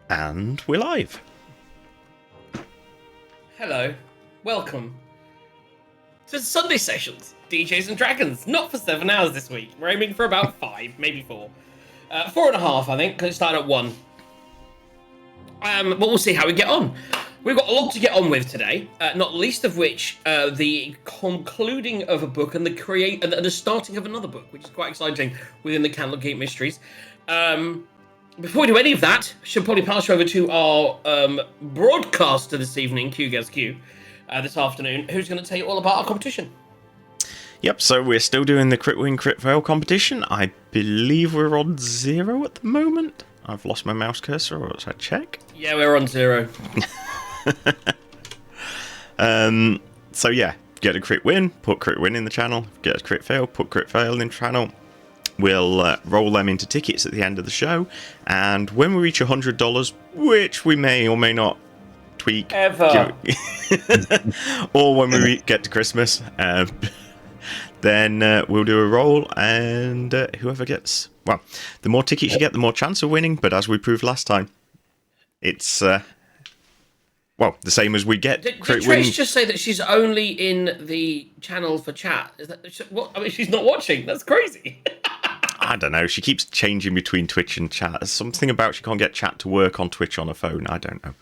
And we're live. Hello, welcome to Sunday Sessions, DJs and Dragons. Not for 7 hours this week. We're aiming for about 5, maybe 4. 4.5, I think, because it started at 1. But we'll see how we get on. We've got a lot to get on with today, not least of which the concluding of a book and the starting of another book, which is quite exciting within the Candlekeep Mysteries. Before we do any of that, I should probably pass you over to our broadcaster this evening, Q, this afternoon, who's going to tell you all about our competition. Yep, so we're still doing the crit win, crit fail competition. I believe we're on 0 at the moment. I've lost my mouse cursor, or let's check. Yeah, we're on 0. So yeah, get a crit win, put crit win in the channel. Get a crit fail, put crit fail in the channel. We'll roll them into tickets at the end of the show, and when we reach $100, which we may or may not tweak, ever, or when we get to Christmas, then we'll do a roll, and whoever gets, well, the more tickets you get, the more chance of winning. But as we proved last time, it's well, the same as we get. Did Trish just say that she's only in the channel for chat? Is that what? I mean, she's not watching. That's crazy. I don't know. She keeps changing between Twitch and chat. There's something about she can't get chat to work on Twitch on her phone. I don't know.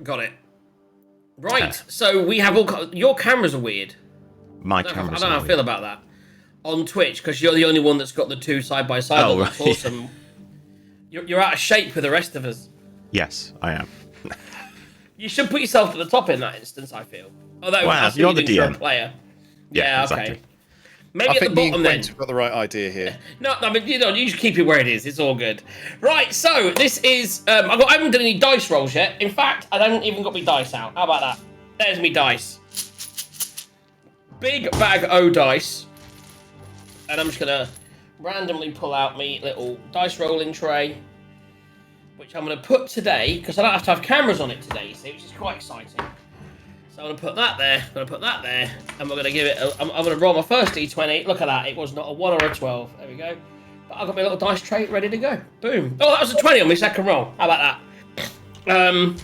Got it. Right. So we have all. Your cameras are weird. My cameras. I don't know how I feel about that on Twitch, because you're the only one that's got the two side by side. Oh, that's right. Awesome. You're out of shape with the rest of us. Yes, I am. You should put yourself at the top in that instance, I feel. Although wow, you're the DM. For a player. Yeah, okay. Exactly. Maybe I at the think bottom then. We've got the right idea here. No, I mean, you just keep it where it is. It's all good. Right, so this is... I haven't done any dice rolls yet. In fact, I haven't even got my dice out. How about that? There's me dice. Big bag o' dice. And I'm just going to randomly pull out me little dice rolling tray, which I'm going to put today, because I don't have to have cameras on it today, you see, which is quite exciting. So I'm going to put that there, and we're going to give it, I'm going to roll my first D20. Look at that, it was not a 1 or a 12. There we go. But I've got my little dice tray ready to go. Boom. Oh, that was a 20 on my second roll. How about that?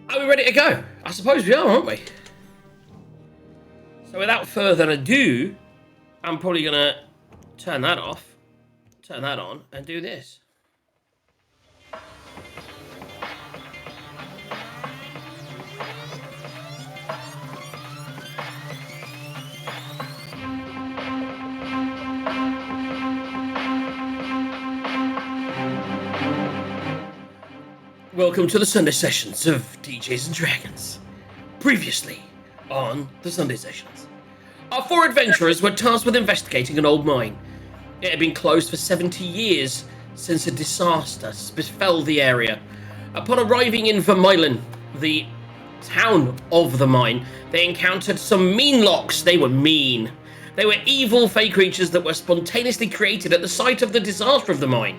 Are we ready to go? I suppose we are, aren't we? So without further ado, I'm probably going to turn that off, turn that on, and do this. Welcome to the Sunday Sessions of DJs and Dragons. Previously on the Sunday Sessions, our 4 adventurers were tasked with investigating an old mine. It had been closed for 70 years since a disaster befell the area. Upon arriving in Vermeulen, the town of the mine, they encountered some mean locks. They were mean. They were evil fey creatures that were spontaneously created at the site of the disaster of the mine.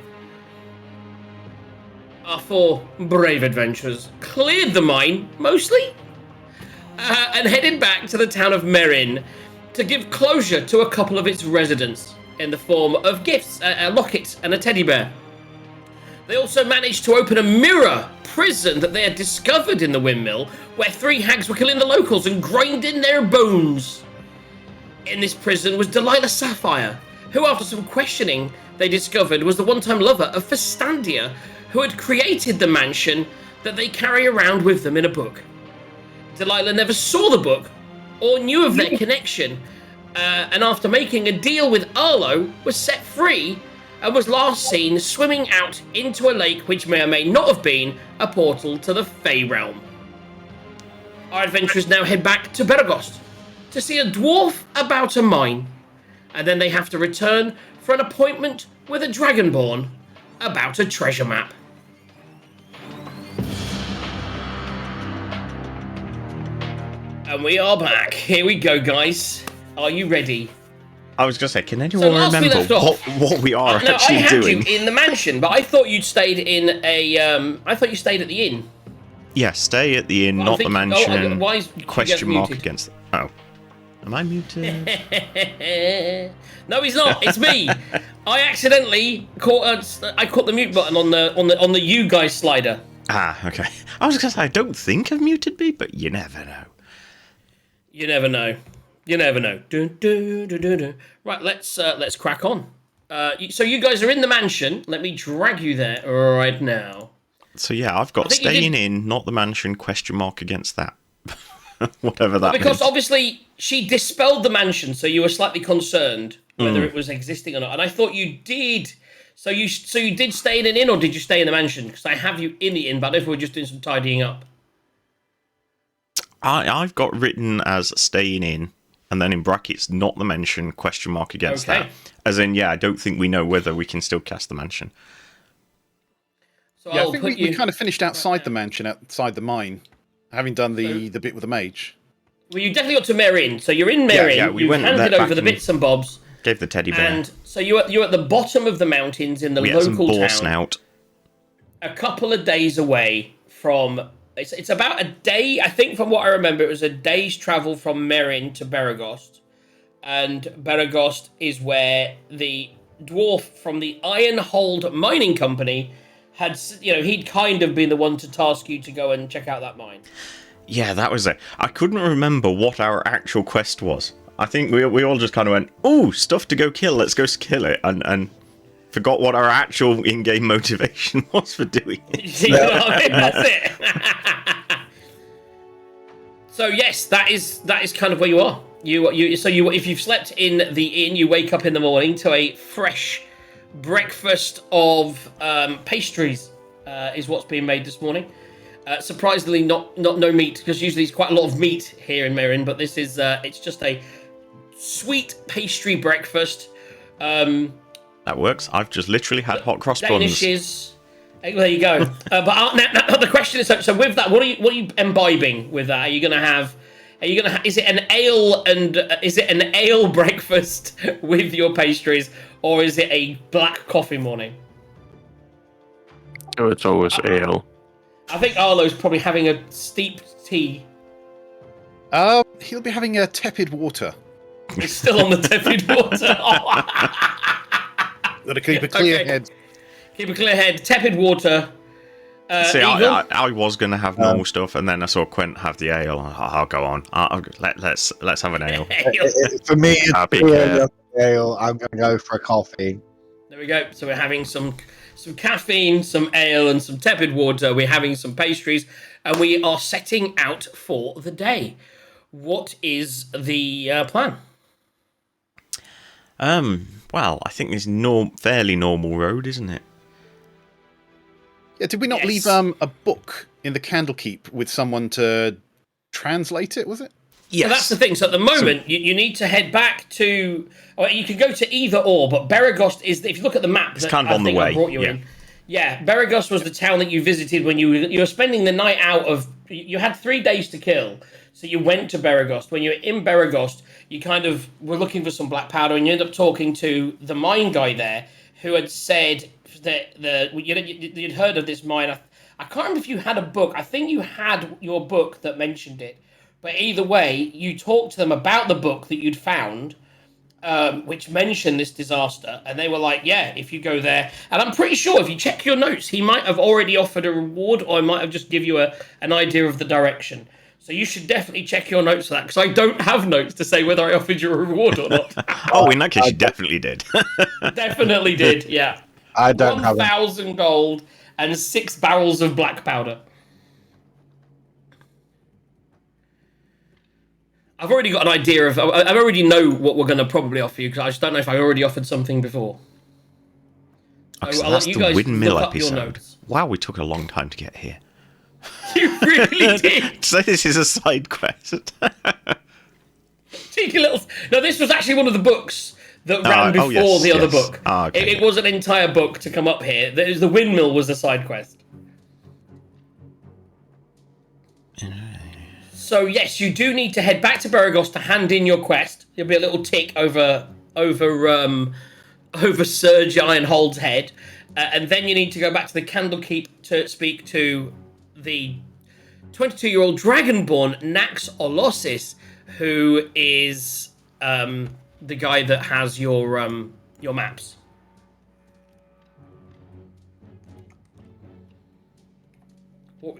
Our 4 brave adventurers cleared the mine, mostly, and headed back to the town of Merin to give closure to a couple of its residents in the form of gifts, a locket and a teddy bear. They also managed to open a mirror prison that they had discovered in the windmill, where 3 hags were killing the locals and grinding their bones. In this prison was Delilah Sapphire, who after some questioning they discovered was the one-time lover of Festandia, who had created the mansion that they carry around with them in a book. Delilah never saw the book or knew of their connection, and after making a deal with Arlo, was set free and was last seen swimming out into a lake which may or may not have been a portal to the Fey realm. Our adventurers now head back to Beregost to see a dwarf about a mine, and then they have to return for an appointment with a dragonborn about a treasure map. And we are back. Here we go, guys. Are you ready? I was going to say, can anyone remember what we are actually doing? I had you in the mansion, but I thought you'd stayed in a. I thought you stayed at the inn. Yeah, stay at the inn, not the mansion. Why is question mark against. Oh. Am I muted? No, he's not. It's me. I accidentally caught the mute button on the you guys slider. Ah, okay. I was going to say, I don't think I've muted me, but you never know. You never know. You never know. Dun, dun, dun, dun, dun. Right, let's crack on. So you guys are in the mansion. Let me drag you there right now. So yeah, I've got staying in, not the mansion, question mark against that. Whatever that Because means. obviously she dispelled the mansion, so you were slightly concerned whether it was existing or not. And I thought you did. So you did stay in an inn, or did you stay in the mansion? Because I have you in the inn, but I don't know if we're just doing some tidying up. I've got written as staying in, and then in brackets, not the mansion, question mark against that. As in, yeah, I don't think we know whether we can still cast the mansion. So yeah, I think we kind of finished outside the mansion, outside the mine, having done the bit with the mage. Well, you definitely got to Merin. So you're in Merin. Yeah, we you went handed over the bits and bobs. Gave the teddy bear. And so you're at the bottom of the mountains in the we local had some boar town. Snout. A couple of days away from... It's about a day, I think from what I remember, it was a day's travel from Merin to Beregost. And Beregost is where the dwarf from the Ironhold Mining Company had, he'd kind of been the one to task you to go and check out that mine. Yeah, that was it. I couldn't remember what our actual quest was. I think we all just kind of went, "Ooh, stuff to go kill, let's go kill it," and forgot what our actual in-game motivation was for doing it. You know what I mean? That's it. So yes, that is kind of where you are. If you've slept in the inn, you wake up in the morning to a fresh breakfast of pastries. Is what's being made this morning. Surprisingly, no meat, because usually it's quite a lot of meat here in Merin, but this is it's just a sweet pastry breakfast. That works. I've just literally had hot cross buns. There you go. But now the question is, so with that, what are you imbibing with that? Are you gonna have? Is it an ale is it an ale breakfast with your pastries, or is it a black coffee morning? Oh, it's always ale. I think Arlo's probably having a steeped tea. He'll be having a tepid water. It's still on the tepid water. Gotta keep a clear head. Keep a clear head. Tepid water. See, I was going to have normal stuff, and then I saw Quent have the ale. I'll go on. Let's have an ale. For me, it's ale. I'm going to go for a coffee. There we go. So we're having some caffeine, some ale, and some tepid water. We're having some pastries, and we are setting out for the day. What is the plan? Well, I think this fairly normal road, isn't it? Yeah, did we not leave a book in the Candlekeep with someone to translate it, was it? Yes. So that's the thing. So at the moment, you need to head back to... Or you can go to either or, but Beregost is... If you look at the map... It's kind of on the way. I brought you in. Yeah, Beregost was the town that you visited when you were spending the night out of... You had 3 days to kill, so you went to Beregost. When you were in Beregost, you kind of were looking for some black powder, and you ended up talking to the mine guy there, who had said that you'd heard of this mine. I can't remember if you had a book. I think you had your book that mentioned it. But either way, you talked to them about the book that you'd found, which mentioned this disaster, and they were like, yeah, if you go there. And I'm pretty sure if you check your notes, he might have already offered a reward, or I might have just give you an idea of the direction. So you should definitely check your notes for that, because I don't have notes to say whether I offered you a reward or not. Oh, in that case, you definitely did. Definitely did, yeah. I don't have 1,000 gold and 6 barrels of black powder. I've already got an idea of... I already know what we're going to probably offer you, because I just don't know if I already offered something before. So that's the windmill episode. Wow, we took a long time to get here. You really did. So this is a side quest. Cheeky little... No, this was actually one of the books that ran before the other book. Okay. It was an entire book to come up here. The windmill was the side quest. So yes, you do need to head back to Beregost to hand in your quest. There'll be a little tick over Serge Ironhold's head, and then you need to go back to the Candlekeep to speak to the 22-year-old dragonborn Nax Olossis, who is the guy that has your maps.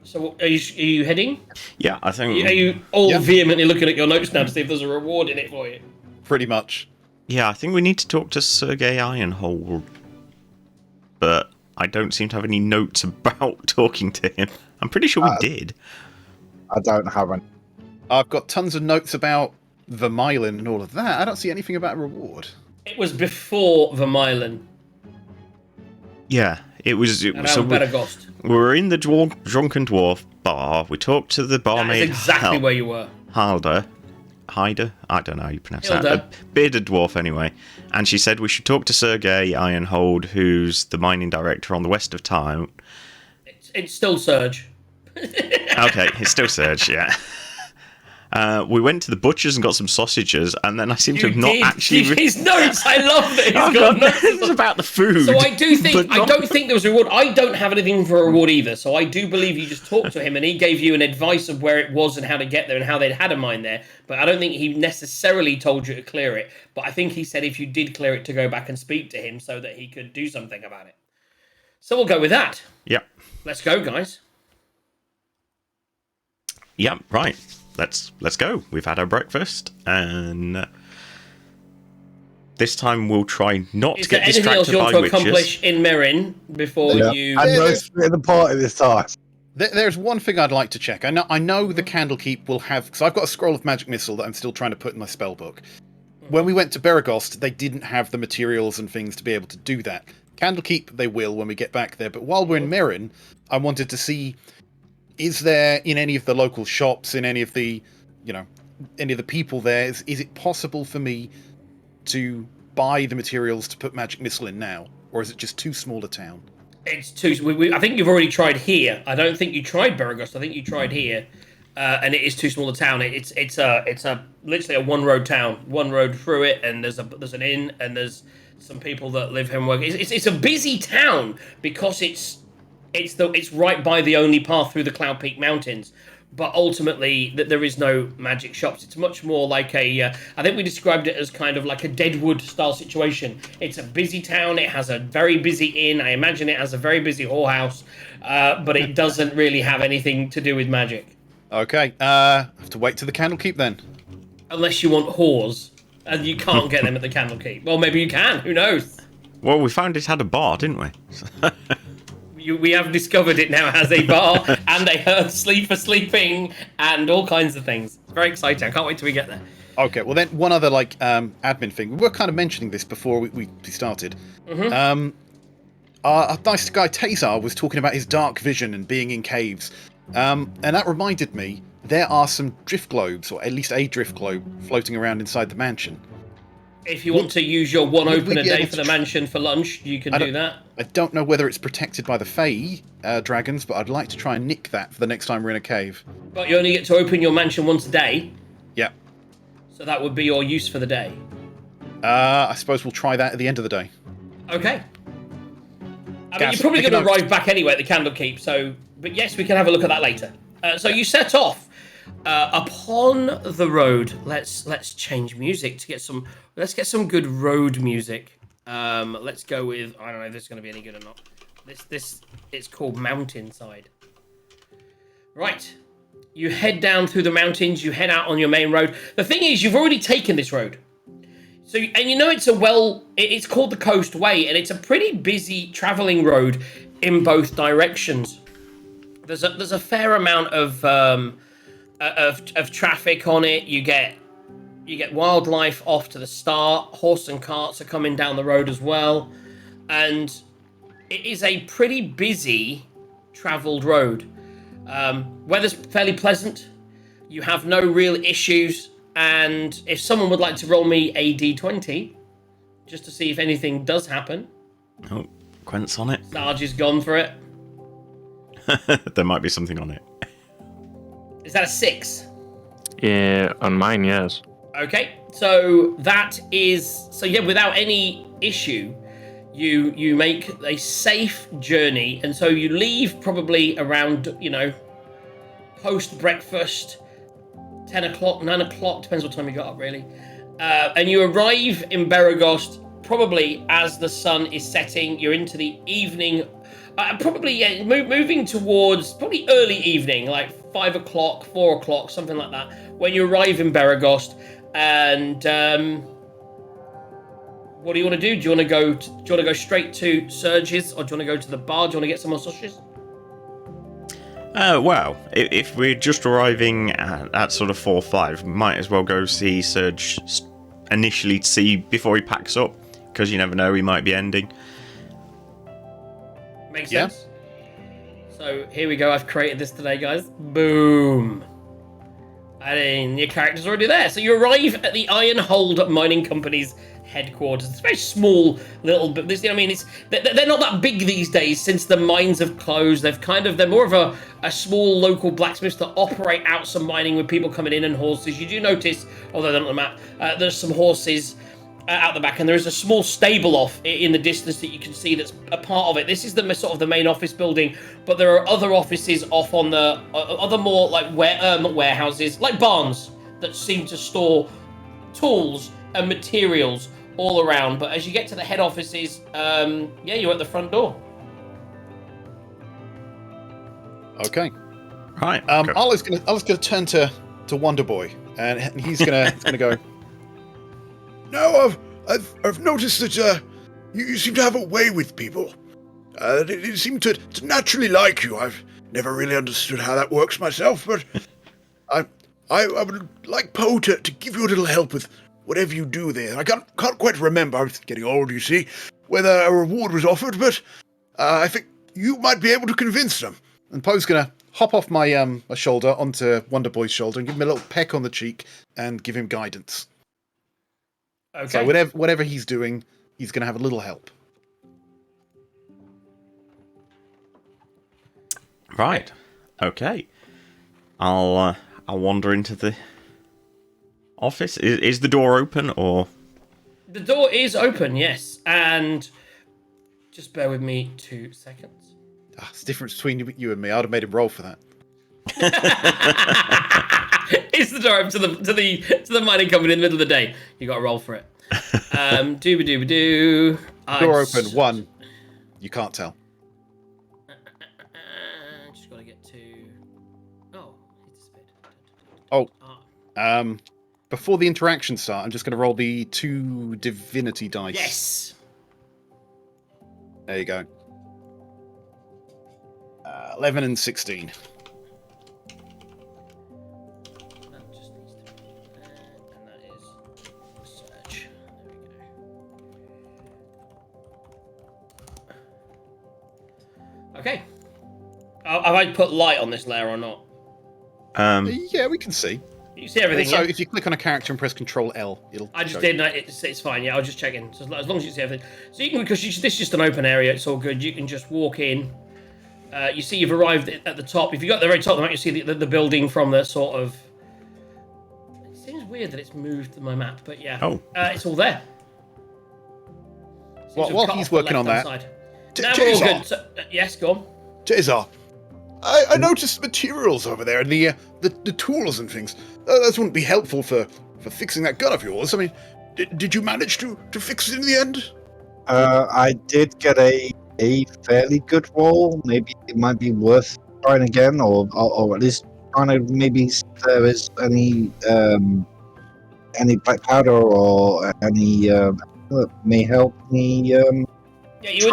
So are you heading? Yeah, I think. Are you all vehemently looking at your notes now to see if there's a reward in it for you? Pretty much. Yeah, I think we need to talk to Sergei Ironhold, but I don't seem to have any notes about talking to him. I'm pretty sure we did. I don't have any. I've got tons of notes about Vermeilen and all of that. I don't see anything about a reward. It was before Vermeilen. Yeah, it was. So we were in the Drunken Dwarf bar. We talked to the barmaid. That is exactly where you were. Hyder? I don't know how you pronounce Hilda. that. A bearded dwarf, anyway. And she said we should talk to Sergei Ironhold, who's the mining director on the west of town. It's still Serge. Okay, it's still Serge, yeah. We went to the butcher's and got some sausages, and then I seem to have not actually. His notes. I love that. He's got notes. It's about the food. So I do think I don't think there was a reward. I don't have anything for a reward either. So I do believe you just talked to him and he gave you an advice of where it was and how to get there and how they'd had a mine there. But I don't think he necessarily told you to clear it. But I think he said if you did clear it, to go back and speak to him so that he could do something about it. So we'll go with that. Yep. Let's go, guys. Yep. Right. Let's go. We've had our breakfast, and this time we'll try not to get distracted by witches. Is there anything else you want to accomplish in Merin before you? I'm most at the party this time. There's one thing I'd like to check. I know the Candlekeep will have, because I've got a scroll of magic missile that I'm still trying to put in my spell book. When we went to Beregost, they didn't have the materials and things to be able to do that. Candlekeep, they will when we get back there. But while we're in Merin, I wanted to see, is there in any of the local shops, in any of the, any of the people there, is it possible for me to buy the materials to put magic missile in now, or is it just too small a town? It's too. I think you've already tried here. I don't think you tried Beregost. I think you tried here, and it is too small a town. It's literally a one road town, one road through it, and there's an inn, and there's some people that live here and work. It's a busy town because it's right by the only path through the Cloud Peak Mountains, but ultimately there is no magic shops. It's much more like I think we described it as kind of like a Deadwood style situation. It's a busy town. It has a very busy inn. I imagine it has a very busy whorehouse, but it doesn't really have anything to do with magic. Okay, I have to wait to the Candlekeep then. Unless you want whores, and you can't get them at the Candlekeep. Well, maybe you can. Who knows? Well, we found it had a bar, didn't we? We have discovered it now has a bar and a sleep for sleeping and all kinds of things. Very exciting. I can't wait till we get there. Okay, well then one other admin thing. We were kind of mentioning this before we started. Mm-hmm. Our nice guy Tazar was talking about his dark vision and being in caves. And that reminded me, there are some drift globes, or at least a drift globe, floating around inside the mansion. If you want to use your one open a day for the mansion for lunch, you can do that. I don't know whether it's protected by the Fae dragons, but I'd like to try and nick that for the next time we're in a cave. But you only get to open your mansion once a day. Yeah. So that would be your use for the day. I suppose we'll try that at the end of the day. Okay. I mean, you're probably going to arrive back anyway at the Candlekeep, but yes, we can have a look at that later. So you set off. Upon the road, let's change music to get some. Let's get some good road music. Let's go with, I don't know if this is going to be any good or not. This it's called Mountainside. Right, you head down through the mountains. You head out on your main road. The thing is, you've already taken this road, so it's called the Coast Way, and it's a pretty busy traveling road in both directions. There's a fair amount of traffic on it. You get wildlife off to the start. Horse and carts are coming down the road as well, and it is a pretty busy travelled road. Weather's fairly pleasant. You have no real issues, and if someone would like to roll me a d20 just to see if anything does happen. Oh, Quent's on it. Sarge is gone for it. There might be something on it. Is that a 6? Yeah, on mine, yes. Okay, so without any issue, you make a safe journey, and so you leave probably around, post breakfast, 10 o'clock, 9 o'clock, depends what time you got up, really. And you arrive in Beregost probably as the sun is setting. You're into the evening, moving towards probably early evening, like 5 o'clock, 4 o'clock, something like that, when you arrive in Beregost. And what do you want to do? Do you want to go straight to Surge's, or do you want to go to the bar? Do you want to get some more sausages? Well, if we're just arriving at sort of 4 or 5, might as well go see Serge initially to see before he packs up, because you never know, he might be ending. Makes sense. So here we go. I've created this today, guys. Boom. And your character's already there. So you arrive at the Ironhold Mining Company's headquarters. It's a very small little bit. You know what I mean? They're not that big these days since the mines have closed. They're more of a small local blacksmiths that operate out some mining with people coming in and horses. You do notice, although they're not on the map, there's some horses out the back, and there is a small stable off in the distance that you can see that's a part of it. This is the sort of the main office building, but there are other offices off on the other more like not warehouses, like barns that seem to store tools and materials all around. But as you get to the head offices, you're at the front door. Okay. Right. I was gonna turn to Wonder Boy, and he's gonna go. Now I've noticed that you seem to have a way with people. They seem to naturally like you. I've never really understood how that works myself, but I would like Poe to give you a little help with whatever you do there. I can't quite remember. I'm getting old, you see, whether a reward was offered, but I think you might be able to convince them. And Poe's gonna hop off my shoulder onto Wonder Boy's shoulder and give him a little peck on the cheek and give him guidance. Okay. So whatever he's doing, he's gonna have a little help. Right. Okay. I'll wander into the office. Is the door open, or? The door is open, yes. And just bear with me 2 seconds. It's the difference between you and me. I'd have made him roll for that. It's the door open to the mining company in the middle of the day. You got to roll for it. Dooba-dooba-doo. Door open. 1. You can't tell. Just got to get to. Oh, he disappeared. Oh. Before the interaction start, I'm just going to roll the 2 divinity dice. Yes. There you go. 11 and 16. That just needs to be, and that is search. There we go. Okay. Have I put light on this layer or not? Yeah, we can see. You see everything. So yeah? if you click on a character and press Control L, it'll. I just show did. you. No, it's fine. Yeah, I was just checking. So as long as you see everything, so you can this is just an open area. It's all good. You can just walk in. You see, you've arrived at the top. If you got to the very top of the map, you see the building from the sort of. It seems weird that it's moved to my map, but yeah. Oh. It's all there. While he's working on that. Now we're all good. So, yes, go on. Tezar, I noticed materials over there and the tools and things. Those wouldn't be helpful for fixing that gun of yours. I mean, did you manage to fix it in the end? I did get a fairly good roll. Maybe it might be worth trying again, or at least trying to maybe see if there is any black powder or any that may help me. Yeah, you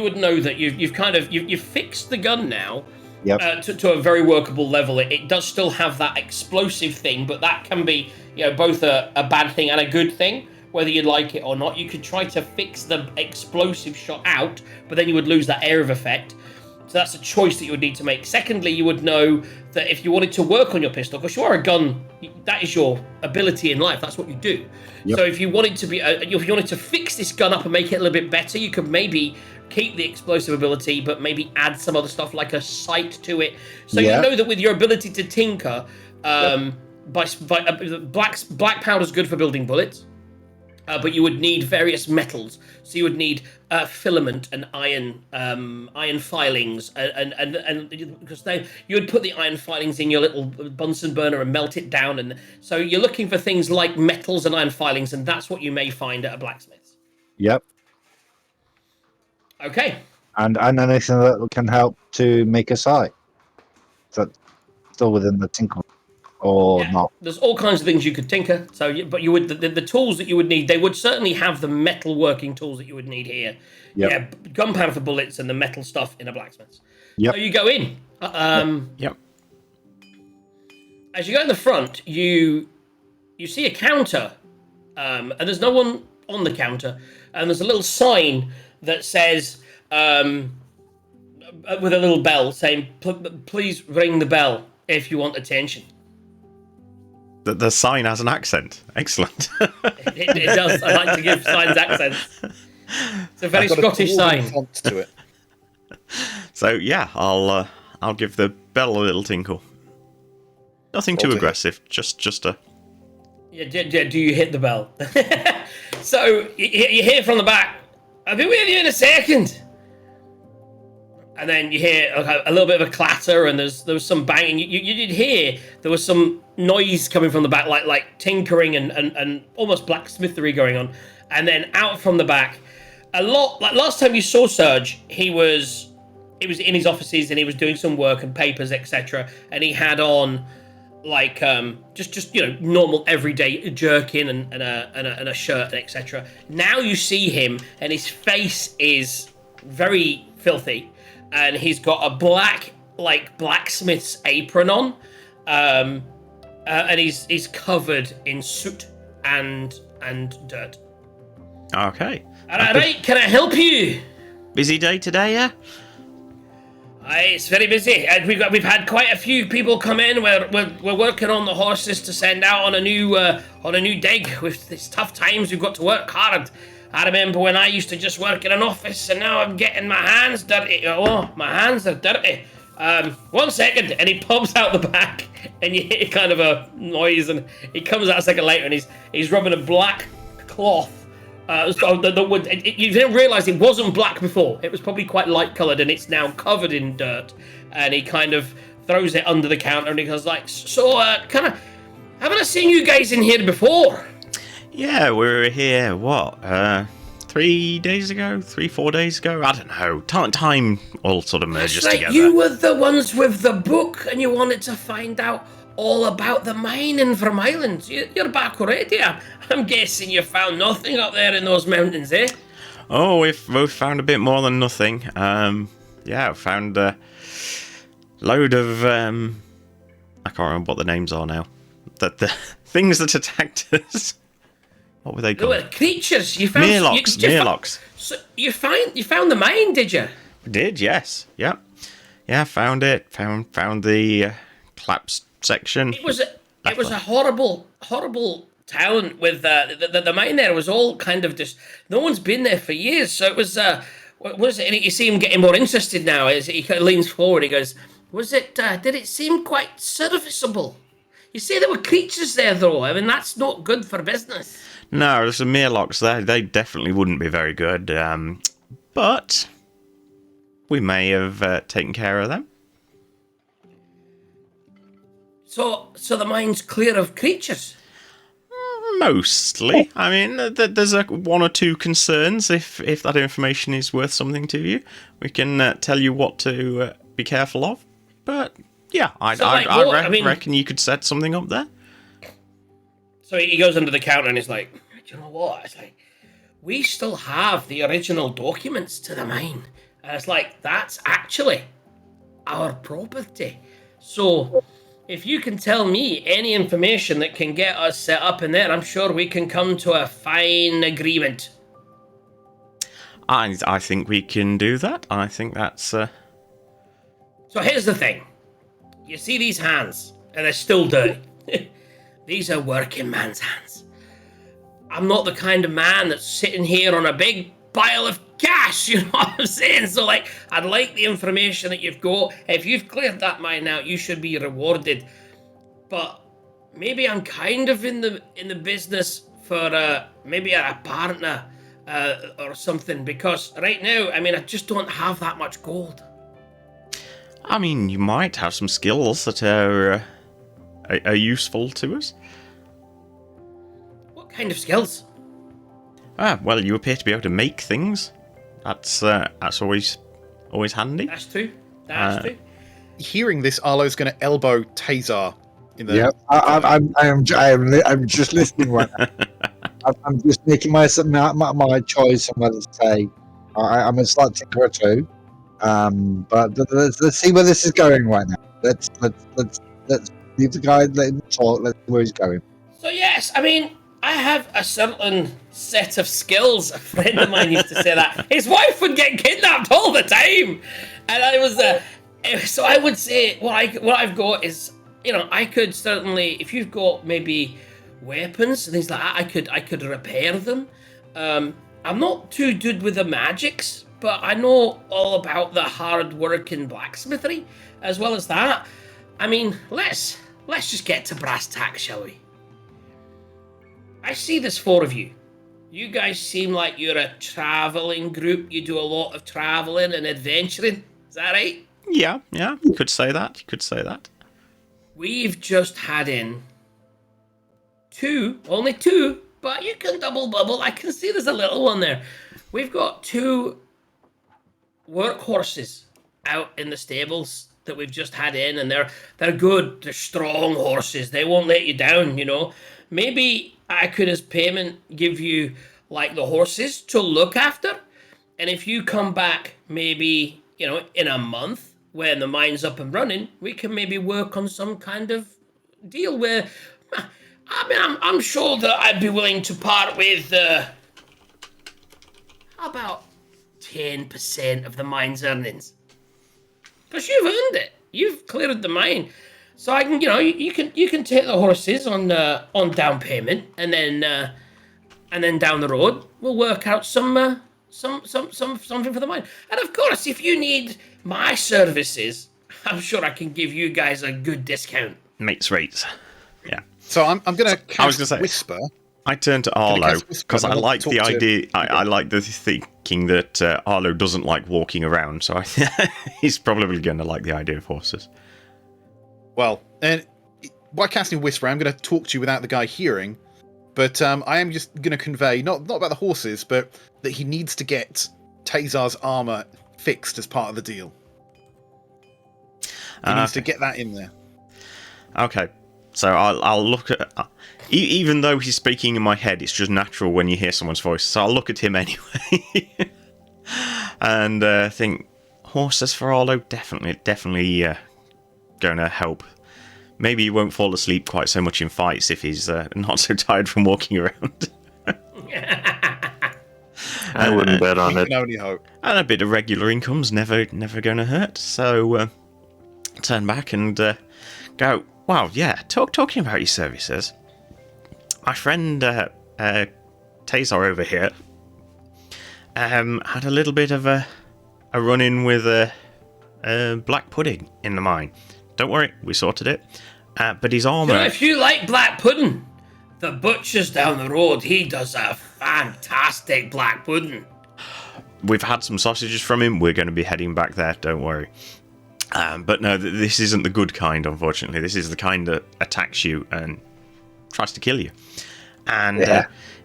would know that you've fixed the gun now. Yep. To a very workable level. It does still have that explosive thing, but that can be, both a bad thing and a good thing, whether you like it or not. You could try to fix the explosive shot out, but then you would lose that air of effect. So that's a choice that you would need to make. Secondly, you would know that if you wanted to work on your pistol, because you are a gun, that is your ability in life. That's what you do. Yep. So if you wanted to fix this gun up and make it a little bit better, you could maybe keep the explosive ability, but maybe add some other stuff like a sight to it. So you know that with your ability to tinker, black powder's good for building bullets. But you would need various metals. So you would need filament and iron filings, and because you would put the iron filings in your little Bunsen burner and melt it down. And so you're looking for things like metals and iron filings, and that's what you may find at a blacksmith's. Yep. Okay. And anything that can help to make a sai. Is that still within the tinkle or not? There's all kinds of things you could tinker. So, but you would the tools that you would need. They would certainly have the metal working tools that you would need here. Yep. Yeah, gunpowder for bullets and the metal stuff in a blacksmith's. Yep. So you go in. Yep. As you go in the front, you see a counter, and there's no one on the counter, and there's a little sign that says, with a little bell saying, "Please ring the bell if you want attention." The sign has an accent. Excellent. It does. I like to give signs accents. It's a very Scottish sign. Font to it. So yeah, I'll give the bell a little tinkle. Nothing too aggressive. Just a. Yeah, do you hit the bell? So you hear from the back, "I'll be with you in a second." And then you hear a little bit of a clatter, and there was some banging. You did hear there was some noise coming from the back, like tinkering and almost blacksmithery going on. And then out from the back, a lot like last time you saw Serge, he was in his offices and he was doing some work and papers, etc. And he had on like just normal everyday jerkin and a shirt, etc. Now you see him and his face is very filthy. And he's got a black, blacksmith's apron on, and he's covered in soot and dirt. Okay. All right, can I help you? Busy day today, yeah? It's very busy, and we've had quite a few people come in. We're working on the horses to send out on a new dig. With these tough times, we've got to work hard. I remember when I used to just work in an office, and now I'm getting my hands dirty. Oh, my hands are dirty. 1 second, and he pops out the back, and you hear kind of a noise, and he comes out a second later, and he's rubbing a black cloth. You didn't realise it wasn't black before. It was probably quite light coloured, and it's now covered in dirt. And he kind of throws it under the counter, and he goes like, "So, haven't I seen you guys in here before?" Yeah, we were here, 3 days ago? 4 days ago? I don't know. Time all sort of merges That's right, together. you were the ones with the book, and you wanted to find out all about the mine in Vermeulen. You're back already. I'm guessing you found nothing up there in those mountains, eh? Oh, we've found a bit more than nothing. I found a load of I can't remember what the names are now. The things that attacked us. What were they There called? were creatures. You found Meerlocks. So you found the mine, did you? We did, yes. Yep. Yeah, found it. Found the collapsed section. It was a horrible town with the mine there was all kind of just, no one's been there for years. So it was what was it? And you see him getting more interested now as he kind of leans forward. He goes, did it seem quite serviceable? You say there were creatures there though. I mean, that's not good for business. No, there's some Meerlocks there. They definitely wouldn't be very good. But we may have taken care of them. So the mine's clear of creatures? Mostly. I mean, there's one or two concerns. If that information is worth something to you, we can tell you what to be careful of. But yeah, I reckon you could set something up there. So he goes under the counter and he's like, "Do you know what?" It's like, "We still have the original documents to the mine." And it's like, that's actually our property. So if you can tell me any information that can get us set up in there, I'm sure we can come to a fine agreement. I think we can do that. I think that's... So here's the thing. You see these hands, and they're still dirty. These are working man's hands. I'm not the kind of man that's sitting here on a big pile of cash, you know what I'm saying? So, I'd like the information that you've got. If you've cleared that mine out, you should be rewarded. But maybe I'm kind of in the business for maybe a partner or something, because right now, I mean, I just don't have that much gold. I mean, you might have some skills that are useful to us. What kind of skills? Well, you appear to be able to make things. That's always handy. That's true. That's true. Hearing this, Arlo's going to elbow Tazar in the. Yep, I'm just listening right now. I'm just making my choice on whether to say I'm a slight tinker too. But let's see where this is going right now. Let's leave the guy, let him talk. Let's see where he's going. So yes, I mean, I have a certain set of skills. A friend of mine used to say that his wife would get kidnapped all the time, and I was so I would say what I've got is, I could certainly, if you've got maybe weapons and things like that, I could repair them. I'm not too good with the magics, but I know all about the hard working blacksmithery as well as that. I mean, let's just get to brass tacks, shall we? I see there's 4 of you. You guys seem like you're a traveling group. You do a lot of traveling and adventuring. Is that right? Yeah, you could say that. We've just had in 2, only 2, but you can double bubble. I can see there's a little one there. We've got 2 workhorses out in the stables that we've just had in, and they're good. They're strong horses. They won't let you down, Maybe I could, as payment, give you like the horses to look after, and if you come back maybe in a month when the mine's up and running, we can maybe work on some kind of deal where, I mean, I'm sure that I'd be willing to part with how about 10% of the mine's earnings, because you've earned it. You've cleared the mine. So I can, you can take the horses on down payment, and then down the road we'll work out something for the mine. And of course, if you need my services, I'm sure I can give you guys a good discount. Mates rates. Yeah. So I'm going to cast I was gonna say, Whisper. I turned to Arlo because I like the talk to- idea. I like the thinking that Arlo doesn't like walking around, so he's probably going to like the idea of horses. Well, and by casting Whisper, I'm going to talk to you without the guy hearing, but I am just going to convey, not about the horses, but that he needs to get Tazar's armor fixed as part of the deal. He needs to get that in there. Okay, so I'll look at... even though he's speaking in my head, it's just natural when you hear someone's voice, so I'll look at him anyway. And think, horses for Arlo, definitely going to help. Maybe he won't fall asleep quite so much in fights if he's not so tired from walking around. I wouldn't bet on We it. can only hope. And a bit of regular income's never going to hurt. So turn back and go, wow, yeah, talking about your services. My friend Tazar over here had a little bit of a run-in with black pudding in the mine. Don't worry, we sorted it. But his armor... If you like black pudding, the butcher's down the road, he does a fantastic black pudding. We've had some sausages from him. We're going to be heading back there, don't worry. But no, this isn't the good kind, unfortunately. This is the kind that attacks you and tries to kill you. And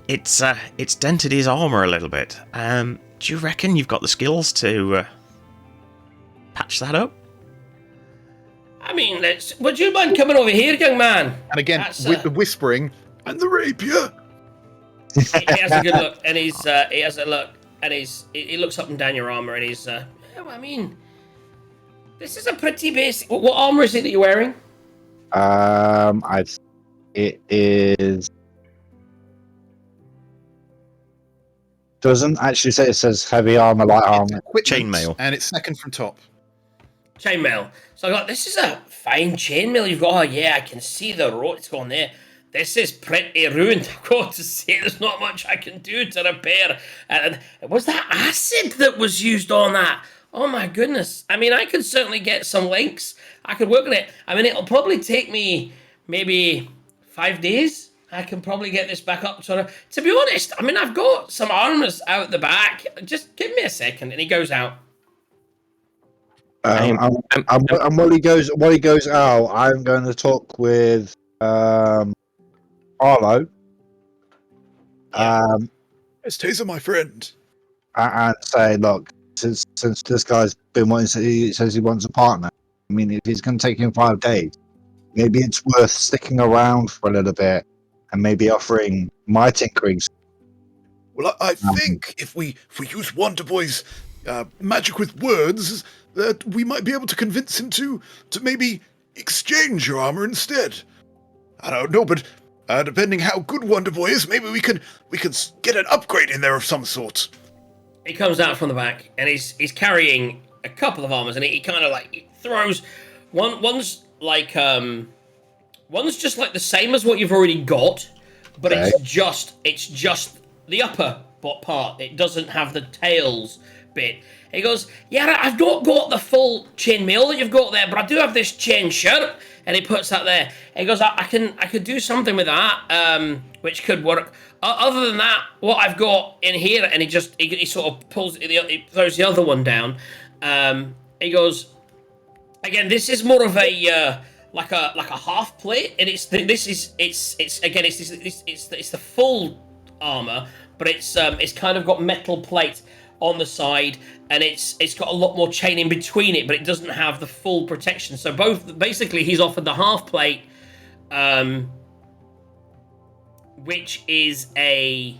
it's dented his armor a little bit. Do you reckon you've got the skills to patch that up? I mean, would you mind coming over here, young man? And again, with the whispering And the rapier. He has a good look, and he looks up and down your armor, and he's, I mean, this is a pretty basic. What armor is it that you're wearing? It is. Doesn't actually say. It says heavy armor, light armor. Chainmail. And it's second from top. Chainmail. So I got, this is a fine chainmail you've got. Oh yeah, I can see the rope it's going there. This is pretty ruined. I've got to say, there's not much I can do to repair. And was that acid that was used on that? Oh my goodness. I mean, I could certainly get some links. I could work on it. I mean, it'll probably take me maybe 5 days I can probably get this back up to be honest, I mean, I've got some armors out the back. Just give me a second. And he goes out. And while he goes out, I'm going to talk with Arlo. Yes, Taser, my friend. And say, look, since this guy's been wanting, he says he wants a partner. I mean, if it's going to take him 5 days, maybe it's worth sticking around for a little bit and maybe offering my tinkering. Well, I think if we use Wonder Boy's magic with words, that we might be able to convince him to maybe exchange your armor instead. I don't know, but depending how good Wonder Boy is, maybe we can get an upgrade in there of some sort. He comes out from the back, and he's carrying a couple of armors, and he kind of like throws one's just like the same as what you've already got, but it's just the upper part. It doesn't have the tails bit. He goes, yeah, I've not got the full chainmail that you've got there, but I do have this chain shirt, and he puts that there. He goes, I could do something with that, which could work. Other than that, what I've got in here, and he sort of he throws the other one down. He goes, again, this is more of a like a half plate, and it's the full armor, but it's kind of got metal plate on the side, and it's got a lot more chain in between it, but it doesn't have the full protection. So basically he's offered the half plate, which is the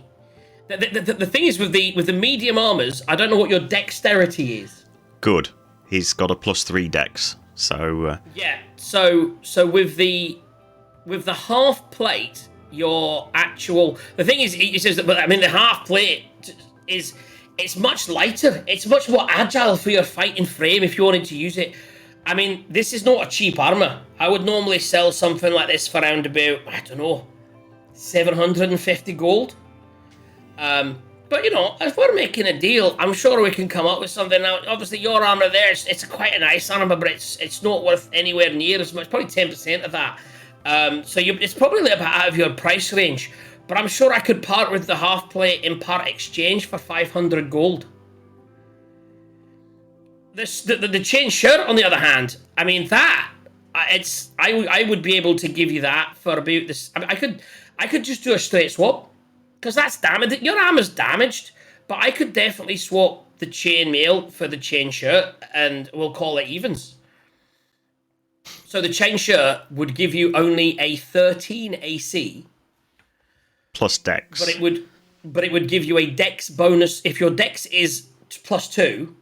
thing is with the medium armors, I don't know what your dexterity is. Good. He's got a +3 dex. So yeah. So with the half plate, the thing is, he says that, but I mean the half plate it's much lighter. It's much more agile for your fighting frame if you wanted to use it. I mean, this is not a cheap armor. I would normally sell something like this for around about, I don't know, 750 gold. But you know, if we're making a deal, I'm sure we can come up with something. Now, obviously, your armor there, it's quite a nice armor, but it's not worth anywhere near as much. Probably 10% of that. So it's probably a little bit out of your price range. But I'm sure I could part with the half plate in part exchange for 500 gold. The chain shirt, on the other hand, I mean I would be able to give you that for about this. I mean, I could just do a straight swap, because that's damaged. Your armor's damaged, but I could definitely swap the chain mail for the chain shirt, and we'll call it evens. So the chain shirt would give you only a 13 AC. Plus dex. But it would give you a dex bonus if your dex is +2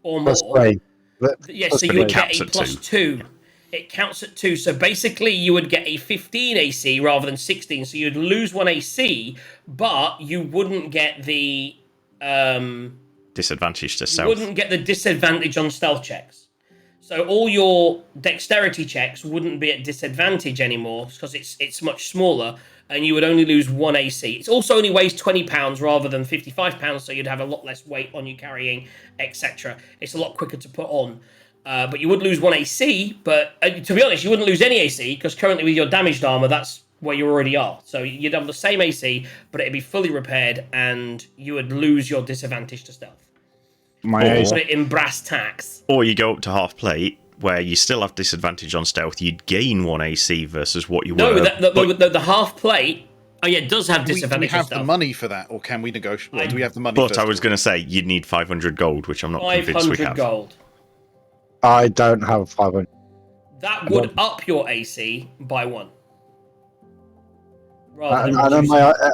or more. +3. Yeah, so you would get a +2. It counts at 2. So basically you would get a 15 AC rather than 16. So you'd lose 1 AC, but you wouldn't get the disadvantage to stealth. You wouldn't get the disadvantage on stealth checks. So all your dexterity checks wouldn't be at disadvantage anymore because it's much smaller, and you would only lose 1 AC. It also only weighs 20 pounds rather than 55 pounds, so you'd have a lot less weight on you carrying, etc. It's a lot quicker to put on. But you would lose 1 AC, but to be honest, you wouldn't lose any AC, because currently with your damaged armor, that's where you already are. So you'd have the same AC, but it'd be fully repaired, and you would lose your disadvantage to stealth. Put it in brass tacks. Or you go up to half plate, where you still have disadvantage on stealth. You'd gain 1 AC versus what you were. The half plate. Oh yeah, it does have disadvantage. Do we have the money for that, or can we negotiate? Or do we have the money? But I was going to say you'd need 500 gold, which I'm not convinced we have. 500 gold. I don't have 500. That would up your AC by 1. I know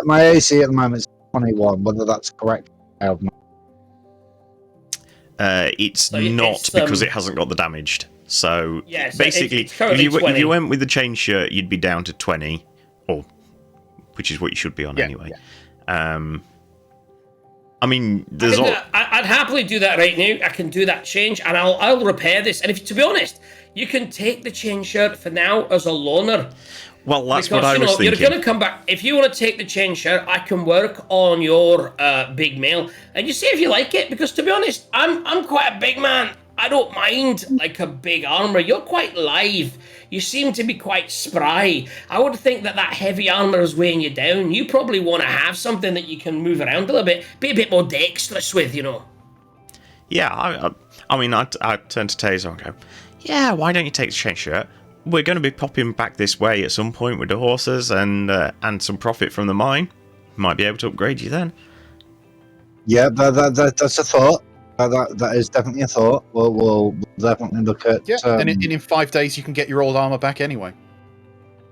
my AC at the moment is 21. Whether that's correct, I have no. It's not because it hasn't got the damaged. So yeah, so basically, it's if you went with the chain shirt, you'd be down to 20, which is what you should be on anyway. Yeah. I mean, I'd happily do that right now. I can do that change, and I'll repair this. And to be honest, you can take the chain shirt for now as a loaner. Well, that's what I was thinking. You're going to come back. If you want to take the chain shirt, I can work on your big mail, and you see if you like it. Because to be honest, I'm quite a big man, I don't mind like a big armor. You're quite live. You seem to be quite spry. I would think that heavy armor is weighing you down. You probably want to have something that you can move around a little bit, be a bit more dexterous with, you know. Yeah, I mean, I'd turn to Taser and go, yeah, why don't you take the chain shirt? We're going to be popping back this way at some point with the horses and some profit from the mine. Might be able to upgrade you then. Yeah, that's a thought. That is definitely a thought. We'll definitely look at. Yeah, and in 5 days you can get your old armor back anyway.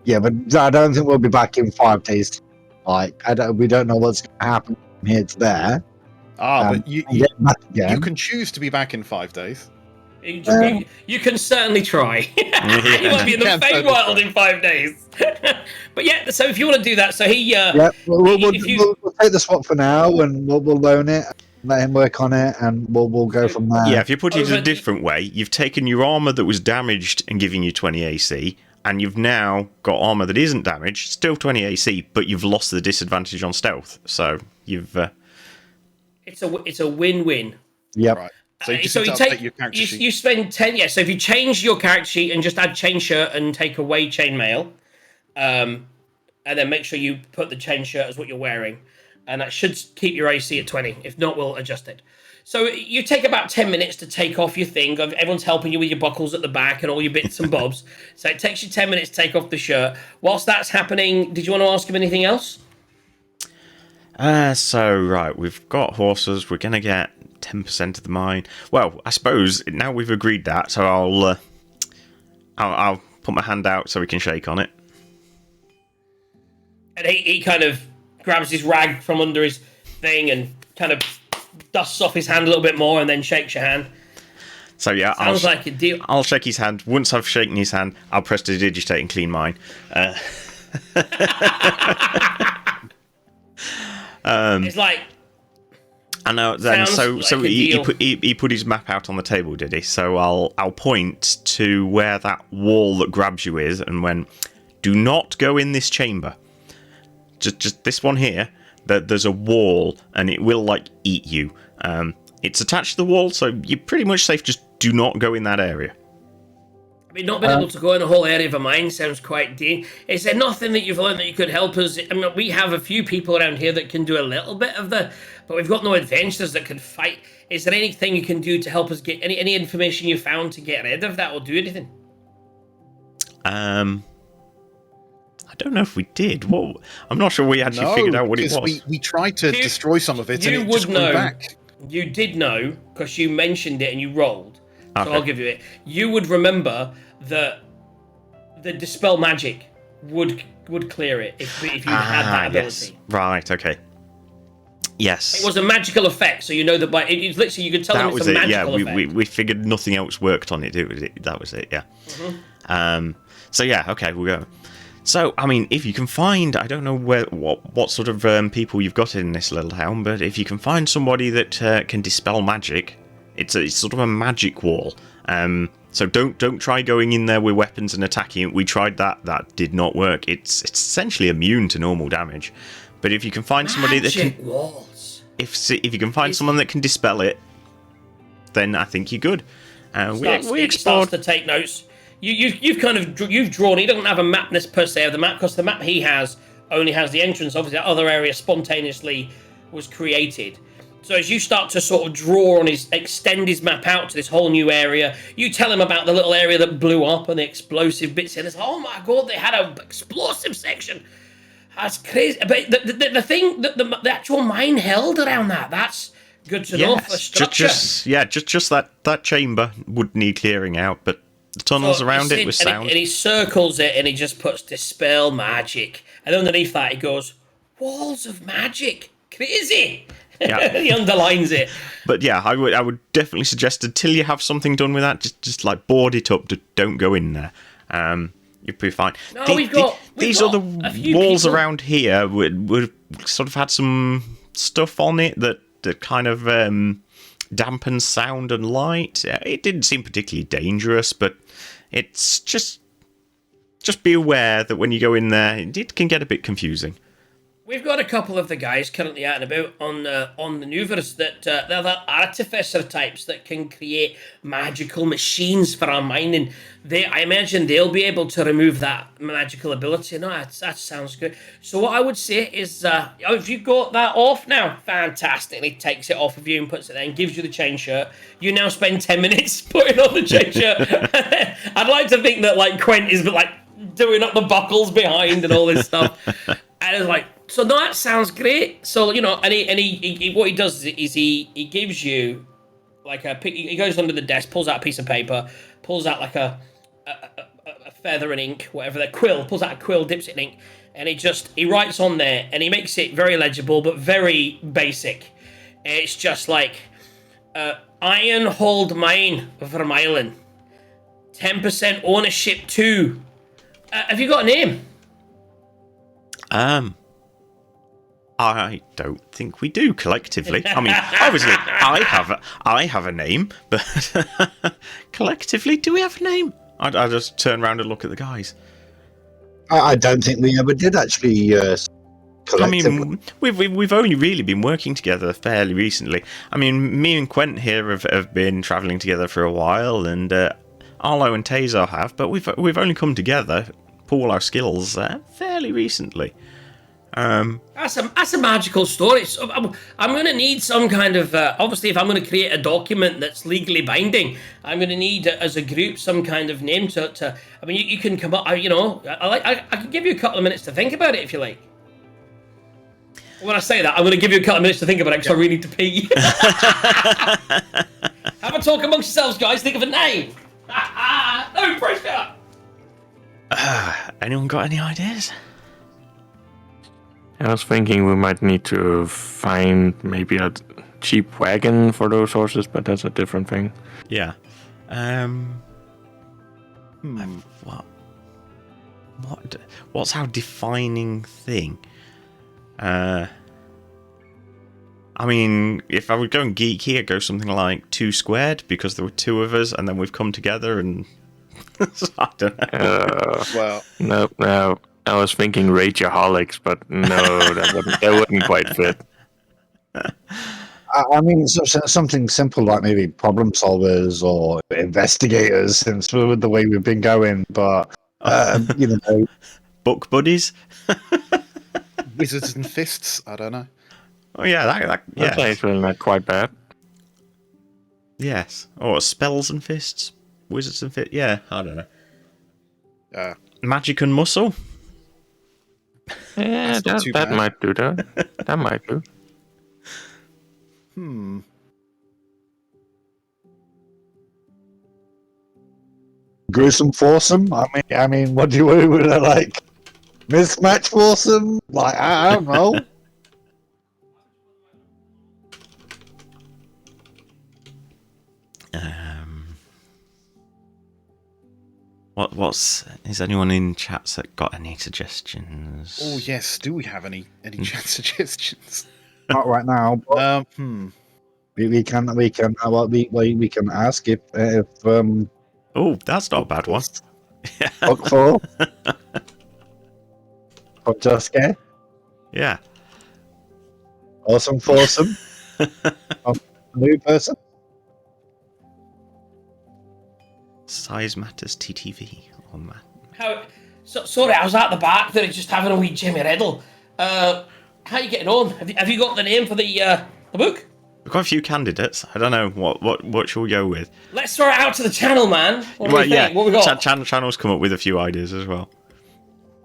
Yeah, but I don't think we'll be back in 5 days. Like, we don't know what's going to happen from here to there. But you again. you can choose to be back in 5 days. You can certainly try. You might be in the Feywild in 5 days. But yeah, so if you want to do that, so he... yeah, we'll take the swap for now, and we'll loan it, let him work on it, and we'll go from there. Yeah, if you put it a different way, you've taken your armour that was damaged and giving you 20 AC, and you've now got armour that isn't damaged, still 20 AC, but you've lost the disadvantage on stealth. So you've... It's a win-win. Yep. Right. So you take your character sheet. You spend 10... Yeah, so if you change your character sheet and just add chain shirt and take away chainmail, and then make sure you put the chain shirt as what you're wearing, and that should keep your AC at 20. If not, we'll adjust it. So you take about 10 minutes to take off your thing. Everyone's helping you with your buckles at the back and all your bits and bobs. So it takes you 10 minutes to take off the shirt. Whilst that's happening, did you want to ask him anything else? Right, we've got horses. We're going to get 10% of the mine. Well, I suppose now we've agreed that, so I'll put my hand out so we can shake on it. And he kind of grabs his rag from under his thing and kind of dusts off his hand a little bit more and then shakes your hand. So yeah, sounds like a deal. I'll shake his hand. Once I've shaken his hand, I'll press to digitate and clean mine. It's like... I know. Then so like he put his map out on the table, did he? So I'll point to where that wall that grabs you is, and when do not go in this chamber. Just this one here. There's a wall, and it will like eat you. It's attached to the wall, so you're pretty much safe. Just do not go in that area. I mean, not being able to go in a whole area of a mine sounds quite Is there nothing that you've learned that you could help us? I mean, we have a few people around here that can do a little bit of but we've got no adventurers that can fight. Is there anything you can do to help us get any information you found to get rid of that or do anything? I don't know if we did. Well, I'm not sure we actually figured out what it was. We tried to destroy some of it, and it just grew back. You did know, because you mentioned it and you rolled. Okay. So I'll give you it. You would remember that the Dispel Magic would clear it if you had that ability. Yes. Right, okay. Yes. It was a magical effect, so you know that it's literally, you could tell them it's a magical effect. Yeah, we figured nothing else worked on it, that was it, yeah. Mm-hmm. So yeah, okay, we'll go. So, I mean, if you can find, I don't know what sort of people you've got in this little town, but if you can find somebody that can dispel magic, it's sort of a magic wall. So don't try going in there with weapons and attacking it. We tried that did not work. It's essentially immune to normal damage. But if you can find somebody that can, walls. If you can find someone that can dispel it, then I think you're good. We explored. Starts to take notes. You've drawn. He doesn't have a map per se of the map, because the map he has only has the entrance. Obviously, that other area spontaneously was created. So as you start to sort of draw on extend his map out to this whole new area, you tell him about the little area that blew up and the explosive bits in. It's like, oh my god, they had an explosive section. That's crazy. But the thing that the actual mine held around that's good to know for structure. Just that chamber would need clearing out, but the tunnels around it was sound. And he circles it and he just puts Dispel Magic. And underneath that he goes, Walls of Magic. Crazy. Yeah. He underlines it. But yeah, I would definitely suggest, until you have something done with that, just like board it up. Don't go in there. You'll be fine. No, these other walls around here would sort of had some stuff on it that kind of dampens sound and light. It didn't seem particularly dangerous, but it's just be aware that when you go in there, it can get a bit confusing. We've got a couple of the guys currently out and about on the Nouvers that they're the artificer types that can create magical machines for our mining. I imagine they'll be able to remove that magical ability. No, that sounds good. So what I would say is, if you got that off now, fantastic. He takes it off of you and puts it there and gives you the chain shirt. You now spend 10 minutes putting on the chain shirt. I'd like to think that like Quent is like doing up the buckles behind and all this stuff. And it's like, so no, that sounds great. So, you know, and he what he does is he gives you like he goes under the desk, pulls out a piece of paper, pulls out like a feather and ink, whatever, the quill, pulls out a quill, dips it in ink, and he writes on there, and he makes it very legible, but very basic. It's just like, iron hold mine Vermeilen, 10% ownership too. Have you got a name? I don't think we do collectively. I mean, obviously, I have a name, but collectively, do we have a name? I just turn around and look at the guys. I don't think we ever did actually. I mean, we've only really been working together fairly recently. I mean, me and Quent here have been travelling together for a while, and Arlo and Taser have, but we've only come together, pool our skills fairly recently. That's a magical story. So I'm going to need some kind of obviously, if I'm going to create a document that's legally binding, I'm going to need as a group some kind of name to I mean, you can come up. You know, I can give you a couple of minutes to think about it if you like. When I say that, I'm going to give you a couple of minutes to think about it because I really need to pee. Have a talk amongst yourselves, guys. Think of a name. No pressure. Anyone got any ideas? I was thinking we might need to find maybe a cheap wagon for those horses, but that's a different thing. Yeah. What's our defining thing? I mean, if I were going geeky, I'd go something like 2 squared because there were 2 of us, and then we've come together and I don't know. Well, No. I was thinking Rageaholics, but no, that wouldn't quite fit. I mean, something simple like maybe problem solvers or investigators, since with the way we've been going. But you know, Book buddies. wizards and fists. I don't know. Oh yeah, that That's yeah. actually not quite bad. Yes. Or spells and fists, wizards and fists. Yeah, I don't know. Magic and muscle. Yeah, That's not too that bad. might do that. That might do. gruesome foursome. I mean, what do you would I like? Mismatch foursome? Like I don't know. What's is anyone in chats that got any suggestions? Oh yes, do we have any chat suggestions? Not right now. But we can we can ask if Oh, that's not a bad one. Book 4 or Josuke Yeah. awesome foursome new person. Size matters TTV on that. Sorry, I was at the back there just having a wee Jimmy Riddle. How are you getting on? Have you got the name for the book? We've got a few candidates. I don't know what shall we go with. Let's throw it out to the channel, man. What do Well, we think? What we got? Channel's come up with a few ideas as well.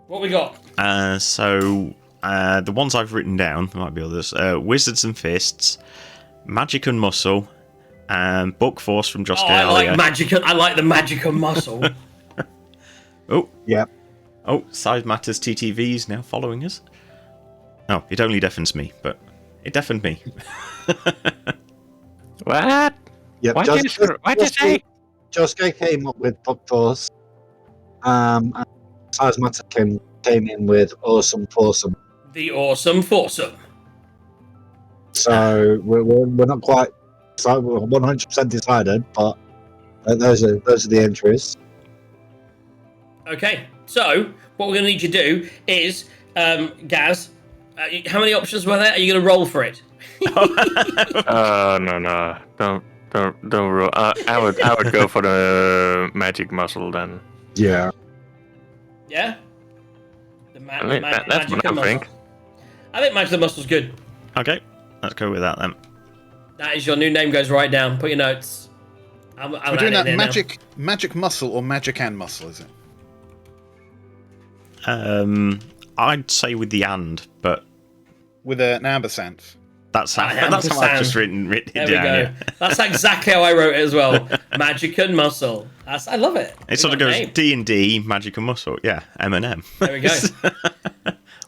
What we got? So the ones I've written down, there might be others. Wizards and Fists, Magic and Muscle, and Book Force from Josuke I earlier. I like the magic and muscle. Oh, Yeah. oh, Size Matters TTV's now following us. Oh, it only deafens me, but it deafened me. What? Yep. What'd you say? Josuke came up with Book Force. And Seismata came in with Awesome Foursome. The awesome foursome. So we're not quite 100% decided, but those are the entries. Okay, so what we're going to need you to do is, Gaz, How many options were there? Are you going to roll for it? No. Don't roll. I would go for the magic muscle then. Yeah. Yeah? That's what I think. I think magic muscle's good. Okay, let's go with that then. That is your new name, goes right down. Put your notes. We're doing that magic muscle or magic and muscle, is it? I'd say with the and, but With an ampersand. that's how I've just written it There down. we go. Yeah. That's exactly how I wrote it as well. Magic and muscle. I love it. It sort of goes D&D, magic and muscle. Yeah, M&M. There we go.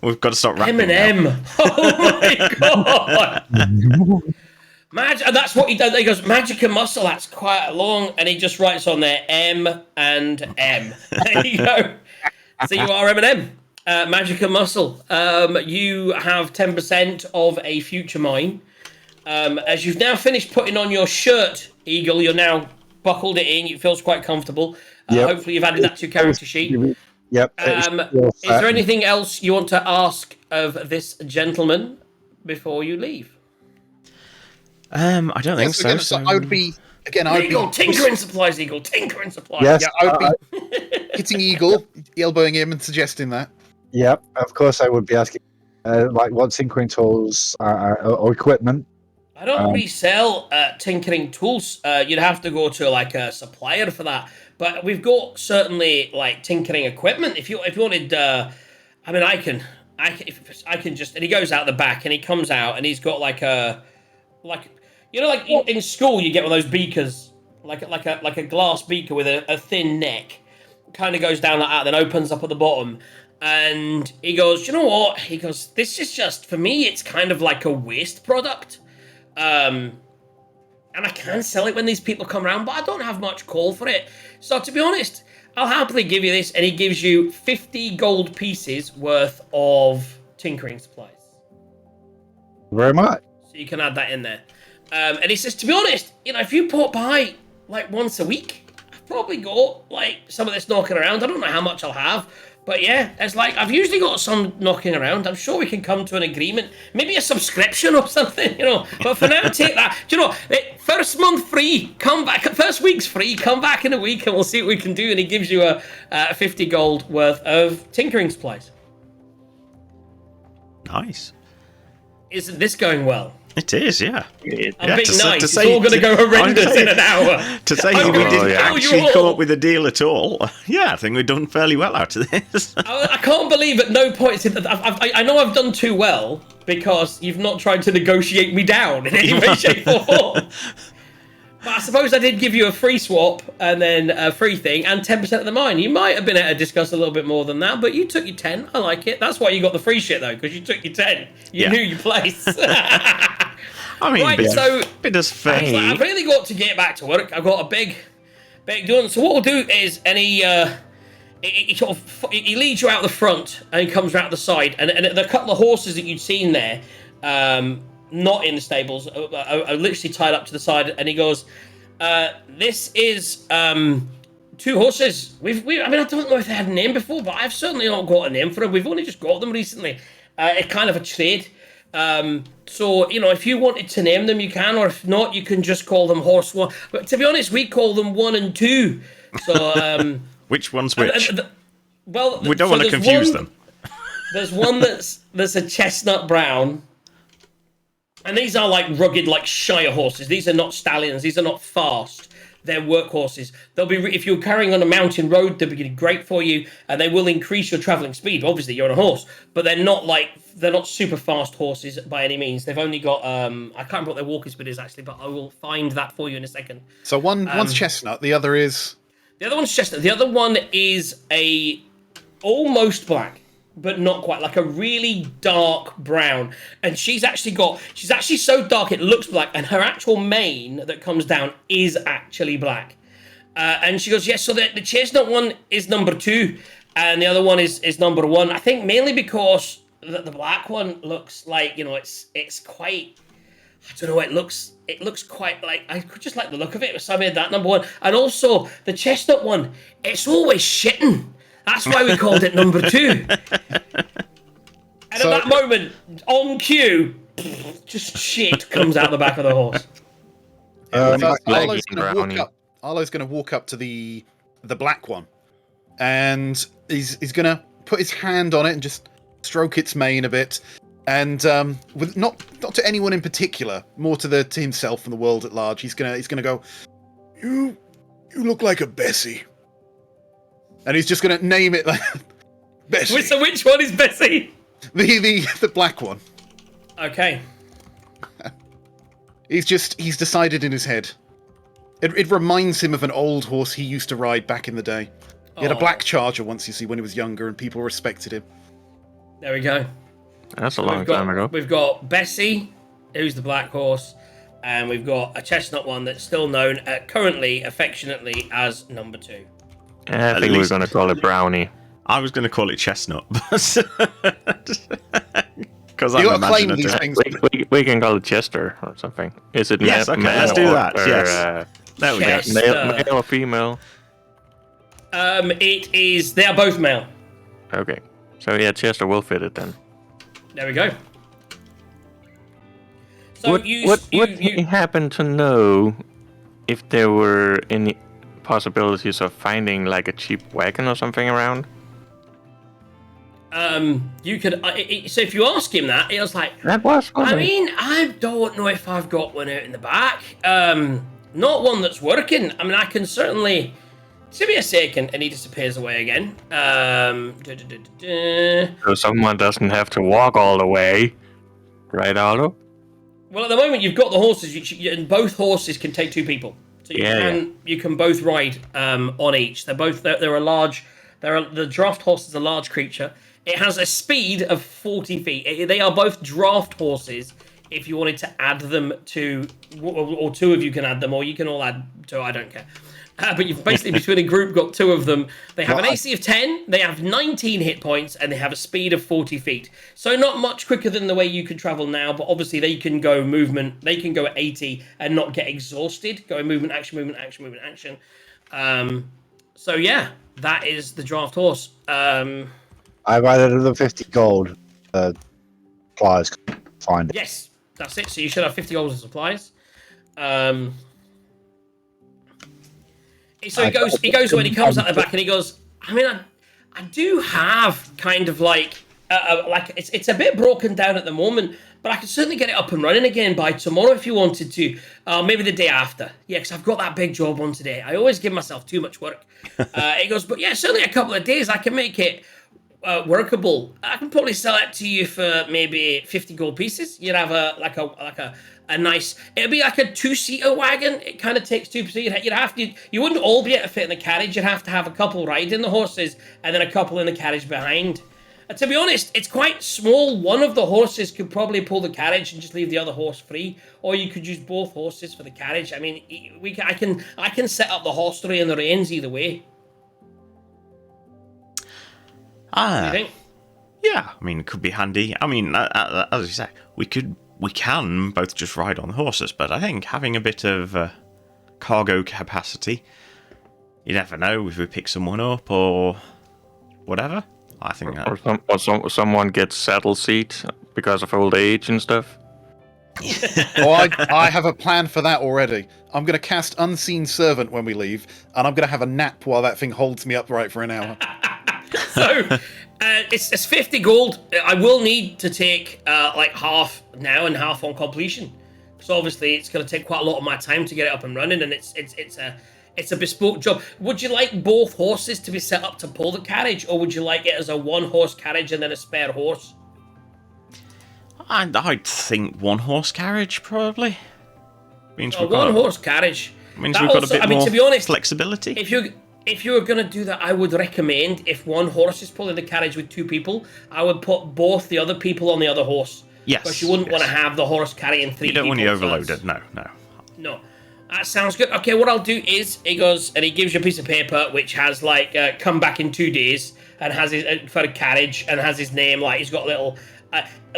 We've got to stop rapping M&M. now. Oh my god. That's what he does. He goes, magic and muscle, that's quite long. And he just writes on there, M and M. There you go. So you are M&M. Magic and muscle. You have 10% of a future mine. As you've now finished putting on your shirt, Eagle, you're now buckled it in. It feels quite comfortable. Yep. Hopefully you've added that to your character sheet. Yep. Is there anything else you want to ask of this gentleman before you leave? I don't think so. Again, so I would be Eagle, tinkering supplies, Eagle, tinkering supplies. Yes. Yeah, I would be hitting Eagle, elbowing him, and suggesting that. Yep. Of course, I would be asking, like, what tinkering tools or equipment. I don't resell tinkering tools. You'd have to go to like a supplier for that. But we've got certainly like tinkering equipment. If you wanted, I can just. And he goes out the back and he comes out and he's got like in school you get one of those beakers, like a glass beaker with a thin neck, kind of goes down like that, then opens up at the bottom. And he goes, you know what? He goes, this is just, for me, it's kind of like a waste product. And I can sell it when these people come around, but I don't have much call for it. So to be honest, I'll happily give you this. And he gives you 50 gold pieces worth of tinkering supplies. Very much. So you can add that in there. And he says, to be honest, if you pop by like once a week, I've probably got like some of this knocking around. I don't know how much I'll have. But yeah, it's like, I've usually got some knocking around. I'm sure we can come to an agreement. Maybe a subscription or something, But for now, take that. Do you know, first month free, come back. First week's free, come back in a week and we'll see what we can do. And he gives you a 50 gold worth of tinkering supplies. Nice. Isn't this going well? It is, yeah. I'm being nice. It's all going to go horrendous in an hour. To say we didn't actually come up with a deal at all, yeah, I think we've done fairly well out of this. I can't believe at no point I know I've done too well because you've not tried to negotiate me down in any way, shape, or form. But I suppose I did give you a free swap and then a free thing and 10% of the mine. You might have been able to discuss a little bit more than that, but you took your 10. I like it. That's why you got the free shit, though, because you took your 10. You knew your place. I mean, right, so bit as fair. I've really got to get back to work. I've got a big doing. So what we'll do is, and he leads you out the front and he comes around the side, and the couple of horses that you'd seen there, not in the stables, are literally tied up to the side, and he goes, "This is 2 horses. I don't know if they had a name before, but I've certainly not got a name for them. We've only just got them recently. It's kind of a trade." So, if you wanted to name them, you can, or if not, you can just call them Horse 1. But to be honest, we call them 1 and 2. So, which one's which? Well, we don't want to confuse them. There's one that's a chestnut brown. And these are like rugged, like Shire horses. These are not stallions. These are not fast. They're workhorses. They'll be if you're carrying on a mountain road, they'll be great for you, and they will increase your traveling speed. Obviously, you're on a horse, but they're not super fast horses by any means. They've only got I can't remember what their walking speed is actually, but I will find that for you in a second. So one's chestnut, the other is one's chestnut. The other one is a almost black, but not quite, like a really dark brown. And she's actually so dark it looks black, and her actual mane that comes down is actually black. And she goes, yes, so the chestnut one is number 2, and the other one is number 1. I think mainly because the black one looks like, it's quite, I don't know, it looks quite like, I just like the look of it, so I made that number 1. And also, the chestnut one, it's always shitting. That's why we called it number 2. And at that moment, on cue, just shit comes out the back of the horse. Arlo's going to brownie. walk up. Arlo's going to walk up to the black one, and he's going to put his hand on it and just stroke its mane a bit, and with not to anyone in particular, more to himself and the world at large. He's gonna go. You look like a Bessie. And he's just going to name it like Bessie. So which one is Bessie? the black one. Okay. He's decided in his head. It reminds him of an old horse he used to ride back in the day. He had a black charger once, you see, when he was younger, and people respected him. There we go. That's a long time ago. We've got Bessie, who's the black horse, and we've got a chestnut one that's still known currently, affectionately, as number 2. I think we're going to call it Brownie. I was going to call it Chestnut, because I'm You got to claim these imaginative. things. We can call it Chester or something. Is it Yes, okay, let's do that. Yes. There we go. Chester. Male or female? They are both male. Okay. So yeah, Chester will fit it then. There we go. So Would he happen to know if there were any possibilities of finding like a cheap wagon or something around? You could. So if you ask him that, he was like, That was I funny. mean, I don't know if I've got one out in the back. Not one that's working. I mean, I can certainly. Give me a second, and he disappears away again. So someone doesn't have to walk all the way, right, Arlo? Well, at the moment, you've got the horses, and both horses can take 2 people. So you can both ride on each. They're a large. The draft horse is a large creature. It has a speed of 40 feet. They are both draft horses. If you wanted to add them to, or 2 of you can add them, or you can all add 2. I don't care. But you've basically between a group got 2 of them. They have an AC of 10, they have 19 hit points, and they have a speed of 40 feet. So not much quicker than the way you can travel now, but obviously they can go movement. They can go at 80 and not get exhausted. Go movement, action, movement, action, movement, action. So yeah, that is the draft horse. I've added another 50 gold. Supplies. Find it. Yes, that's it. So you should have 50 gold of supplies. So he goes when he comes out the back and he goes, I mean, I do have kind of like it's a bit broken down at the moment, but I can certainly get it up and running again by tomorrow if you wanted to. Maybe the day after. Yeah, because I've got that big job on today. I always give myself too much work. He goes, but yeah, certainly a couple of days I can make it workable. I can probably sell it to you for maybe 50 gold pieces. You'd have a nice, it'd be like a 2-seater wagon. It kind of takes 2 people. You wouldn't all be able to fit in the carriage. You'd have to have a couple riding the horses and then a couple in the carriage behind. To be honest, it's quite small. One of the horses could probably pull the carriage and just leave the other horse free, or you could use both horses for the carriage. I mean, I can set up the hostelry and the reins either way. What do you think? Yeah, I mean, it could be handy. I mean, as you say, we can both just ride on the horses, but I think having a bit of cargo capacity, you never know if we pick someone up or whatever. I think that... or someone gets saddle seat because of old age and stuff. I have a plan for that already. I'm going to cast Unseen Servant when we leave, and I'm going to have a nap while that thing holds me upright for an hour. So, it's 50 gold. I will need to take like half now and half on completion. So obviously it's going to take quite a lot of my time to get it up and running, and it's a bespoke job. Would you like both horses to be set up to pull the carriage, or would you like it as a 1-horse carriage and then a spare horse? I'd think 1-horse carriage probably. Means A 1-horse carriage. Means That we've got also- a bit I mean, more to be honest, flexibility. If you were going to do that, I would recommend, if 1 horse is pulling the carriage with 2 people, I would put both the other people on the other horse. Yes. Because you wouldn't want to have the horse carrying 3 people. You don't want to so overload that's- it. No. No. That sounds good. Okay, what I'll do is, he goes, and he gives you a piece of paper which has, like, come back in 2 days, and has his, for a carriage, and has his name, like, he's got a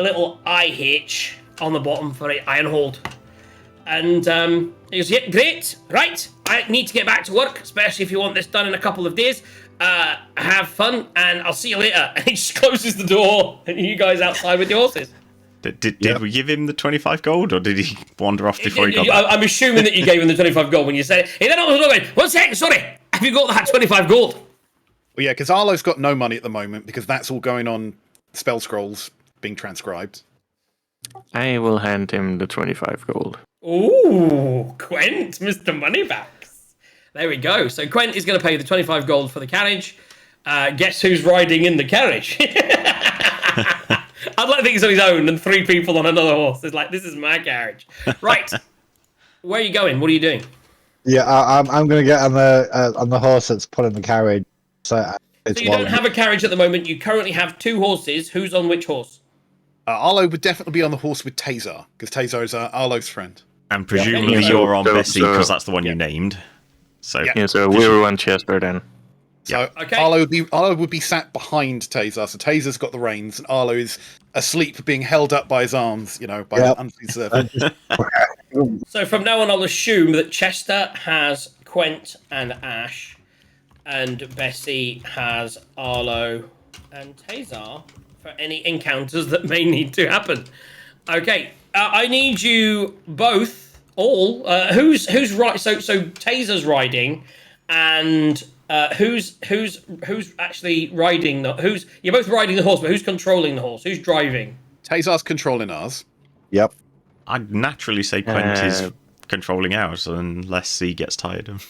little IH on the bottom for iron hold. And he goes, yeah, great, right, I need to get back to work, especially if you want this done in a couple of days. Have fun, and I'll see you later. And he just closes the door, and you guys outside with your horses. Did we give him the 25 gold, or did he wander off before he got that? I'm assuming that you gave him the 25 gold when you said, hey, then 1 sec, sorry, have you got that 25 gold? Well, yeah, because Arlo's got no money at the moment because that's all going on spell scrolls being transcribed. I will hand him the 25 gold. Ooh, Quent, Mr. Moneybags. There we go. So Quent is going to pay the 25 gold for the carriage. Guess who's riding in the carriage? I'd like to think he's on his own and 3 people on another horse. It's like, this is my carriage. Right. Where are you going? What are you doing? Yeah, I'm going to get on the horse that's pulling the carriage. So you don't have a carriage at the moment. You currently have 2 horses. Who's on which horse? Arlo would definitely be on the horse with Tazar, because Tazar is Arlo's friend. And presumably Yeah. you're on So- Bessie, so- because that's the one you named. So Yeah. Yeah, so we were on Chester then. So Okay. Arlo would be sat behind Tazar, so Tazar's got the reins, and Arlo is asleep, being held up by his arms, by Yep. the unseen servant. So from now on, I'll assume that Chester has Quent and Ash, and Bessie has Arlo and Tazar for any encounters that may need to happen. Okay, I need you both, all. Who's right? So Tazar's riding, and who's actually riding the? You're both riding the horse, but who's controlling the horse? Who's driving? Tazar's controlling ours. Yep. I'd naturally say Quent is controlling ours, unless he gets tired of.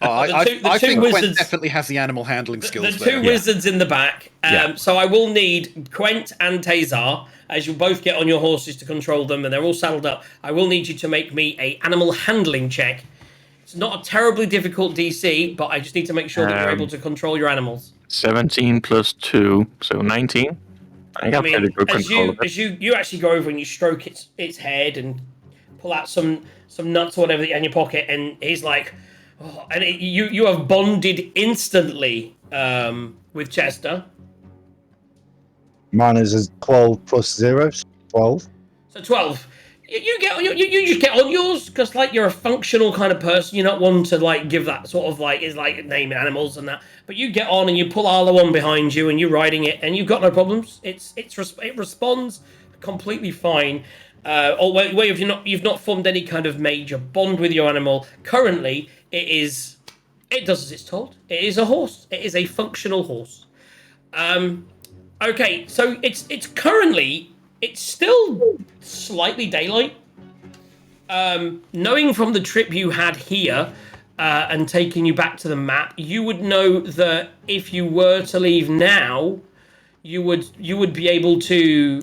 I two think Quent wizards- definitely has the animal handling skills The there. two wizards in the back. Yeah. So I will need Quent and Tazar, as you both get on your horses to control them, and they're all saddled up. I will need you to make me a animal handling check. It's not a terribly difficult DC, but I just need to make sure that you're able to control your animals. 17 plus 2, so 19. I got pretty good control of it. as you actually go over and you stroke its head and pull out some nuts or whatever in your pocket, and he's like, oh, and you have bonded instantly with Chester. Mine is 12 plus 0, 12. So 12. You just get on yours because like you're a functional kind of person. You're not one to like give that sort of like is like naming animals and that. But you get on and you pull Arlo on behind you and you're riding it and you've got no problems. It responds completely fine. Where you've not formed any kind of major bond with your animal. Currently, it does as it's told. It is a horse. It is a functional horse. Okay, so it's currently. It's still slightly daylight. Knowing from the trip you had here and taking you back to the map, you would know that if you were to leave now, you would be able to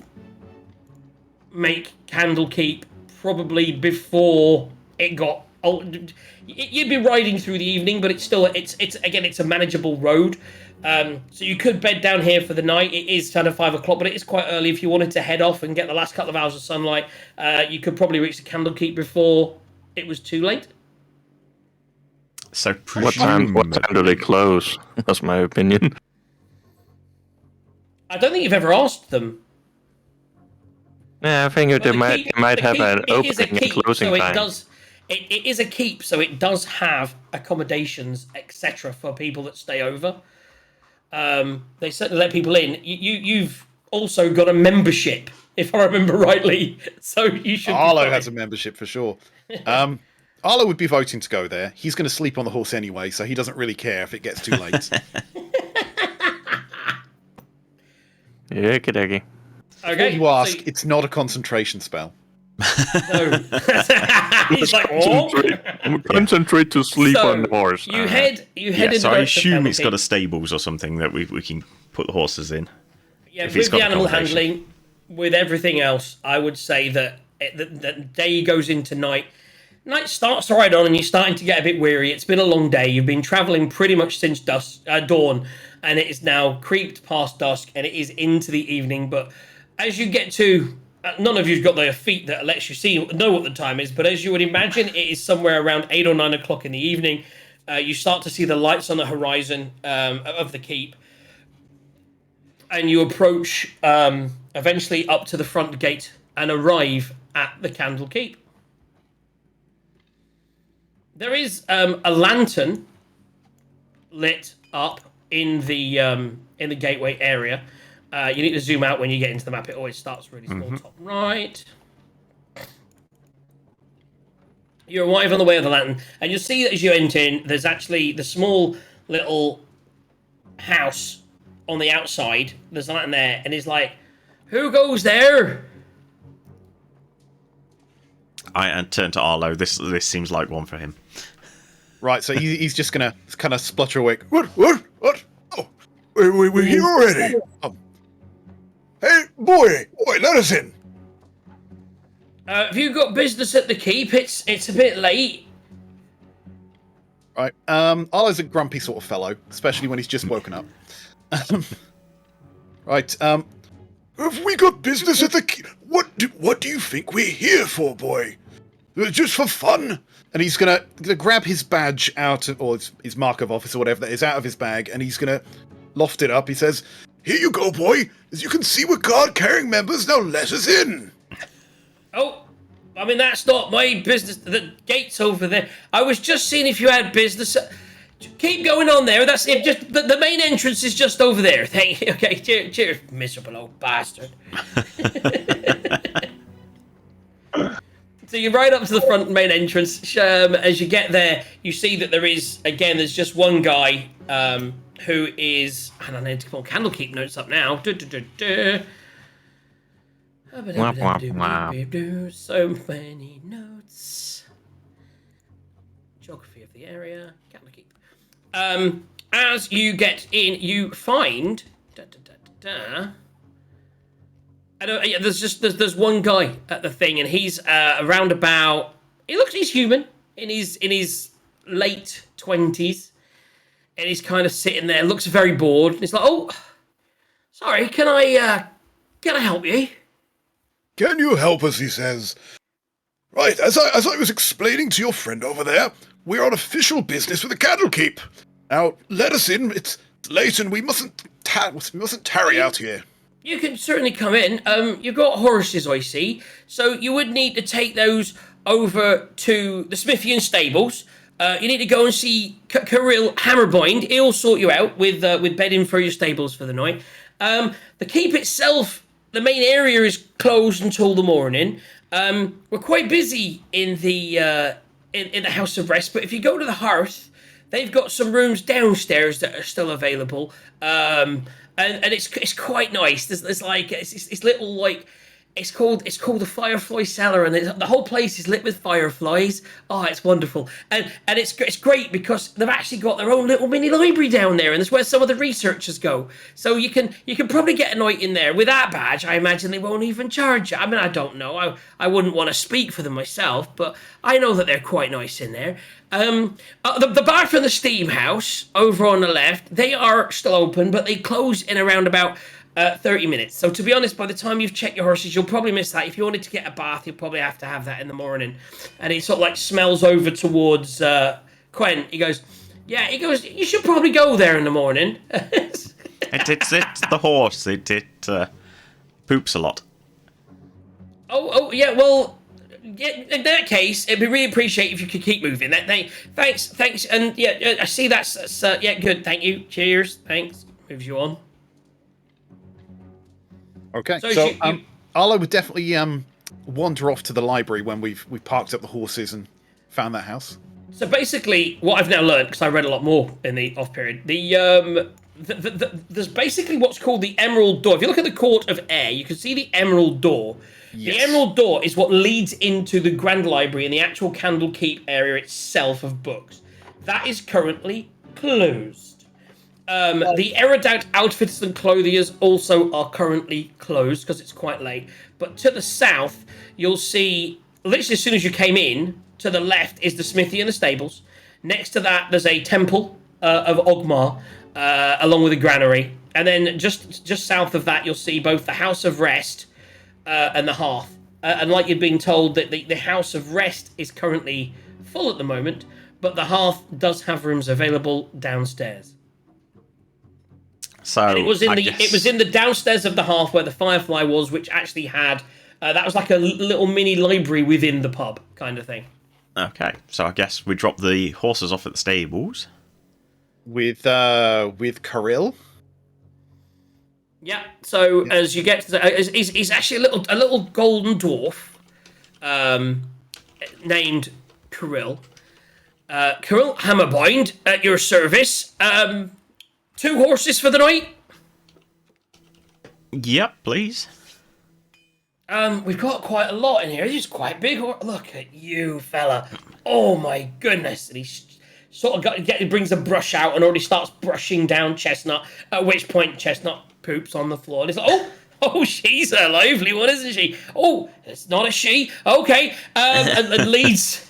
make Candlekeep probably before it got old. You'd be riding through the evening, but it's a manageable road. So you could bed down here for the night. It is kind of 5 o'clock, but it is quite early. If you wanted to head off and get the last couple of hours of sunlight, you could probably reach the Candlekeep before it was too late. So What time do they close? That's my opinion. I don't think you've ever asked them. Yeah, I figured they The might keep- have the an keep- it is a opening and keep, closing so time. It is a keep, so it does have accommodations, etc., for people that stay over. They certainly let people in. You've also got a membership, if I remember rightly. So you should. Arlo has a membership for sure. Arlo would be voting to go there. He's going to sleep on the horse anyway, so he doesn't really care if it gets too late. Yeah, kidaggy. Okay. You ask, so- it's not a concentration spell. no. He's like, oh. Concentrate to sleep So, on the horse. You head Yeah, into so I the assume it's got a Candlekeep. stables or something that we can put the horses in. Yeah, if it's with the got animal accommodation. handling, with everything else, I would say that the day goes into night. Night starts to ride on, and you're starting to get a bit weary. It's been a long day. You've been traveling pretty much since dawn, and it is now creeped past dusk, and it is into the evening. But as you get to, none of you've got the feet that lets you know what the time is. But as you would imagine, it is somewhere around 8 or 9 o'clock in the evening. You start to see the lights on the horizon of the keep. And you approach eventually up to the front gate and arrive at the Candlekeep. There is a lantern lit up in the gateway area, You need to zoom out when you get into the map. It always starts really small, top right. You arrive on the way of the lantern, and you'll see that as you enter in, there's actually the small little house on the outside. There's a lantern there, and he's like, "Who goes there?" I turn to Arlo. This seems like one for him. Right, so he's just gonna kind of splutter awake. What? Oh, we're here already. Hey, boy, let us in. Have you got business at the keep? It's a bit late. Right, Arlo's a grumpy sort of fellow, especially when he's just woken up. Right, Have we got business at the What do you think we're here for, boy? Just for fun? and he's gonna grab his badge out of, or his mark of office or whatever that is out of his bag, and he's gonna loft it up. He says, "Here you go, boy. As you can see, we're card-carrying members. Now let us in." Oh, I mean, that's not my business. The gate's over there. I was just seeing if you had business. Keep going on there. That's it. Just the main entrance is just over there. Thank you. Okay, cheers, miserable old bastard. So you're right up to the front main entrance. As you get there, you see that there's just one guy who is. And I need to pull Candlekeep notes up now. So many notes. Geography of the area. Candlekeep. As you get in, you find. There's one guy at the thing, and he's around about. He's human in his late 20s, and he's kind of sitting there, looks very bored. And he's like, "Oh, sorry, can I help you?" "Can you help us?" he says. "Right, as I was explaining to your friend over there, we're on official business with the Candlekeep. Now, let us in. It's late, and we mustn't tarry out here." You can certainly come in. You've got horses, I see. So you would need to take those over to the Smithian stables. You need to go and see Kirill Hammerbind. He'll sort you out with bedding for your stables for the night. The keep itself, the main area is closed until the morning. We're quite busy in the House of Rest, but if you go to the Hearth, they've got some rooms downstairs that are still available. And it's quite nice. There's like it's little like it's called the Firefly Cellar, and the whole place is lit with fireflies. Oh, it's wonderful, and it's great because they've actually got their own little mini library down there, and that's where some of the researchers go. So you can probably get a night in there with that badge. I imagine they won't even charge you. I mean, I don't know. I wouldn't want to speak for them myself, but I know that they're quite nice in there. The bar from the Steam House over on the left, they are still open, but they close in around about 30 minutes. So to be honest, by the time you've checked your horses, you'll probably miss that. If you wanted to get a bath, you'll probably have to have that in the morning. And he sort of like smells over towards Quen. He goes, you should probably go there in the morning. It's the horse. It poops a lot. Oh yeah, well, yeah, in that case, it'd be really appreciated if you could keep moving. Thanks, and yeah, I see that's yeah, good. Thank you. Cheers. Thanks. Moves you on. okay, so Arlo would definitely wander off to the library when we've parked up the horses and found that house. So basically, what I've now learned, because I read a lot more in the off period, there's basically what's called the Emerald Door. If you look at the Court of Air, you can see the Emerald Door. Yes. The Emerald Door is what leads into the Grand Library and the actual Candlekeep area itself of books. That is currently closed. The Erudite Outfitters and Clothiers also are currently closed because it's quite late. But to the south, you'll see, literally as soon as you came in, to the left is the smithy and the stables. Next to that, there's a temple of Ogmar, along with a granary. And then just south of that, you'll see both the House of Rest and the Hearth. And like you'd been told, that the House of Rest is currently full at the moment, but the Hearth does have rooms available downstairs. So and it was in the downstairs of the Hearth where the Firefly was, which actually had that was like a little mini library within the pub kind of thing. Okay, so I guess we drop the horses off at the stables with Kirill. Yeah. So as you get to the, he's actually a little golden dwarf, named Kirill. Kirill Hammerbind at your service. 2 horses for the night. Yep, please. We've got quite a lot in here. He's quite big. Look at you, fella. Oh my goodness. And he sort of brings a brush out and already starts brushing down Chestnut, at which point Chestnut poops on the floor. And he's like, oh, she's a lively one, isn't she? Oh, it's not a she. Okay. And leads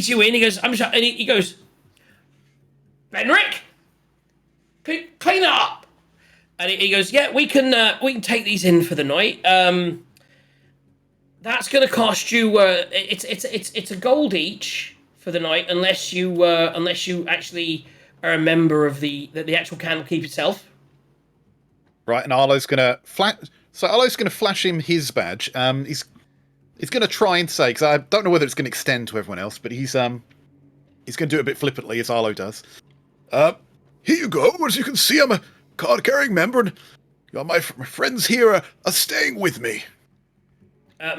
you in. He goes, I'm sorry. And he goes, Benrick, clean it up. And he goes, yeah, we can take these in for the night. That's going to cost you. It's a gold each for the night, unless you actually are a member of the actual Candlekeep itself. Right, and Arlo's gonna flash him his badge. He's gonna try and say, because I don't know whether it's gonna extend to everyone else, but he's gonna do it a bit flippantly as Arlo does. Here you go. As you can see, I'm a card-carrying member, and my friends here are staying with me.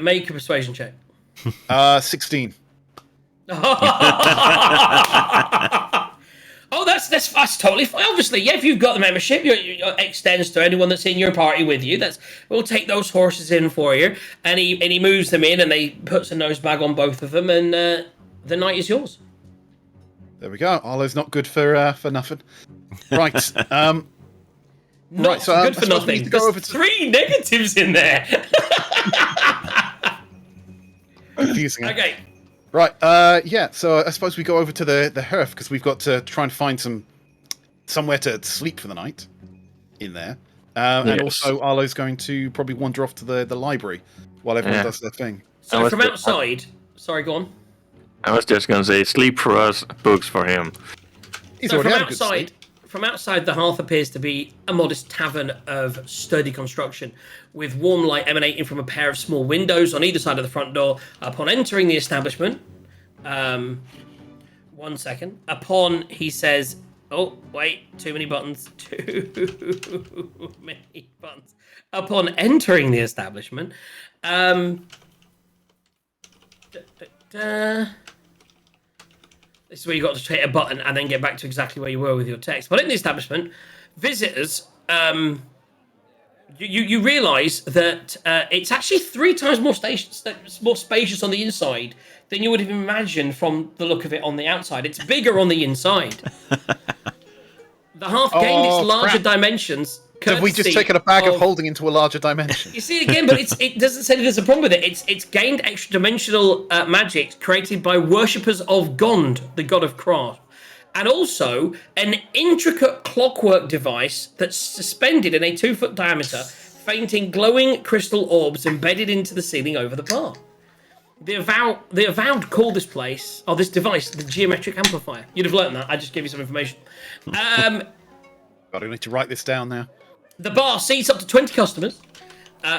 Make a persuasion check. 16. Oh, that's totally fine. Obviously, yeah. If you've got the membership, it extends to anyone that's in your party with you. We'll take those horses in for you, and he moves them in, and he puts a nose bag on both of them, and the night is yours. There we go. Arlo's not good for nothing. Right. Not right. So good for nothing. There's 3 negatives in there. Confusing. Okay. Right. Yeah. So I suppose we go over to the hearth because we've got to try and find somewhere to sleep for the night in there. And also Arlo's going to probably wander off to the library while everyone does their thing. So from outside. Sorry, go on. I was just gonna say, sleep for us, books for him. He's So already from had a good sleep. outside, the hearth appears to be a modest tavern of sturdy construction, with warm light emanating from a pair of small windows on either side of the front door. Upon entering the establishment, 1 second. He says, "Oh, wait, too many buttons. Too many buttons." Upon entering the establishment, this is where you got to hit a button and then get back to exactly where you were with your text. But in the establishment, visitors, you realise that it's actually 3 times more spacious on the inside than you would have imagined from the look of it on the outside. It's bigger on the inside. The hearth gained its larger dimensions. Have we just taken a bag of holding into a larger dimension? You see it again, but it doesn't say there's a problem with it. It's gained extra dimensional magic created by worshippers of Gond, the god of craft, and also an intricate clockwork device that's suspended in a 2-foot diameter, fainting glowing crystal orbs embedded into the ceiling over the bar. The avowed call this device, the geometric amplifier. You'd have learned that. I just gave you some information. God, I need to write this down now. The bar seats up to 20 customers.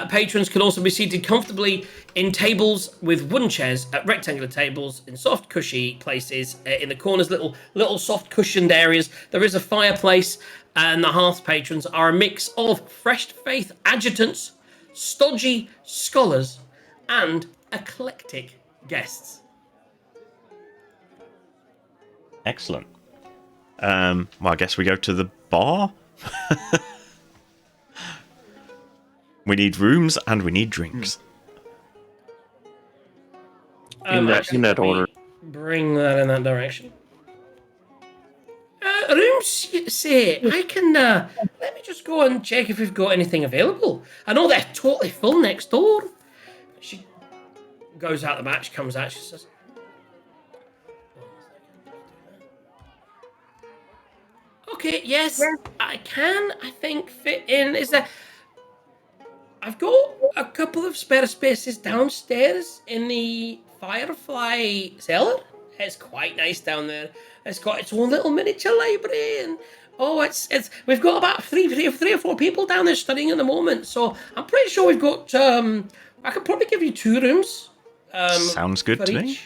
Patrons can also be seated comfortably in tables with wooden chairs at rectangular tables in soft, cushy places. In the corners, little soft cushioned areas. There is a fireplace, and the hearth patrons are a mix of fresh faith adjutants, stodgy scholars, and eclectic guests. Excellent. Well, I guess we go to the bar. We need rooms and we need drinks. In that order. Bring that in that direction. Rooms, say, I can, let me just go and check if we've got anything available. I know they're totally full next door. She goes out the back, she comes out, she says, okay, yes, I can, I think, fit in. Is there... I've got a couple of spare spaces downstairs in the firefly cellar. It's quite nice down there. It's got its own little miniature library, and it's we've got about three or four people down there studying at the moment. So I'm pretty sure we've got. I could probably give you 2 rooms. Sounds good to me.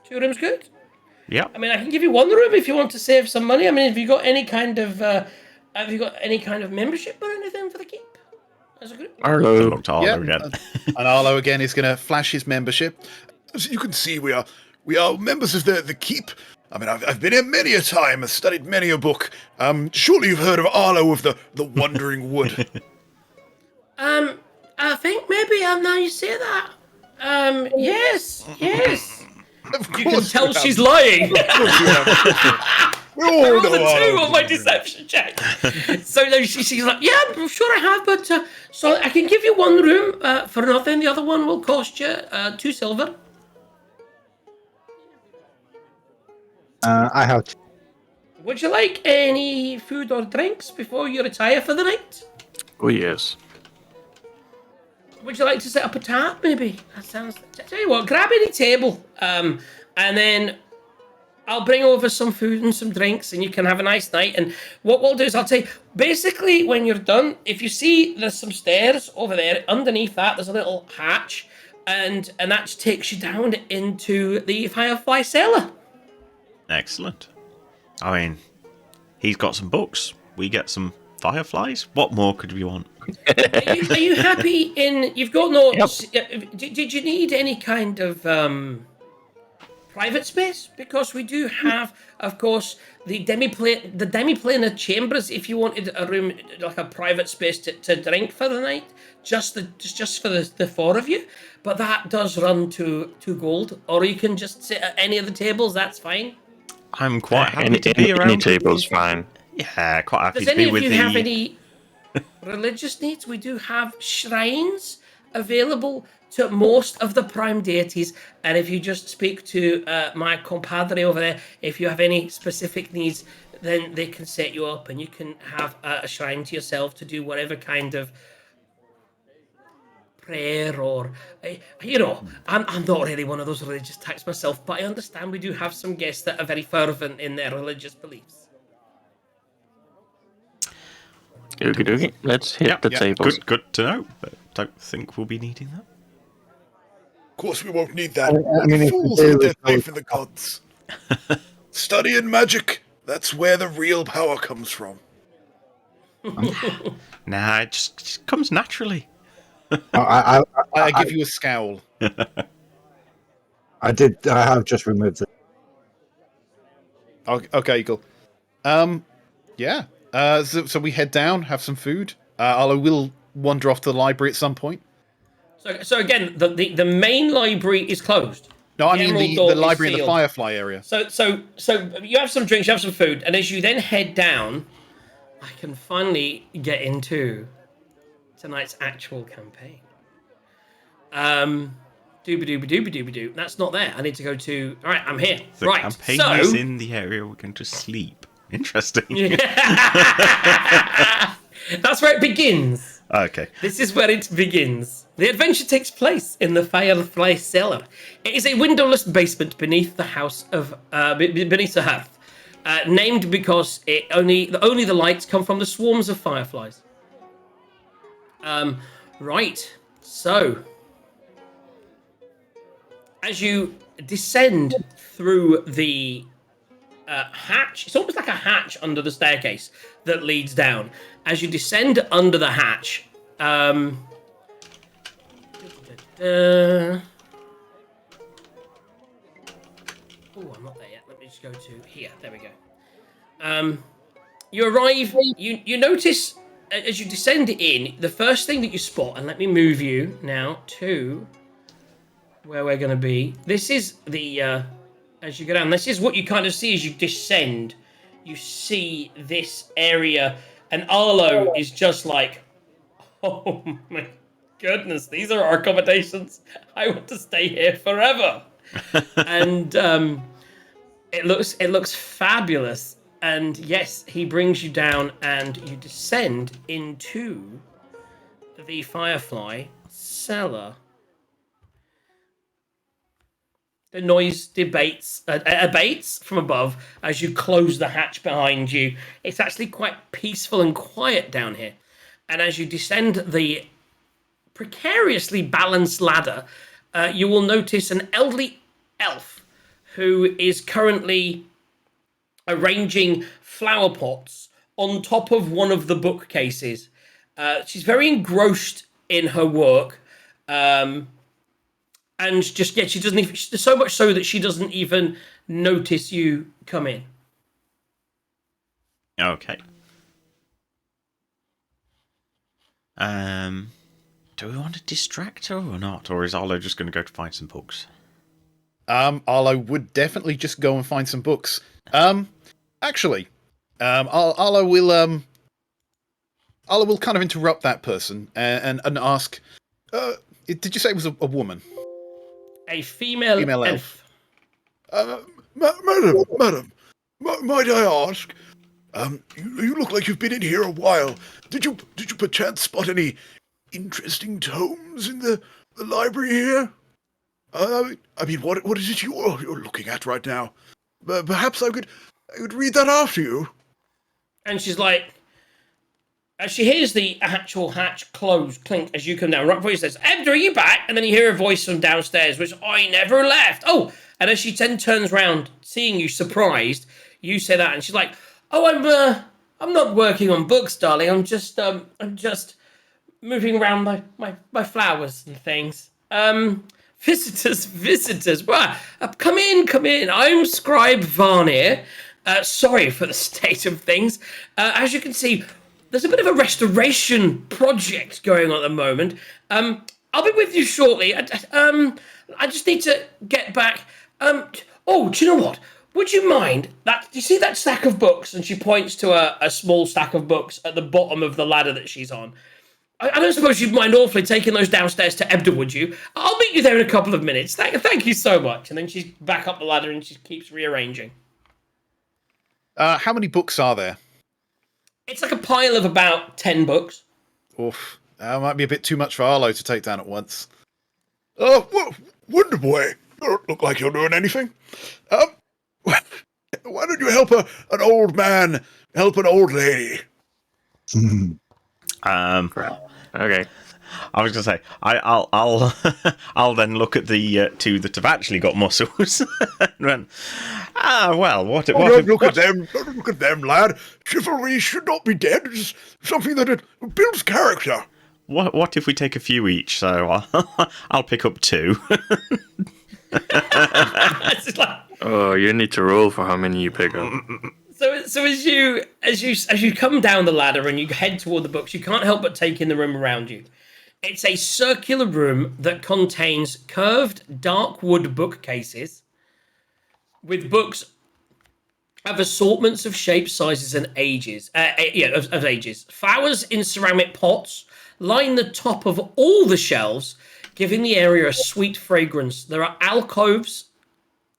2 rooms, good. Yeah. I mean, I can give you 1 room if you want to save some money. I mean, have you got any kind of Have you got any kind of membership or anything for the keep as a group? Arlo. Look to Arlo again. And Arlo again is going to flash his membership. As you can see, we are members of the keep. I mean, I've been here many a time, I've studied many a book. Surely you've heard of Arlo of the Wandering Wood. I think maybe now you say that. Yes. Of You can course tell you she's have. lying. Of course you have. We all I rolled know a 2 Arlo. on my deception check. So no, she's like, yeah, I'm sure I have, but so I can give you one room for nothing. The other one will cost you 2 silver. I have. Would you like any food or drinks before you retire for the night? Oh, yes. Would you like to set up a tap, maybe? That sounds... Tell you what, grab any table, and then I'll bring over some food and some drinks, and you can have a nice night. And what we'll do is I'll say, basically, when you're done, if you see there's some stairs over there, underneath that, there's a little hatch, and that takes you down into the firefly cellar. Excellent. I mean, he's got some books. We get some fireflies. What more could we want? Are you happy in... You've got no... Yep. Did you need any kind of private space? Because we do have, of course, the demiplanar chambers. If you wanted a room, like a private space to drink for the night, just for the 4 of you. But that does run to gold. Or you can just sit at any of the tables. That's fine. I'm quite happy to be around. Any table's fine. Yeah, quite happy Does to any be of with you the... have any religious needs? We do have shrines available to most of the prime deities, and if you just speak to my compadre over there, if you have any specific needs, then they can set you up, and you can have a shrine to yourself to do whatever kind of prayer or, I'm not really one of those religious types myself, but I understand we do have some guests that are very fervent in their religious beliefs. Okie dokie. Let's hit the tables. Good to know, but don't think we'll be needing that. Of course we won't need that. I mean, if we Fools do, with their it's faith in the gods. Studying magic, that's where the real power comes from. Nah, it just comes naturally. I give you a scowl. I have just removed it. Okay, cool. Yeah. So we head down, have some food. I will wander off to the library at some point. So again, the main library is closed. No, I mean Emerald the Door is library in the sealed. Firefly area. So you have some drinks, you have some food, and as you then head down, I can finally get into tonight's actual campaign. Dooba-dooba-dooba-dooba-doo. That's not there. I need to go to... All right, I'm here. The right, campaign so... is in the area we're going to sleep. Interesting. That's where it begins. Okay. This is where it begins. The adventure takes place in the Firefly Cellar. It is a windowless basement beneath the house of beneath the hearth, named because only the lights come from the swarms of fireflies. Right. So, as you descend through the hatch, it's almost like a hatch under the staircase that leads down. As you descend under the hatch, oh, I'm not there yet. Let me just go to here. There we go. You arrive. You notice as you descend in, the first thing that you spot, and let me move you now to where we're going to be. This is the as you go down. This is what you kind of see as you descend. You see this area, and Arlo is just like, oh my goodness, these are our accommodations. I want to stay here forever. And it looks fabulous. And yes, he brings you down, and you descend into the Firefly Cellar. The noise abates from above as you close the hatch behind you. It's actually quite peaceful and quiet down here. And as you descend the precariously balanced ladder, you will notice an elderly elf who is currently arranging flower pots on top of one of the bookcases. She's very engrossed in her work. And just, she doesn't even, so much so that she doesn't even notice you come in. Okay. Do we want to distract her or not? Or is Arlo just going to go to find some books? Arlo would definitely just go and find some books. Actually, Arlo will kind of interrupt that person and ask, did you say it was a woman? A female elf. Madam, might I ask? You look like you've been in here a while. Did you perchance spot any interesting tomes in the library here? I mean, what is it you're looking at right now? Perhaps I could read that after you. And she's like, as she hears the actual hatch close clink as you come down, right before you says, Ebda, are you back? And then you hear a voice from downstairs, which I never left. Oh, and as she then turns around, seeing you surprised, you say that, and she's like, oh, I'm not working on books, darling. I'm just moving around my flowers and things. Visitors. Well, come in. I'm Scribe Varnir. Sorry for the state of things. As you can see, there's a bit of a restoration project going on at the moment. I'll be with you shortly. I just need to get back. Oh, do you know what? Would you mind that? Do you see that stack of books? And she points to a small stack of books at the bottom of the ladder that she's on. I don't suppose you'd mind awfully taking those downstairs to Ebda, would you? I'll meet you there in a couple of minutes. Thank you so much. And then she's back up the ladder and she keeps rearranging. How many books are there? It's like a pile of about 10 books. Oof, that might be a bit too much for Arlo to take down at once. Wonder Boy, you don't look like you're doing anything. Why don't you help an old man help an old lady? Okay. I was going to say, I'll I'll then look at the two that have actually got muscles. And went, Don't look at them. Don't look at them, lad. Chivalry should not be dead. It's something that it builds character. What if we take a few each? So I'll pick up 2. It's like, Oh, you need to roll for how many you pick up. so as you come down the ladder and you head toward the books, you can't help but take in the room around you. It's a circular room that contains curved dark wood bookcases with books of assortments of shapes, sizes, and ages. Of ages. Flowers in ceramic pots line the top of all the shelves, giving the area a sweet fragrance. There are alcoves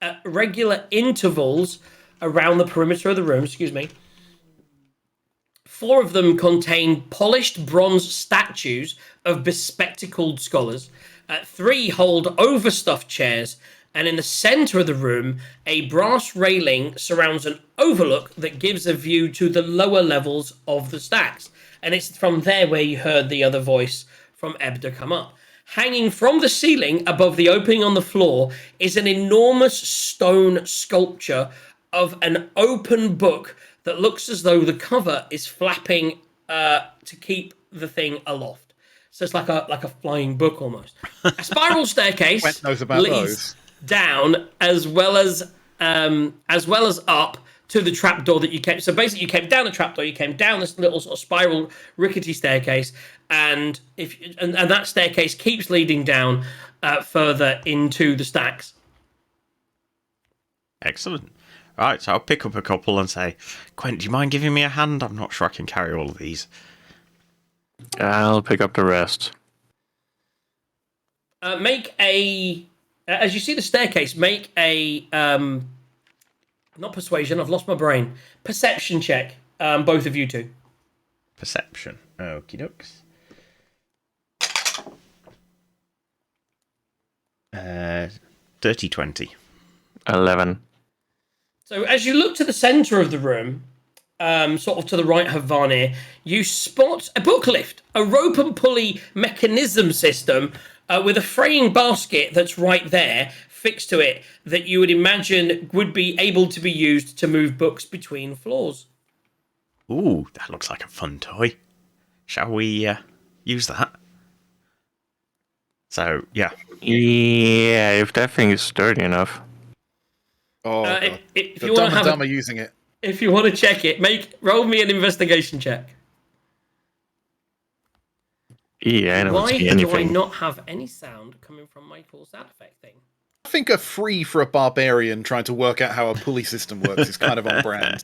at regular intervals around the perimeter of the room. 4 of them contain polished bronze statues of bespectacled scholars. 3 hold overstuffed chairs, and in the center of the room, a brass railing surrounds an overlook that gives a view to the lower levels of the stacks. And it's from there where you heard the other voice from Ebda come up. Hanging from the ceiling above the opening on the floor is an enormous stone sculpture of an open book that looks as though the cover is flapping to keep the thing aloft. So it's like a flying book almost. A spiral staircase Gwent knows about leads those. down as well as up to the trapdoor that you came. So basically, you came down the trapdoor, you came down this little sort of spiral, rickety staircase, and that staircase keeps leading down further into the stacks. Excellent. Right, so I'll pick up a couple and say, Quent, do you mind giving me a hand? I'm not sure I can carry all of these. I'll pick up the rest. Make a, as you see the staircase, make a, not persuasion, I've lost my brain. Perception check, both of you two. Perception. Okie dokes. 30-20. 11. So as you look to the center of the room, sort of to the right of Varnir, you spot a book lift, a rope and pulley mechanism system with a fraying basket that's right there, fixed to it, that you would imagine would be able to be used to move books between floors. Ooh, that looks like a fun toy. Shall we use that? So, yeah. Yeah, if that thing is sturdy enough. Oh, God. If The you want Dumb to and have Dumber using it. if you want to check it, roll me an investigation check. Yeah, I don't Why see do I anything. not have any sound coming from my cool sound effect thing? I think a free for a barbarian trying to work out how a pulley system works is kind of on brand.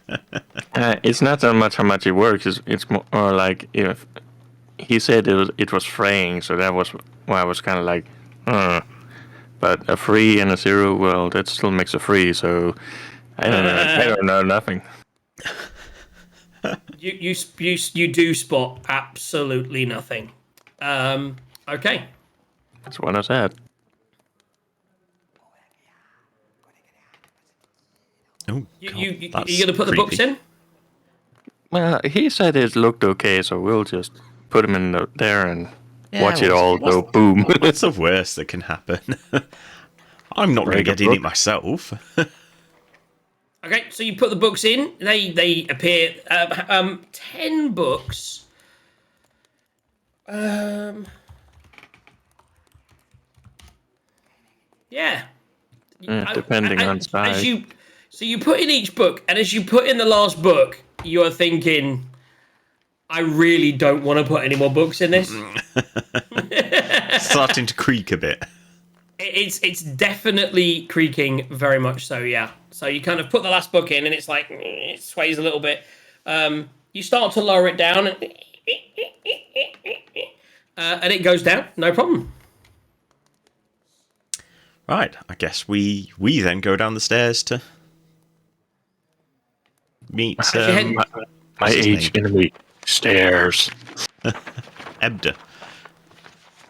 It's not so much how much it works. It's more like if he said it was fraying, so that was why I was kind of like, But a 3 and a 0, well, that still makes a 3. So I don't know. I don't know nothing. You do spot absolutely nothing. Okay. That's what I said. Oh, You gonna put the books in? Well, he said it looked okay, so we'll just put him in there and watch it all go boom. What's the worst that can happen? I'm not going to Break a get in it book. myself. Okay, so you put the books in. They appear 10 books. Yeah. Depending on size. So you put in each book, and as you put in the last book, you're thinking, I really don't want to put any more books in this. Starting to creak a bit. It's definitely creaking, very much so, yeah. So you kind of put the last book in, and it's like, it sways a little bit. You start to lower it down, and it goes down, no problem. Right, I guess we then go down the stairs to meet My what's his age name? enemy. Stairs. Ebda.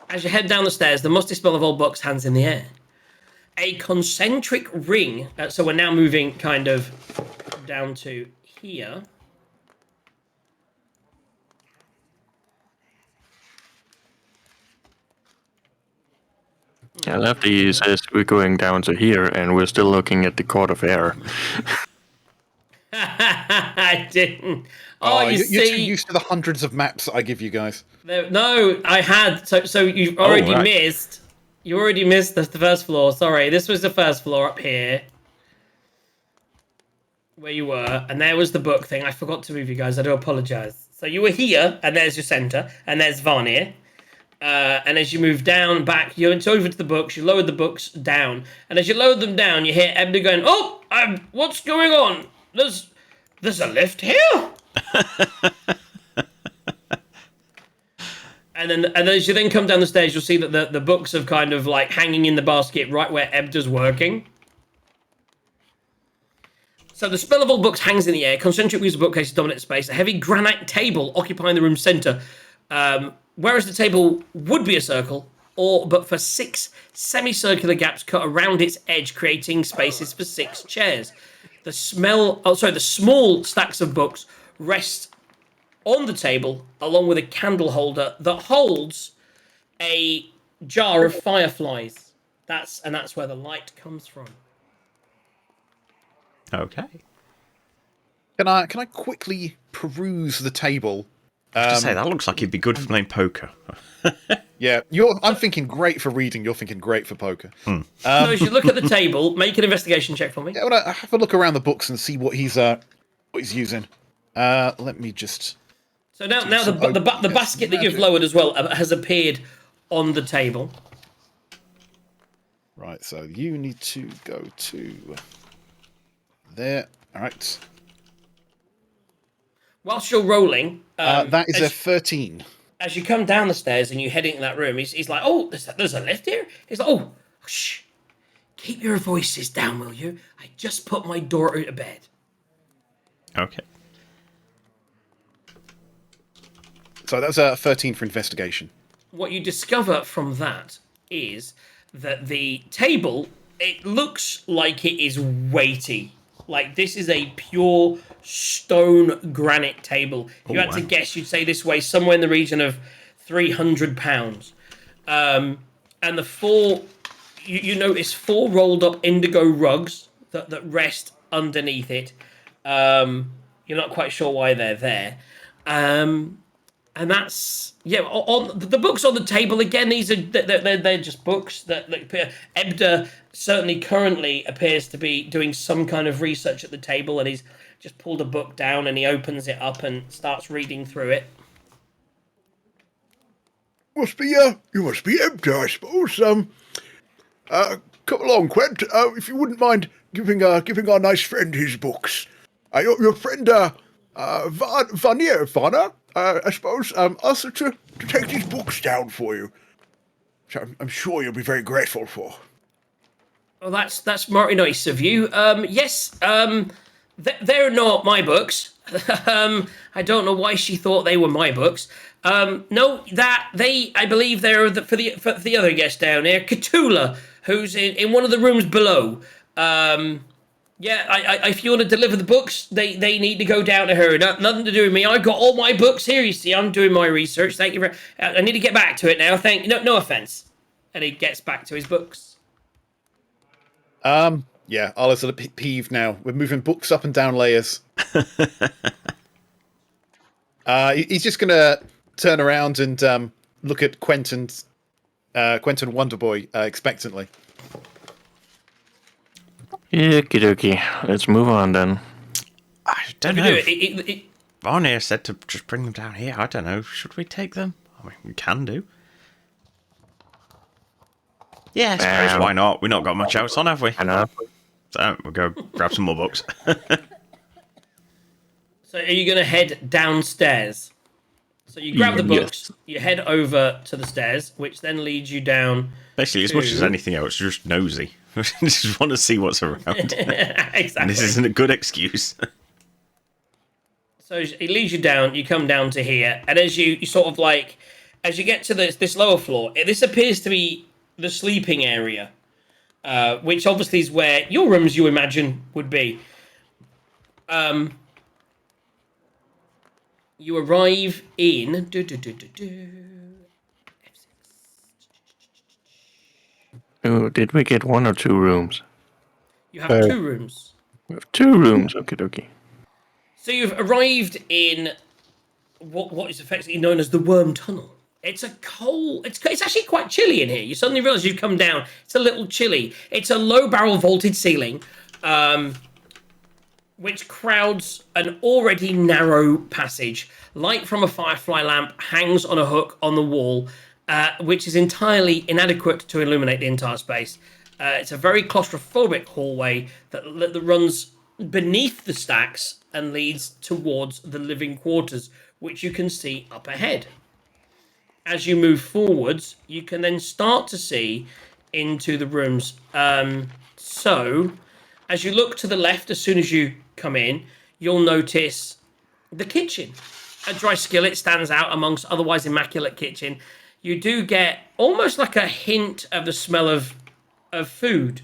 As you head down the stairs, the musty smell of old books hangs in the air. A concentric ring, so we're now moving kind of down to here. I love he says we're going down to here and we're still looking at the court of air. I didn't. You're too used to the hundreds of maps that I give you guys. No, I had. So you've already right. missed. You already missed the first floor. Sorry, this was the first floor up here, where you were, and there was the book thing. I forgot to move you guys. I do apologize. So you were here, and there's your center, and there's Varnir. And as you move down back, you went over to the books. You lowered the books down, and as you lowered them down, you hear Ebner going, "Oh, what's going on? There's a lift here." And as you then come down the stairs, you'll see that the books are kind of like hanging in the basket right where Ebda's working. So the smell of all books hangs in the air. Concentric rings of bookcases dominate space. A heavy granite table occupying the room's center. Whereas the table would be a circle, but for 6 semicircular gaps cut around its edge, creating spaces for 6 chairs. The small stacks of books rest on the table, along with a candle holder that holds a jar of fireflies. That's where the light comes from. Okay. Can I quickly peruse the table? I have to say, that looks like it'd be good for playing poker. Yeah, I'm thinking great for reading. You're thinking great for poker. So as you look at the table, make an investigation check for me. Yeah, well, I have a look around the books and see what he's using. Let me just. So now the basket that you've lowered as well has appeared on the table. Right, so you need to go to there. All right. Whilst you're rolling, That is a 13. As you come down the stairs and you head into that room, he's like, "Oh, there's a lift here." He's like, "Oh, shh, keep your voices down, will you? I just put my daughter out of bed." Okay. So that's a 13 for investigation. What you discover from that is that the table, it looks like it is weighty. Like this is a pure stone granite table. If you had to guess, you'd say this weighs somewhere in the region of 300 pounds. And the 4, you notice 4 rolled up indigo rugs that rest underneath it. You're not quite sure why they're there. And that's on the books on the table again. These are they're just books that Ebda certainly currently appears to be doing some kind of research at the table, and he's just pulled a book down and he opens it up and starts reading through it. You must be Ebda, I suppose. Come along, Quent. If you wouldn't mind giving our nice friend his books. Your friend Vana, I suppose, asked her to take these books down for you. Which I'm sure you'll be very grateful for. Well, that's very nice of you. Yes, they're not my books. I don't know why she thought they were my books. No, I believe they're for the other guest down there, Cthulhu, who's in one of the rooms below. If you want to deliver the books, they need to go down to her. Nothing to do with me. I've got all my books here. You see, I'm doing my research. Thank you. I need to get back to it now. No offense. And he gets back to his books. Yeah, Arla's a little peeved now. We're moving books up and down layers. He's just gonna turn around and look at Quentin Wonderboy expectantly. Okie dokie. Let's move on then. I don't know. Varnir said to just bring them down here. I don't know. Should we take them? I mean, we can do. Yeah, I suppose. Why not? We've not got much else on, have we? I know. So we'll go grab some more books. So are you going to head downstairs? So you grab the books, you head over to the stairs, which then leads you down. Basically, as much as anything else, just nosy. Just want to see what's around. Exactly. And this isn't a good excuse. So it leads you down, you come down to here, and as you sort of like, as you get to this lower floor, this appears to be the sleeping area, which obviously is where your rooms, you imagine, would be. You arrive in... Oh, did we get 1 or 2 rooms? You have 2 rooms. We have 2 rooms. Okie dokie. So you've arrived in what is effectively known as the Worm Tunnel. It's a cold... It's actually quite chilly in here. You suddenly realise you've come down. It's a little chilly. It's a low barrel vaulted ceiling, which crowds an already narrow passage. Light from a firefly lamp hangs on a hook on the wall, which is entirely inadequate to illuminate the entire space. It's a very claustrophobic hallway that runs beneath the stacks and leads towards the living quarters, which you can see up ahead. As you move forwards, you can then start to see into the rooms. So, as you look to the left, as soon as you come in, you'll notice the kitchen. A dry skillet stands out amongst otherwise immaculate kitchen. You do get almost like a hint of the smell of food,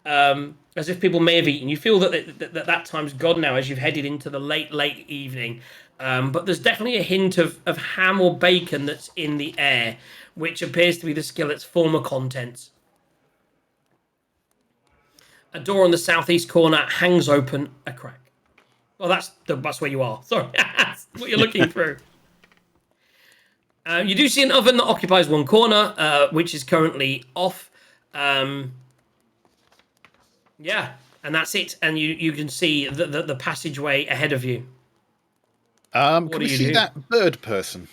as if people may have eaten. You feel that time's gone now as you've headed into the late evening. But there's definitely a hint of ham or bacon that's in the air, which appears to be the skillet's former contents. A door on the southeast corner hangs open a crack. Well, that's where you are. Sorry, that's what you're looking through. You do see an oven that occupies one corner, which is currently off. Yeah, and that's it. And you can see the passageway ahead of you. Can we see that bird person?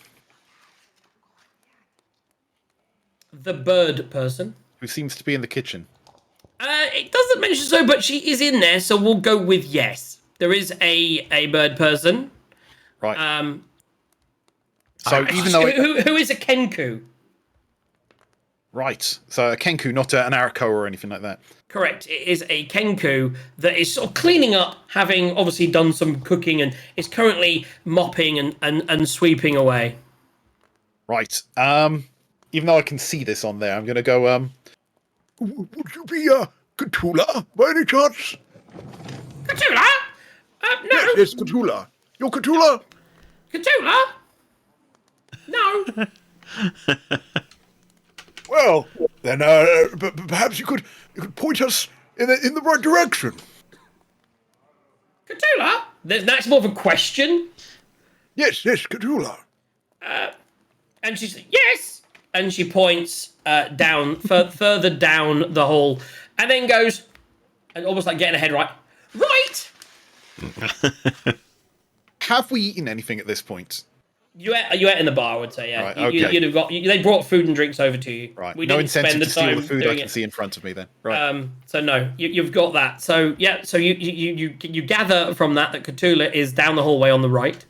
The bird person? Who seems to be in the kitchen. It doesn't mention so, but she is in there, so we'll go with yes. There is a bird person. Right. So even though... Who is a Kenku? Right. So a Kenku, not an Arako or anything like that. Correct. It is a Kenku that is sort of cleaning up, having obviously done some cooking, and is currently mopping and sweeping away. Right. Even though I can see this on there, I'm going to go... Would you be Cthulhu by any chance? Cthulhu? No. Yes, Cthulhu. You're Cthulhu? Cthulhu? No. Well, then perhaps you could point us in the right direction. Cthulhu? That's more of a question. Yes, Cthulhu. And she says, yes! And she points down, further down the hall, and then goes, and almost like getting ahead, right? Right! Have we eaten anything at this point? You ate in the bar, I would say, yeah. Right, You'd have got, they brought food and drinks over to you. Right. We No didn't spend incentive the to steal time the food I doing can it. see in front of me then. Right. So no, you've got that. So yeah, so you gather from that Cthulhu is down the hallway on the right.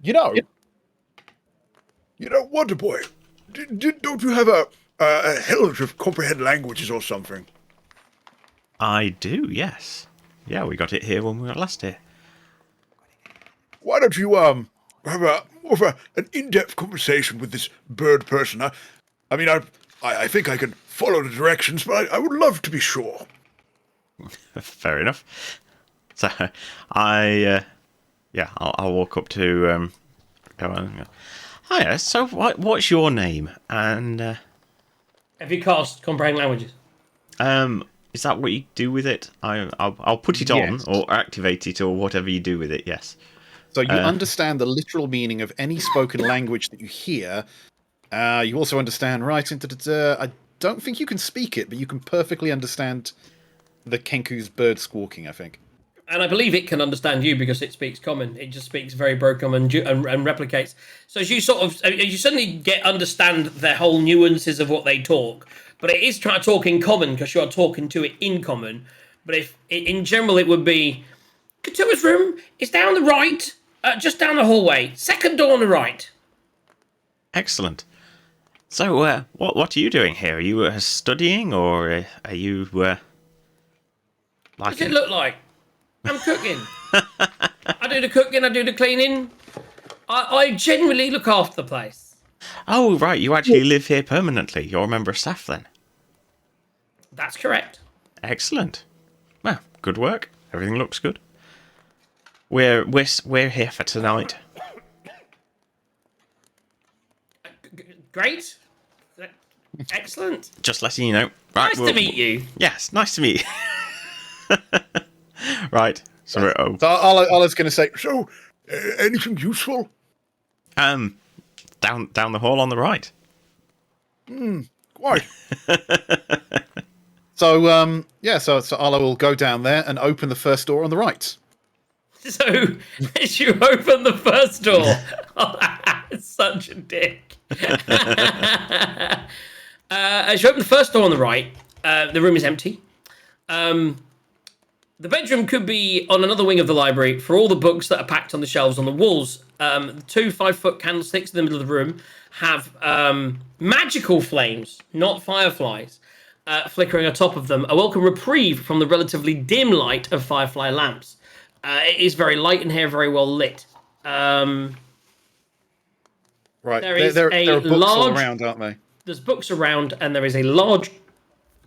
You know, Wonder Boy, don't you have a hell of comprehend languages or something? I do, yes. Yeah, we got it here when we were last here. Why don't you have more of an in-depth conversation with this bird person? I mean, I think I can follow the directions, but I would love to be sure. Fair enough. So, I'll walk up to go on. And go, hiya. So, what's your name? And Have you cast comprehend languages? is that what you do with it? I'll put it Yes. on or activate it or whatever you do with it. Yes. so you understand the literal meaning of any spoken language that you hear. You also understand, right? I don't think you can speak it, but you can perfectly understand the Kenku's bird squawking, I think. And I believe it can understand you because it speaks common. It just speaks very broken and replicates. So as you you suddenly understand the whole nuances of what they talk, but it is trying to talk in common because you are talking to it in common. But if in general it would be, Cthulhu's room is down the right, just down the hallway, second door on the right. Excellent. So, what are you doing here? Are you studying or are you What does it look like? I'm cooking. I do the cooking, I do the cleaning. I genuinely look after the place. Oh, right. You actually live here permanently. You're a member of staff then. That's correct. Excellent. Well, good work. Everything looks good. We're here for tonight. Great. Excellent. Just letting you know. Right, Nice to meet you. Yes, nice to meet you. Right. So, So Ola's going to say, So, anything useful? down the hall on the right. Quite. so Ola will go down there and open the first door on the right. So, as you open the first door, such a dick. As you open the first door on the right, the room is empty. The bedroom could be on another wing of the library for all the books that are packed on the shelves on the walls. The 2 5-foot candlesticks in the middle of the room have magical flames, not fireflies, flickering atop of them. A welcome reprieve from the relatively dim light of firefly lamps. It is very light in here, very well lit. Right. There is there a are books all large- around, aren't they? There's books around, and there is a large,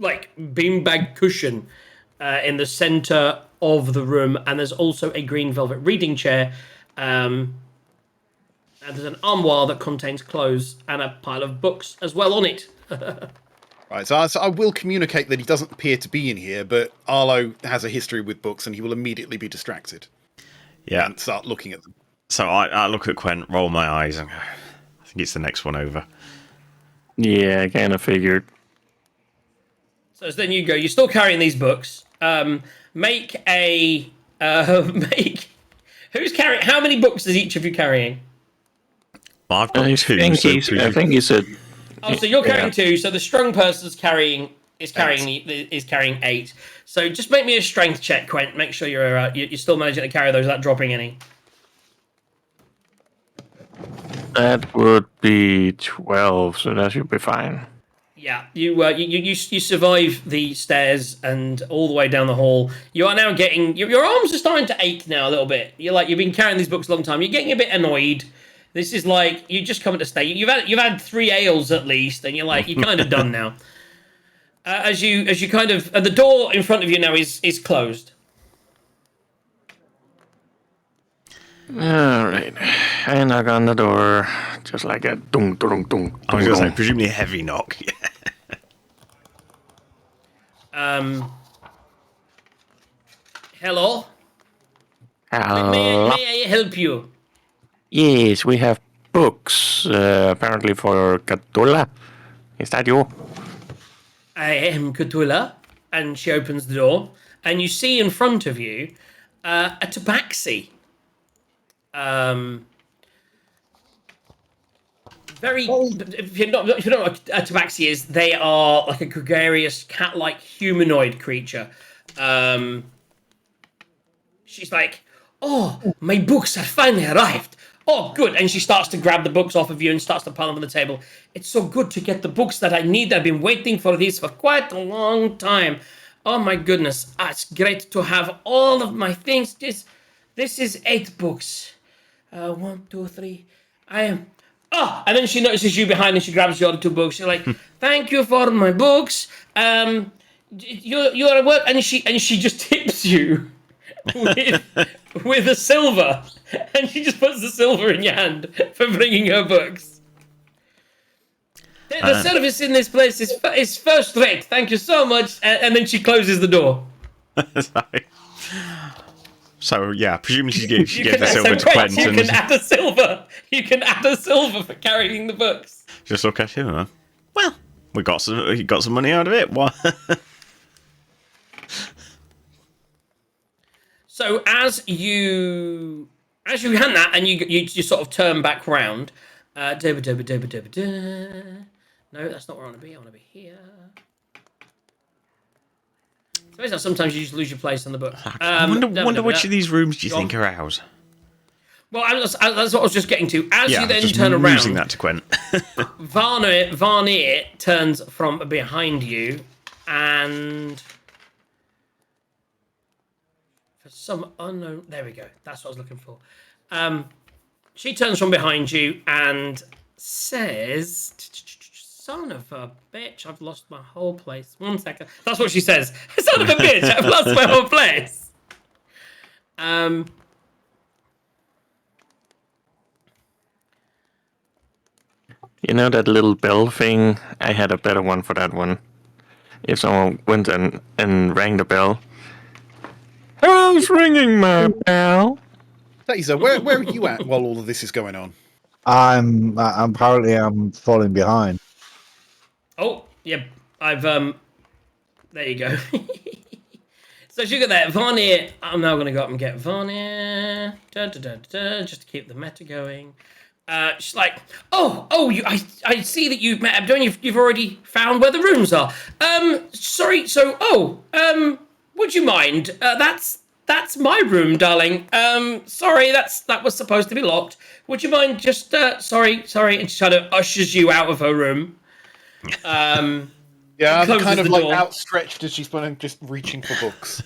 beanbag cushion in the center of the room, and there's also a green velvet reading chair, and there's an armoire that contains clothes and a pile of books as well on it. Right, so I will communicate that he doesn't appear to be in here, but Arlo has a history with books, and he will immediately be distracted Yeah. and start looking at them. So I look at Quent, roll my eyes, and go, I think it's the next one over. Yeah, I kind of figured. So then you go. You're still carrying these books. Make a make. Who's carrying? How many books is each of you carrying? Well, I've got I two. think, So I think he said. Oh, so you're carrying Yeah. 2. So the strong person's carrying 8. So just make me a strength check, Quent. Make sure you're still managing to carry those without dropping any. That would be 12, so that should be fine. Yeah, you survive the stairs and all the way down the hall. You are now getting your arms are starting to ache now a little bit. You've been carrying these books a long time. You're getting a bit annoyed. This is like you just come to stay. You've had 3 ales at least, and you're kind of done now. As you kind of and the door in front of you now is closed. Alright. I knock on the door, just like a dung, dung, dung. I was going to say, presumably a heavy knock. Hello? Hello. May I help you? Yes, we have books, apparently for Cthulhu. Is that you? I am Cthulhu. And she opens the door, and you see in front of you a tabaxi. Very. If you know what a tabaxi is, they are like a gregarious, cat-like humanoid creature. She's like, "Oh, my books have finally arrived. Oh, good." And she starts to grab the books off of you and starts to pile them on the table. "It's so good to get the books that I need. I've been waiting for these for quite a long time. Oh my goodness, it's great to have all of my things. This is 8 books. 1, 2, 3. I am. Oh!" And then she notices you behind and she grabs your other 2 books. She's like, "Thank you for my books. You're at work," and she just tips you with a silver, and she just puts the silver in your hand for bringing her books. The service in this place is first rate. Thank you so much. And then she closes the door. So yeah, presumably she gave the silver to Quent, Quentin. You can add a silver. You can add a silver for carrying the books. Just look at him. Huh? Well, we got some money out of it. What? So as you hand that and you sort of turn back round, no, that's not where I want to be. I want to be here. So sometimes you just lose your place on the book. I wonder which of these rooms do you think are ours? Well, that's what I was just getting to. As you then just turn around, losing that to Quent. Varnier turns from behind you, and for some unknown, there we go. That's what I was looking for. She turns from behind you and says, "Son of a bitch, I've lost my whole place." 1 second. That's what she says. "Son of a bitch, I've lost my whole place." You know that little bell thing? I had a better one for that one. If someone went and rang the bell. Who's ringing my bell? Taser, where are you at while all of this is going on? I'm falling behind. Oh, yeah, I've there you go. So she got that Varnier. I'm now gonna go up and get Varnier. Just to keep the meta going. She's like, I see that you've met Abdon. You've already found where the rooms are. Sorry. So, would you mind? That's my room, darling. Sorry, that was supposed to be locked. Would you mind just, sorry. And she kind of ushers you out of her room. Yeah, I'm closes kind of the like door. outstretched as she's just reaching for books.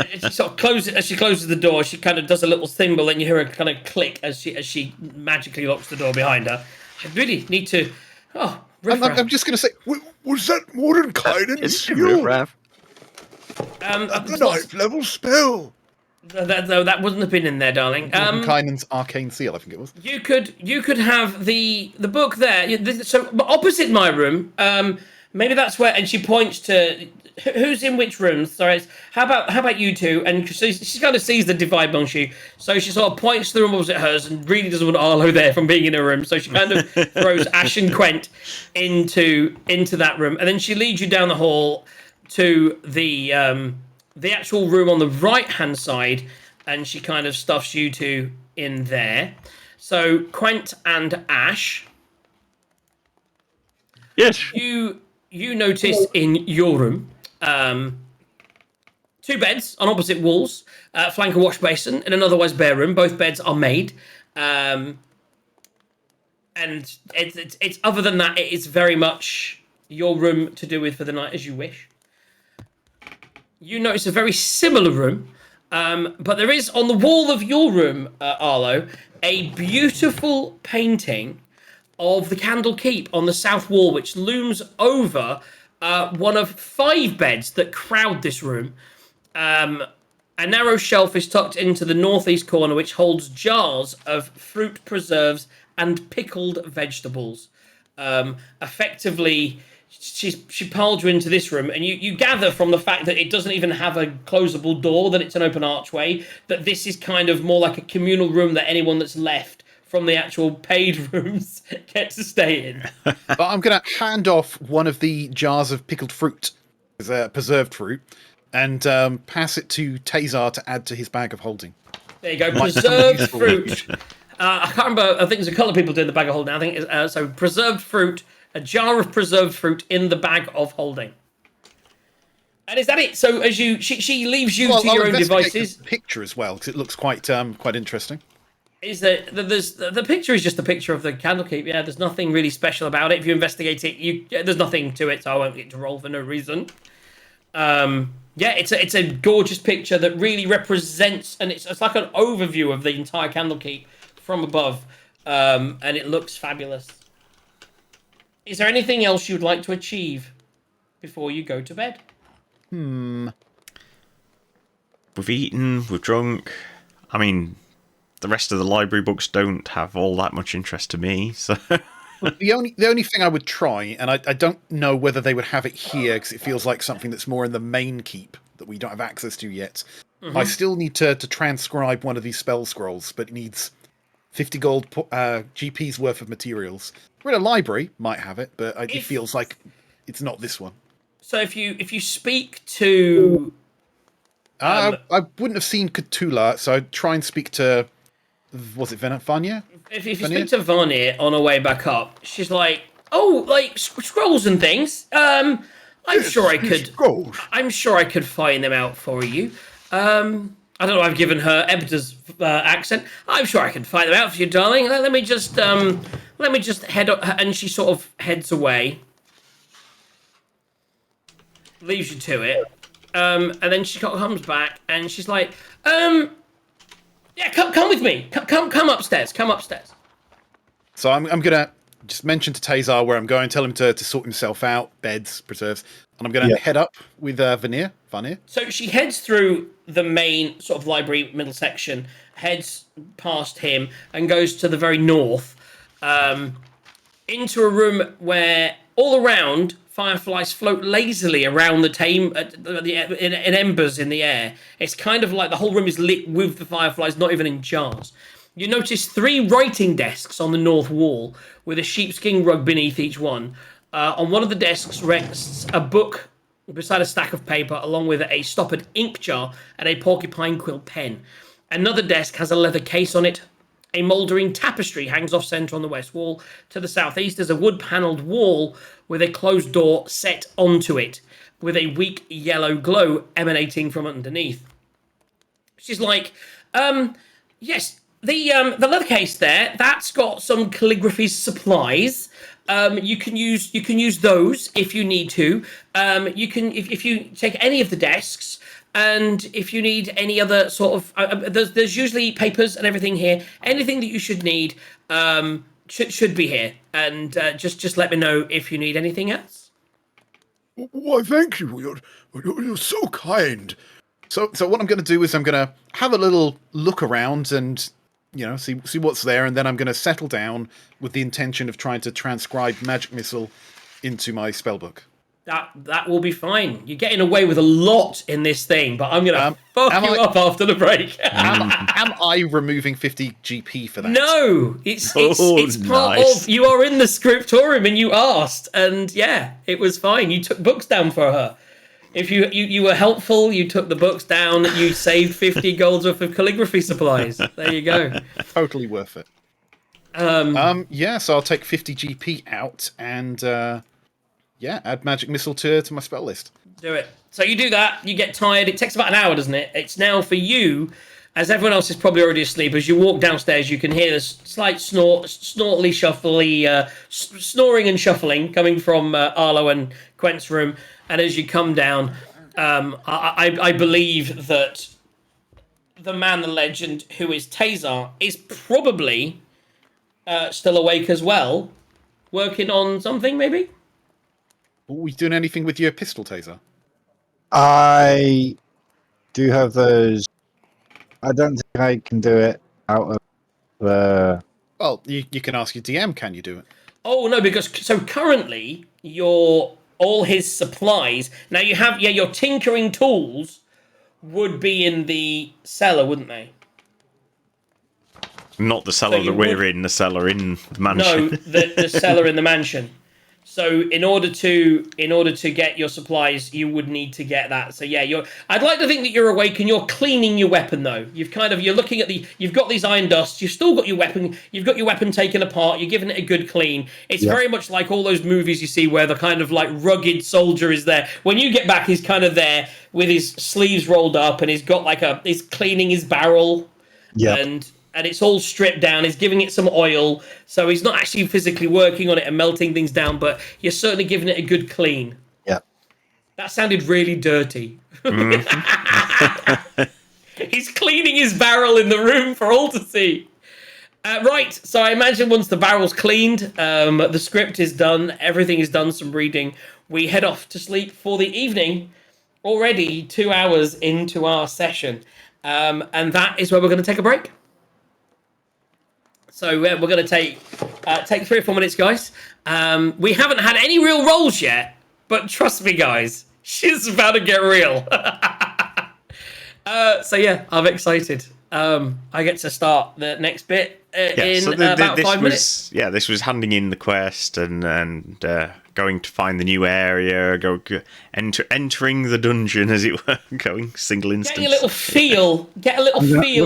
She sort of closes as she closes the door. She kind of does a little symbol, and you hear her kind of click as she magically locks the door behind her. I really need to. Oh, I'm just going to say, Was that Mordenkainen's It's seal? riff. The 9th level spell. That wouldn't have been in there, darling. Kainen's arcane seal, I think it was. You could have the book there. So opposite my room. Maybe that's where. And she points to who's in which rooms. Sorry. How about you two? And she kind of sees the divide amongst you. So she sort of points to the room opposite hers and really doesn't want Arlo there from being in her room. So she kind of throws Ash and Quent into that room, and then she leads you down the hall to the actual room on the right hand side, and she kind of stuffs you two in there. So Quent and Ash, Yes. you notice in your room 2 beds on opposite walls, flank a wash basin in an otherwise bare room. Both beds are made, and it's other than that, it is very much your room to do with for the night as you wish. You notice a very similar room, but there is on the wall of your room, Arlo, a beautiful painting of the Candlekeep on the south wall, which looms over one of 5 beds that crowd this room. A narrow shelf is tucked into the northeast corner, which holds jars of fruit preserves and pickled vegetables. Effectively, she piled you into this room, and you gather from the fact that it doesn't even have a closable door, that it's an open archway, that this is kind of more like a communal room that anyone that's left from the actual paid rooms get to stay in. But I'm going to hand off one of the jars of pickled fruit, preserved fruit, and pass it to Tazar to add to his bag of holding. There you go, preserved fruit. I can't remember, I think there's a couple of people doing the bag of holding. I think it's, so preserved fruit, a jar of preserved fruit in the bag of holding. And is that it? So as she leaves you to your own devices. The picture as well, because it looks quite interesting. Is that the picture is just a picture of the Candlekeep? Yeah, there's nothing really special about it. If you investigate it, there's nothing to it, so I won't get to roll for no reason. Yeah, it's a gorgeous picture that really represents, and it's like an overview of the entire Candlekeep from above, and it looks fabulous. Is there anything else you'd like to achieve before you go to bed? We've eaten, we've drunk. I mean, the rest of the library books don't have all that much interest to me, so... The only thing I would try, and I don't know whether they would have it here, because it feels like something that's more in the main keep that we don't have access to yet. Mm-hmm. I still need to transcribe one of these spell scrolls, but it needs 50 gold GP's worth of materials. We're in a library, might have it, but it feels like it's not this one. So if you speak to... I wouldn't have seen Cthulhu, so I'd try and speak to... Was it Vanya? If you speak to Vanya on her way back up, she's like, "Oh, like scrolls and things. I'm sure I could. Scrolls. I'm sure I could find them out for you. I don't know. I've given her Ebta's accent. I'm sure I can find them out for you, darling. Let me just head up." And she sort of heads away, leaves you to it. And then she comes back and she's like, "Yeah, come with me. Come upstairs. Come upstairs." So I'm gonna just mention to Tazar where I'm going. Tell him to sort himself out. Beds, preserves, and I'm gonna head up with Vanya. So she heads through the main sort of library middle section, heads past him, and goes to the very north, into a room where all around fireflies float lazily around in embers in the air. It's kind of like the whole room is lit with the fireflies, not even in jars. You notice 3 writing desks on the north wall with a sheepskin rug beneath each one. On one of the desks rests a book beside a stack of paper, along with a stoppered ink jar and a porcupine quill pen. Another desk has a leather case on it. A mouldering tapestry hangs off centre on the west wall. To the southeast, there's a wood-panelled wall with a closed door set onto it, with a weak yellow glow emanating from underneath. She's like, yes, the leather case there, that's got some calligraphy supplies. You can use those if you need to. You can if you take any of the desks. And if you need any other sort of, there's usually papers and everything here. Anything that you should need should be here. And just let me know if you need anything else. Why, thank you. You're so kind. So what I'm going to do is I'm going to have a little look around and see what's there, and then I'm going to settle down with the intention of trying to transcribe Magic Missile into my spellbook. That will be fine. You're getting away with a lot in this thing, but I'm gonna fuck you up after the break. Am I removing 50 GP for that? No, it's part nice. of. You are in the scriptorium and you asked, and yeah, it was fine. You took books down for her. If you were helpful, you took the books down. You saved 50 golds worth of calligraphy supplies. There you go. Totally worth it. Yeah. So I'll take 50 GP out and. Add Magic Missile to my spell list. Do it. So you do that, you get tired. It takes about an hour, doesn't it? It's now for you, as everyone else is probably already asleep. As you walk downstairs, you can hear this slight snortly, shuffly, snoring and shuffling coming from Arlo and Quent's room. And as you come down, I believe that the man, the legend, who is Tazar, is probably still awake as well, working on something, maybe? Are we doing anything with your pistol, Taser? I do have those. I don't think I can do it out of the... Well, you can ask your DM, can you do it? Oh, no, because... So currently, your all his supplies. Now you have your tinkering tools would be in the cellar, wouldn't they? Not the cellar you that we're would- in, the cellar in the No, mansion. the cellar in the mansion. So in order to get your supplies, you would need to get that. So yeah, I'd like to think that you're awake and you're cleaning your weapon though. You're looking at you've got these iron dusts. You've still got your weapon. You've got your weapon taken apart. You're giving it a good clean. It's very much like all those movies you see where the kind of like rugged soldier is there. When you get back, he's kind of there with his sleeves rolled up and he's got he's cleaning his barrel. Yeah. And it's all stripped down. He's giving it some oil, so he's not actually physically working on it and melting things down, but you're certainly giving it a good clean. Yeah. That sounded really dirty. He's cleaning his barrel in the room for all to see. Right, so I imagine once the barrel's cleaned, the script is done, everything is done, some reading, we head off to sleep for the evening, already 2 hours into our session. And that is where we're going to take a break. So we're going to take 3 or 4 minutes, guys. We haven't had any real rolls yet, but trust me, guys, shit's about to get real. So yeah, I'm excited. I get to start the next bit about 5 minutes. Yeah, this was handing in the quest and going to find the new area, entering the dungeon, as it were, going single instance. Get a little feel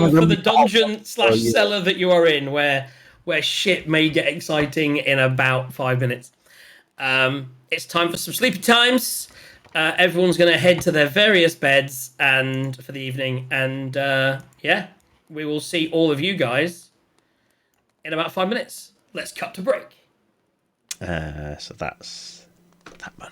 for the dungeon / cellar that you are in, where shit may get exciting in about 5 minutes. It's time for some sleepy times. Everyone's going to head to their various beds and for the evening, and yeah, we will see all of you guys in about 5 minutes. Let's cut to break. So that's that one.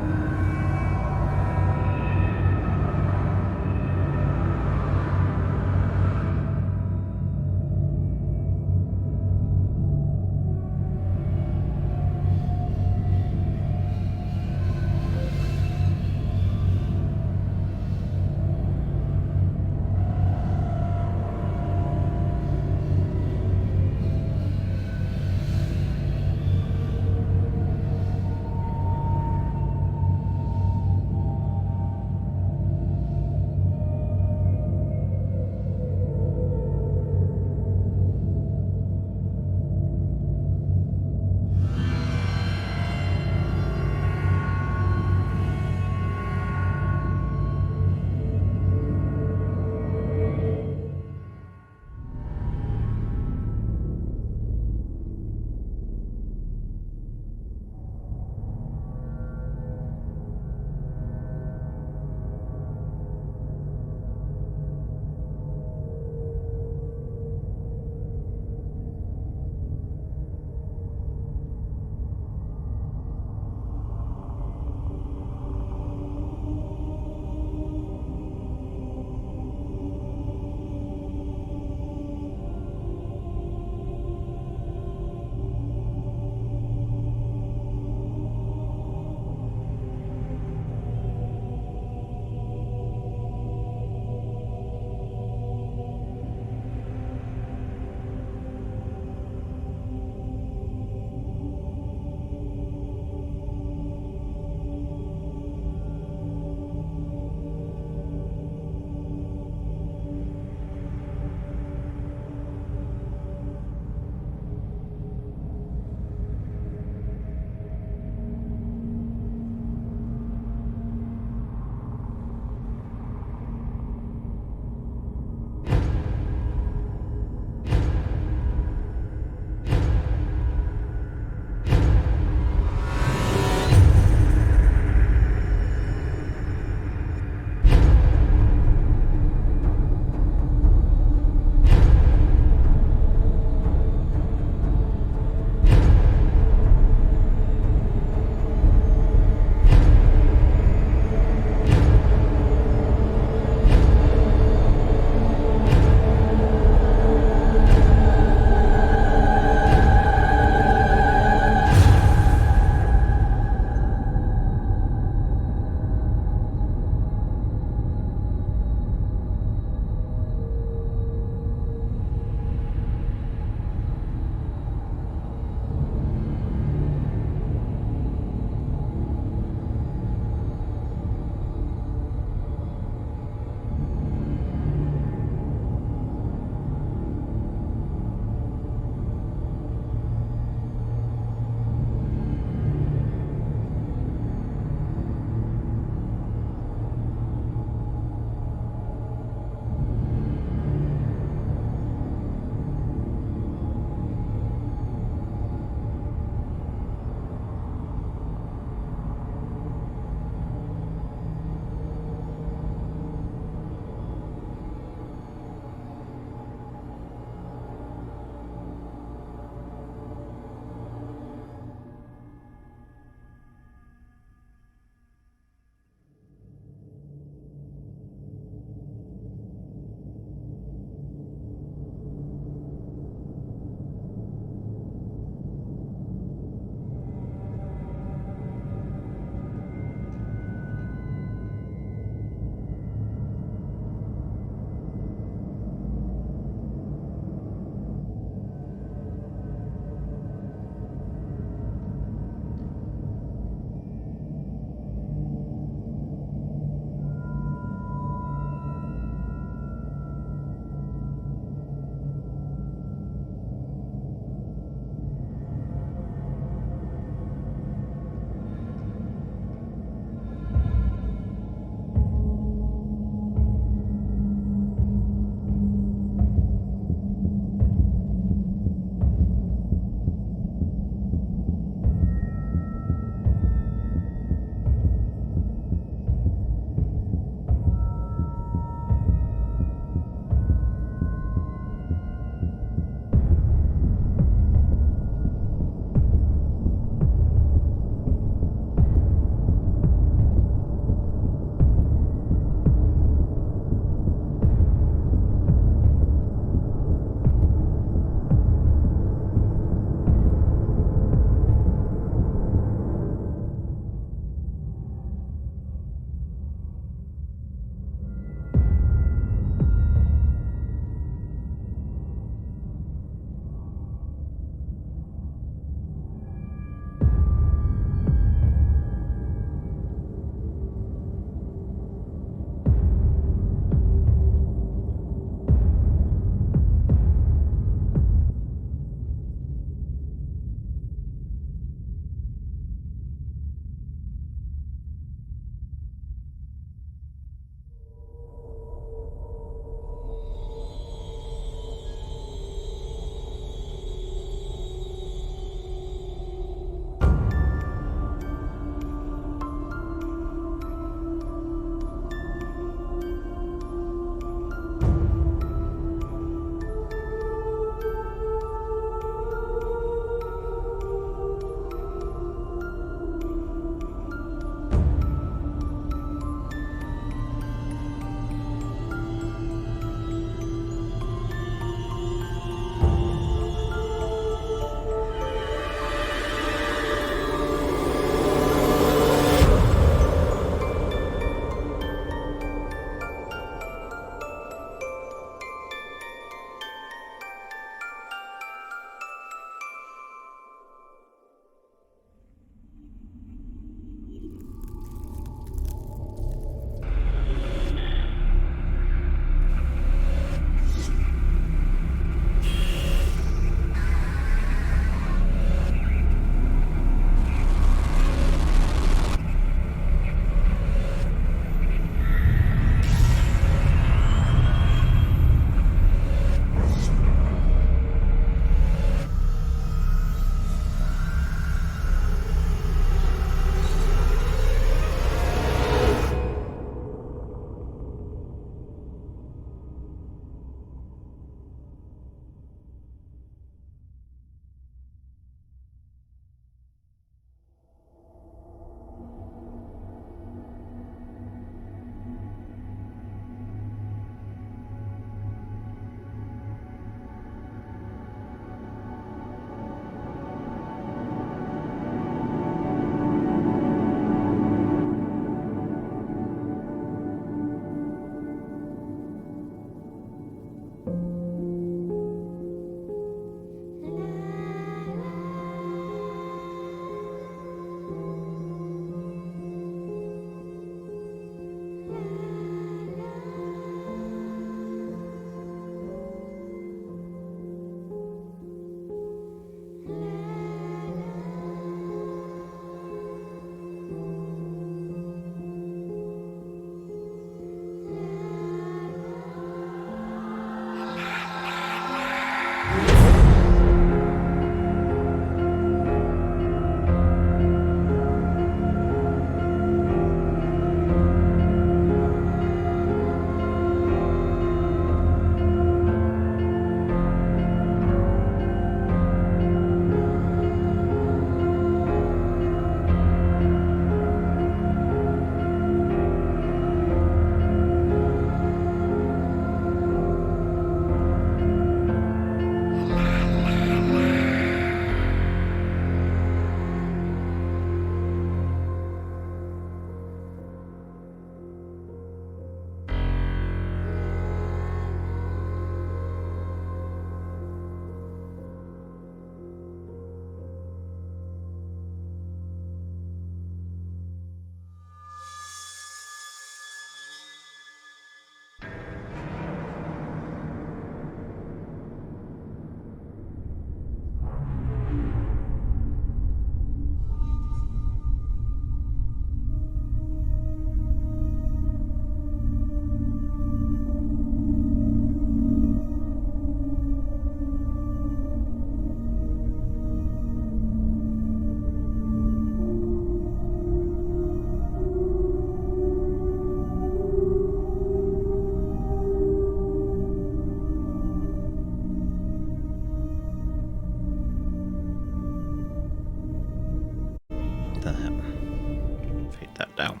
countdown.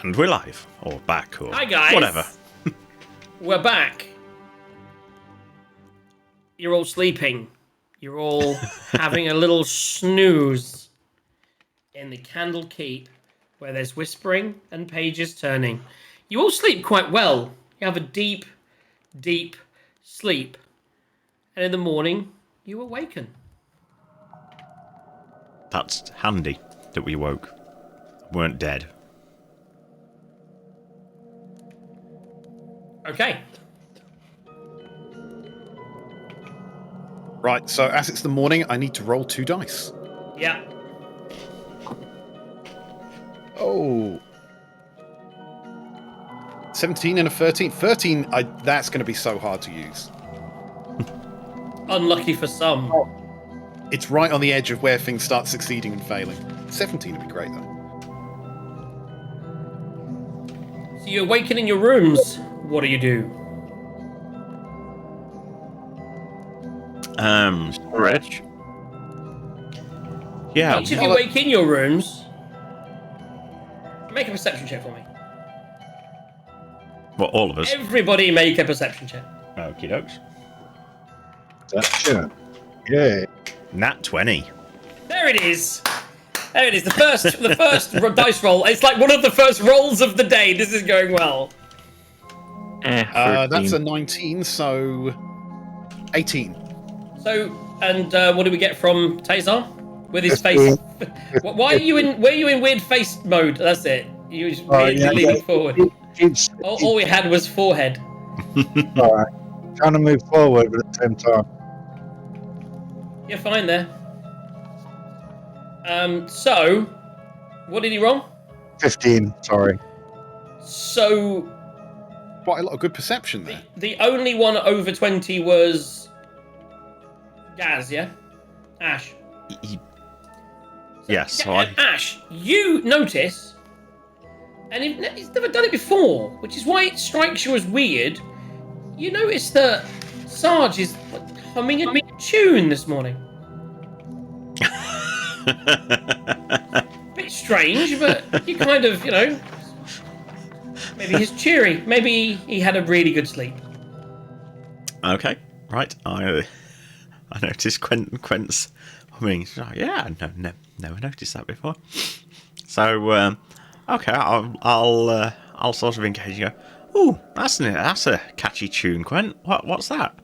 And we're live. Or back, or Hi guys. whatever. We're back. You're all sleeping. You're all having a little snooze in the Candlekeep, where there's whispering and pages turning. You all sleep quite well. You have a deep, deep sleep. And in the morning, you awaken. That's handy that we woke. Weren't dead. Okay. Right, so as it's the morning, I need to roll 2 dice. Yeah. Oh. 17 and a 13. 13, that's going to be so hard to use. Unlucky for some. It's right on the edge of where things start succeeding and failing. 17 would be great, though. So you awaken in your rooms. What do you do? Stretch. Yeah. Each of you wake in your rooms. Make a perception check for me. Well, all of us. Everybody make a perception check. Okie dokes. Sure. Yeah. Nat 20. There it is. There it is. The first dice roll. It's like one of the first rolls of the day. This is going well. 13. That's a 19, so 18. So, and what do we get from Tazar with his face? Why are you in? Were you in weird face mode? That's it. You was weirdly leaning forward. All we had was forehead. All right. Trying to move forward, but at the same time. You're fine there. So, what did he roll? 15, sorry. So, Quite a lot of good perception there. the only one over 20 was Gaz, yeah? Ash. Yes, so Yeah, Ash, you notice, and he's never done it before, which is why it strikes you as weird. You notice that Sarge is humming a tune this morning. Bit strange, but you kind of, maybe he's cheery. Maybe he had a really good sleep. Okay, right. I noticed Quent's humming. Yeah, no, never noticed that before. So, okay, I'll sort of engage you. Ooh, that's a catchy tune, Quent. What's that?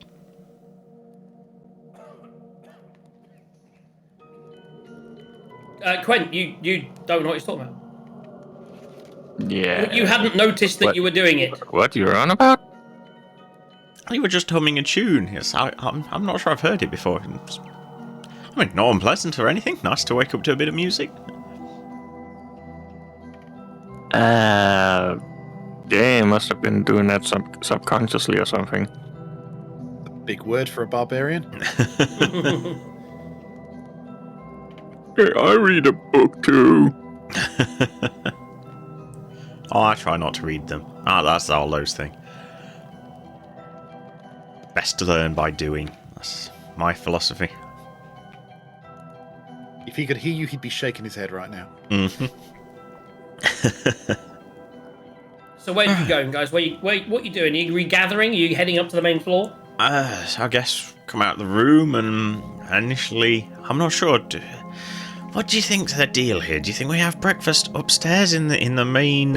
Quent, you don't know what he's talking about. Yeah. You hadn't noticed that What? you were doing it. What you're on about? You were just humming a tune. Yes, I'm not sure I've heard it before. I mean, not unpleasant or anything. Nice to wake up to a bit of music. Yeah, must have been doing that subconsciously or something. Big word for a barbarian. Hey, I read a book too. Oh, I try not to read them. That's all those things. Best to learn by doing. That's my philosophy. If he could hear you, he'd be shaking his head right now. Mm-hmm. So where are you going, guys? What you doing? Are you regathering? Are you heading up to the main floor? So I guess come out of the room and initially, I'm not sure. What do you think's the deal here? Do you think we have breakfast upstairs in the main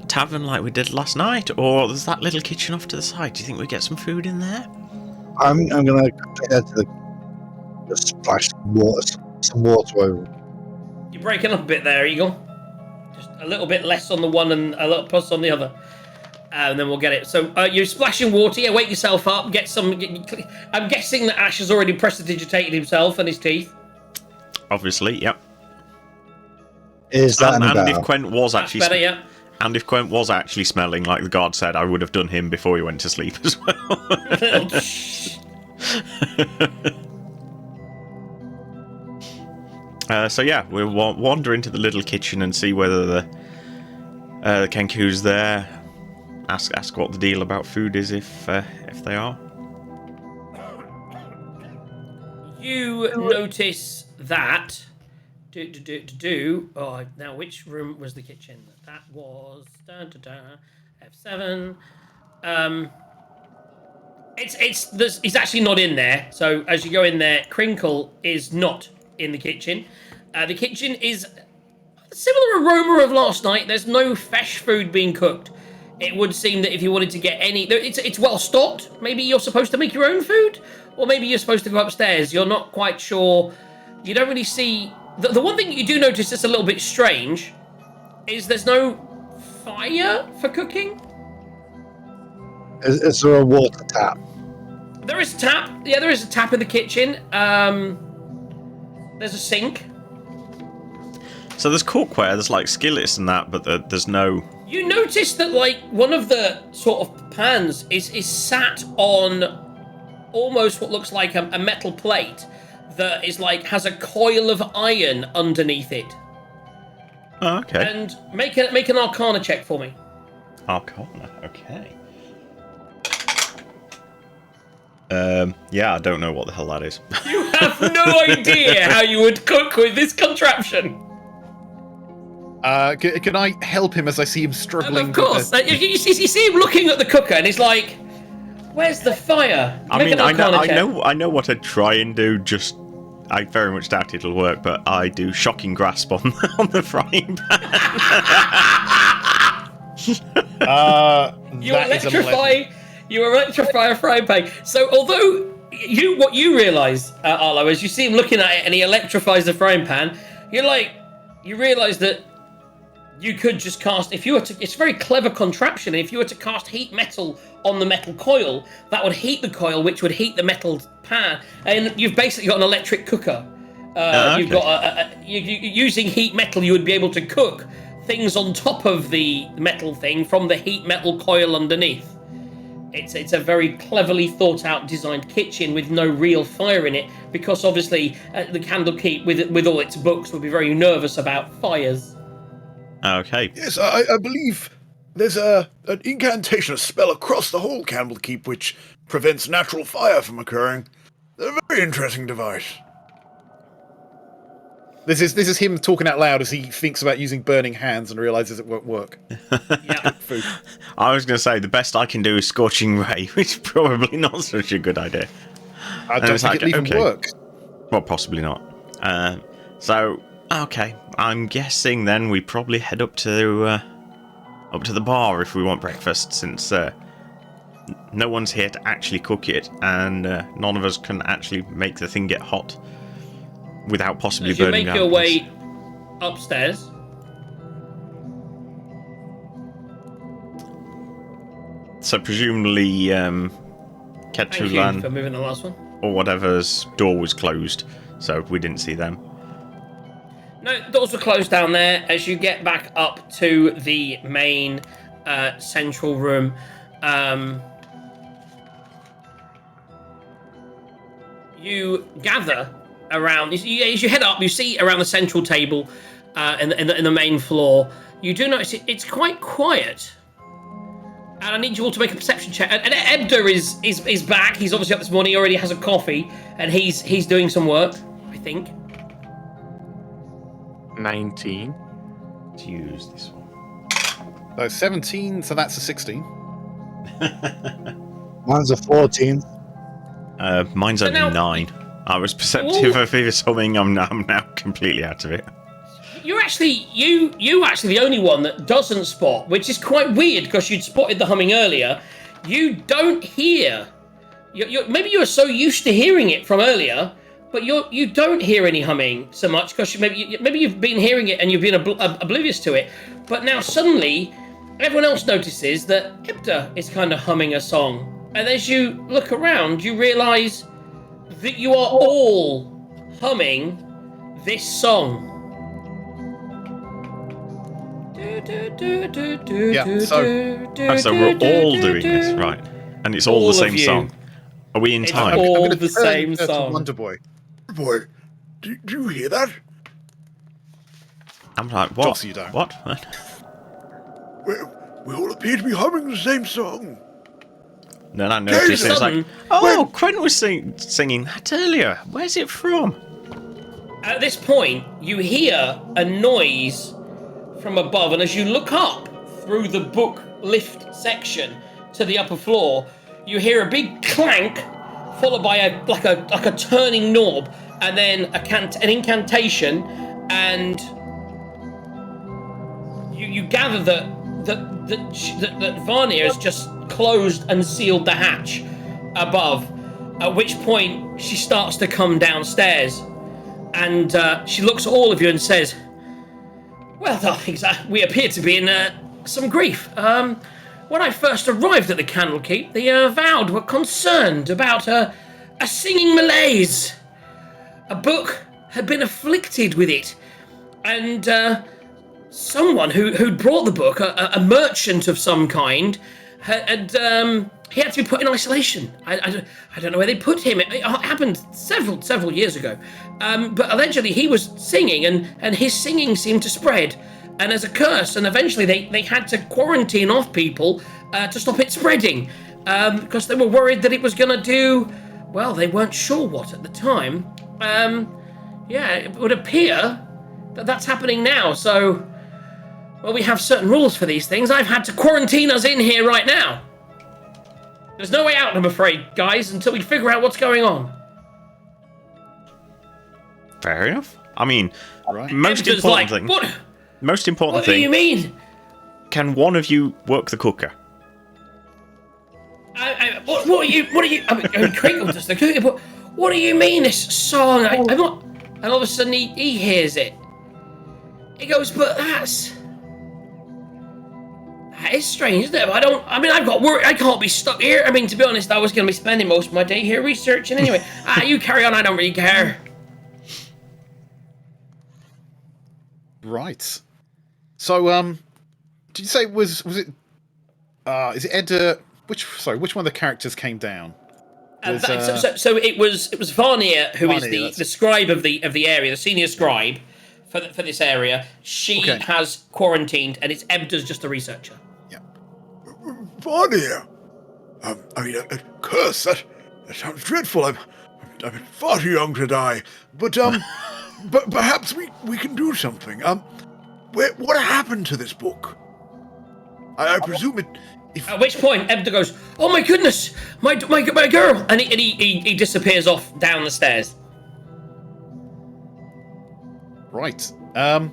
tavern like we did last night, or there's that little kitchen off to the side? Do you think we get some food in there? I'm gonna take that to the splash some water over. You're breaking up a bit there, Eagle. Just a little bit less on the one and a little plus on the other. And then we'll get it. So you're splashing water. Yeah, wake yourself up. Get some. I'm guessing that Ash has already prestidigitated himself and his teeth. Obviously, yep. Is that any And better? if Quent was That's actually better, yeah. and if Quent was actually smelling like the guard said, I would have done him before he went to sleep as well. So yeah, we'll wander into the little kitchen and see whether the Kenku's there. Ask what the deal about food is if they are. You notice that Oh, now which room was the kitchen? That was F7. It's actually not in there. So as you go in there, Crinkle is not in the kitchen. The kitchen is a similar aroma of last night. There's no fresh food being cooked. It would seem that if you wanted to get any, it's well stocked. Maybe you're supposed to make your own food, or maybe you're supposed to go upstairs. You're not quite sure. You don't really see. The one thing you do notice that's a little bit strange is there's no fire for cooking. Is there a water tap? There is a tap. Yeah, there is a tap in the kitchen. There's a sink. So there's cookware, there's like skillets and that, but there's no... You notice that like one of the sort of pans is sat on almost what looks like a metal plate that is like has a coil of iron underneath it. Oh, okay. And make an Arcana check for me. Arcana, okay. Yeah, I don't know what the hell that is. You have no idea how you would cook with this contraption. Can I help him as I see him struggling? Of course. With You see him looking at the cooker, and he's like, "Where's the fire?" I Make mean, an Arcana check. I know what I'd try and do. Just, I very much doubt it'll work, but I do shocking grasp on the frying pan. You electrify a frying pan. So, although what you realise, Arlo, as you see him looking at it, and he electrifies the frying pan, you realise that you could just cast, if you were to, it's a very clever contraption, and if you were to cast heat metal on the metal coil, that would heat the coil, which would heat the metal pan, and you've basically got an electric cooker. Okay. You've got using heat metal, you would be able to cook things on top of the metal thing from the heat metal coil underneath. It's a very cleverly thought out, designed kitchen with no real fire in it, because obviously the Candlekeep, with all its books, would be very nervous about fires. Okay. Yes, I believe there's an incantation, a spell across the whole Candlekeep which prevents natural fire from occurring. A very interesting device. This is him talking out loud as he thinks about using burning hands and realizes it won't work. Yeah. Food. I was going to say, the best I can do is Scorching Ray, which is probably not such a good idea. I don't think it'll even work. Well, possibly not. So, okay. I'm guessing then we probably head up to the bar if we want breakfast, since no one's here to actually cook it, and none of us can actually make the thing get hot without possibly As you burning make down your the place. way upstairs, So presumably, thank you Ketulan for moving the last one. or whatever's door was closed, so we didn't see them. No, doors were closed down there. As you get back up to the main central room, you gather around. As you head up, you see around the central table in the main floor. You do notice it's quite quiet. And I need you all to make a perception check. And Ebder is back. He's obviously up this morning. He already has a coffee, and he's doing some work, I think. 19. To use this one. So 17, so that's a 16. Mine's a 14. Mine's So only now- 9. I was perceptive Ooh. of something. I'm now completely out of it. You're actually you actually the only one that doesn't spot, which is quite weird because you'd spotted the humming earlier. You don't hear. Maybe you were so used to hearing it from earlier, but you don't hear any humming so much because maybe you've been hearing it and you've been oblivious to it. But now suddenly, everyone else notices that Ibda is kind of humming a song, and as you look around, you realise that you are all humming this song. Yeah, so we're all doing this, right? And it's all the All of same you. song. Are we in It's time? all gonna the turn same to song. Wonder Boy. Boy, do you hear that? I'm like, what? Joss, you don't. What? We all appear to be humming the same song. Then I noticed it's like, Sudden- oh, Quentin was singing that earlier. Where's it from? At this point, you hear a noise from above, and as you look up through the book lift section to the upper floor, you hear a big clank, followed by a turning knob, and then an incantation, and you gather that Varnir has just closed and sealed the hatch above. At which point she starts to come downstairs, and she looks at all of you and says, "Well, darlings, we appear to be in some grief. When I first arrived at the Candlekeep, the Avowed were concerned about a singing malaise. A book had been afflicted with it, and someone who'd brought the book, a merchant of some kind, he had to be put in isolation. I don't know where they put him. It happened several years ago. But allegedly he was singing, and his singing seemed to spread. And as a curse, and eventually they had to quarantine off people to stop it spreading. Because they were worried that it was going to do, well, they weren't sure what at the time. It would appear that that's happening now. So, well, we have certain rules for these things. I've had to quarantine us in here right now. There's no way out, I'm afraid, guys, until we figure out what's going on." Fair enough. I mean, Right. most Edgar's important like, thing. What? Most important What do thing. you mean? Can one of you work the cooker? What are you? I mean, Crinkle does the cooking, but what do you mean this song? I'm not. And all of a sudden he hears it. He goes, "But that is strange, isn't it? I've got work. I can't be stuck here. I mean, to be honest, I was going to be spending most of my day here researching anyway. You carry on. I don't really care." Right. So, did you say was it? Is it Ed? Which one of the characters came down? Was, So it was Varnir, who is Varnir, the scribe of the area, the senior scribe for this area. She has quarantined, and it's Ebda's just a researcher. Yeah. Varnir. I mean, a curse. That sounds dreadful. I'm far too young to die. But but perhaps we can do something. What happened to this book? I presume it. At which point, Ebda goes, "Oh my goodness, my girl!" And he disappears off down the stairs. Right. Well,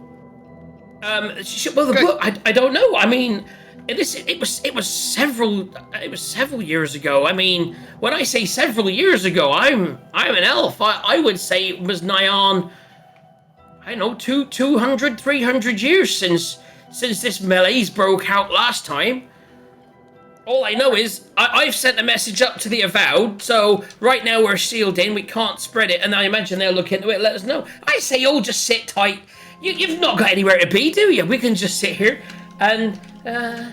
the book, I don't know. I mean, it was several years ago. I mean, when I say several years ago, I'm an elf. I would say it was nigh on, I don't know, 200, 300 years since this malaise broke out last time. All I know is I've sent a message up to the Avowed, so right now we're sealed in, we can't spread it, and I imagine they'll look into it and let us know. I say, oh, just sit tight. You've not got anywhere to be, do you? We can just sit here and... That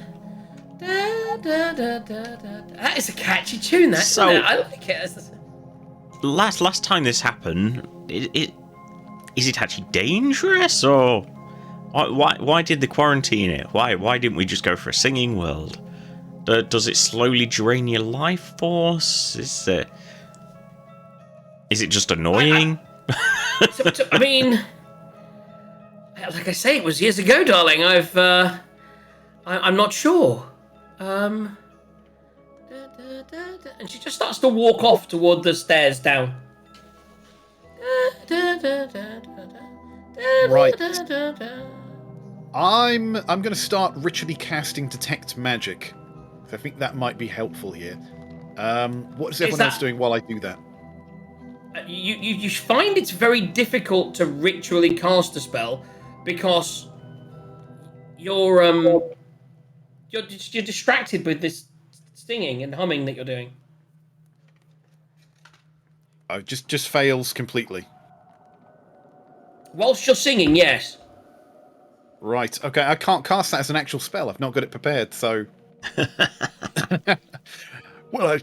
is a catchy tune, that, isn't it? I like it. Last time this happened, is it actually dangerous, or why did they quarantine it? Why didn't we just go for a singing world? Does it slowly drain your life force? Is it just annoying? I mean, like I say, it was years ago, darling. I'm not sure. And she just starts to walk off toward the stairs down. Right. I'm going to start ritually casting detect magic. I think that might be helpful here. What is everyone else doing while I do that? You find it's very difficult to ritually cast a spell because you're distracted with this singing and humming that you're doing. Oh, just fails completely. Whilst you're singing, yes. Right. Okay. I can't cast that as an actual spell. I've not got it prepared. So. Well,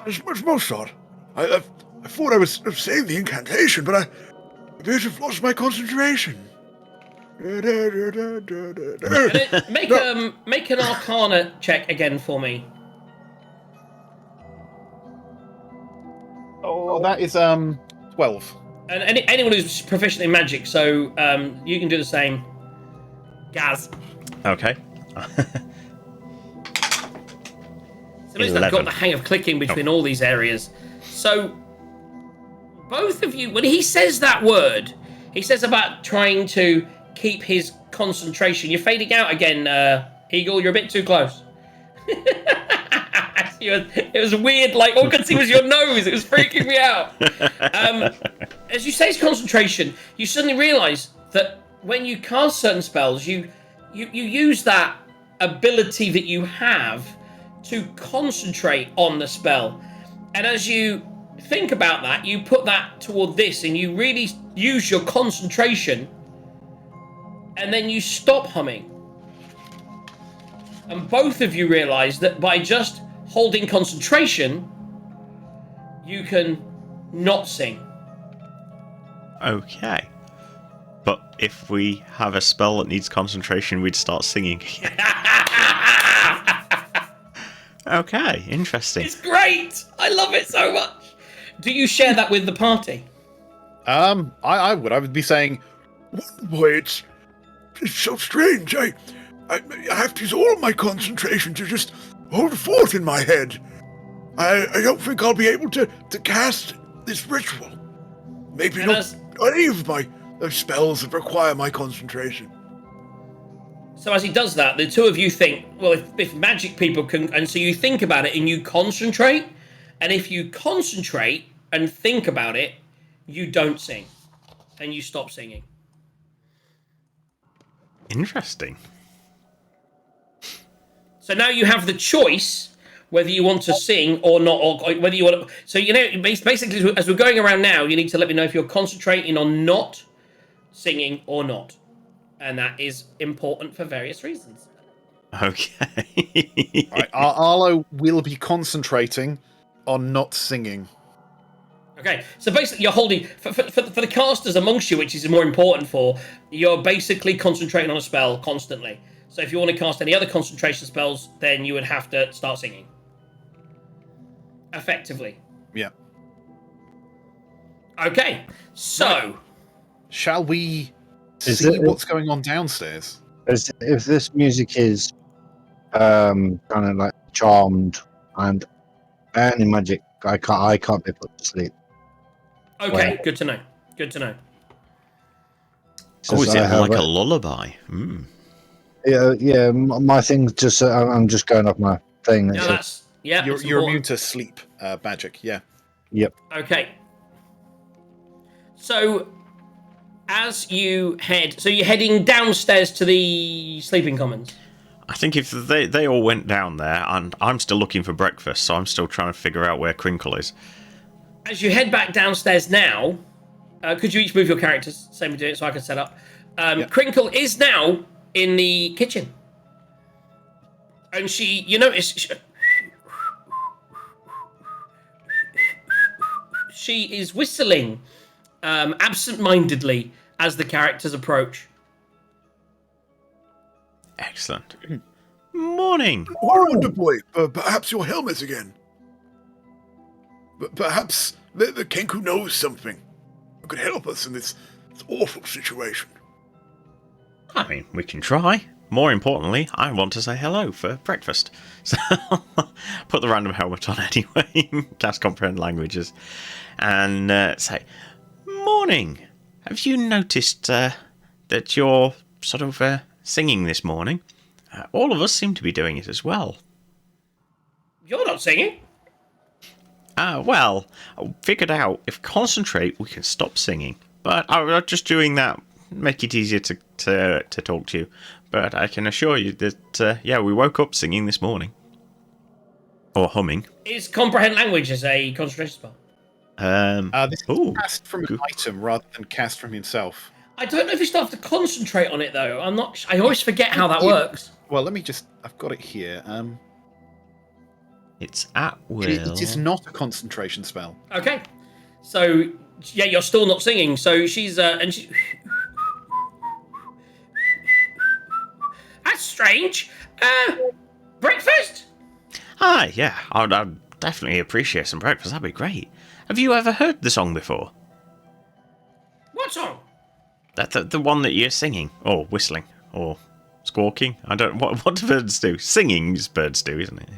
as most thought. I thought I was saying the incantation, but I appear to have lost my concentration. Make an Arcana check again for me. Oh, that is 12. And anyone who's proficient in magic, so you can do the same. Gaz. Okay. So at least I've got the hang of clicking between all these areas. So, both of you, when he says that word, he says about trying to keep his concentration. You're fading out again, Eagle. You're a bit too close. It was weird, like all I could see was your nose. It was freaking me out. As you say, it's concentration. You suddenly realise that when you cast certain spells, you use that ability that you have to concentrate on the spell. And as you think about that, you put that toward this, and you really use your concentration, and then you stop humming. And both of you realise that by just holding concentration, you can not sing. Okay. But if we have a spell that needs concentration, we'd start singing. Okay, interesting. It's great! I love it so much! Do you share that with the party? I would. I would be saying, Boy, it's so strange. I have to use all of my concentration to just hold forth in my head. I don't think I'll be able to cast this ritual. Maybe not any of my spells that require my concentration. So as he does that, the two of you think, well, if magic people can... And so you think about it and you concentrate. And if you concentrate and think about it, you don't sing. And you stop singing. Interesting. So now you have the choice whether you want to sing or not, or whether you want to... So, basically, as we're going around now, you need to let me know if you're concentrating on not singing or not. And that is important for various reasons. Okay. right, Arlo will be concentrating on not singing. Okay, so basically you're holding... For the casters amongst you, which is more important for, you're basically concentrating on a spell constantly. So if you want to cast any other concentration spells, then you would have to start singing. Effectively. Yeah. Okay, so... Shall we see what's going on downstairs? If this music is kind of like charmed and any magic, I can't be put to sleep. Okay, Well, good to know. Good to know. Oh, is it I have like a lullaby? Mm. Yeah. My thing's just I'm just going off my thing. Yeah, that's... Yeah, You're it's immune important. to sleep magic, yeah. Yep. Okay. So, as you head... So you're heading downstairs to the sleeping commons? I think if they all went down there, and I'm still looking for breakfast, so I'm still trying to figure out where Crinkle is. As you head back downstairs now, could you each move your characters? Same we do it so I can set up. Crinkle is now in the kitchen. And you notice... She is whistling absent-mindedly as the characters approach. Excellent. Morning. Wonder Boy, perhaps your helmet again. Perhaps the Kenku knows something who could help us in this awful situation. I mean, we can try. More importantly, I want to say hello for breakfast. So put the random helmet on anyway. Cast comprehend languages. And say, morning. Have you noticed that you're sort of singing this morning? All of us seem to be doing it as well. You're not singing? Well, I figured out if concentrate, we can stop singing. But I'm just doing that, make it easier to talk to you. But I can assure you that, we woke up singing this morning. Or humming. Is comprehend language as a concentration spell? This is cast from an item rather than cast from himself. I don't know if you still have to concentrate on it, though. I always forget how that works. Well, let me just... I've got it here. It's at will. It is not a concentration spell. Okay. So, yeah, you're still not singing. So she's... That's strange. Breakfast? Yeah. I'd definitely appreciate some breakfast. That'd be great. Have you ever heard the song before? What song? The one that you're singing, or whistling, or squawking. I don't. What do birds do? Singing's birds do, isn't it?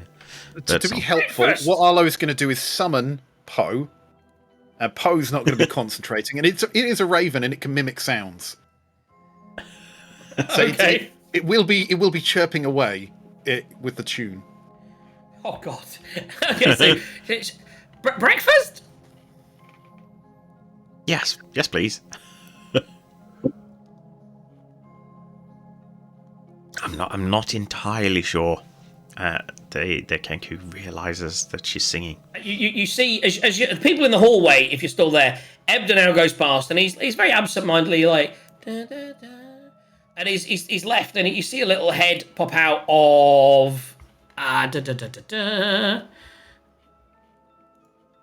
To be helpful, what Arlo is going to do is summon Poe. Poe's not going to be concentrating, and it is a raven, and it can mimic sounds. So Okay. it will be chirping away with the tune. Oh God. Okay, so it's breakfast. Yes, please. I'm not entirely sure. The Kenku realizes that she's singing. You see, as the people in the hallway, if you're still there, Ebda now goes past, and he's very absent-mindedly like, da, da, da. And he's left, and you see a little head pop out of da, da, da, da, da.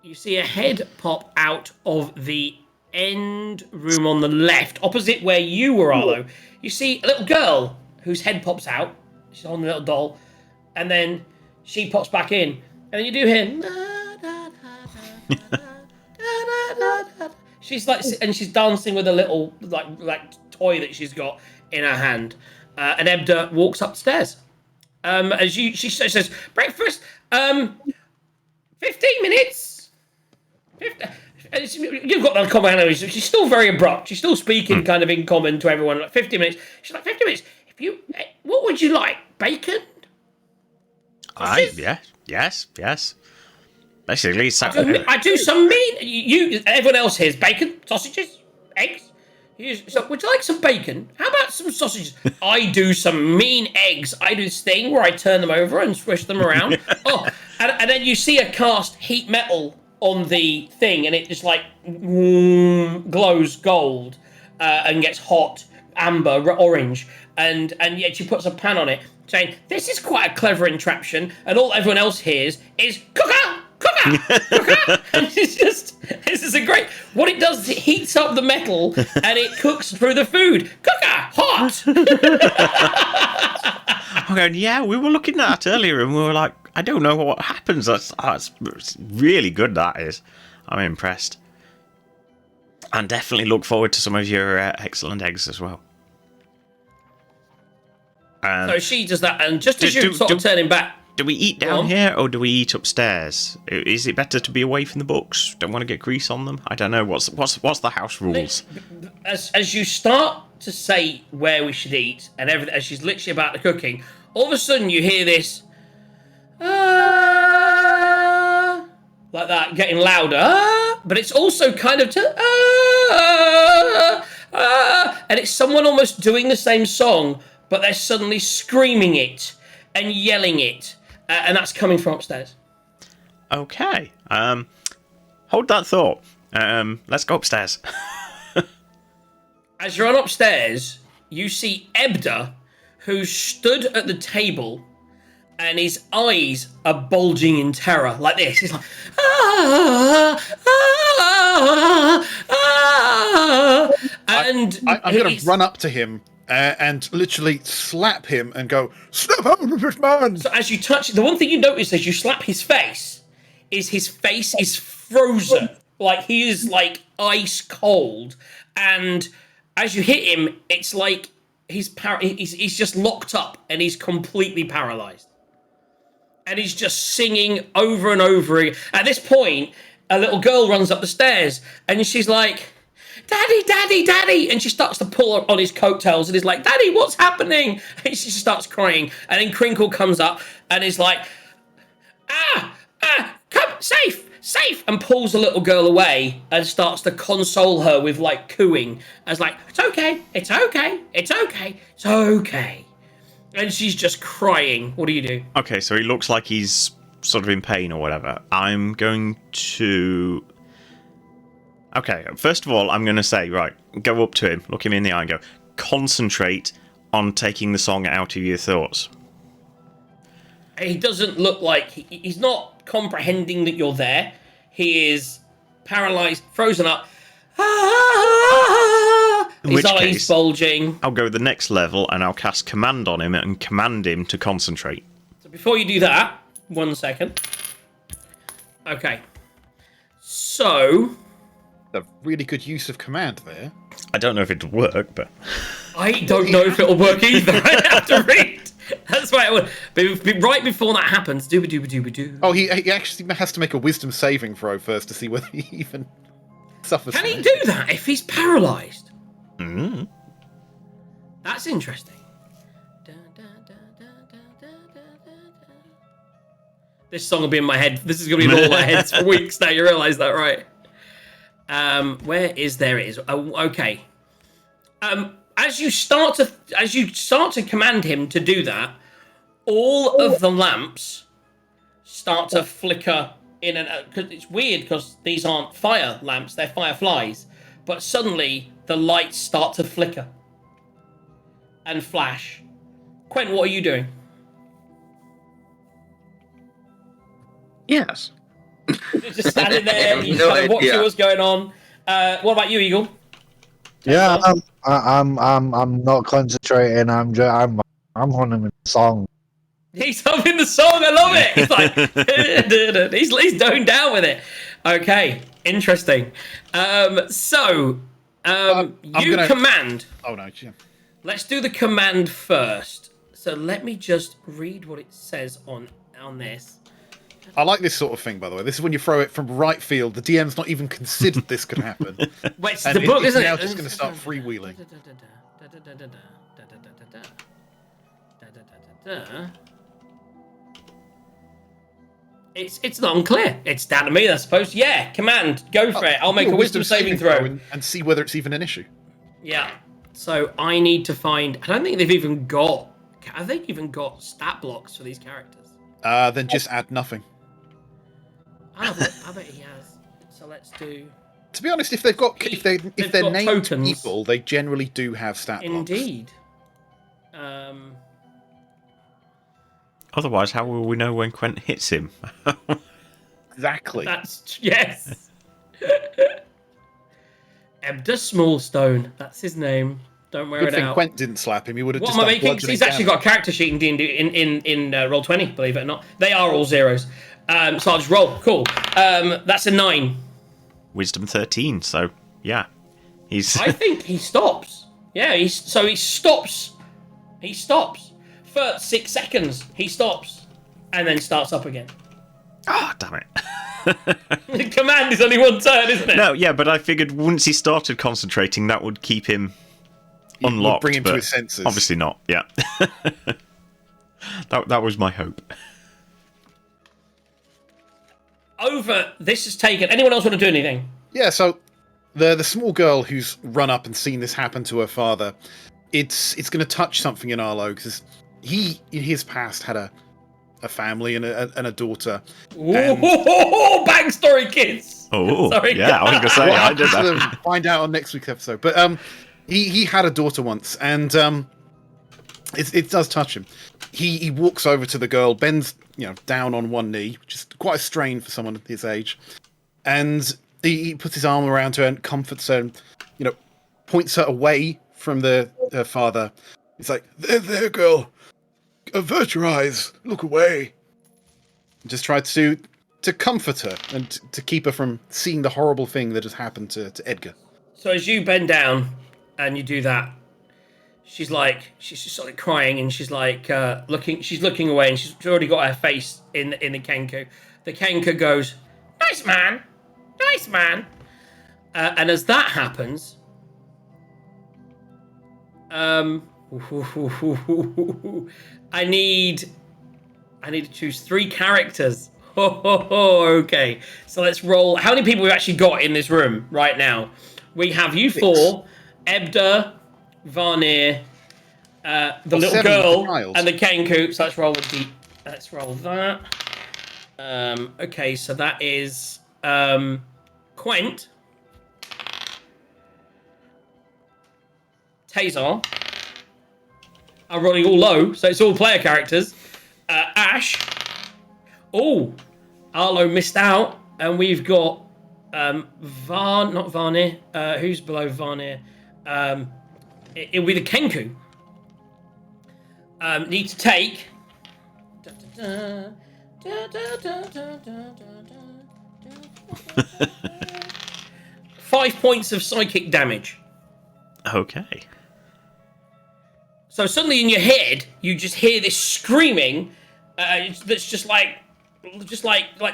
You see a head pop out of the end room on the left, opposite where you were, Arlo. You see a little girl whose head pops out. She's on the little doll, and then she pops back in, and then you do hear. She's like, and she's dancing with a little like toy that she's got in her hand, and Ebda walks upstairs. As she says, breakfast. 15 minutes. 50. You've got that common. She's still very abrupt. She's still speaking kind of in common to everyone. Like 50 minutes. She's like 50 minutes. What would you like? Bacon? Yes. Basically, I do some meat. You everyone else here's bacon, sausages, eggs. So, would you like some bacon? How about some sausages? I do some mean eggs. I do this thing where I turn them over and swish them around. And then you see a cast heat metal on the thing, and it just like glows gold and gets hot, amber, orange, and yet she puts a pan on it, saying, "This is quite a clever entraption." And all everyone else hears is "Cooker, cooker." And this is a great. What it does is it heats up the metal and it cooks through the food. Cooker, hot. I'm going, yeah, we were looking at that earlier, and we were like, I don't know what happens. That's really good. That is, I'm impressed, and definitely look forward to some of your excellent eggs as well. So she does that, and just as you're sort of turning back. Do we eat down here, or do we eat upstairs? Is it better to be away from the books? Don't want to get grease on them. I don't know. What's the house rules? As you start to say where we should eat, and everything, as she's literally about the cooking, all of a sudden you hear this, like that, getting louder. But it's also kind of and it's someone almost doing the same song, but they're suddenly screaming it and yelling it. And that's coming from upstairs. Okay. Hold that thought. Let's go upstairs. As you're on upstairs, you see Ebda, who's stood at the table, and his eyes are bulging in terror, like this. He's like, And I'm going to run up to him and literally slap him and go, "Snap out of this man!" So as you touch, the one thing you notice as you slap his face is frozen, like he is like ice cold, and as you hit him, it's like he's just locked up and he's completely paralyzed, and he's just singing over and over again. At this point, a little girl runs up the stairs and she's like, "Daddy, Daddy, Daddy!" And she starts to pull on his coattails and he's like, "Daddy, what's happening?" And she starts crying. And then Crinkle comes up and is like, come, safe, and pulls the little girl away and starts to console her with like cooing, as like, it's okay. And she's just crying. What do you do? Okay, so he looks like he's sort of in pain or whatever. I'm going to... Okay, first of all, I'm going to say, right, go up to him, look him in the eye and go, concentrate on taking the song out of your thoughts. He doesn't look like... He's not comprehending that you're there. He is paralyzed, frozen up. His eyes bulging. I'll go the next level and I'll cast command on him and command him to concentrate. So before you do that, 1 second. Okay. So... A really good use of command there. I don't know if it'd work, but I don't know if it'll work either. I have to read. That's why it would. But right before that happens, dooba-dooba-dooba-doo. Oh, he actually has to make a wisdom saving throw first to see whether he even suffers. Can from he it. do that if he's paralysed? Mm. That's interesting. This song will be in my head. This is going to be in all my heads for weeks now. You realise that, right? Where is there? It is. Oh, okay. As you start to command him to do that, all of the lamps start to flicker in and out. Because it's weird because these aren't fire lamps; they're fireflies. But suddenly the lights start to flicker and flash. Quentin, what are you doing? Yes. You're just standing there, you No kind of watching idea. what's going on. What about you, Eagle? Yeah, I'm not concentrating. I'm humming the song. He's humming the song. I love it. He's like, he's going down with it. Okay, interesting. You gonna- command. Oh no, yeah. Let's do the command first. So let me just read what it says on this. I like this sort of thing, by the way. This is when you throw it from right field. The DM's not even considered this could happen. Wait, it's And the book, it's isn't now it? just going to start freewheeling. It's not unclear. It's down to me, I suppose. Yeah, command. Go for it. I'll make Do a wisdom saving throw. and see whether it's even an issue. Yeah. So I need to find. I don't think they've even got. I think even got stat blocks for these characters. Then just add nothing. I bet he has. So let's do. To be honest, if they've got if they're got named tokens. people, they generally do have stat blocks. Indeed. Otherwise, how will we know when Quent hits him? Exactly. That's yes. Ebda Smallstone. That's his name. Don't wear Good it thing out. Quent didn't slap him. He would have What just am I done making? 'Cause bludgeoning he's actually damage. got a character sheet in D&D in Roll20. Believe it or not, they are all zeros. So I'll just roll. Cool. That's a 9. Wisdom 13. So yeah, he's. I think he stops. Yeah, he stops. He stops for 6 seconds. He stops, and then starts up again. Ah, damn it. Command is only one turn, isn't it? No, yeah, but I figured once he started concentrating, that would keep him You would unlocked. bring him to but his senses. Obviously not. Yeah. that was my hope. Over. This has taken. Anyone else want to do anything? Yeah, so the small girl who's run up and seen this happen to her father, it's going to touch something in Arlo because he in his past had a family and a daughter. Ooh, backstory, kids. Oh, Sorry. yeah, I was gonna say What I did happens that. to find out on next week's episode. But he had a daughter once, and it does touch him. He walks over to the girl, bends down on one knee, which is quite a strain for someone his age, and he puts his arm around her and comforts her, and points her away from her father. He's like, there, girl. Avert your eyes. Look away. Just tried to comfort her and to keep her from seeing the horrible thing that has happened to Edgar. So as you bend down and you do that, she's just sort of crying, and she's like looking away, and she's already got her face in the Kenku. The Kenku goes, "Nice man, nice man," and as that happens, I need to choose 3 characters. Okay, so let's roll. How many people we've actually got in this room right now? We have you 4, Ebda, Varnir, the little 7 girl, with the child. and the Kenku. So let's roll with the. Let's roll that. Okay, so that is Quent, Tazar. I'm rolling all low, so it's all player characters. Ash. Oh, Arlo missed out, and we've got not Varnir. Who's below Varnir? It'll be the Kenku. Need to take. 4 5 points of psychic damage. Okay. So suddenly in your head, you just hear this screaming that's just like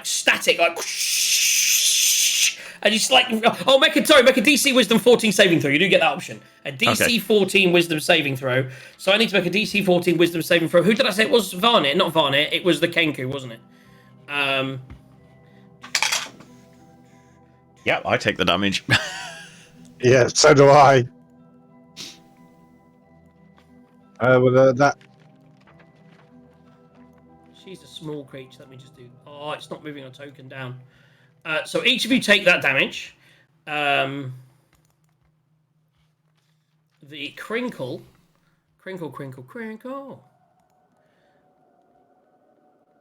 static, like whoosh, and it's like, oh, make a DC Wisdom 14 saving throw. You do get that option. A DC 14 Wisdom saving throw. So I need to make a DC 14 Wisdom saving throw. Who did I say it was? Varnir, not Varnir. It was the Kenku, wasn't it? Yeah, I take the damage. Yeah, so do I. That. She's a small creature. Let me just do. Oh, it's not moving a token down. So each of you take that damage. The crinkle,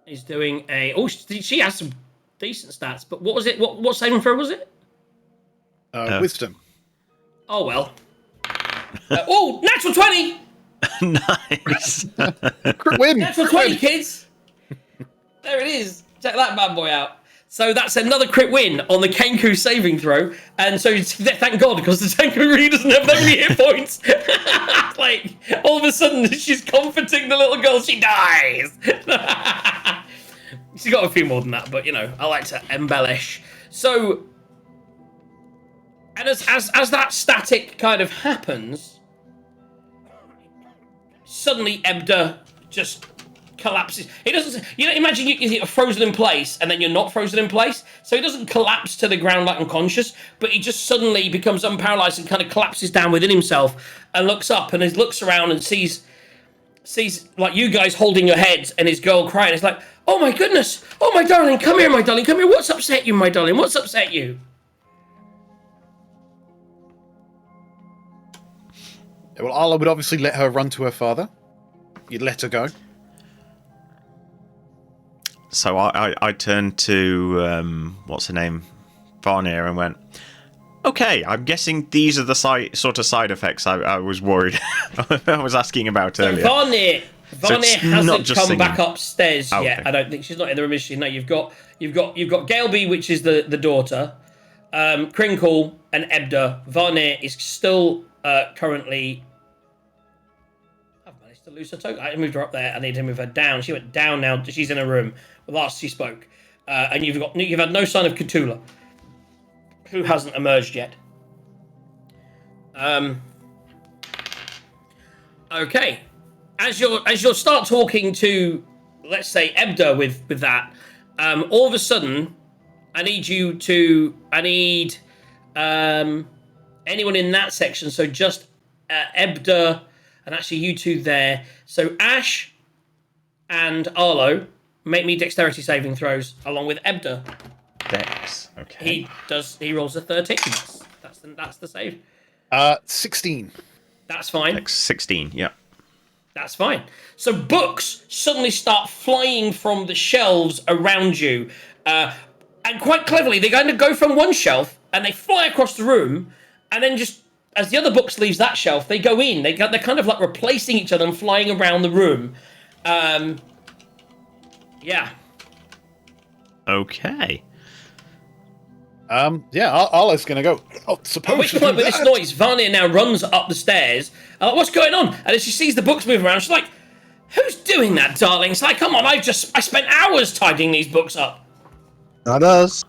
is doing a. Oh, she has some decent stats. But what was it? What saving throw was it? Wisdom. Oh well. Oh, natural 20. Nice. Crit win. Natural 20, kids. There it is. Check that bad boy out. So that's another crit win on the Kenku saving throw. And so thank God, because the Kenku really doesn't have that many hit points. Like, all of a sudden, she's comforting the little girl. She dies. She's got a few more than that, but, you know, I like to embellish. So, and as that static kind of happens, suddenly Ebda just collapses. He doesn't. You know, imagine you're frozen in place, and then you're not frozen in place. So he doesn't collapse to the ground like unconscious, but he just suddenly becomes unparalyzed and kind of collapses down within himself, and looks up and he looks around and sees like you guys holding your heads and his girl crying. It's like, oh my goodness, oh my darling, come here, my darling, come here. What's upset you, my darling? What's upset you? Well, Arla would obviously let her run to her father. You'd let her go. So I turned to what's her name, Varnir, and went, okay, I'm guessing these are the sort of side effects I was worried. I was asking about earlier. Varnir hasn't come singing. back upstairs Oh, yet. okay. I don't think she's not in the room, is she? No, you've got Galeby, which is the daughter, Crinkle and Ebda. Varnir is still currently. I've managed to lose her token. I moved her up there. I need to move her down. She went down now. She's in a room. Last she spoke, and you've had no sign of Cthulhu, who hasn't emerged yet. Okay, as you'll start talking to, let's say, Ebda with that, all of a sudden, I need anyone in that section. So just Ebda, and actually you two there. So Ash and Arlo. Make me dexterity saving throws along with Ebda. Dex. Okay. He rolls a 13. That's the save. 16. That's fine. Dex 16. Yeah. That's fine. So books suddenly start flying from the shelves around you, and quite cleverly they kind of go from one shelf and they fly across the room, and then just as the other books leaves that shelf, they go in. They're kind of like replacing each other and flying around the room. Yeah. Okay. Arla's gonna go. Oh, At which point, with this noise, Varnir now runs up the stairs. What's going on? And as she sees the books move around, she's like, "Who's doing that, darling?" It's like, "Come on, I spent hours tidying these books up." Not us.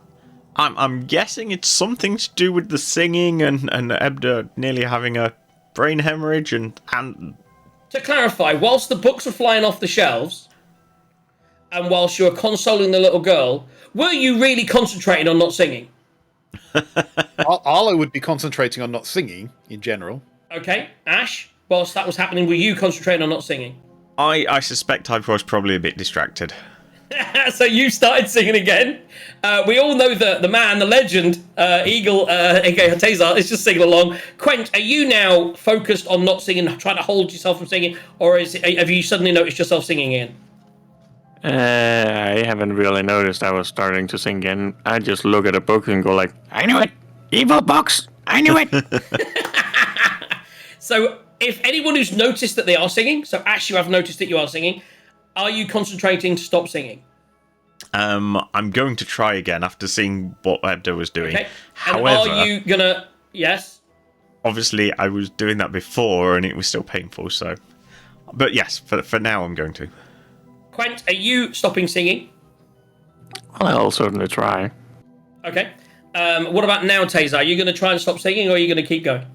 I'm guessing it's something to do with the singing and Ebda nearly having a brain hemorrhage and To clarify, whilst the books were flying off the shelves, and whilst you were consoling the little girl, were you really concentrating on not singing? Arla would be concentrating on not singing in general. Okay, Ash, whilst that was happening, were you concentrating on not singing? I suspect I was probably a bit distracted. So you started singing again. We all know the man, the legend, Eagle, aka Hatazar, is just singing along. Quench, are you now focused on not singing, trying to hold yourself from singing, or have you suddenly noticed yourself singing again? I haven't really noticed I was starting to sing again. I just look at a book and go like, I knew it! Evil books! I knew it! So if anyone who's noticed that they are singing, so Ash, you have noticed that you are singing, are you concentrating to stop singing? I'm going to try again after seeing what Ebda was doing. Okay. However, and are you gonna? Yes. obviously I was doing that before and it was still painful. So, but yes, for now I'm going to. Quent, are you stopping singing? I'll certainly try. Okay. What about now, Taser? Are you going to try and stop singing, or are you going to keep going?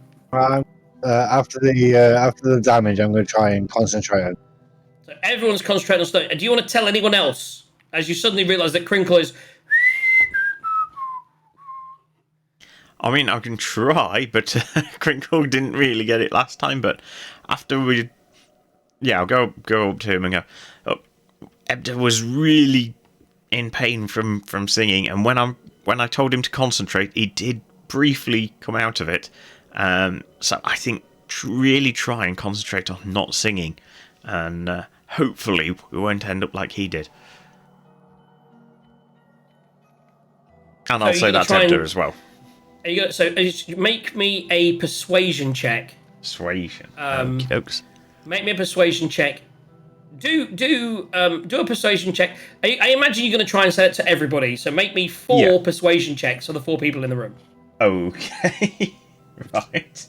After the damage, I'm going to try and concentrate on. So everyone's concentrating on stuff. Do you want to tell anyone else as you suddenly realise that Crinkle is? I mean, I can try, but Crinkle didn't really get it last time. But after I'll go up to him and go, oh, Ebda was really in pain from singing, and when I told him to concentrate, he did briefly come out of it. So I think really try and concentrate on not singing, and hopefully we won't end up like he did. And I'll say that's Ebda as well. Make me a persuasion check. Persuasion. Make me a persuasion check. Do a persuasion check. I imagine you're going to try and say it to everybody. So make me 4 persuasion checks for the 4 people in the room. Okay. Right.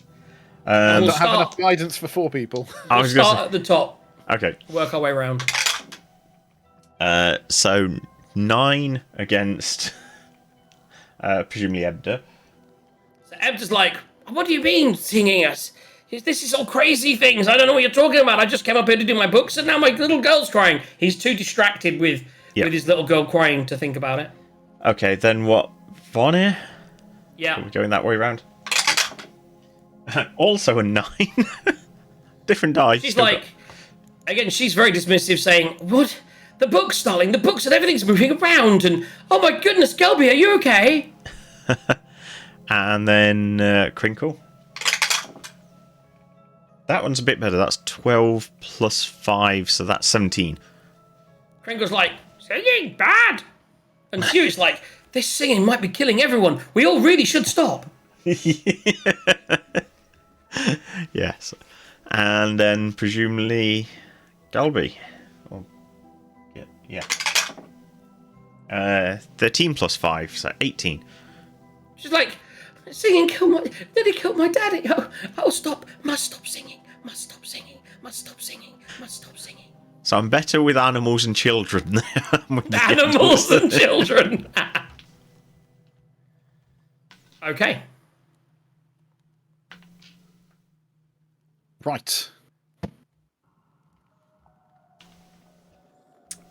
I don't have enough guidance for 4 people. We'll start at the top. Okay. Work our way around. So 9 against presumably Ebda. So Ebda's like, what do you mean singing us? This is all crazy things. I don't know what you're talking about. I just came up here to do my books, and now my little girl's crying. He's too distracted with his little girl crying to think about it. Okay, then what? Vonnie? Yeah. Are we going that way around? Also a 9. Different die. She's like, again, she's very dismissive, saying, what? The books, darling, the books and everything's moving around, and oh my goodness, Gelby, are you okay? And then Crinkle. That one's a bit better. That's 12 plus 5, so that's 17. Crinkle's like, singing bad. And Stuart's like, this singing might be killing everyone. We all really should stop. Yes. And then presumably Galby. Oh, yeah. 13 plus 5, so 18. She's like, singing nearly killed my daddy. Oh, stop. Must stop singing. Must stop singing. Must stop singing. Must stop singing. So I'm better with animals and children than I am with the Animals and children. Okay. Right.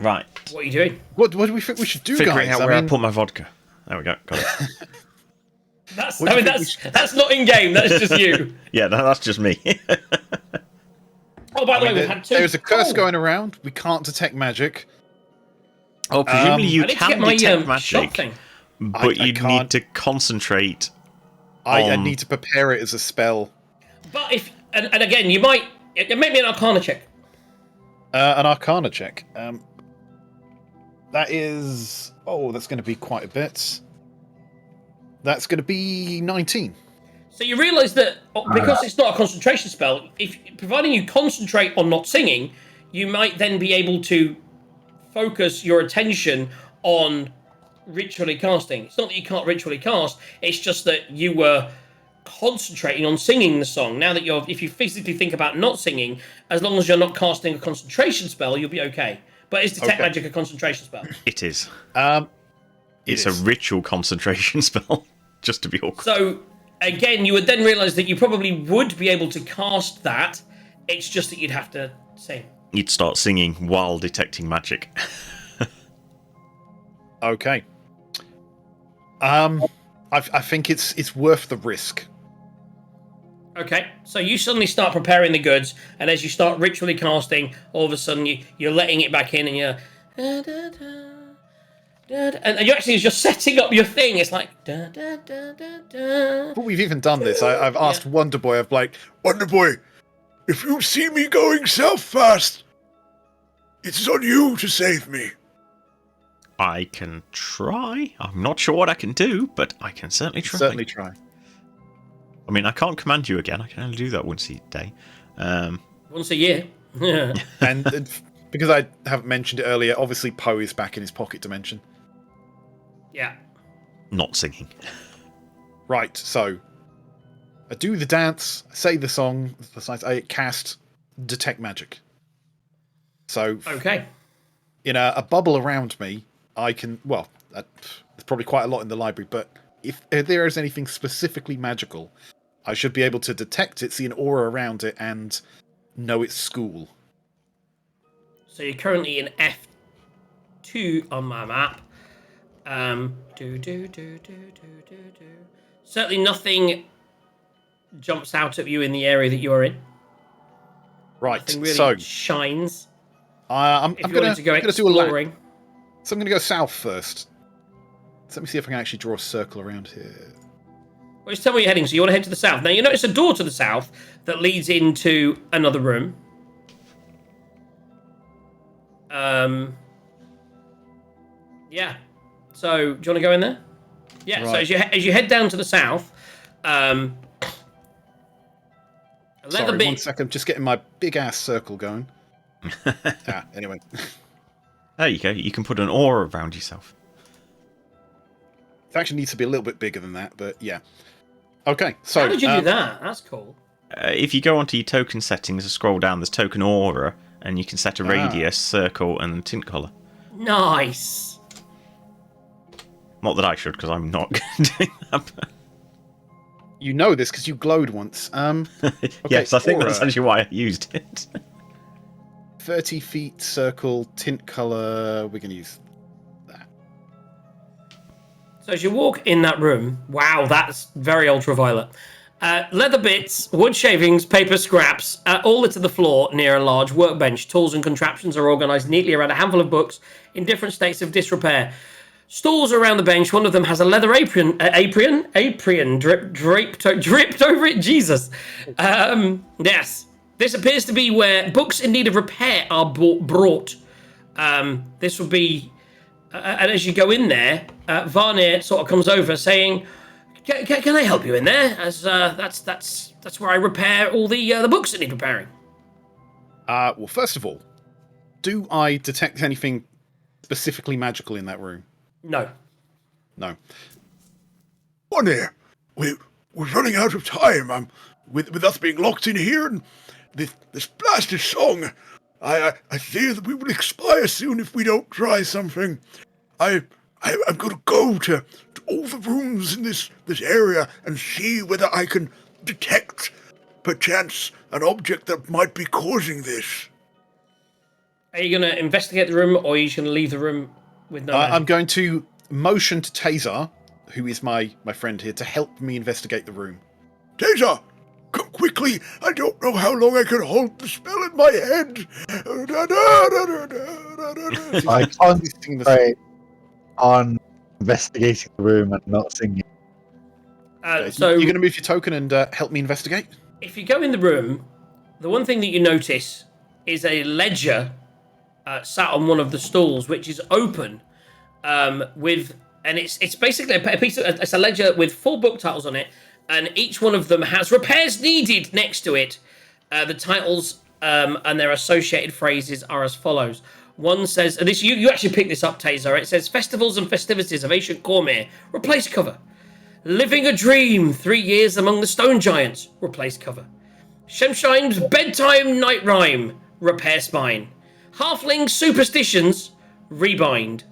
Right. What are you doing? What do we think we should do, Figuring guys? out where I put my vodka. There we go. Got it. That's not in game. That's just you. Yeah, that's just me. Oh, by the way, we've had 2. There's a curse going around. We can't detect magic. Oh, presumably you I need to can get my detect shot magic, thing. but you need to concentrate. I need to prepare it as a spell. But if and again, you might make me an Arcana check. An Arcana check. That is... Oh, that's going to be quite a bit. That's going to be 19. So you realise that because it's not a concentration spell, providing you concentrate on not singing, you might then be able to focus your attention on ritually casting. It's not that you can't ritually cast, it's just that you were concentrating on singing the song. Now that if you physically think about not singing, as long as you're not casting a concentration spell, you'll be okay. But is detect magic a concentration spell? It is. It's a ritual concentration spell, just to be awkward. So, again, you would then realise that you probably would be able to cast that. It's just that you'd have to sing. You'd start singing while detecting magic. Okay. I think it's worth the risk. Okay, so you suddenly start preparing the goods, and as you start ritually casting, all of a sudden you're letting it back in, and you're... And you actually just setting up your thing. It's like... But we've even done this. I've asked Wonder Boy, Wonder Boy, if you see me going south fast, it's on you to save me. I can try. I'm not sure what I can do, but I can certainly try. Certainly try. I mean, I can't command you again. I can only do that once a day. Once a year. And because I haven't mentioned it earlier, obviously Poe is back in his pocket dimension. Yeah. Not singing. Right, so I do the dance, say the song, I cast Detect Magic. So, Okay. in a bubble around me, I can, well, there's probably quite a lot in the library, but if there is anything specifically magical, I should be able to detect it, see an aura around it, and know it's school. So you're currently in F2 on my map. Certainly nothing jumps out at you in the area that you're in. Right, Nothing really so shines. I'm If you going wanted to go to do a lap. exploring. So I'm going to go south first. So let me see if I can actually draw a circle around here. Well, just tell me where you're heading. So you want to head to the south. Now you notice a door to the south that leads into another room. Yeah. So do you want to go in there? Yeah. Right. So as you head down to the south, a leather Sorry, bit. 1 second. Just getting my big ass circle going. Anyway. There you go. You can put an aura around yourself. It actually needs to be a little bit bigger than that, but yeah. Okay, so... How did you do that? That's cool. If you go onto your token settings and scroll down, there's token aura, and you can set a radius, circle, and tint color. Nice. Not that I should, because I'm not doing that. But... You know this because you glowed once. Okay, yes, I think aura. that's actually why I used it. 30 feet, circle, tint color. We're going to use that. So as you walk in that room, wow, that's very ultraviolet. Leather bits, wood shavings, paper scraps, all litter the floor near a large workbench. Tools and contraptions are organised neatly around a handful of books in different states of disrepair. Stools around the bench. One of them has a leather apron draped over it. Jesus. Yes. This appears to be where books in need of repair are brought. This would be, and as you go in there, Varnir sort of comes over saying, "Can I help you in there? As that's where I repair all the books that need repairing." Well, first of all, do I detect anything specifically magical in that room? No. No. On there. We're running out of time. With us being locked in here and this blasted song. I fear that we will expire soon if we don't try something. I'm going to go to all the rooms in this area and see whether I can detect, perchance, an object that might be causing this. Are you going to investigate the room, or are you just going to leave the room with no magic? I'm going to motion to Tazar, who is my friend here, to help me investigate the room. Tazar, come quickly. I don't know how long I can hold the spell in my head. I concentrate on investigating the room and not singing. So you're going to move your token and help me investigate? if you go in the room, the one thing that you notice is a ledger sat on one of the stools, which is open, it's basically it's a ledger with 4 book titles on it, and each one of them has repairs needed next to it. The titles and their associated phrases are as follows. One says, and this you actually picked this up, Taser. It says, "Festivals and festivities of ancient Cormyr." Replace cover. "Living a Dream, 3 years among the Stone Giants." Replace cover. "Shemshine's Bedtime Night Rhyme." Repair spine. "Halfling Superstitions." Rebind.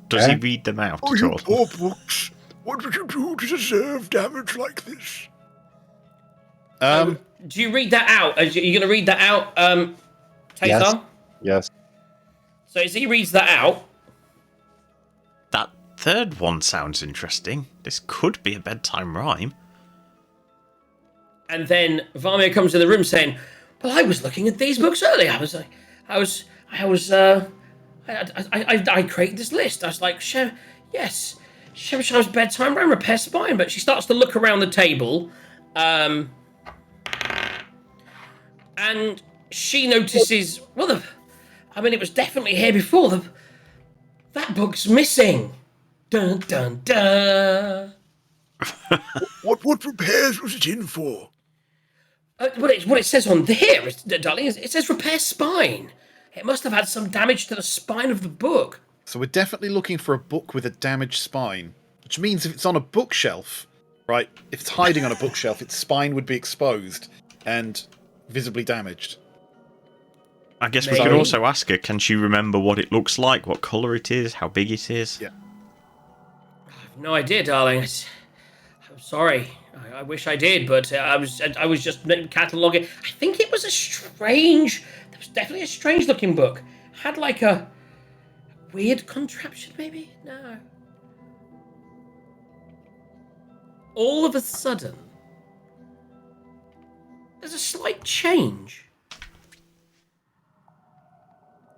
Does he read them out Oh, at you all? poor books. What did you do to deserve damage like this? Do you read that out? Are you going to read that out, Taser? Yes. So as he reads that out, That third one sounds interesting. This could be a bedtime rhyme. and then Varmir comes in the room saying, "Well, I was looking at these books earlier. I created this list. I was like, yes, Shemshine's Bedtime Rhyme, Repair Spine." But she starts to look around the table, and she notices, well, it was definitely here before. That book's missing. Dun dun dun. What repairs was it in for? What it says on here, darling, is it says repair spine. It must have had some damage to the spine of the book. So we're definitely looking for a book with a damaged spine, which means if it's on a bookshelf, right, if it's hiding on a bookshelf, its spine would be exposed and visibly damaged. I guess we could also ask her, can she remember what it looks like, what colour it is, how big it is? Yeah. I have no idea, darling. I'm sorry. I wish I did, but I was just cataloguing. I think it was there was definitely a strange looking book. Had like a weird contraption, maybe? No. All of a sudden, there's a slight change.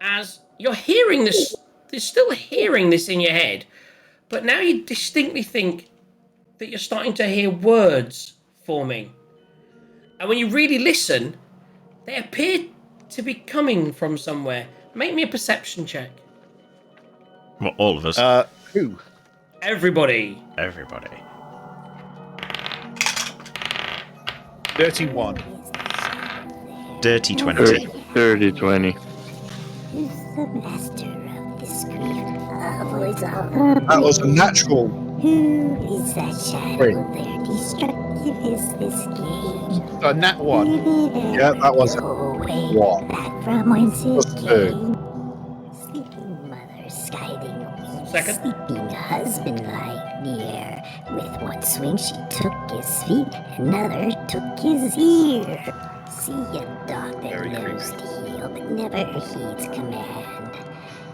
As you're hearing this, you're still hearing this in your head, but now you distinctly think that you're starting to hear words forming. And when you really listen, they appear to be coming from somewhere. Make me a perception check. Well, all of us. Who? Everybody. Everybody. 31. Dirty 20. 30, 20. Who's the master of this grief? Voice of That was a natural. who is that shadow Wait. there? Destructive is this game. Nat 1. Yeah, that was a Way one. back from whence it That's two. came. Sleeping mother skying. Second. Sleeping husband lie near. With one swing she took his feet, another took his ear. See a dog that Very knows to heel but never heeds command.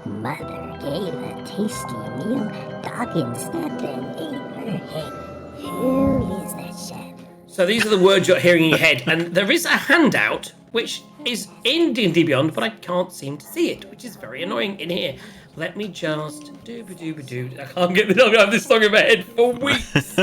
Mother gave a tasty meal, dog instead then ate her head. Who is that shadow? So these are the words you're hearing in your head, and there is a handout which is in D&D Beyond, but I can't seem to see it, which is very annoying in here. Let me just do. I can't get the have this song in my head for weeks.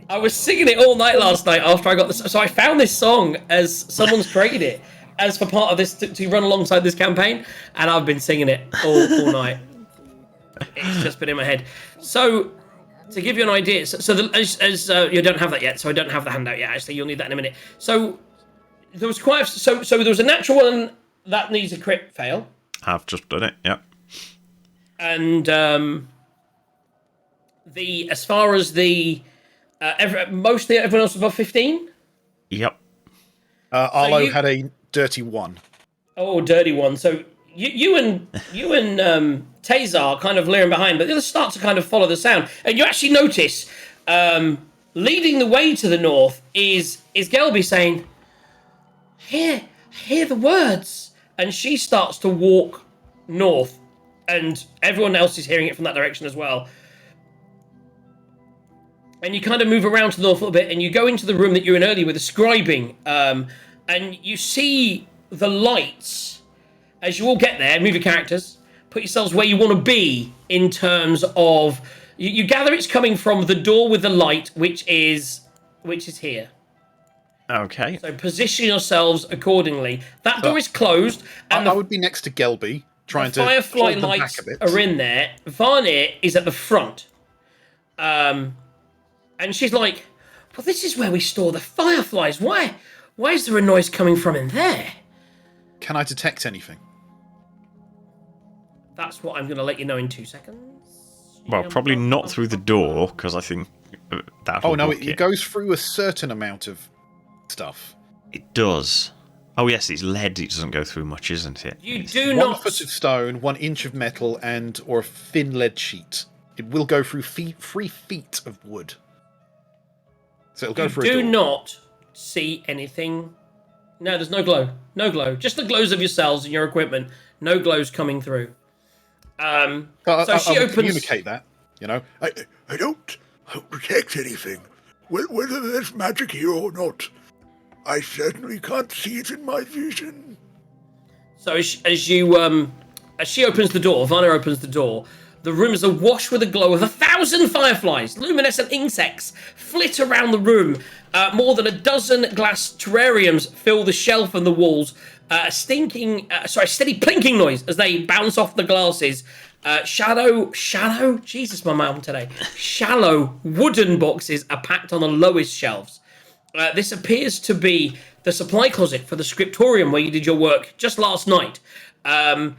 I was singing it all night last night after I got this. So I found this song as someone's created it as for part of this to run alongside this campaign, and I've been singing it all night. It's just been in my head. So to give you an idea, you don't have that yet, so I don't have the handout yet. Actually, you'll need that in a minute. So there was so there was a natural one that needs a crit fail. I've just done it, yep. And as far as the mostly everyone else was above 15. Yep. Arlo you- had a dirty 1. Oh, dirty one. So you and Tazar kind of leering behind, but the others start to kind of follow the sound, and you actually notice leading the way to the north is Gelby saying, "Hear the words." And she starts to walk north, and everyone else is hearing it from that direction as well. And you kind of move around to the north a little bit, and you go into the room that you were in earlier with the scribing, and you see the lights. As you all get there, move your characters, put yourselves where you want to be in terms of... You gather it's coming from the door with the light, which is here. Okay. So position yourselves accordingly. That door is closed, and I would be next to Gelby, trying the to firefly hold them lights back a bit. are in there. Varnir is at the front. And she's like, well, this is where we store the fireflies. Why is there a noise coming from in there? Can I detect anything? That's what I'm going to let you know in 2 seconds. Well, probably not through the door, because I think that. Oh no, it goes through a certain amount of stuff. It does. Oh yes, it's lead. It doesn't go through much, isn't it? You do 1 not... foot of stone, 1 inch of metal, or a thin lead sheet. It will go through 3 feet of wood. So it'll go You through a do door. not see anything. No, there's no glow. No glow. Just the glows of yourselves and your equipment. No glows coming through. So she I would opens... communicate that, you know. I don't detect anything. Whether there's magic here or not, I certainly can't see it in my vision. So as she opens the door, Varnir opens the door, the room is awash with a glow of 1,000 fireflies. Luminescent insects flit around the room. More than a dozen glass terrariums fill the shelf and the walls. A steady plinking noise as they bounce off the glasses. Shallow, Jesus, my mum today. Shallow wooden boxes are packed on the lowest shelves. This appears to be the supply closet for the scriptorium where you did your work just last night. And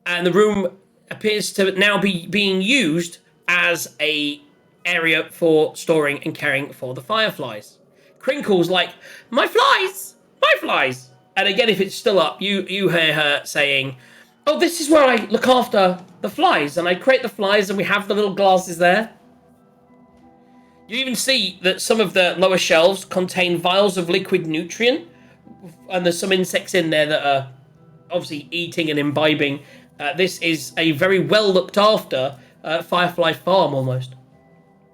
the room appears to now be being used as a area for storing and caring for the fireflies. Crinkle's like, my flies! My flies! And again, if it's still up, you hear her saying, oh, this is where I look after the flies, and I create the flies, and we have the little glasses there. You even see that some of the lower shelves contain vials of liquid nutrient, and there's some insects in there that are obviously eating and imbibing. This is a very well looked after firefly farm, almost.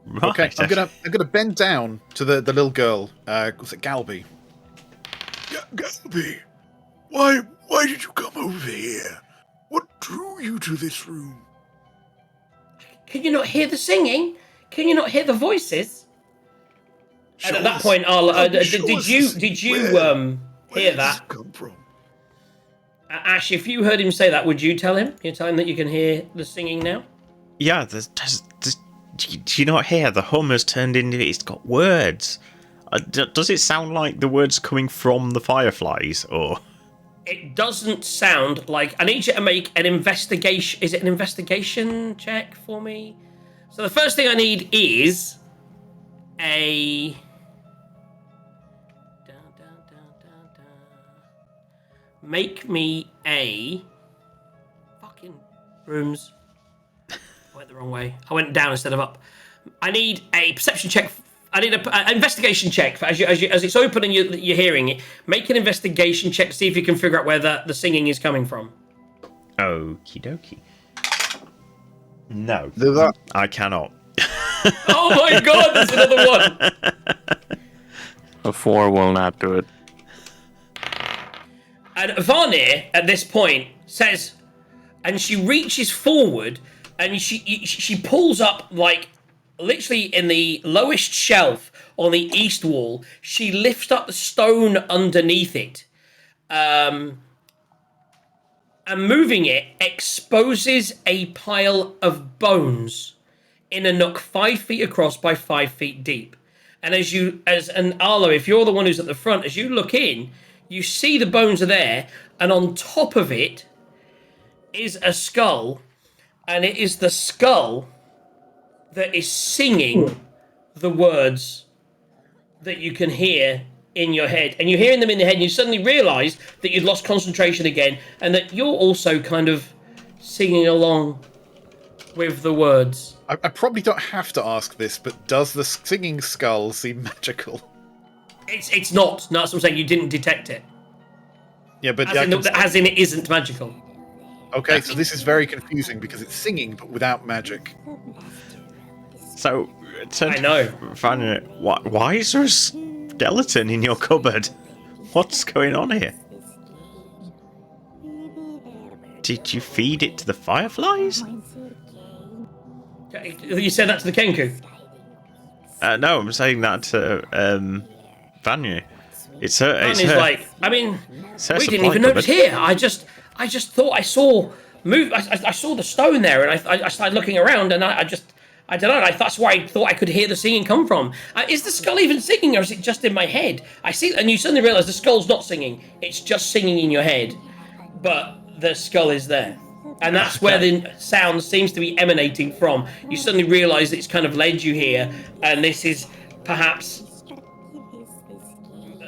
Right. Okay, I'm gonna bend down to the little girl. Was it Galby? Galby, why did you come over here? What drew you to this room? Can you not hear the singing? Can you not hear the voices? And at that us- point, I'll, show us did you where hear does that? it come from? Ash, if you heard him say that, would you tell him? You tell him that you can hear the singing now? Yeah, do you not hear? The hum has turned into... It's got words. Does it sound like the words coming from the fireflies, or... It doesn't sound like... I need you to make an investigation... Is it an investigation check for me? So the first thing I need is a... Make me a... Fucking rooms. I went the wrong way. I went down instead of up. I need a perception check. I need an investigation check as it's open and you're hearing it. Make an investigation check to see if you can figure out where the singing is coming from. Okie dokie. No, Do that. I cannot. Oh my god, there's another one. A 4 will not do it. And Varnir, at this point, says, and she reaches forward and she pulls up, like, literally in the lowest shelf on the east wall. She lifts up the stone underneath it. And moving it exposes a pile of bones in a nook 5 feet across by 5 feet deep. And Arlo, if you're the one who's at the front, as you look in, you see the bones are there, and on top of it is a skull, and it is the skull that is singing the words that you can hear in your head. And you're hearing them in your head, and you suddenly realise that you've lost concentration again, and that you're also kind of singing along with the words. I probably don't have to ask this, but does the singing skull seem magical? It's not. No, that's what I'm saying. You didn't detect it. Yeah, but As in it isn't magical. okay, so this is very confusing because it's singing but without magic. So, I know. Why is there a skeleton in your cupboard? What's going on here? Did you feed it to the fireflies? You said that to the Kenku? No, I'm saying that to Vanya. It's her. It's Vanya's her. like, I mean, It's her we didn't supply even notice cupboard. here. I just thought I saw I saw the stone there, and I started looking around, and I don't know. That's where I thought I could hear the singing come from. Is the skull even singing, or is it just in my head? I see, and you suddenly realise the skull's not singing; it's just singing in your head. But the skull is there, and that's where the sound seems to be emanating from. You suddenly realise that it's kind of led you here, and this is perhaps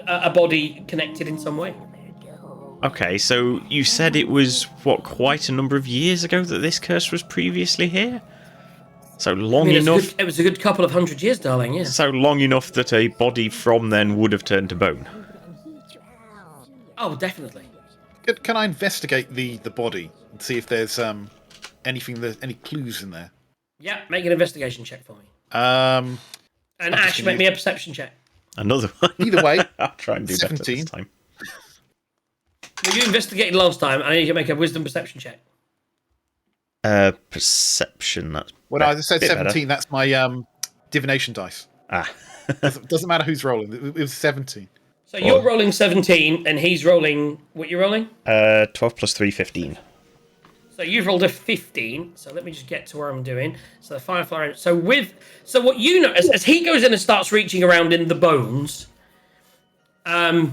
a body connected in some way. Okay, so you said it was quite a number of years ago that this curse was previously here. So long enough. It was a good couple of 100 years, darling. Yeah. So long enough that a body from then would have turned to bone. Oh, definitely. Can I investigate the body and see if there's any clues in there? Yeah, make an investigation check for me. Um, And I'm just Ash, gonna make me a perception check. Another one. Either way, I'll try and do better 17. this time. Well, you investigated last time. I need you to make a wisdom perception check. Perception. That's when I said bit 17, that's my divination dice. Ah. Doesn't matter who's rolling. It was 17. So you're rolling 17, and he's rolling... What you're rolling? 12 plus 3, 15. So you've rolled a 15. So let me just get to where I'm doing. So the firefly... So what you know... As he goes in and starts reaching around in the bones, Yeah,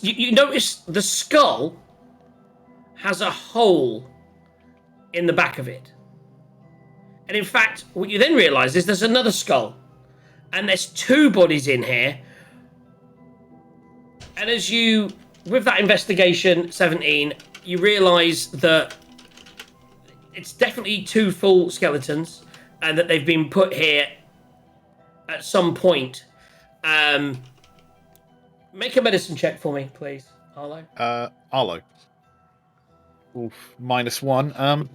you notice the skull has a hole in the back of it. And in fact, what you then realise is there's another skull. And there's two bodies in here. And as you, with that investigation, 17, you realise that it's definitely two full skeletons. And that they've been put here at some point. Make a medicine check for me, please, Arlo. Arlo. Oof, -1.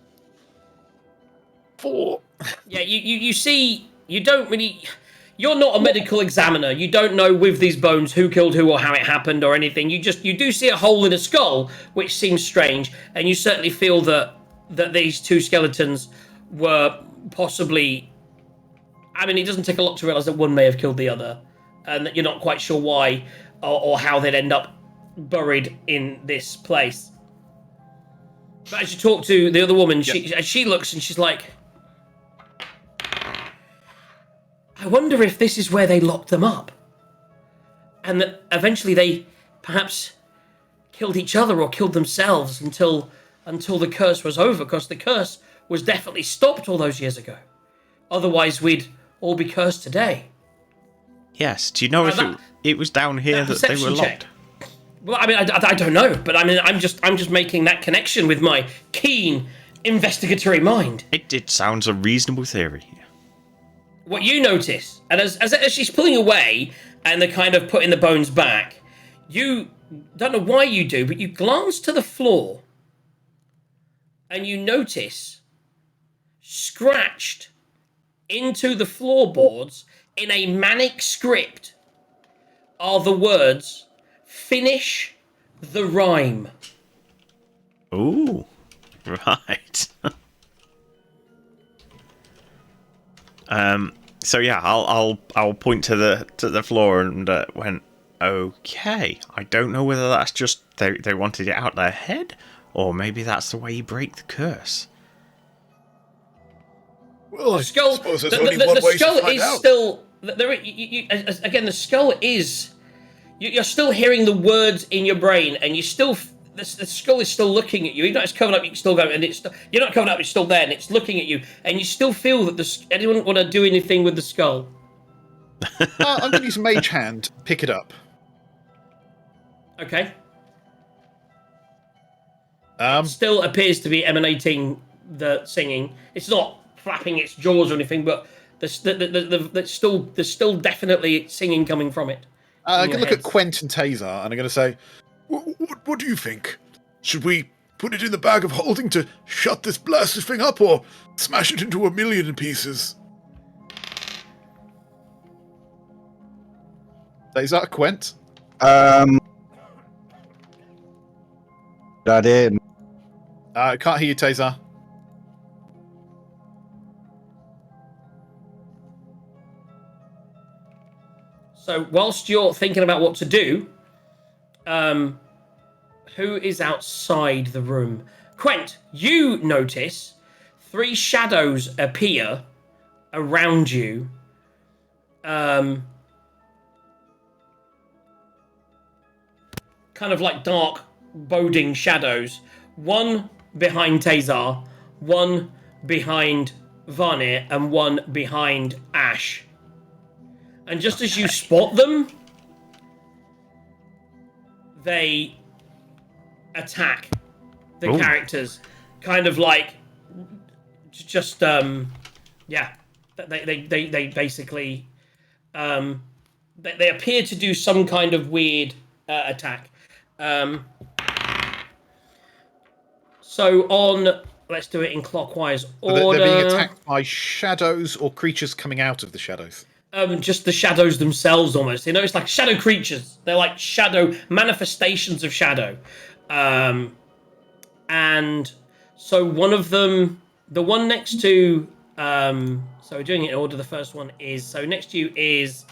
4. Yeah, you see, you don't really... You're not a medical examiner. You don't know with these bones who killed who or how it happened or anything. You do see a hole in a skull, which seems strange, and you certainly feel that these two skeletons were possibly... I mean, it doesn't take a lot to realise that one may have killed the other, and that you're not quite sure why or how they'd end up buried in this place. But as you talk to the other woman, she looks and she's like... I wonder if this is where they locked them up. And that eventually they perhaps killed each other or killed themselves until the curse was over, because the curse was definitely stopped all those years ago. Otherwise, we'd all be cursed today. Yes. Do you know if it was down here that they were locked? Check. Well, I mean, I don't know, but I mean, I'm just making that connection with my keen investigatory mind. It sounds a reasonable theory. What you notice, and as she's pulling away and they're kind of putting the bones back, you don't know why you do, but you glance to the floor and you notice scratched into the floorboards in a manic script are the words, "Finish the rhyme." Ooh, right. So yeah, I'll point to the floor and went, okay. I don't know whether that's just they wanted it out their head, or maybe that's the way you break the curse. Well, I Skull, suppose there's only one way to skull find is out. still there. Again, the skull is. You're still hearing the words in your brain, and you still the skull is still looking at you. Even though it's covered up, you can still go, and you're not covered up. It's still there, and it's looking at you, and you still feel that anyone want to do anything with the skull. I'm going to use Mage Hand. Pick it up. Okay. Um, Still appears to be emanating the singing. It's not flapping its jaws or anything, but there's still definitely singing coming from it. I'm going to look at Quent and Tazar, and I'm going to say, What do you think? Should we put it in the bag of holding to shut this blasted thing up, or smash it into a million pieces? Tazar, Quent? That it. I can't hear you, Tazar. So whilst you're thinking about what to do, who is outside the room? Quent, you notice 3 shadows appear around you. Kind of like dark, boding shadows. One behind Tazar, one behind Varnir, and one behind Ash. And just as you spot them, they attack the characters. Kind of like, just, yeah. They basically, they appear to do some kind of weird attack. So let's do it in clockwise order. They're being attacked by shadows or creatures coming out of the shadows. Just the shadows themselves, almost. You know, it's like shadow creatures. They're like shadow manifestations of shadow. And so one of them, the one next to, so we're doing it in order. The first one is, so next to you is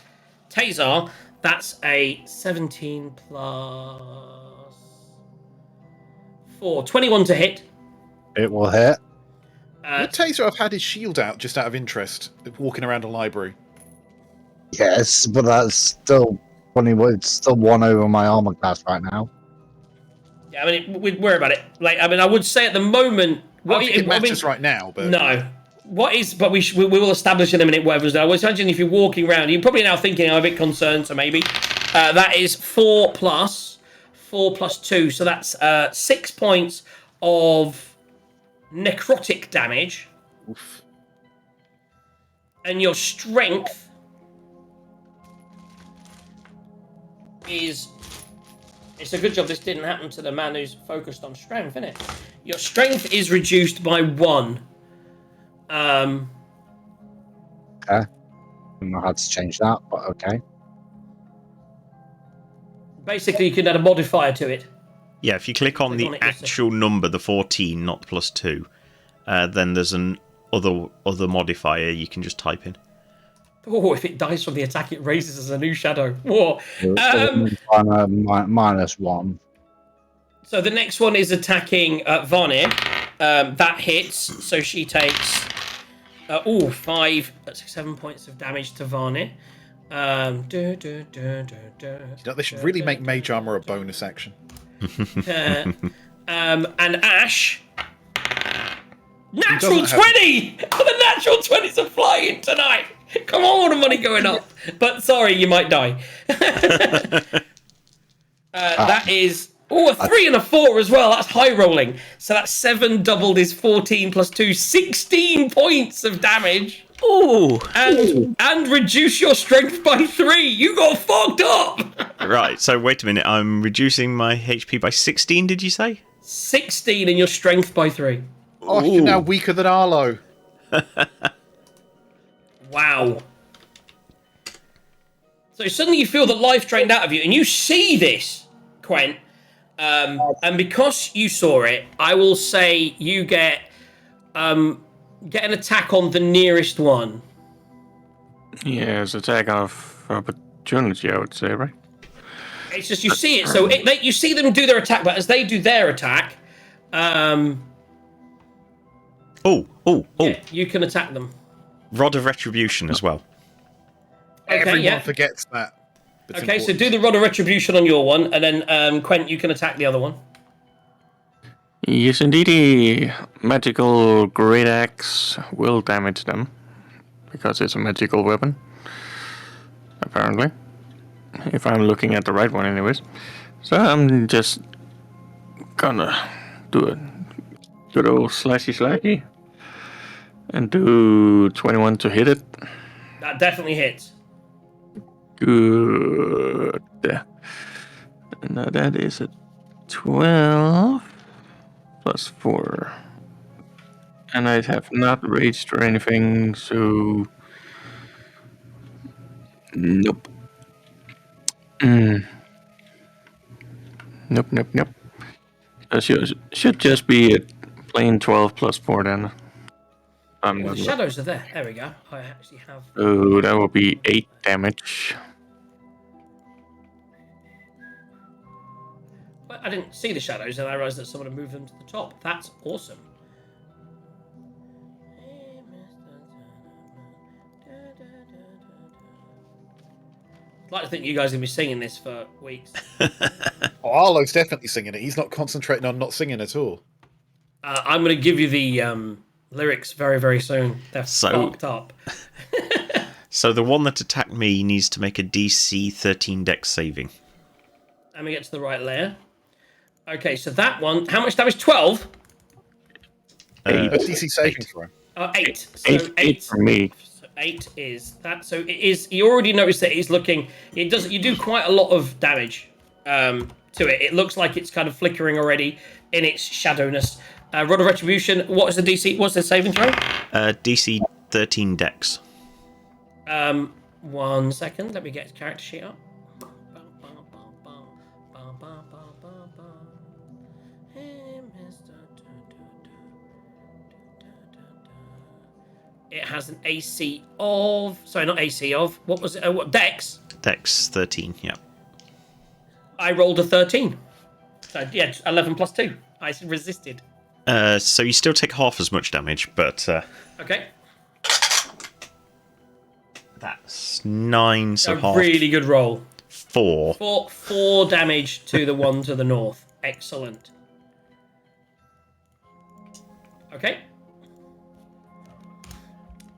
Tazar. That's a 17 plus 4. 21 to hit. It will hit. Would Taser have had his shield out, just out of interest, walking around a library? Yes, but that's still funny. It's still 1 over my armor class right now. Yeah, I mean, we'd worry about it. Like, I mean, I would say at the moment, I don't think it matters right now, but no. What is? But we will establish in a minute whatever's there. I was imagining if you're walking around, you're probably now thinking I'm a bit concerned. So maybe that is 4 plus 2, so that's 6 points of necrotic damage. oof. And your strength is... It's a good job this didn't happen to the man who's focused on strength, isn't it? Your strength is reduced by 1. Okay. I don't know how to change that, but okay. Basically, you can add a modifier to it. Yeah, if you click on Click the on it, yes, sir. actual number, the 14, not plus 2, then there's an other modifier you can just type in. Oh, if it dies from the attack, it raises as a new shadow. Whoa. -1. So the next one is attacking Varnir. That hits, so she takes 7 points of damage to Varnir. They should really make mage armor a bonus action. And Ash. Natural doesn't have- 20! The natural 20s are flying tonight! Come on, the money going up. But sorry, you might die. That is... Oh, a 3 and a 4 as well. That's high rolling. So that's 7 doubled is 14 plus 2. 16 points of damage. Ooh! And reduce your strength by 3. You got fucked up. Right, so wait a minute. I'm reducing my HP by 16, did you say? 16 and your strength by 3. Oh, you're now weaker than Arlo. Wow. So suddenly you feel the life drained out of you, and you see this, Quent. And because you saw it, I will say you get an attack on the nearest one. Yes, attack of opportunity, I would say, right? It's just you see it, so you see them do their attack, but as they do their attack, Oh! yeah, you can attack them. Rod of Retribution as well. Okay, Everyone yeah. forgets that. It's Okay, so important. do the Rod of Retribution on your one, and then Quent, you can attack the other one. Yes, indeed, a magical great axe will damage them because it's a magical weapon. Apparently, if I'm looking at the right one, anyways. So I'm just gonna do a good old slashy and do 21 to hit it. That definitely hits. Good. Now that is a 12 plus 4. And I have not raged or anything, so... Nope. Nope. That should just be a plain 12 plus 4 then. The shadows are there. There we go. I actually have... So that will be 8 damage. Well, I didn't see the shadows, and I realised that someone had moved them to the top. That's awesome. I'd like to think you guys are going to be singing this for weeks. Oh, Arlo's definitely singing it. He's not concentrating on not singing at all. I'm going to give you the lyrics very, very soon. They're fucked up. So the one that attacked me needs to make a DC 13 Dex saving. Let me get to the right layer. Okay, so that one, how much damage? 12? What's DC saving for him? 8. So 8 for me. So 8 is that. So it is. You already noticed that he's looking. It does. You do quite a lot of damage to it. It looks like it's kind of flickering already in its shadowness. Rod of Retribution. What is the DC? What's the saving throw? DC 13 Dex. 1 second. Let me get his character sheet up. It has an AC of... Sorry, not AC of... What was it? What, Dex? Dex 13, yeah. I rolled a 13. So, yeah, 11 plus 2. I resisted. So you still take half as much damage, but... Okay. That's 9, so A half. really good roll. 4. Four damage to the one to the north. Excellent. Okay.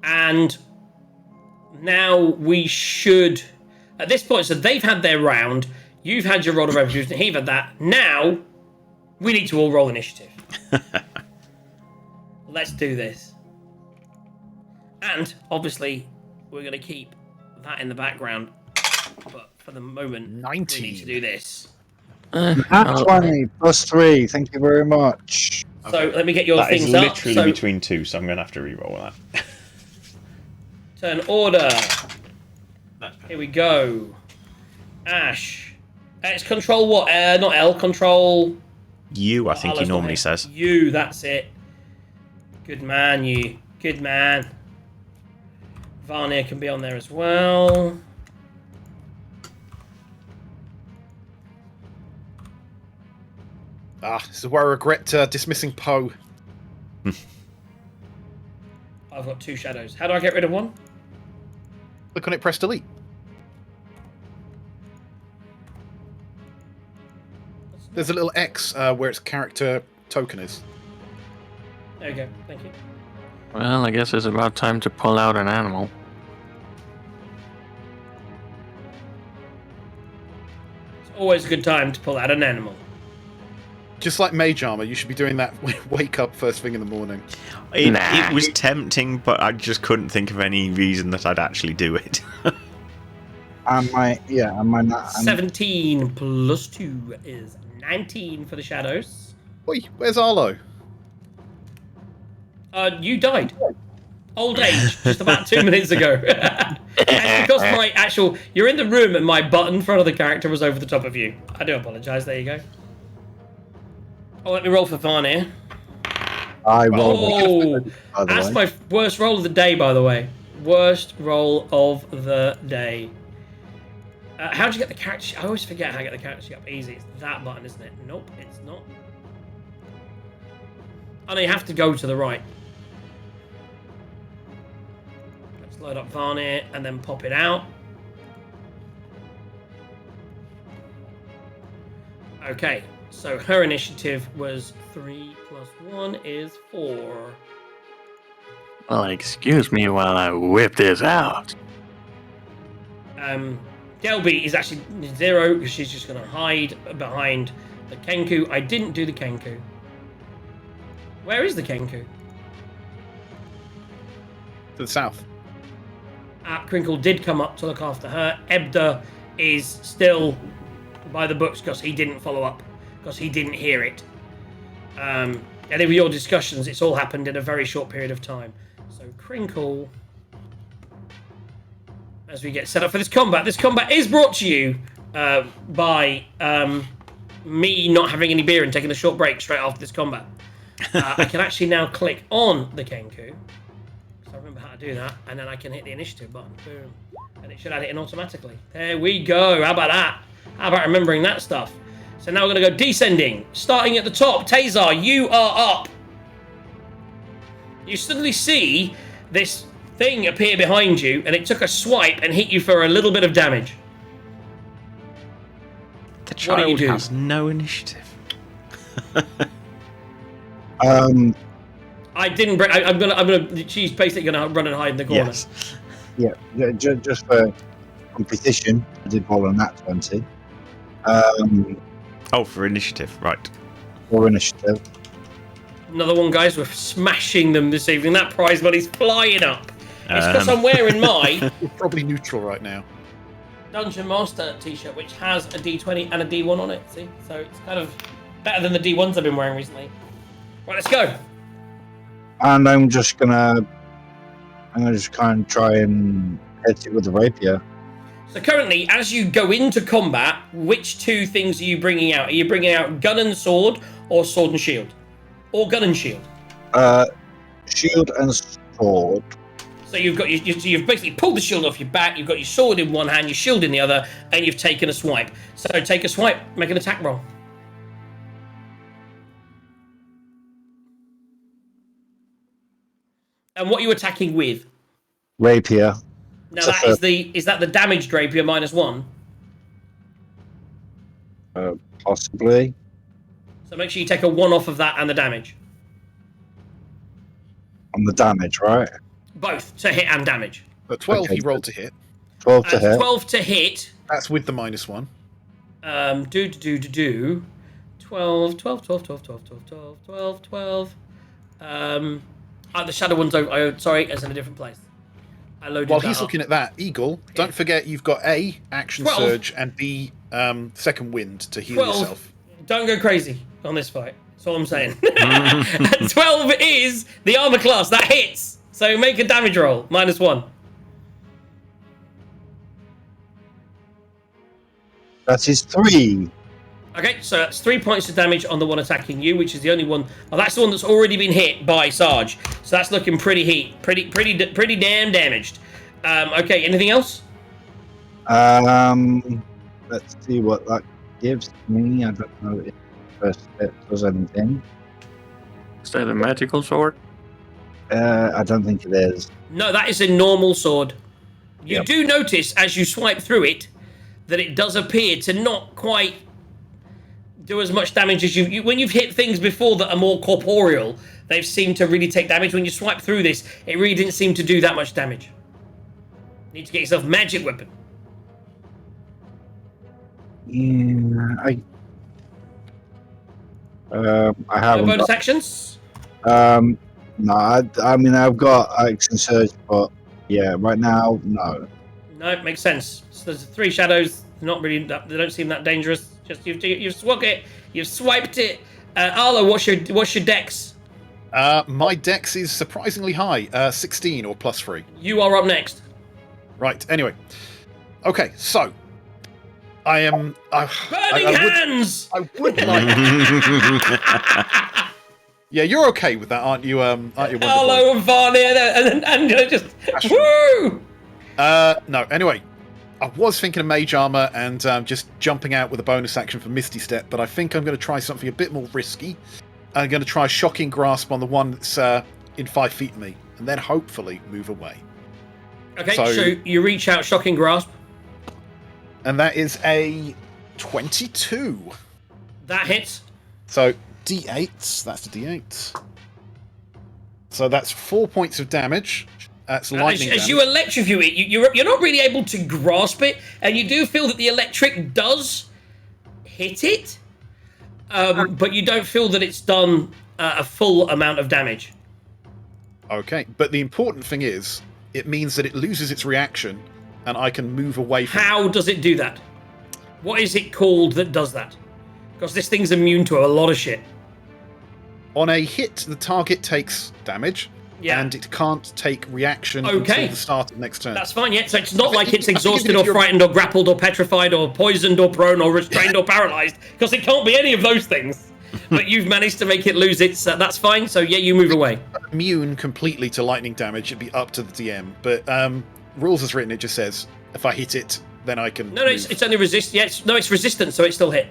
And now we should... At this point, so they've had their round. You've had your roll of revolution. He've had that. Now, we need to all roll initiative. Let's do this. And, obviously, we're going to keep that in the background. But for the moment, 19. we need to do this. Nat 20 plus 3. Thank you very much. So, let me get your That is things up. literally So, between 2, so I'm going to have to re-roll that. turn order. Here we go. Ash. It's control what? Not L, control... You, I think he Let's not normally hit. says. You, that's it. Good man, you. Good man. Varnir can be on there as well. This is where I regret dismissing Poe. I've got 2 shadows. How do I get rid of one? Click on it, press delete. There's a little X where its character token is. There you go. Thank you. Well, I guess it's about time to pull out an animal. It's always a good time to pull out an animal. Just like mage armor, you should be doing that wake up first thing in the morning. It was tempting, but I just couldn't think of any reason that I'd actually do it. Am I not? 17 plus 2 is 19 for the shadows. Oi, where's Arlo? You died. Old age, just about 2 minutes ago. And because my actual... You're in the room and my button for another character was over the top of you. I do apologise. There you go. Oh, let me roll for Varnir. I roll. Oh, that's my worst roll of the day, by the way. Worst roll of the day. How'd you get the character sheet? I always forget how to get the character sheet up easy. It's that button, isn't it? Nope, it's not. Oh, no, you have to go to the right. Let's load up Varnir and then pop it out. Okay, so her initiative was 3 plus 1 is 4. Well, excuse me while I whip this out. Gelby is actually 0 because she's just going to hide behind the Kenku. I didn't do the Kenku. Where is the Kenku? To the south. Crinkle did come up to look after her. Ebda is still by the books because he didn't follow up, because he didn't hear it. And in your discussions, it's all happened in a very short period of time. So Crinkle, as we get set up for this combat is brought to you by me not having any beer and taking a short break straight after this combat. I can actually now click on the Kenku, so I remember how to do that, and then I can hit the initiative button. Boom. And it should add it in automatically. There we go. How about that? How about remembering that stuff? So now we're going to go descending. Starting at the top, Tazar, you are up. You suddenly see this thing appear behind you, and it took a swipe and hit you for a little bit of damage. The child has no initiative. I didn't break. I'm gonna. She's basically gonna run and hide in the corner. Yes. Yeah, just for competition, I did roll on that 20. Oh, for initiative, right. For initiative. Another one, guys. We're smashing them this evening. That prize money's flying up. It's because I'm wearing my We're probably neutral right now. Dungeon Master t-shirt, which has a D20 and a D1 on it. See, so it's kind of better than the D1s I've been wearing recently. Right, let's go. And I'm just gonna kind of try and hit it with the rapier. So currently, as you go into combat, which 2 things are you bringing out? Are you bringing out gun and sword, or sword and shield? Or gun and shield? Shield and sword. So you've got you've basically pulled the shield off your back, you've got your sword in one hand, your shield in the other, and you've taken a swipe. So take a swipe, make an attack roll. And what are you attacking with? Rapier. Now that is that the damaged rapier -1? Possibly. So make sure you take a 1 off of that and the damage. On the damage, right? Both to hit and damage. But 12 Okay, he rolled to hit. 12 to hit. 12 to hit. That's with the -1. 12, 12, 12, 12, 12, 12, 12, 12, 12. The shadow one's sorry, it's in a different place. I loaded While that he's up. looking at that, Eagle, don't forget you've got A, action 12. surge, and B, second wind to heal 12. yourself. Don't go crazy on this fight. That's all I'm saying. 12 is the armor class. That hits. So make a damage roll. -1. That is 3. Okay, so that's 3 points of damage on the one attacking you, which is the only one. Oh, that's the one that's already been hit by Sarge. So that's looking pretty damn damaged. Okay, anything else? Let's see what that gives me. I don't know if first step does anything. Is that a magical sword? I don't think it is. No, that is a normal sword. You Yep. do notice as you swipe through it that it does appear to not quite do as much damage as you when you've hit things before that are more corporeal. They've seemed to really take damage. When you swipe through this, it really didn't seem to do that much damage. You need to get yourself a magic weapon. Yeah, I No haven't. bonus actions. No, I mean I've got action surge, but yeah, right now no. No, it makes sense. So there's 3 shadows. Not really. They don't seem that dangerous. Just you've swung it. You've swiped it. Arlo, what's your dex? My dex is surprisingly high, 16 or +3. You are up next. Right, anyway. Okay, so. Burning hands. I would like. Yeah, you're okay with that, aren't you? Aren't you? Wonder Boy? Arlo and Varney and just woo. No, anyway. I was thinking of mage armor and just jumping out with a bonus action for Misty Step, but I think I'm going to try something a bit more risky. I'm going to try Shocking Grasp on the one that's in 5 feet of me, and then hopefully move away. Okay, so you reach out, Shocking Grasp. And that is a 22. That hits. So D8s, that's the D8. So that's 4 points of damage. That's lightning As damage. you electrocute it, you're not really able to grasp it, and you do feel that the electric does hit it, but you don't feel that it's done a full amount of damage. Okay, but the important thing is, it means that it loses its reaction, and I can move away from How does it do that? What is it called that does that? Because this thing's immune to a lot of shit. On a hit, the target takes damage, and it can't take reaction until the start of next turn. That's fine, yeah. So it's not like it's I think exhausted if or you're- frightened or grappled or petrified or poisoned or prone or restrained or paralyzed, because it can't be any of those things. But you've managed to make it lose its... that's fine, so yeah, you move away. Immune completely to lightning damage, it'd be up to the DM. But rules as written, it just says, if I hit it, then I can No, move. it's only resist. Yeah, it's resistant, so it's still hit.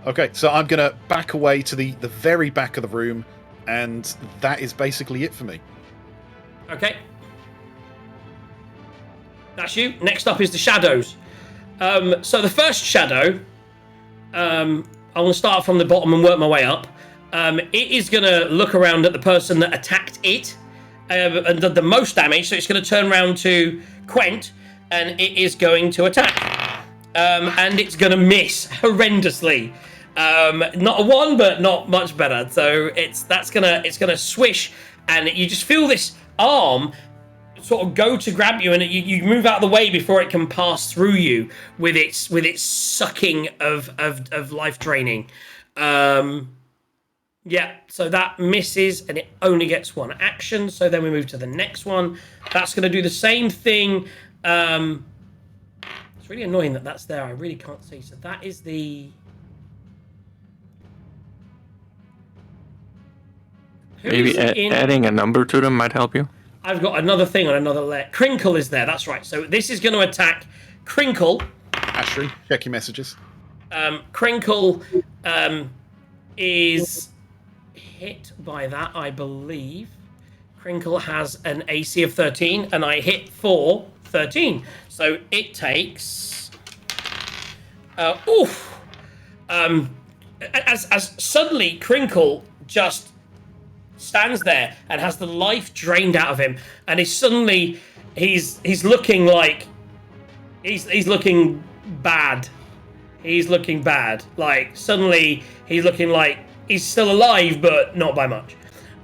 Okay, so I'm going to back away to the very back of the room, and that is basically it for me. Okay. That's you. Next up is the shadows. So the first shadow, I want to start from the bottom and work my way up. It is going to look around at the person that attacked it and did the most damage, so it's going to turn around to Quent, and it is going to attack. And it's going to miss horrendously. Not a 1, but not much better. So it's gonna swish, and you just feel this arm sort of go to grab you, and you move out of the way before it can pass through you with its sucking of life draining. Yeah, so that misses, and it only gets 1 action. So then we move to the next one. That's going to do the same thing. It's really annoying that that's there. I really can't see. So that is the... Maybe adding a number to them might help you. I've got another thing on another layer. Crinkle is there. That's right. So this is going to attack Crinkle. Ashley, check your messages. Crinkle is hit by that, I believe. Crinkle has an AC of 13, and I hit for 13. So it takes. As suddenly Crinkle just stands there and has the life drained out of him, and he's looking like he's looking bad. He's looking bad. Like suddenly he's looking like he's still alive, but not by much.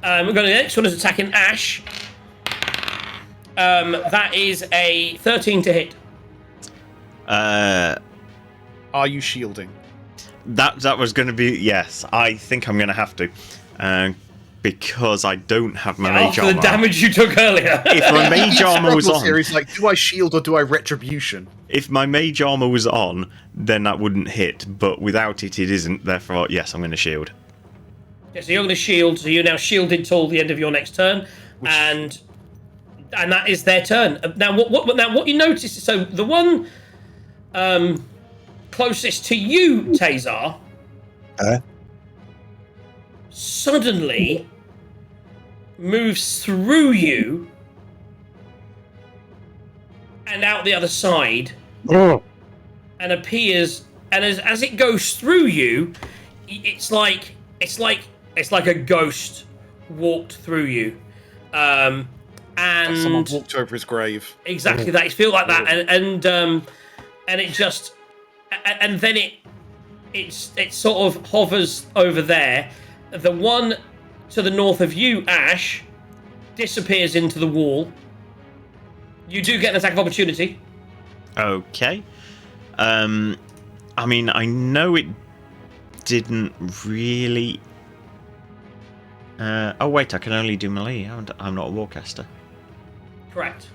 We're going to the next one is attacking Ash. That is a 13 to hit. Are you shielding? That was going to be yes. I think I'm going to have to, because I don't have my mage After armor. the damage you took earlier. If my mage armor was on, Series, like, do I shield or do I retribution? if my mage armor was on, then that wouldn't hit. But without it, it isn't. Therefore, yes, I'm going to shield. Yeah, so you're going to shield. So you're now shielded till the end of your next turn, and that is their turn. Now, what you notice is so the one closest to you, Tazar, suddenly moves through you and out the other side, and appears. And as it goes through you, it's like a ghost walked through you. And Someone walked over his grave. Exactly that. It feels like that, and it just, and then it sort of hovers over there. The one to the north of you, Ash, disappears into the wall. You do get an attack of opportunity. Okay. I mean, I know it didn't really. Oh wait, I can only do melee. I'm not a warcaster. Correct.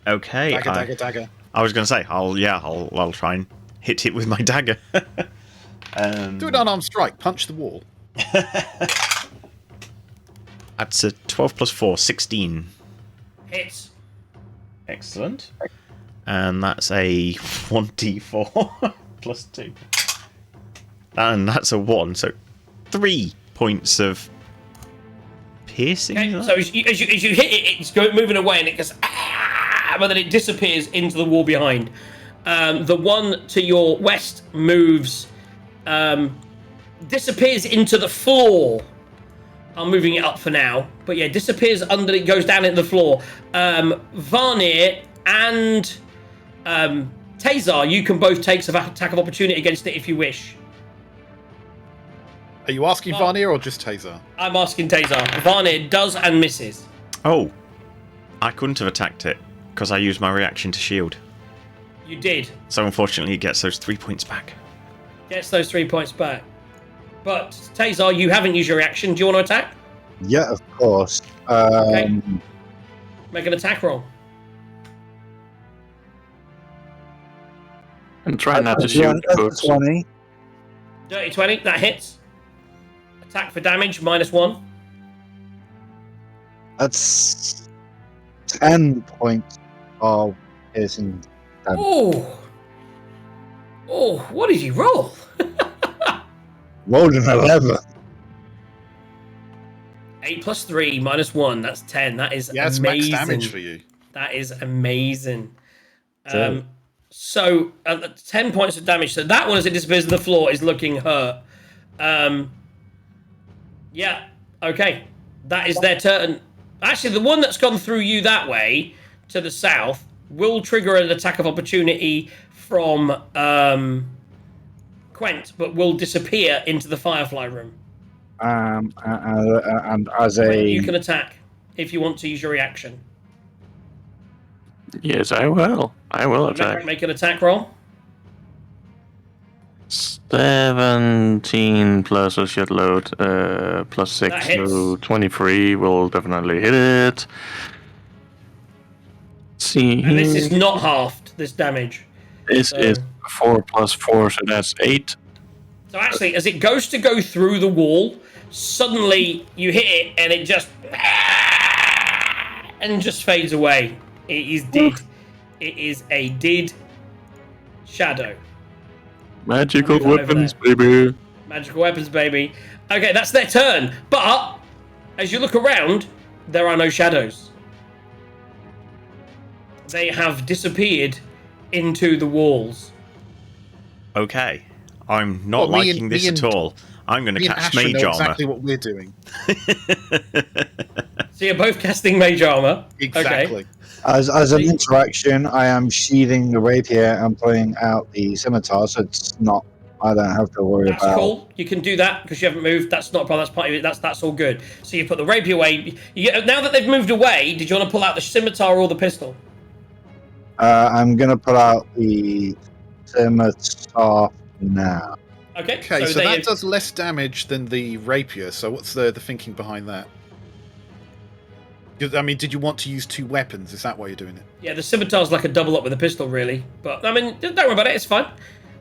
Okay. Dagger. I was going to say, I'll try and hit it with my dagger. Do an unarmed strike. Punch the wall. That's a 12 plus 4, 16. Hits. Excellent. And that's a 1d4 plus 2. And that's a 1, so 3 points of piercing. Okay, so as you hit it, it's moving away, and it goes, but then it disappears into the wall behind. The one to your west moves, disappears into the floor. I'm moving it up for now, but yeah, disappears under. It goes down into the floor. Varnir and Tazar, you can both take some attack of opportunity against it if you wish. Are you asking Varnir or just Taser? I'm asking Tazar. Varnir does and misses. Oh, I couldn't have attacked it because I used my reaction to shield. You did. So unfortunately, it gets those 3 points back. Gets those 3 points back. But Tazar, you haven't used your reaction. Do you want to attack? Yeah, of course. Okay. Make an attack roll. And try not to shoot That's books. 20. Dirty 20, that hits. Attack for damage, -1. That's 10 points of piercing damage. Oh, what did you roll? Rolled an 11. 8 plus 3, -1, that's 10. That is Yeah, it's amazing. max damage for you. That is amazing. Sure. So, 10 points of damage. So that one, as it disappears to the floor, is looking hurt. Yeah, okay. That is their turn. Actually, the one that's gone through you that way, to the south, will trigger an attack of opportunity from Quent, but will disappear into the firefly room. And as Quent, a you can attack if you want to use your reaction. Yes, I will. I will attack. Make an attack roll. 17 plus a shitload, plus 6, That hits. so 23 will definitely hit it. See, And this is not halved, this damage. this is 4 plus 4, so that's 8. So actually, as it goes to go through the wall, suddenly you hit it and it just fades away. It is dead. It is a dead shadow. Magical Move over weapons, baby. Magical weapons, baby. Okay, that's their turn. But as you look around, there are no shadows. They have disappeared into the walls. Okay. I'm not Well, liking this at all. I'm going to Me and cast Ashra Mage know Armor. exactly what we're doing. So you're both casting Mage Armor. Exactly. Okay. As an interaction, I am sheathing the rapier and pulling out the scimitar, so it's not. I don't have to worry That's about. cool. You can do that because you haven't moved. That's not a problem. That's part of it. That's all good. So you put the rapier away. Now that they've moved away, did you want to pull out the scimitar or the pistol? I'm gonna pull out the scimitar now. Okay. Okay, so they- that does less damage than the rapier. So what's the thinking behind that? I mean, did you want to use 2 weapons? Is that why you're doing it? Yeah, the scimitar's like a double up with a pistol, really. But I mean, don't worry about it. It's fine.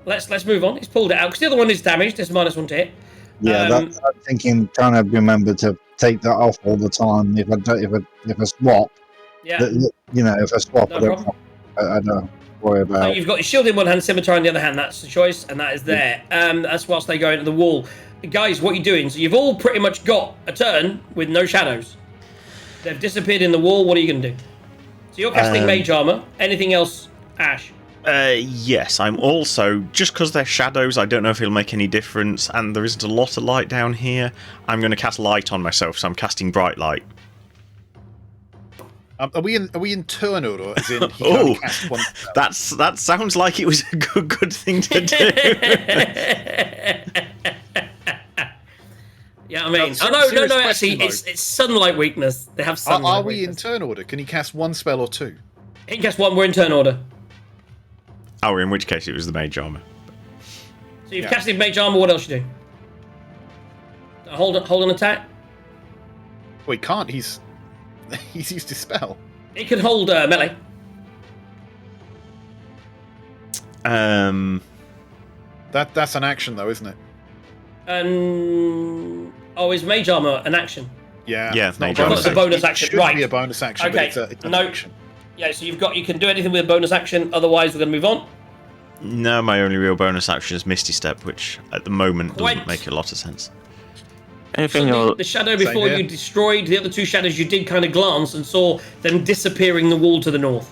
Let's move on. He's pulled it out because the other one is damaged. It's -1 to hit. Yeah, I'm thinking, trying to remember to take that off all the time. If I swap, Yeah. if I swap, No I don't, problem. I don't worry So about. you've got your shield in one hand, scimitar in the other hand. That's the choice, and that is there. That's whilst they go into the wall. Guys, what are you doing? So you've all pretty much got a turn with no shadows. They've disappeared in the wall. What are you going to do? So you're casting Mage Armor. Anything else, Ash? Yes, I'm also, just because they're shadows, I don't know if it'll make any difference, and there isn't a lot of light down here, I'm going to cast light on myself, so I'm casting bright light. Are we in turn order? As in, he can Oh, only cast one spell? that sounds like it was a good thing to do. Yeah, I mean, No, no, serious actually, question, it's sunlight weakness. They have sunlight Are we in weakness. turn order? Can he cast 1 spell or 2? He can cast one, we're in turn order. Oh, in which case it was the Mage Armor. So you've Yeah. casted Mage Armor, what else you do? Hold an attack? Well, he can't. He's used his spell. It can hold melee. That's an action, though, isn't it? Is Mage Armor an action? Yeah. Yeah, it's not Mage a Armor. bonus It's a bonus It action, should right. be a bonus action, Okay, but it's an no. action. Yeah, so you can do anything with a bonus action, otherwise we're going to move on. No, my only real bonus action is Misty Step, which at the moment Quite. doesn't make a lot of sense. Anything So else? the shadow before here. you destroyed the other 2 shadows, you did kind of glance and saw them disappearing the wall to the north.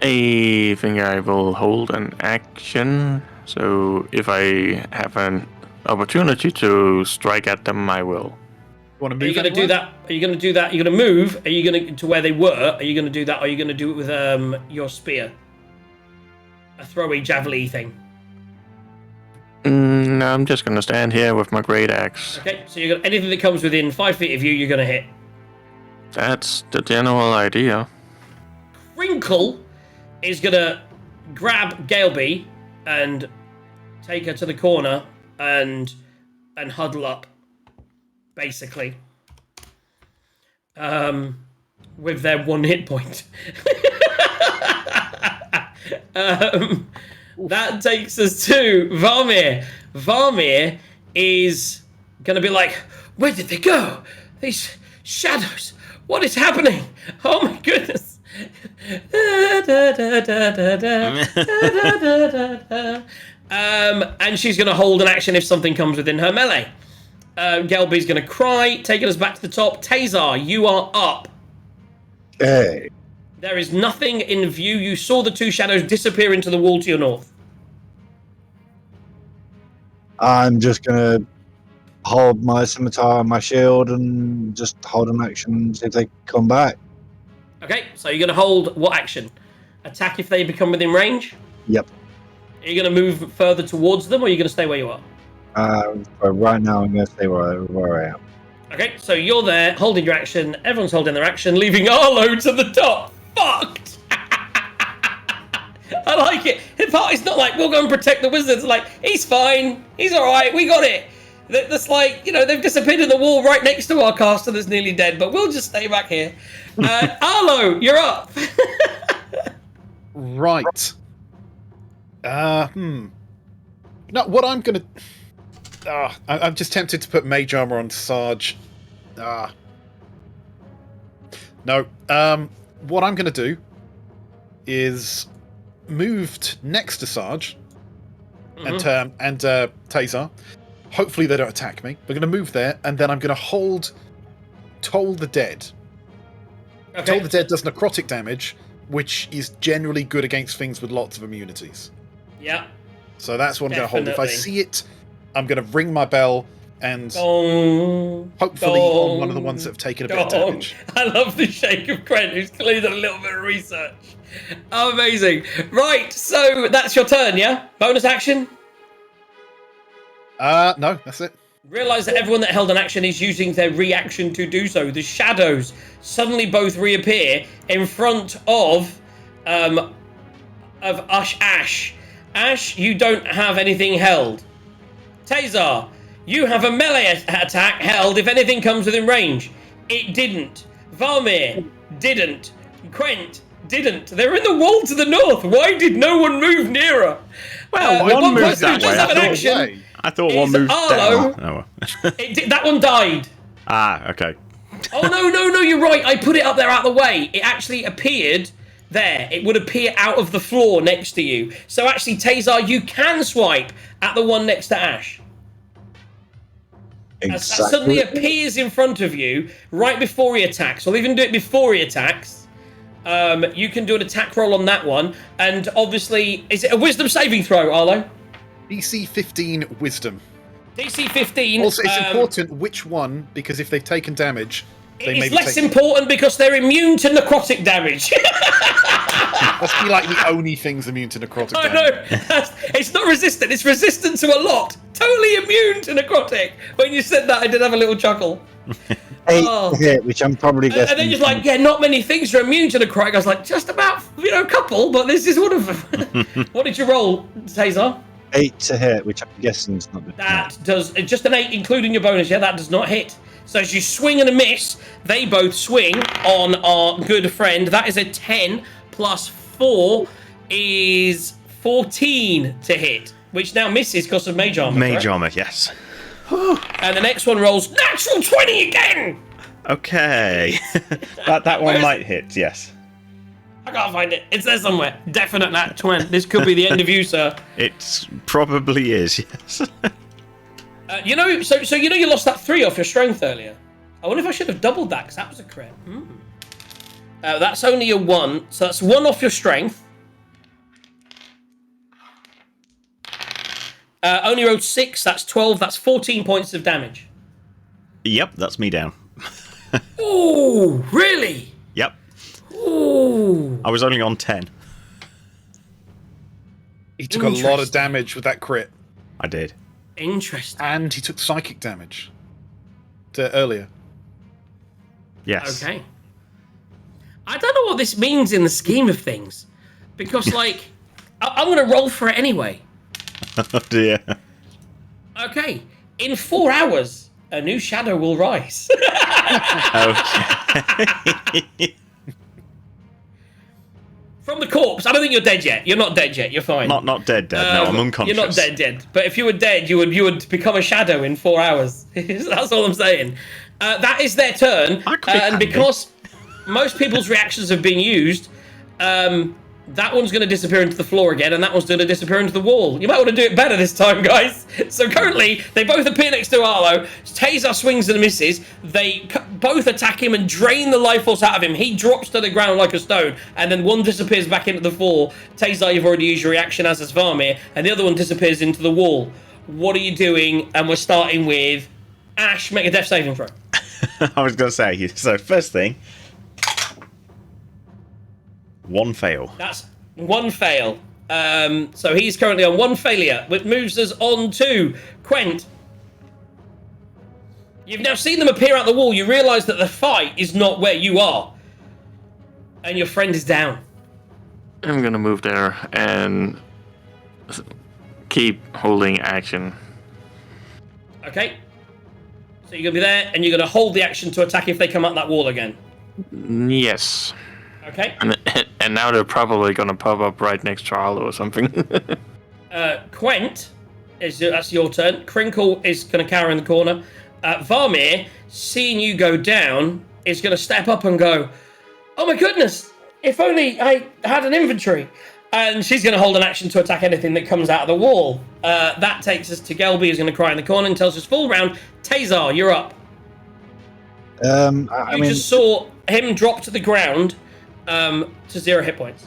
I think I will hold an action. So if I have an opportunity to strike at them, I will. You want to Are you move? going to do that? Are you going to do that? Are you going to move? Are you going to where they were? Are you going to do that? Or are you going to do it with your spear? A throwy javelin thing. No, I'm just gonna stand here with my great axe. Okay, so you're gonna, anything that comes within 5 feet of you, you're going to hit. That's the general idea. Crinkle is going to grab Galeby and take her to the corner and huddle up, basically, with their 1 hit point. That takes us to Varmir. Varmir is going to be like, where did they go? These shadows. What is happening? Oh my goodness. And she's going to hold an action if something comes within her melee. Gelby's going to cry, taking us back to the top. Tazar, you are up. Hey, There is nothing in view. You saw the 2 shadows disappear into the wall to your north. I'm just gonna hold my scimitar and my shield and just hold an action and see if they come back. Okay, so you're going to hold what action? Attack if they become within range? Yep. Are you going to move further towards them, or are you going to stay where you are? But right now I'm gonna stay where I am. Okay, so you're there, holding your action. Everyone's holding their action, leaving Arlo to the top. Fucked! I like it. The party's not like, we'll go and protect the wizards. Like, he's fine. He's alright. We got it. That's like, they've disappeared in the wall right next to our caster that's nearly dead, but we'll just stay back here. Arlo, you're up. Right. No, what I'm gonna. I'm just tempted to put Mage Armor on Sarge. No. What I'm gonna do is moved next to Sarge and Tazar. Hopefully they don't attack me. We're gonna move there, and then I'm gonna hold Toll the Dead. Okay. Toll the Dead does necrotic damage, which is generally good against things with lots of immunities. Yeah. So that's what I'm going to hold. If I Definitely. see it, I'm going to ring my bell and Dong, hopefully dong, on one of the ones that have taken a bit of dong. damage. I love the shake of Quent, who's clearly done a little bit of research. Oh, amazing. Right, so that's your turn, yeah? Bonus action? No, that's it. Realise that everyone that held an action is using their reaction to do so. The shadows suddenly both reappear in front of Ash. Ash, you don't have anything held. Tazar, you have a melee attack held if anything comes within range. It didn't. Valmir didn't. Quent didn't. They're in the wall to the north. Why did no one move nearer? Well, one one moved person who that does way. have an I thought- action. I thought one Is moved Arlo. down. Oh, well. That one died. Okay. Oh, no, you're right. I put it up there out of the way. It actually appeared there. It would appear out of the floor next to you. So actually, Tazar, you can swipe at the one next to Ash. As that suddenly appears in front of you right before he attacks. I'll even do it before he attacks. You can do an attack roll on that one. And obviously, is it a wisdom saving throw, Arlo? DC 15 Wisdom. DC 15. Also, it's important which one, because if they've taken damage, they may It's be less taking... important because they're immune to necrotic damage. Must be like the only things immune to necrotic I damage. know. It's not resistant. It's resistant to a lot. Totally immune to necrotic. When you said that, I did have a little chuckle. 8 Oh. to hit, which I'm probably guessing. And then you're like, yeah, not many things are immune to necrotic. I was like, just about, a couple, but this is one of them. What did you roll, Cesar? 8 to hit, which I'm guessing is not good. That does, just an 8, including your bonus, yeah, that does not hit. So as you swing and a miss, they both swing on our good friend. That is a 10 plus 4 is 14 to hit, which now misses because of mage armor. Mage correct? armor, yes. And the next one rolls natural 20 again. Okay. that one might hit, yes. I can't find it. It's there somewhere. Definite nat 20. This could be the end of you, sir. It probably is, yes. So you lost that 3 off your strength earlier. I wonder if I should have doubled that, because that was a crit. That's only a 1, so that's 1 off your strength. Only rolled 6, that's 12, that's 14 points of damage. Yep, that's me down. Ooh, really? Yep. Ooh. I was only on 10. He took a lot of damage with that crit. I did. Interesting. And he took psychic damage earlier. Yes. Okay. I don't know what this means in the scheme of things. Because, I'm going to roll for it anyway. Oh, dear. Okay. In 4 hours, a new shadow will rise. Okay. From the corpse. I don't think you're dead yet. You're not dead yet. You're fine. Not dead. No, I'm unconscious. You're not dead. But if you were dead, you would become a shadow in 4 hours. That's all I'm saying. That is their turn. That could be And handy. because most people's reactions have been used, that one's going to disappear into the floor again, and that one's going to disappear into the wall. You might want to do it better this time, guys. So currently, they both appear next to Arlo. Tazar swings and misses. They both attack him and drain the life force out of him. He drops to the ground like a stone, and then one disappears back into the floor. Tazar, you've already used your reaction, as has Varmir, and the other one disappears into the wall. What are you doing? And we're starting with Ash. Make a death saving throw. I was going to say, so first thing, 1 fail. That's 1 fail. So he's currently on 1 failure, which moves us on to Quent. You've now seen them appear out the wall. You realise that the fight is not where you are. And your friend is down. I'm gonna move there and keep holding action. Okay. So you're going to be there, and you're going to hold the action to attack if they come up that wall again. Yes. Okay. And now they're probably gonna pop up right next to Arlo or something. Quent, that's your turn. Crinkle is going to cower in the corner. Varmir, seeing you go down, is going to step up and go, oh my goodness, if only I had an inventory. And she's going to hold an action to attack anything that comes out of the wall. That takes us to Gelby, who's going to cry in the corner and tells us full round. Tazar, you're up. I You mean, just saw him drop to the ground to 0 hit points.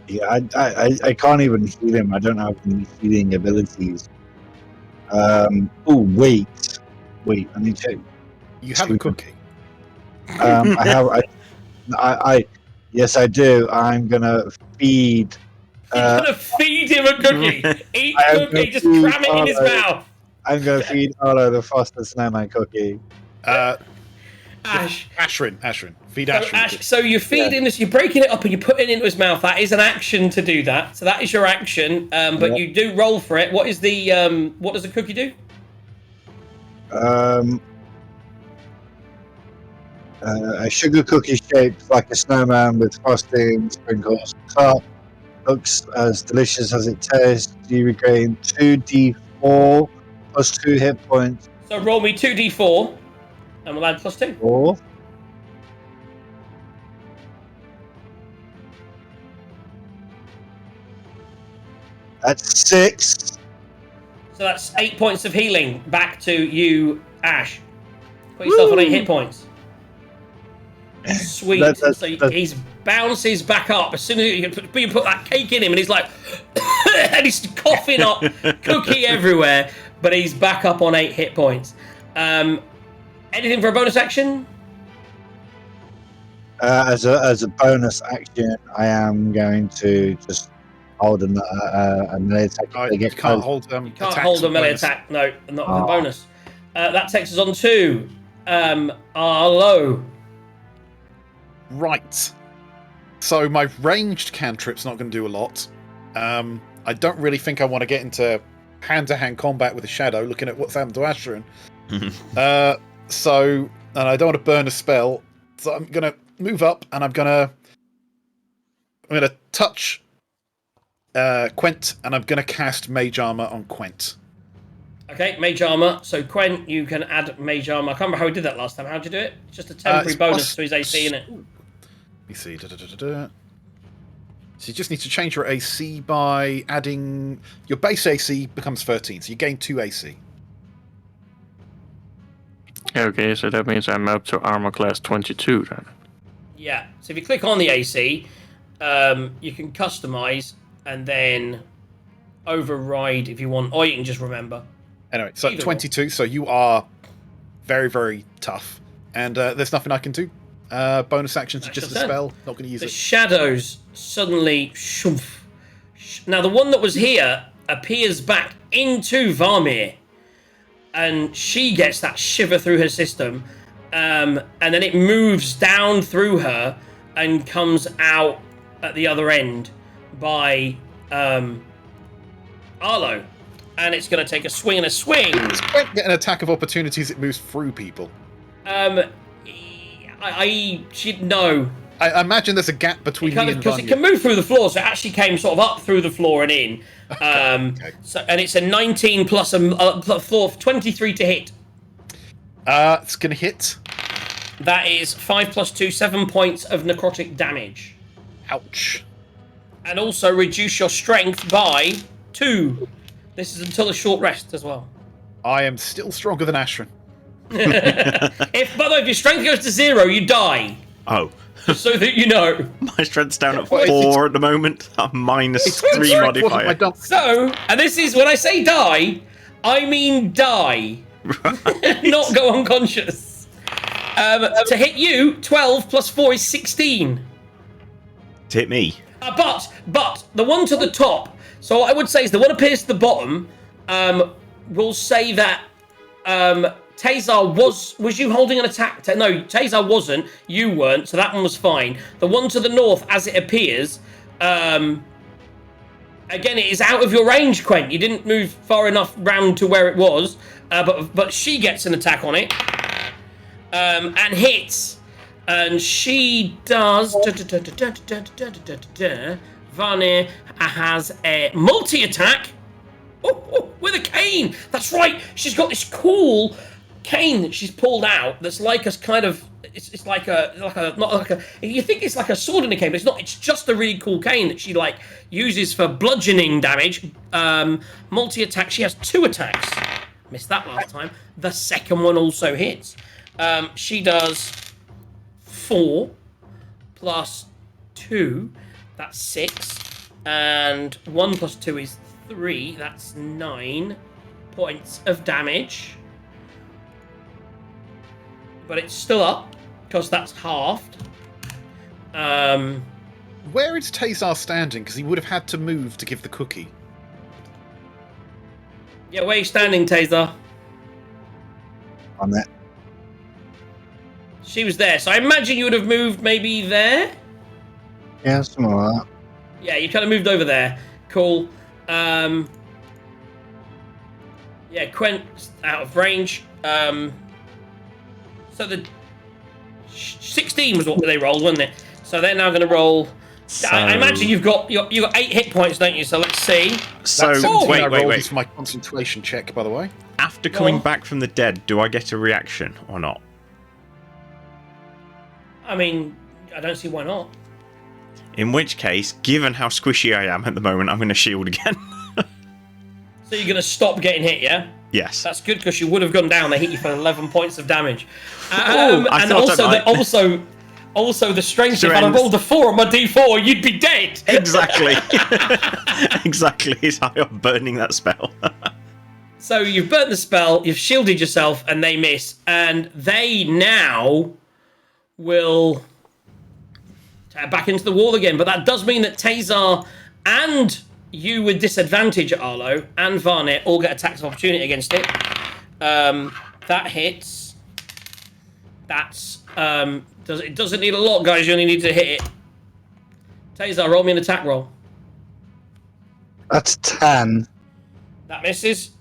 Yeah, I can't even heal him. I don't have any healing abilities. Wait. I need to. You have a cookie. I have. I yes, I do. I'm gonna feed. You're gonna feed him a cookie. Eat I am cookie, gonna just feed cram it in his Arlo. mouth. I'm gonna feed Arlo the Frosted Snowman cookie. Ash. Ashrin. Feed So, Ashrin. so you're feeding this, you're breaking it up and you're putting it into his mouth. That is an action to do that. So that is your action. But you do roll for it. What is the what does the cookie do? A sugar cookie shaped like a snowman with frosting, sprinkles, top. Looks as delicious as it tastes. You regain 2d4 plus 2 hit points. So roll me 2d4 and we'll add +2. 4. That's 6. So that's 8 points of healing back to you, Ash. Put yourself on 8 hit points. Sweet. So he bounces back up as soon as you put that cake in him, and he's like, and he's coughing up cookie everywhere. But he's back up on 8 hit points. Anything for a bonus action? As a bonus action, I am going to just hold a melee attack. You can't hold them. You can't hold a melee attack. No, not with a bonus. That takes us on to Arlo. Right. So my ranged cantrip's not going to do a lot. I don't really think I want to get into hand-to-hand combat with a shadow, looking at what's happened to Ashrin. And I don't want to burn a spell, so I'm going to move up, and I'm going to touch Quent, and I'm going to cast Mage Armor on Quent. Okay, Mage Armor. So, Quent, you can add Mage Armor. I can't remember how we did that last time. How'd you do it? It's just a temporary bonus to his AC, innit? Let me see. So you just need to change your AC by adding... Your base AC becomes 13, so you gain 2 AC. Okay, so that means I'm up to armor class 22 then. Yeah. So if you click on the AC, you can customize and then override if you want, or you can just remember. Anyway, so Either 22, so you are very, very tough. And there's nothing I can do. Bonus actions are just a spell. Not going to use The it. shadows suddenly... Shumph. Now, the one that was here appears back into Varmir. And she gets that shiver through her system. And then it moves down through her and comes out at the other end by Arlo. And it's going to take a swing and a swing. It's quite get an attack of opportunities. It moves through people. No. I imagine there's a gap between me and Because it Vanya. can move through the floor, so it actually came sort of up through the floor and in. Okay. So, and it's a 19 plus a floor 23 to hit. It's going to hit. That is 5 plus 2, 7 points of necrotic damage. Ouch. And also reduce your strength by 2. This is until a short rest as well. I am still stronger than Ashrin. If, by the way, if your strength goes to 0, you die. Oh. Just so that you know. My strength's down at Well, 4 at the moment. I'm minus 3 Strength wasn't my modifier. dump. So, and this is, when I say die, I mean die. Not go unconscious. To hit you, 12 plus 4 is 16. To hit me. But the one to the top, so what I would say is the one appears to the bottom, we'll say that Tazar was you holding an attack? No, Tazar wasn't. You weren't, so that one was fine. The one to the north, as it appears, again, it is out of your range, Quent. You didn't move far enough round to where it was, but she gets an attack on it and hits. And she does... Varnir has a multi-attack with a cane. That's right. She's got this cool cane that she's pulled out that's like a kind of... It's like a not like a... You think it's like a sword in a cane, but it's not. It's just a really cool cane that she like uses for bludgeoning damage. Multi-attack. She has 2 attacks. Missed that last time. The second one also hits. She does 4 plus 2, that's 6. And 1 plus 2 is 3, that's 9 points of damage. But it's still up, because that's halved. Where is Tazar standing? Because he would have had to move to give the cookie. Yeah, where are you standing, Tazar? On that. She was there, so I imagine you would have moved maybe there? Yeah, something like that. Yeah, you kind of moved over there. Cool. Yeah, Quent's out of range. So the 16 was what they rolled, wasn't it? So they're now going to roll. I imagine you've got 8 hit points, don't you? So let's see. So That 17 I rolled wait. is for my concentration check, by the way. After coming on. back from the dead, do I get a reaction or not? I mean, I don't see why not. In which case, given how squishy I am at the moment, I'm going to shield again. So you're going to stop getting hit, yeah? Yes. That's good because you would have gone down. They hit you for 11 points of damage. I And thought I might. also the strength. If I rolled a 4 on my D4, you'd be dead. Exactly. Exactly. Is how I'm burning that spell. So you've burnt the spell, you've shielded yourself, and they miss. And they now will back into the wall again. But that does mean that Tazar and you with disadvantage, Arlo, and Varnet all get attacks of opportunity against it. That hits. That's it doesn't need a lot, guys. You only need to hit it. Tazar, roll me an attack roll. That's 10. That misses.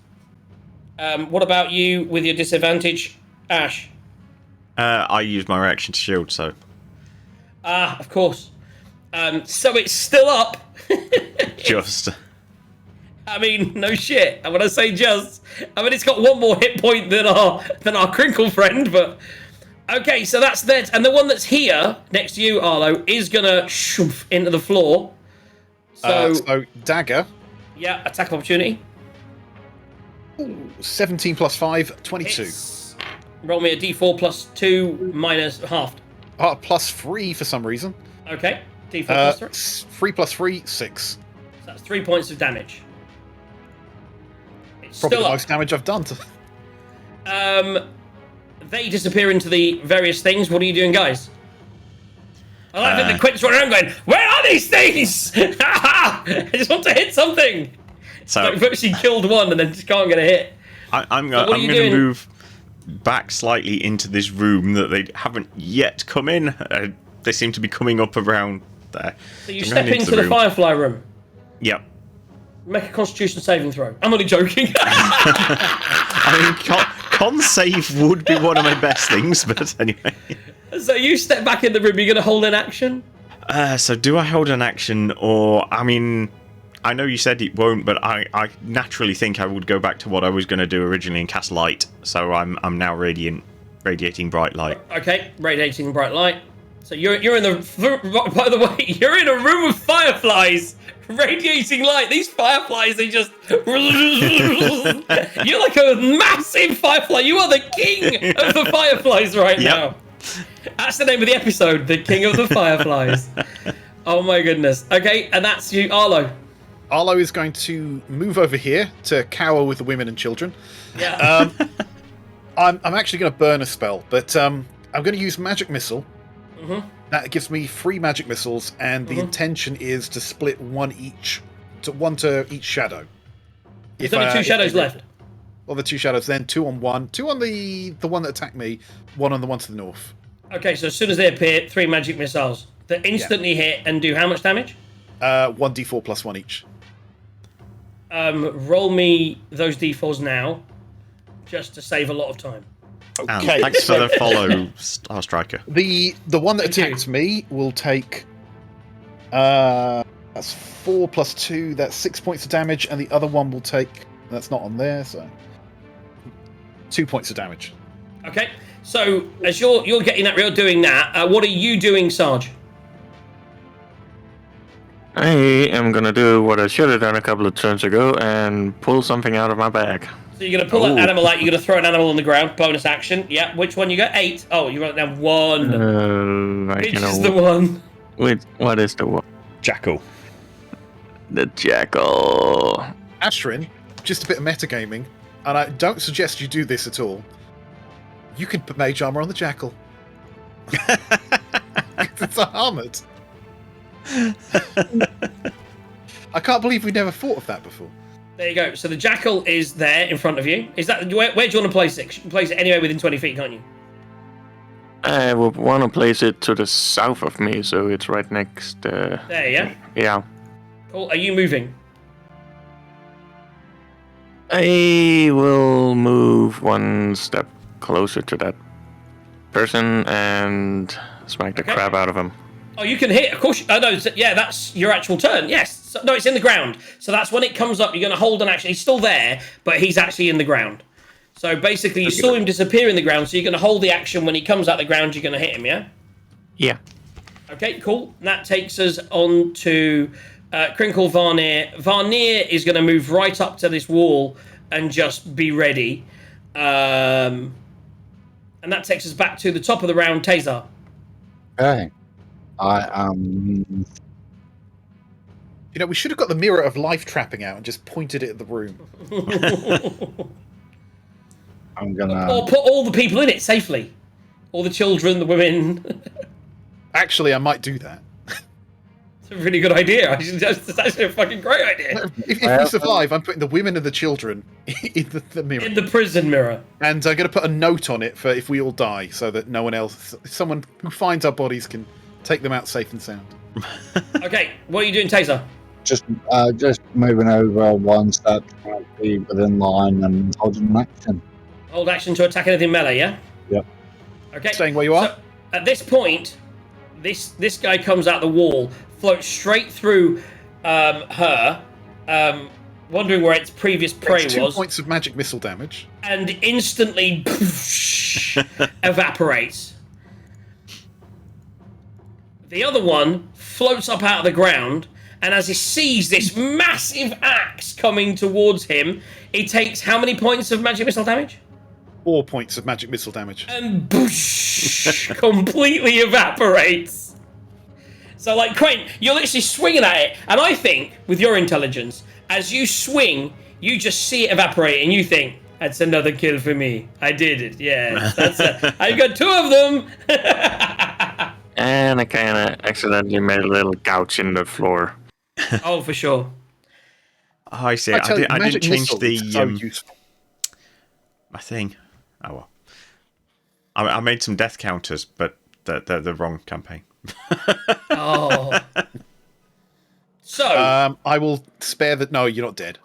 What about you with your disadvantage, Ash? I use my reaction to shield, so. Ah, of course. So it's still up. Just. I mean, no shit. And when I say just, I mean it's got 1 more hit point than our crinkle friend, but okay, so that's that. And the one that's here next to you, Arlo, is gonna shoof into the floor. So dagger. yeah, attack of opportunity. 17 plus 5, 22. Roll me a d4 plus 2 minus halved. Plus 3 for some reason. Okay, d4 plus 3. 3 plus 3, 6. So that's 3 points of damage. It's Probably still the up. most damage I've done. They disappear into the various things. What are you doing, guys? I like that the Quint's running around going, where are these things? I just want to hit something. So I've actually killed one and then just can't get a hit. I'm what are going you to doing? move back slightly into this room that they haven't yet come in. They seem to be coming up around there. So you I'm step going into the room. firefly room. Yep. Make a constitution saving throw. I'm only joking. I mean, con save would be one of my best things, but anyway. So you step back in the room. You're going to hold an action? So do I hold an action, or I mean, I know you said it won't, but I naturally think I would go back to what I was going to do originally and cast light. So I'm now radiating bright light. Okay, radiating bright light. So you're in the. By the way, you're in a room of fireflies, radiating light. These fireflies, they just. You're like a massive firefly. You are the king of the fireflies right now. That's the name of the episode, the King of the Fireflies. Oh my goodness. Okay, and that's you, Arlo. Arlo is going to move over here to cower with the women and children. Yeah. I'm actually going to burn a spell, but I'm going to use magic missile. Mm-hmm. That gives me 3 magic missiles, and the intention is to split one to each shadow. There's only 2 shadows left. Well, the 2 shadows, then 2 on one, 2 on the one that attacked me, 1 on the one to the north. Okay, so as soon as they appear, 3 magic missiles that instantly hit and do how much damage? 1d4 plus 1 each. Roll me those d4s now, just to save a lot of time. And Okay, thanks for the follow, Star Striker. The one that Thank you. attacked me will take that's 4 plus 2, that's 6 points of damage, and the other one will take, that's not on there, so 2 points of damage. Okay, so as you're getting that, you're doing that. What are you doing, Sarge? I am gonna do what I should have done a couple of turns ago and pull something out of my bag. So you're going to pull that animal out, you're going to throw an animal on the ground, bonus action. Yeah, which one you got? 8. Oh, you wrote down 1. Which is the one? What is the one? Jackal. The jackal. Ashrin, just a bit of metagaming, and I don't suggest you do this at all. You can put mage armor on the jackal. It's armored. I can't believe we never thought of that before. There you go. So the jackal is there in front of you. Is that where do you want to place it? You can place it anywhere within 20 feet, can't you? I would want to place it to the south of me, so it's right next. There, yeah. Yeah. Cool. Are you moving? I will move one step closer to that person and smack the crap out of him. Oh, you can hit. Of course. Oh no. Yeah, that's your actual turn. Yes. So, no, it's in the ground. So that's when it comes up. You're going to hold an action. He's still there, but he's actually in the ground. So basically, you saw him disappear in the ground. So you're going to hold the action when he comes out the ground. You're going to hit him. Yeah. Yeah. Okay. Cool. And that takes us on to Crinkle Varnir. Varnir is going to move right up to this wall and just be ready. And that takes us back to the top of the round, Tazar. Okay. You know, we should have got the mirror of life trapping out and just pointed it at the room. I'm gonna. Or put all the people in it safely. All the children, the women. Actually, I might do that. It's a really good idea. That's actually a fucking great idea. If we survive, I'm putting the women and the children in the mirror. In the prison mirror. And I'm going to put a note on it for if we all die, so that no one else, someone who finds our bodies can take them out safe and sound. Okay, what are you doing, Taser? Just moving over one step, trying to be within line and holding an action. Hold action to attack anything melee, yeah? Yep. Okay. Staying where you are? So, at this point, this guy comes out the wall, floats straight through her, wondering where its previous prey Takes 2 was. points of magic missile damage. And instantly evaporates. The other one floats up out of the ground, and as he sees this massive axe coming towards him, he takes how many points of magic missile damage? 4 points of magic missile damage. And completely evaporates. So, like, Quentin, you're literally swinging at it, and I think, with your intelligence, as you swing, you just see it evaporate, and you think, that's another kill for me. I did it, yeah. I got 2 of them! And I kind of accidentally made a little couch in the floor. Oh, for sure. Oh, I see. I didn't change the so useful. my thing. Oh well. I made some death counters, but they're the wrong campaign. Oh. So I will spare the. No, you're not dead.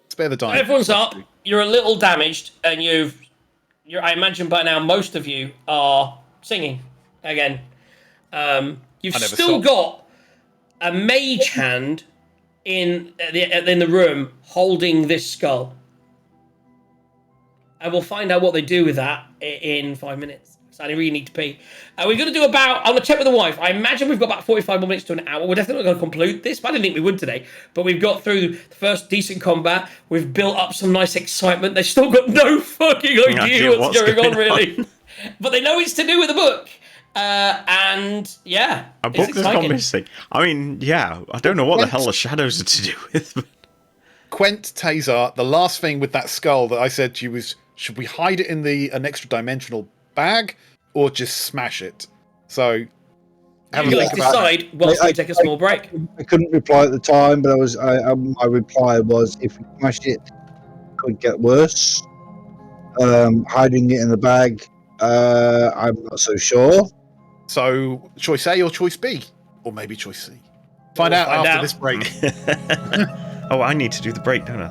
Spare the die. everyone's up. You're a little damaged, and I imagine by now most of you are singing again. You've still got a mage hand in the room holding this skull. And we'll find out what they do with that in 5 minutes. So I really need to pee. We're going to do I'm going to check with the wife. I imagine we've got about 45 more minutes to an hour. We're definitely not going to conclude this, but I didn't think we would today. But we've got through the first decent combat. We've built up some nice excitement. They've still got no fucking idea what's going on, really. But they know it's to do with the book. And yeah, A book that's gone missing. I mean, yeah, I don't know what the hell the shadows are to do with. But... Quent, Tazar, the last thing with that skull that I said to you was, should we hide it in an extra dimensional bag or just smash it? So have a you think guys about decide whilst we take a small break. I couldn't reply at the time, but my reply was, if we smash it, it could get worse. Hiding it in the bag, I'm not so sure. So choice A or choice B, or maybe choice C. Find out after this break. Oh, I need to do the break, don't I?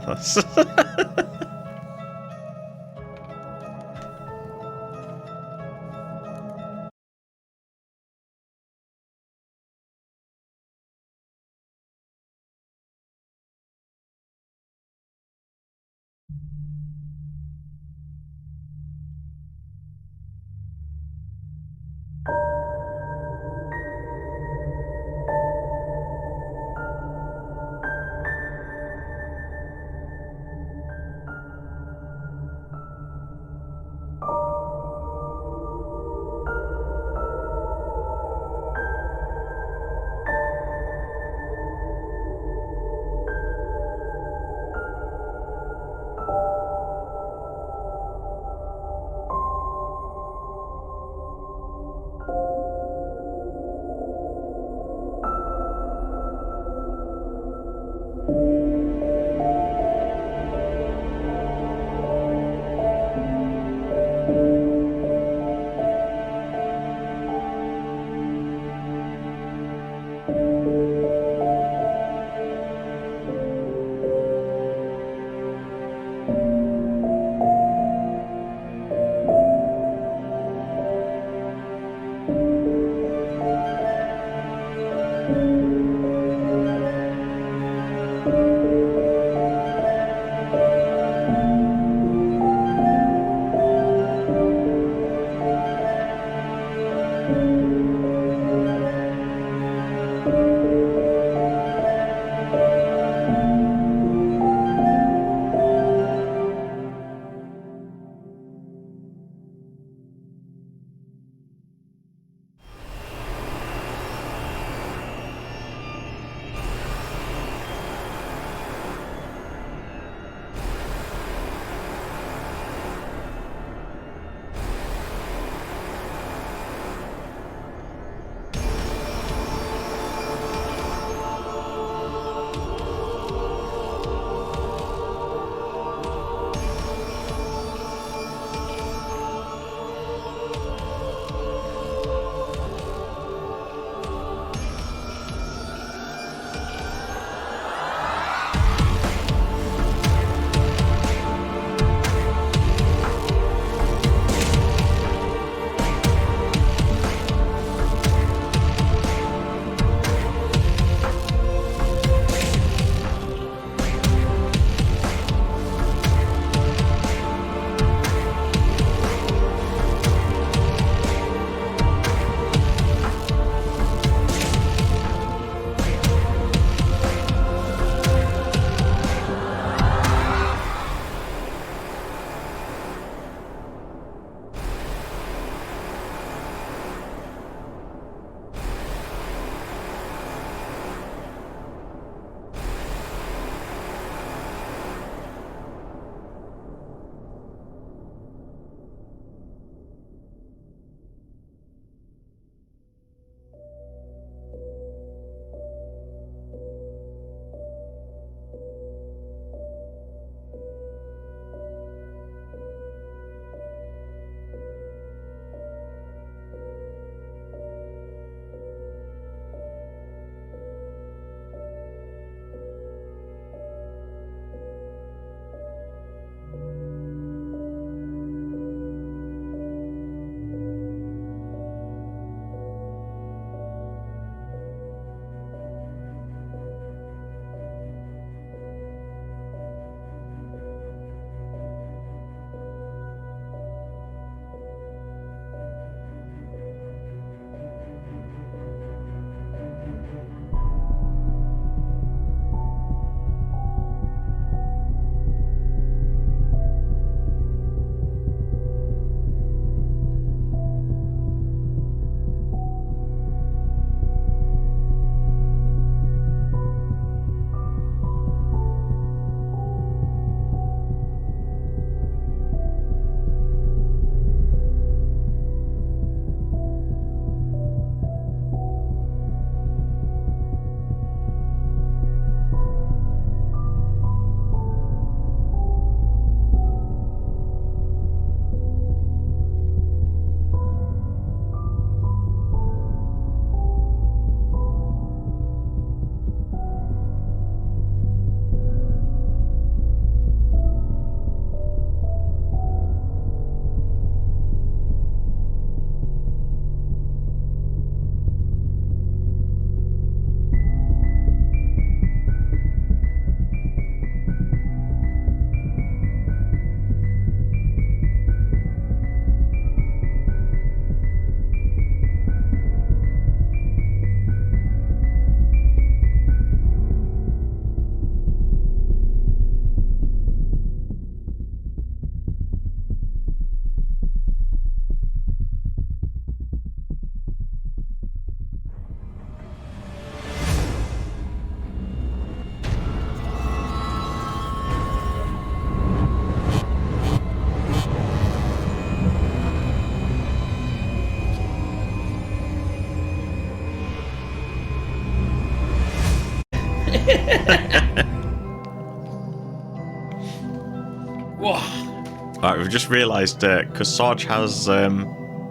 Whoa. Right, we've just realised because Sarge has.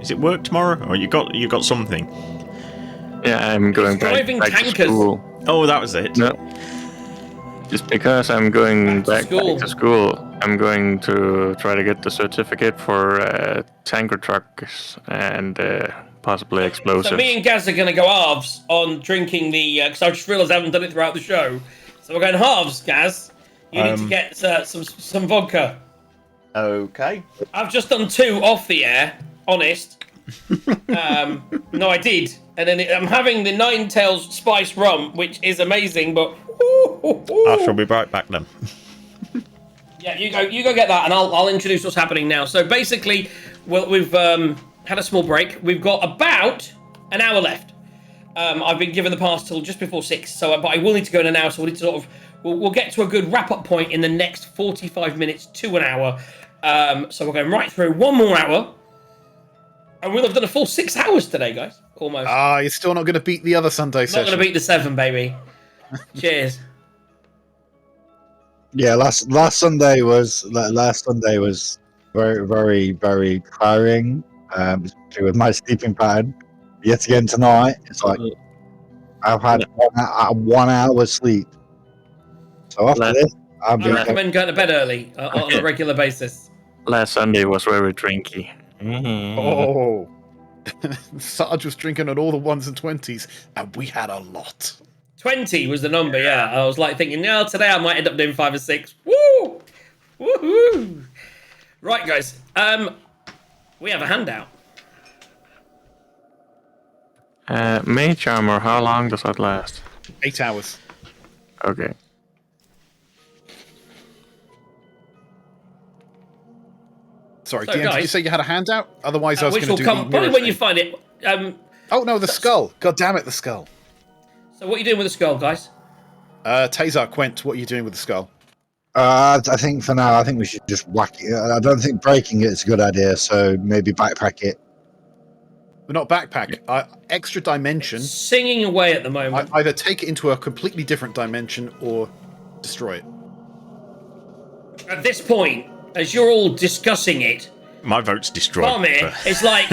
Is it work tomorrow? Or you got something? Yeah, I'm going driving back to tankers. school. Oh, that was it. No. Just because I'm going Back to school, I'm going to try to get the certificate for tanker trucks and possibly explosives. So me and Gaz are going to go halves on drinking the... Because I just realised I haven't done it throughout the show. So we're going halves, Gaz. You need to get some vodka. Okay. I've just done 2 off the air, honest. No, I did. And then I'm having the Nine Tails Spice Rum, which is amazing, but... I shall be right back then. Yeah, you go get that, and I'll introduce what's happening now. So basically, we've had a small break. We've got about an hour left. I've been given the pass till just before 6, but I will need to go in an hour, so we'll need to sort of... We'll get to a good wrap-up point in the next 45 minutes to an hour. So we're going right through 1 more hour. And we'll have done a full 6 hours today, guys. Almost. You're still not going to beat the other Sunday session. Not going to beat the 7, baby. Cheers. Yeah, last Sunday was very, very, very tiring. With my sleeping pattern. Yet again tonight, it's like I've had 1 hour sleep. So after this, I recommend going to bed early on a regular basis. Last Sunday was very drinky. Oh, Sarge was drinking at all the 1s and 20s, and we had a lot. 20 was the number, yeah. I was like thinking, no, today I might end up doing 5 or 6. Woo! Woohoo! Right, guys. We have a handout. Mage armor, how long does that last? 8 hours. Okay. Sorry, So, DM, guys, did you say you had a handout? Otherwise, I was which going to will do come the probably mirror when you thing. find it. Oh no, the skull! God damn it, the skull. So what are you doing with the skull, guys? Tazar, Quent, what are you doing with the skull? I think for now, I think we should just whack it. I don't think breaking it is a good idea. So maybe backpack it. But not backpack. Extra dimension. Singing away at the moment. Either take it into a completely different dimension or destroy it. At this point, as you're all discussing it, My vote's destroyed. Barmir is like...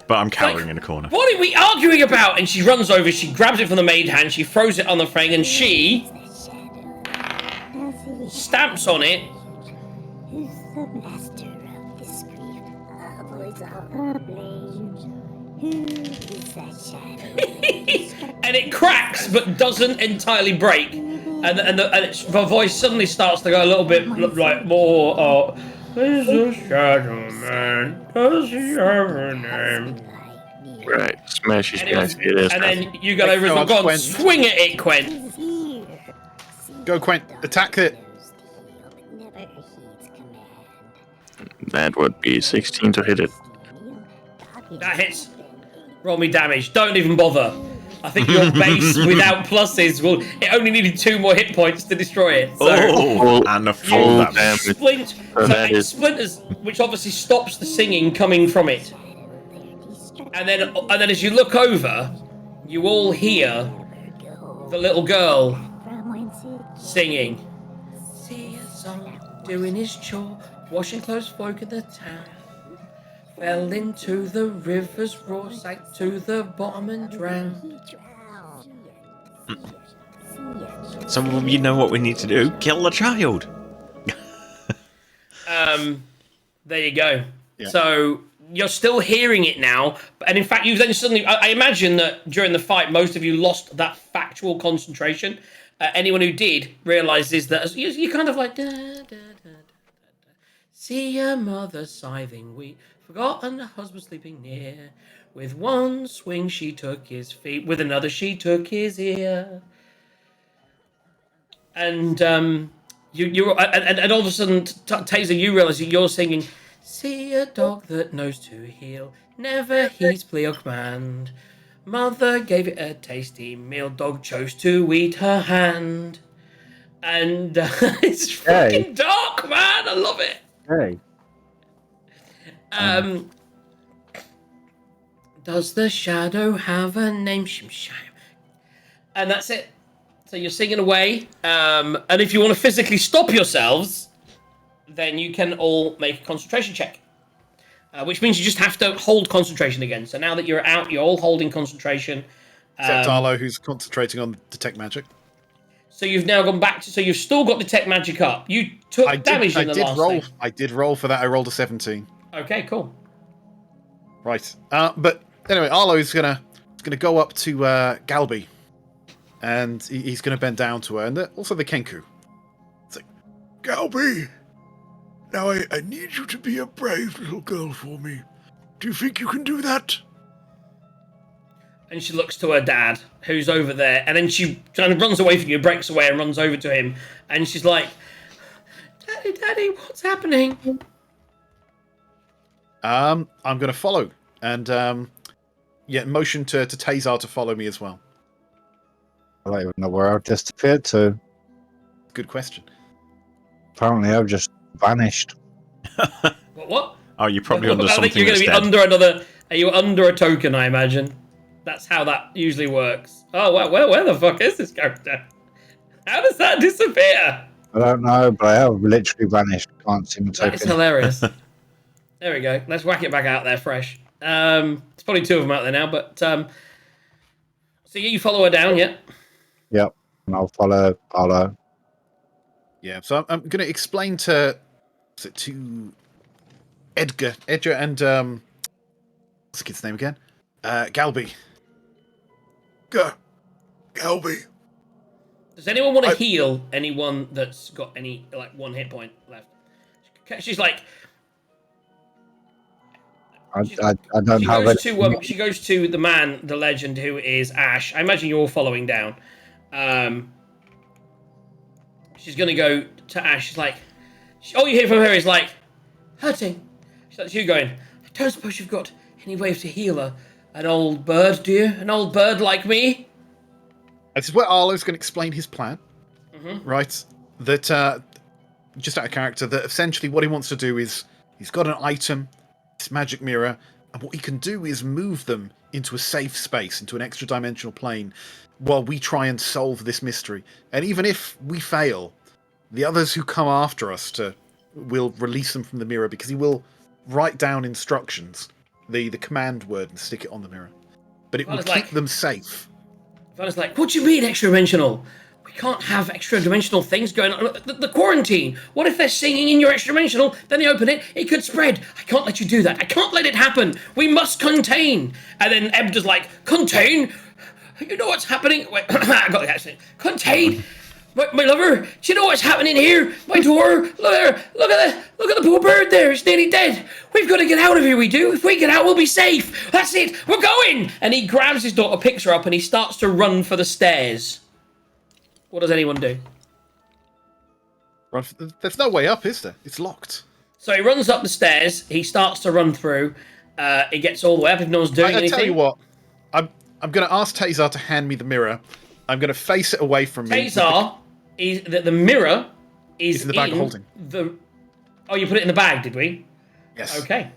But I'm cowering in a corner. What are we arguing about? And she runs over, she grabs it from the maid hand, she throws it on the thing, and she stamps on it. Who's the master of this grief? Boys all blame. Who is that shadow? And it cracks, but doesn't entirely break. And the voice suddenly starts to go a little bit like more. There's a shadow man. Does he have a name? Right, smash And, and then you go Make over no and go on, Quent. swing at it, Quen. Go, Quent, attack it. That would be 16 to hit it. That hits. Roll me damage. Don't even bother. I think your base without pluses will. It only needed 2 more hit points to destroy it. So And a full full damage. splint. So that it is- splinters, which obviously stops the singing coming from it. And then as you look over, you all hear the little girl singing. See a son doing his chore, washing clothes, folk in the town. Fell into the river's roar, sank to the bottom and drowned. So you know what we need to do? Kill the child. There you go. Yeah. So you're still hearing it now, and in fact, you then suddenly. I imagine that during the fight, most of you lost that factual concentration. Anyone who did realizes that you kind of like. Da, da, da, da, da. See your mother scything wheat, forgotten her husband sleeping near. With one swing she took his feet, with another she took his ear. And you and all of a sudden, Taser, you realize that you're singing. See a dog that knows to heel, never heeds plea or command. Mother gave it a tasty meal, dog chose to eat her hand. And it's fucking dark, man. I love it. Hey. Does the shadow have a name? And that's it. So you're singing away. And if you want to physically stop yourselves, then you can all make a concentration check. Which means you just have to hold concentration again. So now that you're out, you're all holding concentration. Except Arlo, who's concentrating on detect magic. So you've now gone back to... So you've still got detect magic up. You took damage in the last thing. I did roll for that. I rolled a 17. Okay, cool. Right. But anyway, Arlo is gonna go up to Galby. And he's going to bend down to her. And also the Kenku. It's like, Galby, now I need you to be a brave little girl for me. Do you think you can do that? And she looks to her dad, who's over there. And then she kind of runs away from you, breaks away and runs over to him. And she's like, Daddy, what's happening? I'm going to follow. And, motion to Tazar to follow me as well. I don't even know where I've disappeared to. Good question. Apparently, I've just vanished. What? Oh, you're probably under I something. think you're going to be instead. under another... Are you under a token, I imagine? That's how that usually works. Oh, well, where the fuck is this character? How does that disappear? I don't know, but I have literally vanished. Can't see my That token. is hilarious. There we go. Let's whack it back out there fresh. There's probably two of them out there now, but... So you follow her down, yeah? Yep, and I'll follow Arlo. Yeah, so I'm going to explain to Edgar and what's the kid's name again? Galby. Galby. Does anyone want to heal anyone that's got any one hit point left? She's like. I don't have it. She goes to the man, the legend, who is Ash. I imagine you're all following down. She's gonna go to Ash. She's like, all you hear from her is like, hurting. She's like, you going, I don't suppose you've got any way to heal an old bird, do you? An old bird like me? This is where Arlo's going to explain his plan. Mm-hmm. Right? That, just out of character, that essentially what he wants to do is, he's got an item, this magic mirror, and what he can do is move them into a safe space, into an extra dimensional plane, while we try and solve this mystery. And even if we fail, the others who come after us will release them from the mirror, because he will write down instructions, the command word, and stick it on the mirror. But it will keep them safe. Vanna's like, what do you mean extra-dimensional? We can't have extra-dimensional things going on. The quarantine. What if they're singing in your extra-dimensional, then they open it, it could spread. I can't let you do that. I can't let it happen. We must contain. And then Ebda's like, contain? You know what's happening? Wait, I got the accent. Contain? My lover, do you know what's happening here? My door, look at the poor bird there, it's nearly dead. We've got to get out of here, we do. If we get out, we'll be safe. That's it, we're going. And he grabs his daughter, picks her up, and he starts to run for the stairs. What does anyone do? There's no way up, is there? It's locked. So he runs up the stairs, he starts to run through, he gets all the way up if no one's doing anything. I tell you what, I'm going to ask Tazar to hand me the mirror. I'm going to face it away from me. Tazar... the mirror is in the bag of holding. Oh, you put it in the bag, did we? Yes. Okay.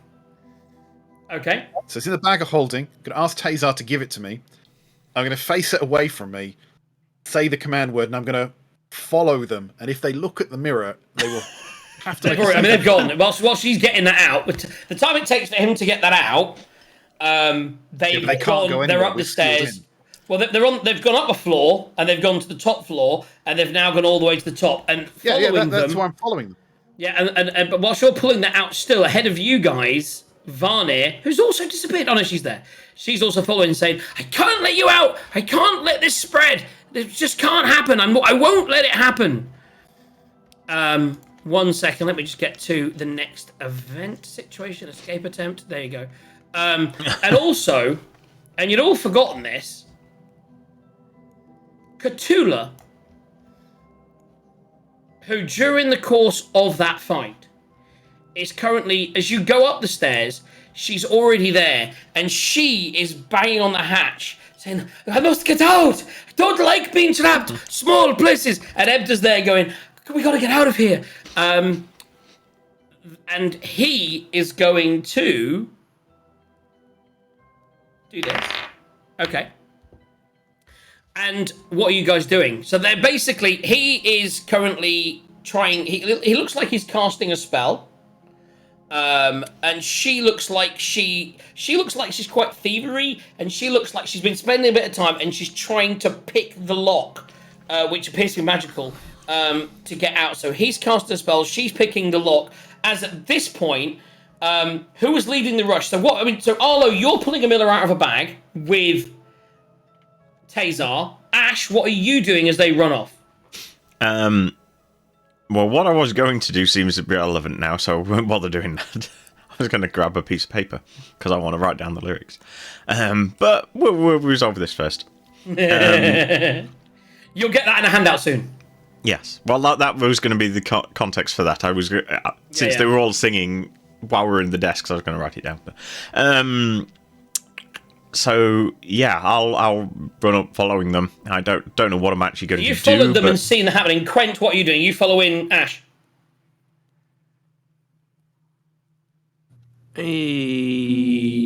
So it's in the bag of holding. I'm going to ask Tazar to give it to me. I'm going to face it away from me, say the command word, and I'm going to follow them. And if they look at the mirror, they will have to. They've gone. While she's getting that out, the time it takes for him to get that out, they can't go anywhere. They're up the stairs. Well, they've gone up a floor, and they've gone to the top floor, and they've now gone all the way to the top. And following that's why I'm following them. Yeah, and but whilst you're pulling that out still, ahead of you guys, Varnir, who's also disappeared. Oh, no, she's there. She's also following, saying, I can't let you out. I can't let this spread. It just can't happen. I won't let it happen. 1 second. Let me just get to the next event situation. Escape attempt. There you go. And also, and you'd all forgotten this, Cthulhu, who during the course of that fight is currently, as you go up the stairs, she's already there, and she is banging on the hatch, saying, I must get out! I don't like being trapped! Small places! And Ebda's there going, we gotta get out of here! And he is going to do this. Okay. And what are you guys doing? So they're basically, he is currently trying. He looks like he's casting a spell. And she looks like she's quite thievery, and she looks like she's been spending a bit of time, and she's trying to pick the lock, which appears to be magical, to get out. So he's casting a spell. She's picking the lock. As at this point, who was leading the rush? So what? I mean, so Arlo, you're pulling a miller out of a bag with Tazar. Ash, what are you doing as they run off? Well, what I was going to do seems a bit irrelevant now, so I won't bother doing that. I was going to grab a piece of paper because I want to write down the lyrics. But we'll resolve this first. You'll get that in a handout soon. Yes. Well, that was going to be the context for that. I was since they were all singing while we were in the desks, I was going to write it down. But, so yeah, I'll run up following them. I don't know what I'm actually going to do. You followed them and seen that happening. Quent, what are you doing? You following Ash? Yeah,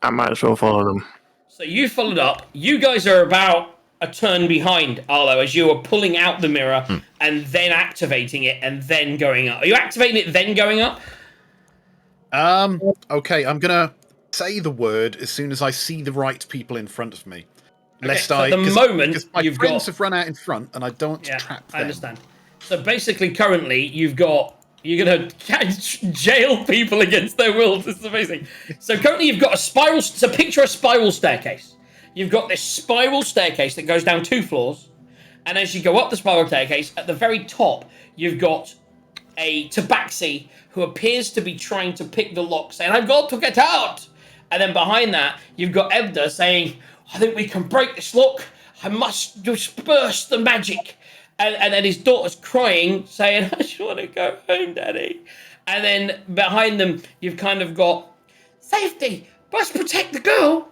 I might as well follow them. So you followed up. You guys are about a turn behind Arlo as you are pulling out the mirror and then activating it and then going up. Are you activating it then going up? Okay, I'm gonna say the word as soon as I see the right people in front of me. Lest so at the moment, because my you've friends got... have run out in front, and I don't want to trap them. I understand. So basically, currently, you're gonna jail people against their will. This is amazing. So currently, you've got a spiral. So picture a spiral staircase. You've got this spiral staircase that goes down 2 floors, and as you go up the spiral staircase, at the very top, you've got a tabaxi who appears to be trying to pick the lock, saying, "I've got to get out." And then behind that, you've got Ebda saying, "I think we can break this lock. I must disperse the magic." And then his daughter's crying, saying, "I just want to go home, Daddy." And then behind them, you've kind of got, "Safety, must protect the girl."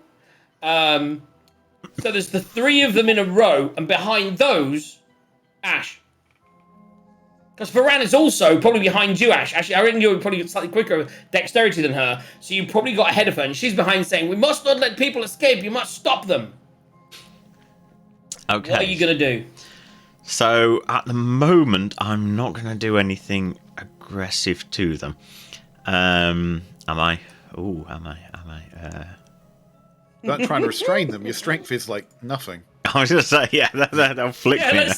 So there's the 3 of them in a row, and behind those, Ash. Because Varan is also probably behind you, Ash. Actually, I reckon you're probably slightly quicker dexterity than her, so you probably got ahead of her, and she's behind saying, "We must not let people escape. You must stop them." Okay. What are you going to do? So at the moment, I'm not going to do anything aggressive to them. Am I? Oh, am I? Don't try and restrain them. Your strength is like nothing. I was going to say, yeah, that'll flick me. Let's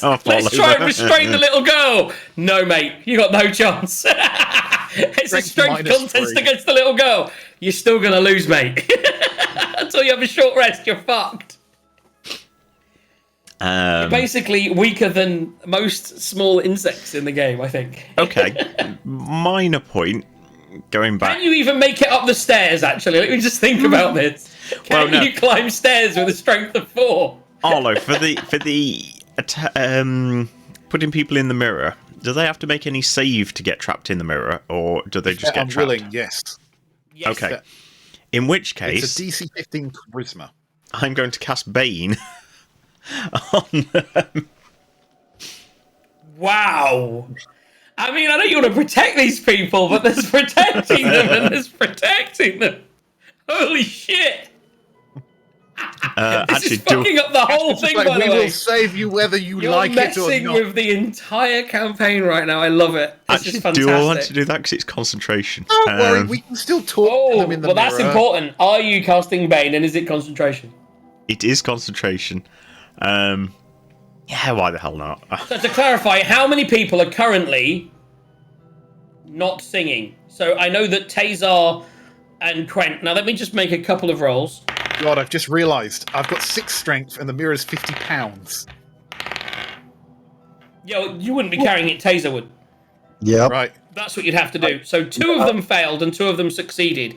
try and restrain the little girl. No, mate, you got no chance. It's a strength contest -3 against the little girl. You're still going to lose, mate. Until you have a short rest, you're fucked. You're basically weaker than most small insects in the game, I think. Okay, minor point. Going back. Can you even make it up the stairs, actually? Let me just think about this. Can you climb stairs with a strength of 4? Arlo, for the putting people in the mirror, do they have to make any save to get trapped in the mirror, or do they just get trapped? Unwilling, yes. Okay. In which case, it's a DC 15 charisma. I'm going to cast Bane on them. Wow. I mean, I know you want to protect these people, but there's protecting them and there's protecting them. Holy shit. This is fucking up the whole thing, by the way. We will save you whether you're like it or not. You're messing with the entire campaign right now. I love it. This is fantastic. Do I want to do that because it's concentration? Don't worry, we can still talk to them in the mirror. Well, that's important. Are you casting Bane, and is it concentration? It is concentration. Yeah, why the hell not? So to clarify, how many people are currently not singing? So I know that Tazar and Quent. Now let me just make a couple of rolls. God, I've just realised I've got 6 strength and the mirror's 50 pounds. Yo, you wouldn't be carrying it. Taser would. Yeah. Right. That's what you'd have to do. So 2 of them failed and 2 of them succeeded.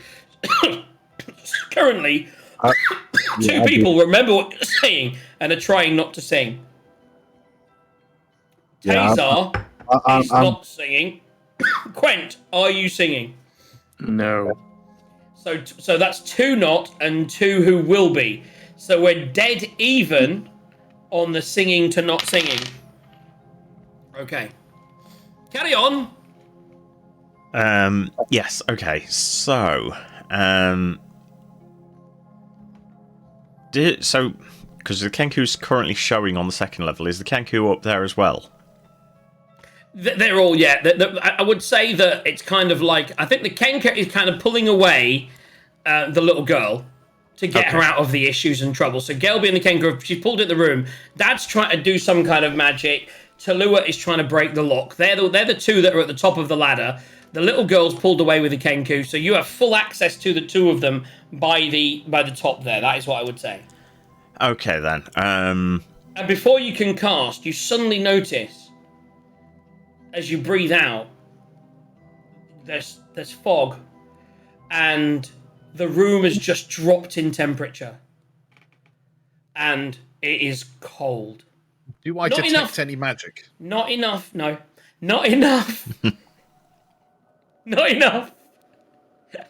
Currently, 2 people remember what you're saying and are trying not to sing. Tazar is not singing. Quent, are you singing? No. So that's 2 not and 2 who will be. So we're dead even on the singing to not singing. Okay. Carry on. Yes, okay. So, Because the Kenku's currently showing on the second level. Is the Kenku up there as well? They're all, yeah. I would say that it's kind of like, I think the Kenku is kind of pulling away the little girl to get her out of the issues and trouble. So Gelby and the Kenku, she's pulled in the room. Dad's trying to do some kind of magic. Talua is trying to break the lock. They're the two that are at the top of the ladder. The little girl's pulled away with the Kenku, so you have full access to the two of them by the top there. That is what I would say. Okay, then. And before you can cast, you suddenly notice, as you breathe out, there's fog, and the room has just dropped in temperature. And it is cold. Do I detect any magic? Not enough, no. Not enough. Not enough.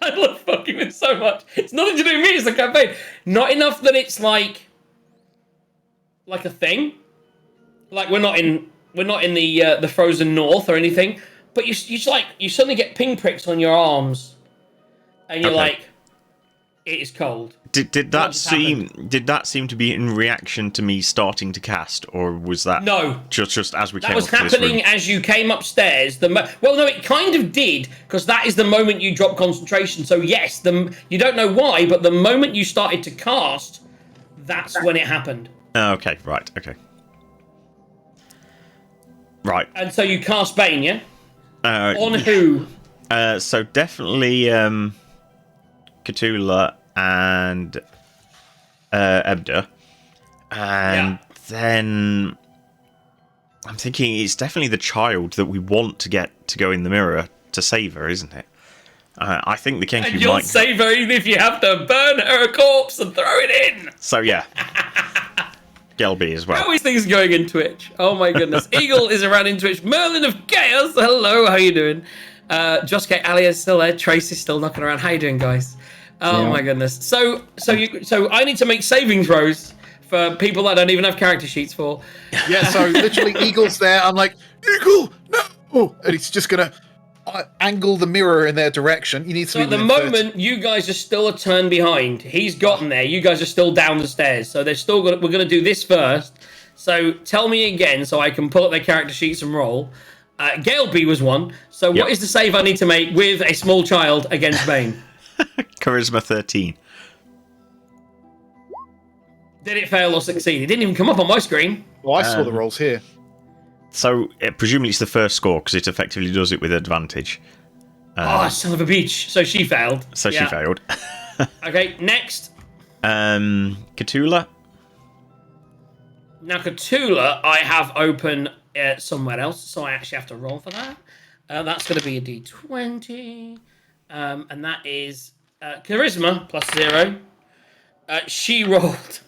I love fucking with so much. It's nothing to do with me, it's the campaign. Not enough that it's like a thing. Like we're not in the frozen north or anything. But you suddenly get pinpricks on your arms. And you're like, it is cold. Did that seem to be in reaction to me starting to cast, or was that just as we came up to this room? That was happening as you came upstairs. Well, no, it kind of did, because that is the moment you drop concentration. So yes, you don't know why, but the moment you started to cast, that's when it happened. Okay, right, okay. Right. And so you cast Bane, yeah? On who? So definitely Cthulhu and Ebda, and then I'm thinking it's definitely the child that we want to get to go in the mirror to save her, isn't it? I think the Kenku might... And you'll save her even if you have to burn her corpse and throw it in! So yeah. Gelby as well. How is things going in Twitch? Oh my goodness. Eagle is around in Twitch. Merlin of Chaos, hello, how you doing? Josuke Ali is still there. Trace is still knocking around. How you doing, guys? Oh my goodness. So I need to make saving throws for people that I don't even have character sheets for. Yeah, so literally Eagle's there. I'm like, Eagle, no! And he's just going to angle the mirror in their direction. He needs to be at the moment, you guys are still a turn behind. He's gotten there. You guys are still down the stairs. So we're going to do this first. So tell me again so I can pull up their character sheets and roll. Gelby was one. So what is the save I need to make with a small child against Bane? Charisma 13. Did it fail or succeed? It didn't even come up on my screen. Well, I saw the rolls here. So presumably it's the first score because it effectively does it with advantage. Son of a bitch. So she failed. So she failed. Okay, next. Cthulhu. Now Cthulhu I have open somewhere else, so I actually have to roll for that. That's going to be a D20. And that is charisma plus 0. She rolled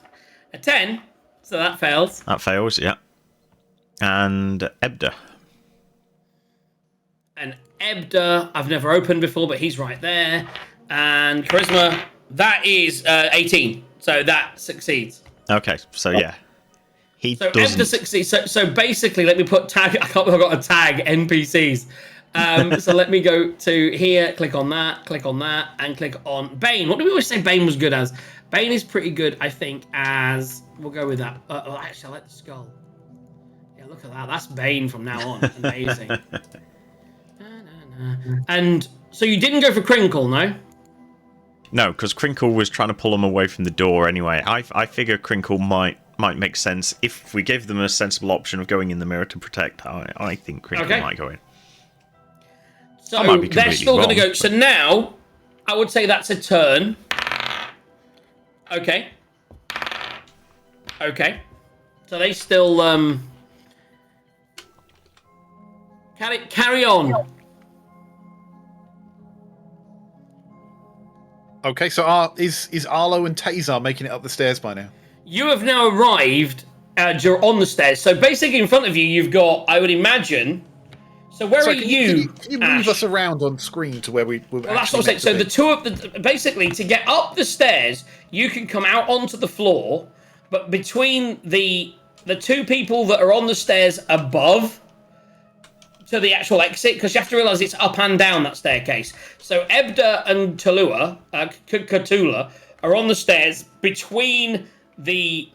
a 10, so that fails. That fails, yeah. And Ebda. And Ebda, I've never opened before, but he's right there. And charisma, that is 18, so that succeeds. Okay, so yeah. So Ebda succeeds. So basically, let me put tag. I've got a tag NPCs. So let me go to here, click on that, and click on Bane. What do we always say Bane was good as? Bane is pretty good, I think, as... We'll go with that. Actually, I like the skull. Yeah, look at that. That's Bane from now on. Amazing. And so you didn't go for Crinkle, no? No, because Crinkle was trying to pull them away from the door anyway. I figure Crinkle might make sense. If we gave them a sensible option of going in the mirror to protect, I think Crinkle might go in. So they're still going to go. So now, I would say that's a turn. Okay. So they still carry on. Okay, so is Arlo and Tazar making it up the stairs by now? You have now arrived. You're on the stairs. So basically, in front of you, you've got, I would imagine. So where are you? Can you move us around on screen to where we're well, that's what I'm saying. So the two of the basically to get up the stairs, you can come out onto the floor, but between the two people that are on the stairs above to the actual exit, because you have to realize it's up and down that staircase. So Ebda and Cthulhu are on the stairs between the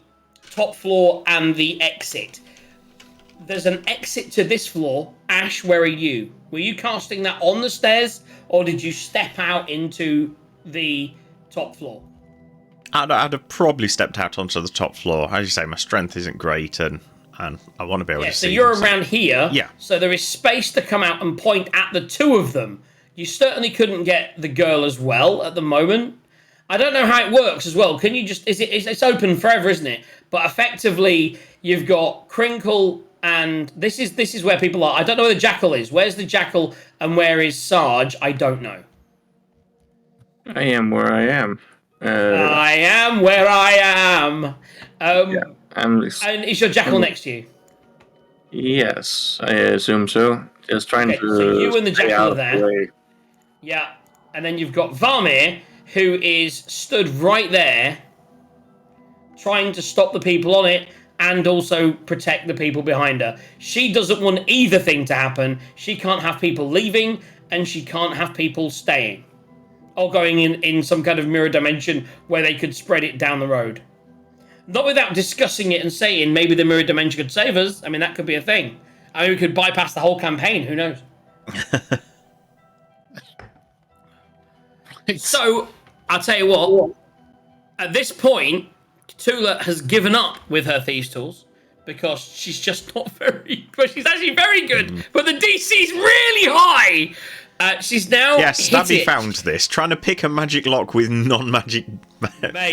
top floor and the exit. There's an exit to this floor. Ash, where are you? Were you casting that on the stairs, or did you step out into the top floor? I'd have probably stepped out onto the top floor. As you say, my strength isn't great, and I want to be able to see. So you're them, around here. Yeah. So there is space to come out and point at the two of them. You certainly couldn't get the girl as well at the moment. I don't know how it works as well. Can you just... It's open forever, isn't it? But effectively, you've got Crinkle, and this is where people are. I don't know where the Jackal is. Where's the Jackal, and where is Sarge? I don't know. I am where I am. I am where I am. And is your Jackal next to you? Yes, I assume so. Just trying to. So you and the stay Jackal out are of the there. way. Yeah, and then you've got Varmir, who is stood right there, trying to stop the people on it and also protect the people behind her. She doesn't want either thing to happen. She can't have people leaving, and she can't have people staying. Or going in some kind of mirror dimension where they could spread it down the road. Not without discussing it and saying maybe the mirror dimension could save us. I mean, that could be a thing. I mean, we could bypass the whole campaign. Who knows? So, I'll tell you what. At this point, Tula has given up with her thieves' tools because she's just not very... But she's actually very good. But the DC's really high. She's now Yeah, hit Stabby it. found this. Trying to pick a magic lock with non-magic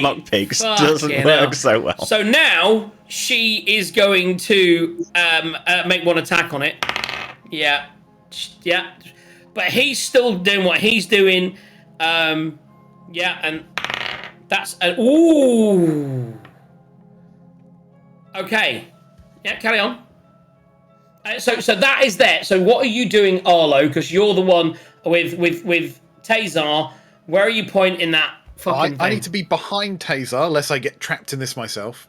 lock picks doesn't fucking work hell. so well. So now she is going to make one attack on it. Yeah. But he's still doing what he's doing. Yeah, and that's an... Ooh. Okay. Yeah, carry on. So that is there. So what are you doing, Arlo? Because you're the one with Tazar. Where are you pointing that fucking I thing? need to be behind Tazar, lest I get trapped in this myself.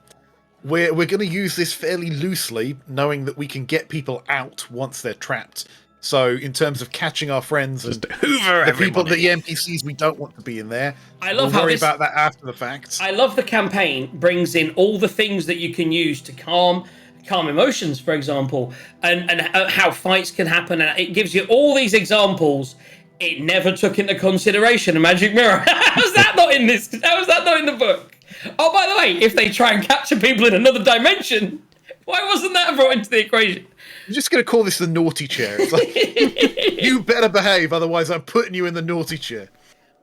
We're going to use this fairly loosely, knowing that we can get people out once they're trapped. So in terms of catching our friends and Hoover the people, everybody. the NPCs we don't want to be in there, I love we'll how worry this- about that after the fact. I love the campaign brings in all the things that you can use to calm emotions, for example, and how fights can happen, and it gives you all these examples. It never took into consideration a magic mirror. How's that not in this? How is that not in the book? Oh, by the way, if they try and capture people in another dimension, why wasn't that brought into the equation? I'm just going to call this the naughty chair. It's like, you better behave, otherwise I'm putting you in the naughty chair.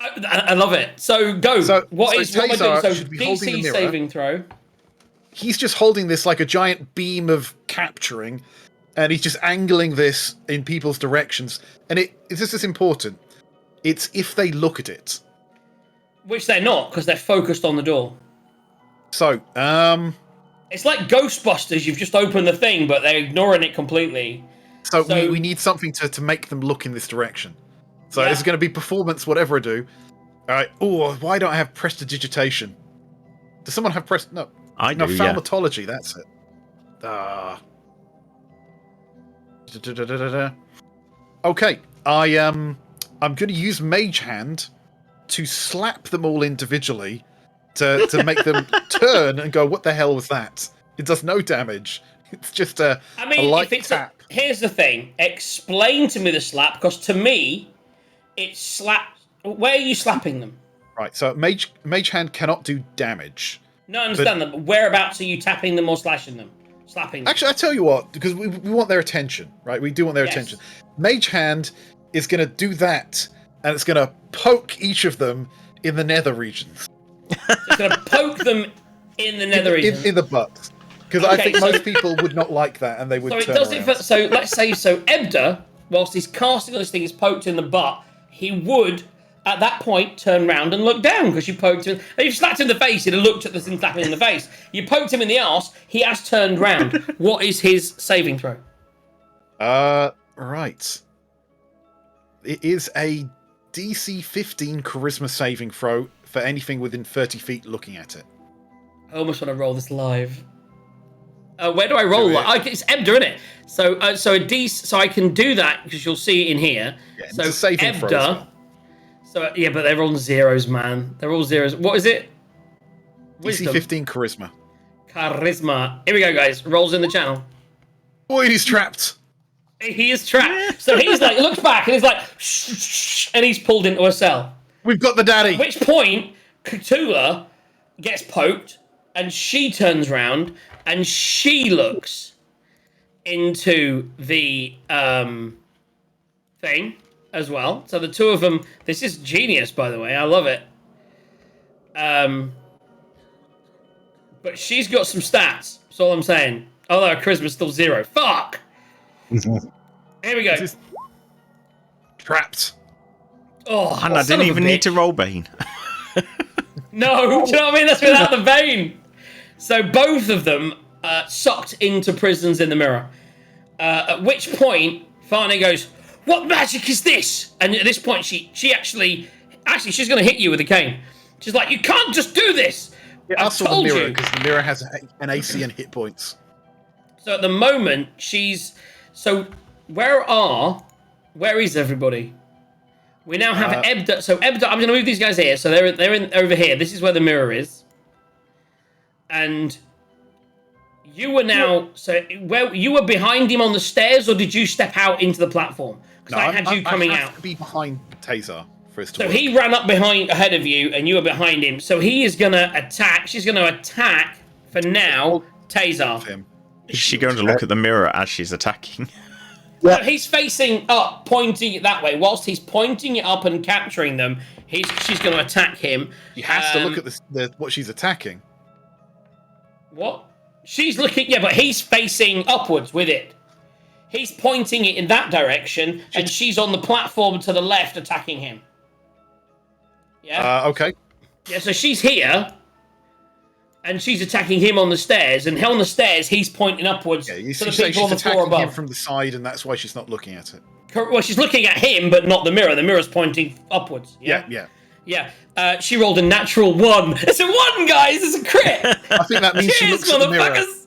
I love it. So go. What am I Tazar doing? So should be holding the DC mirror. saving throw. He's just holding this like a giant beam of capturing, and he's just angling this in people's directions. And this is important. It's if they look at it. Which they're not, because they're focused on the door. So, It's like Ghostbusters. You've just opened the thing, but they're ignoring it completely. So So- we need something to make them look in this direction. So Yeah. it's going to be performance, whatever I do. All right. Oh, why don't I have prestidigitation? Does someone have No. I No, do, yeah. thaumatology. That's it. Da-da-da-da-da. Okay. I'm going to use Mage Hand to slap them all individually to make them turn and go, "What the hell was that?" It does no damage. It's just a light if it's tap. here's the thing. Explain to me the slap, because to me, it's slap. Where are you slapping them? Right, so Mage Hand cannot do damage. No, I understand that. But whereabouts are you tapping them or slashing them? Slapping them. Actually, I tell you what, because we want their attention, right? We do want their Yes. attention. Mage Hand is going to do that, and it's going to poke each of them in the nether regions. It's going to poke them in the nether region. In the butt. Because I Okay, think so- most people would not like that, and they would So it turn does around. it for, so let's say Ebda, whilst he's casting this thing, is poked in the butt, he would at that point turn round and look down because you poked him. If you slapped him in the face, he'd have looked at the thing slapping him in the face. You poked him in the arse, he has turned round. What is his saving throw? Right. It is a DC 15 charisma saving throw for anything within 30 feet looking at it. I almost want to roll this live. Where do I roll? Do it. It's Ebda, isn't it? So I can do that because you'll see it in here. Yeah, it's so a saving throw as well. So yeah, but they're all zeros, man. They're all zeros. What is it? DC 15 charisma. Charisma. Here we go, guys. Rolls in the channel. Boy, he's trapped. He is trapped. So he's like, looks back and he's like, shh, and he's pulled into a cell. We've got the daddy. At which point, Cthulhu gets poked, and she turns round and she looks into the thing as well. So the two of them. This is genius, by the way. I love it. But she's got some stats. That's all I'm saying. Although her charisma's still 0. Fuck. Here we go. Trapped. Oh, And I didn't even need to roll Bane. No, do you know what I mean? That's without the vein. So both of them sucked into prisons in the mirror. At which point, Farney goes, "What magic is this?" And at this point, she actually, she's going to hit you with a cane. She's like, "You can't just do this." Yeah, I saw the told mirror you. because the mirror has an AC and hit points. So at the moment, she's... So where is everybody? We now have Ebda. So Ebda, I'm going to move these guys here. So they're over here. This is where the mirror is. And you were now... So where you were behind him on the stairs, or did you step out into the platform? Because I had you coming I have out. to be behind Taser for us to So work. he ran up ahead of you, and you were behind him. So he is going to attack. She's going to attack, for now, Taser. him. Is she going to look at the mirror as she's attacking? So he's facing up, pointing it that way. Whilst he's pointing it up and capturing them, she's going to attack him. She has to look at what she's attacking. What? She's looking... Yeah, but he's facing upwards with it. He's pointing it in that direction, and she's on the platform to the left attacking him. Yeah? Okay. Yeah, so she's here, and she's attacking him on the stairs, and on the stairs, he's pointing upwards Yeah, you to the say people on she's the floor attacking him above. from the side, and that's why she's not looking at it. Well, she's looking at him, but not the mirror. The mirror's pointing upwards. Yeah. Yeah. She rolled a natural 1. It's a 1, guys! It's a crit! I think that means she Cheers, looks at the mirror. motherfuckers!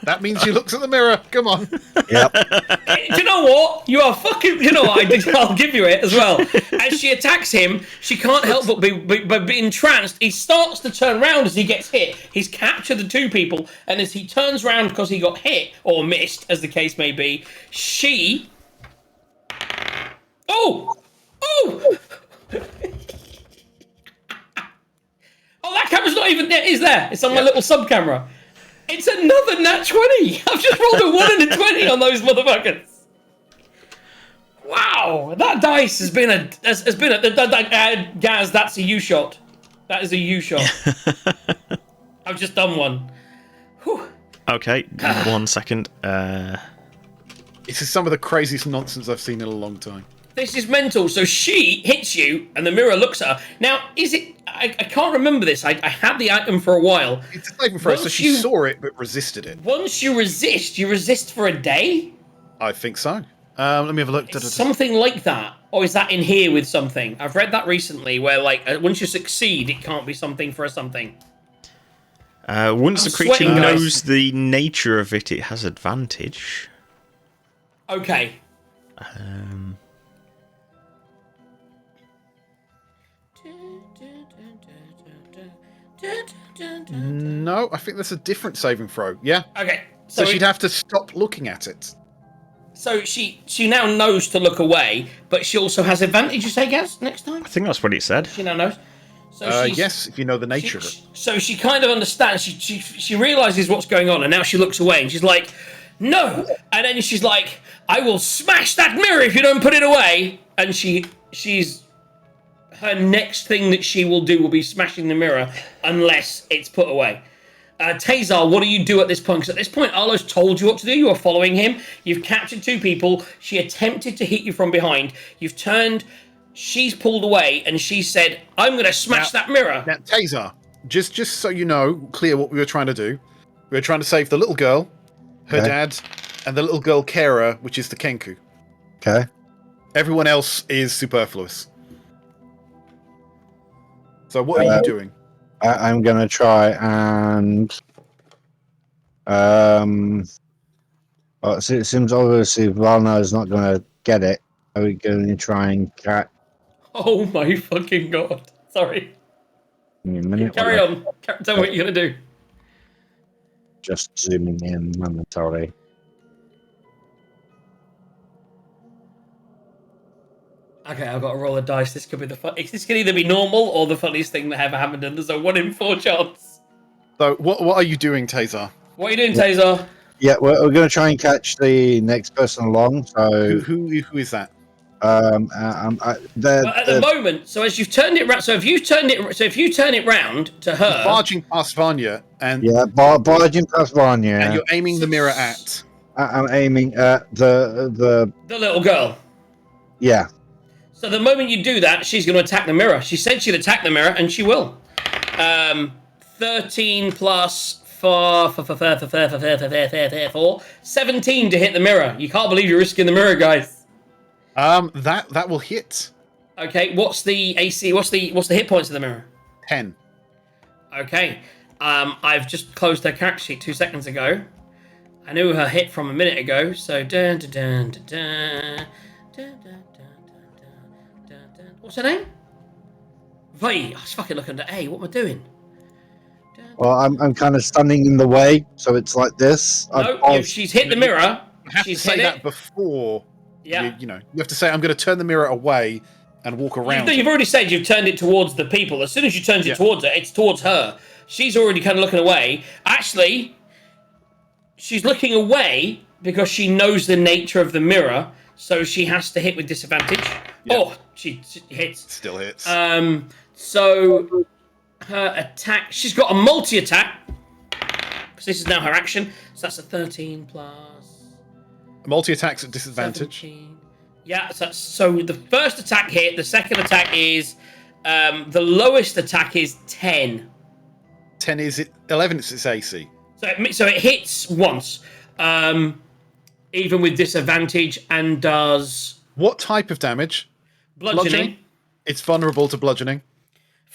That means she looks at the mirror. Come on. Yep. Do you know what? You are fucking... You know what? I'll give you it as well. As she attacks him, she can't help but be entranced. He starts to turn around as he gets hit. He's captured the two people, and as he turns around because he got hit, or missed, as the case may be, she... Oh! Oh, that camera's not even there. It's there. It's on my little sub camera. It's another nat 20. I've just rolled a 1 and a 20 on those motherfuckers. Wow, that dice has been Gaz. That's a U shot. That is a U shot. I've just done one. Whew. Okay, 1 second. This is some of the craziest nonsense I've seen in a long time. This is mental. So she hits you, and the mirror looks at her. Now, is it... I can't remember this. I had the item for a while. It's a saving throw, so she saw it but resisted it. Once you resist for a day? I think so. Let me have a look. Something like that. Or is that in here with something? I've read that recently, where, like, once you succeed, it can't be something for a something. Once the creature sweating, guys. knows the nature of it, it has advantage. Okay. No, I think that's a different saving throw. Yeah. Okay. So she'd have to stop looking at it. So she now knows to look away, but she also has advantage, you say, Gaz, next time? I think that's what it said. She now knows. So yes, if you know the nature of it. So she kind of understands. She realizes what's going on, and now she looks away, and she's like, "No!" And then she's like, "I will smash that mirror if you don't put it away." And she's her next thing that she will do will be smashing the mirror unless it's put away. Tazar, what do you do at this point? Because at this point, Arlo's told you what to do. You are following him. You've captured two people. She attempted to hit you from behind. You've turned. She's pulled away, and she said, "I'm going to smash that mirror." Now, Tazar, just so you know, clear what we were trying to do. We were trying to save the little girl, her dad, and the little girl Kara, which is the Kenku. Okay. Everyone else is superfluous. So what are you doing? I'm going to try and... well, it seems obviously Valna's not going to get it. Are we going to try and catch... Oh my fucking god. Sorry. Give me a minute. Carry on. Tell me what you're going to do. Just zooming in momentarily. Okay, I've got to roll a dice. This could be this could either be normal or the funniest thing that ever happened, and there's a 1 in 4 chance. So, what are you doing, Taser? What are you doing, Taser? Yeah, we're going to try and catch the next person along. So, Who is that? Well, at the moment, so as you've turned it round, so if you turn it round to her, Barging past Vanya, and yeah, barging past Vanya, and you're aiming the mirror at. I'm aiming at the little girl. yeah. So the moment you do that, she's going to attack the mirror. She said she'd attack the mirror, and she will. 13 plus 4, 17 to hit the mirror. You can't believe you're risking the mirror, guys. That will hit. Okay, what's the AC? What's the hit points of the mirror? 10. Okay. I've just closed her character sheet 2 seconds ago. I knew her hit from a minute ago, so dun dun dun dun dun dun dun. What's her name? Wait, I was fucking looking at A. What am I doing? Well, I'm kind of standing in the way, so it's like this. No, she's hit the mirror. You have to say that before. Yeah. You have to say, I'm going to turn the mirror away and walk around. You've already said you've turned it towards the people. As soon as you turn it towards her, it's towards her. She's already kind of looking away. Actually, she's looking away because she knows the nature of the mirror, so she has to hit with disadvantage. Yep. Oh, she hits. Still hits. So her attack, she's got a multi-attack. So this is now her action. So that's a 13 plus... Multi-attacks at disadvantage. 17. Yeah, so the first attack hit, the second attack is... the lowest attack is 10. 10 is it? 11 is its AC. So it hits once, even with disadvantage, and does... What type of damage? Bludgeoning. It's vulnerable to bludgeoning.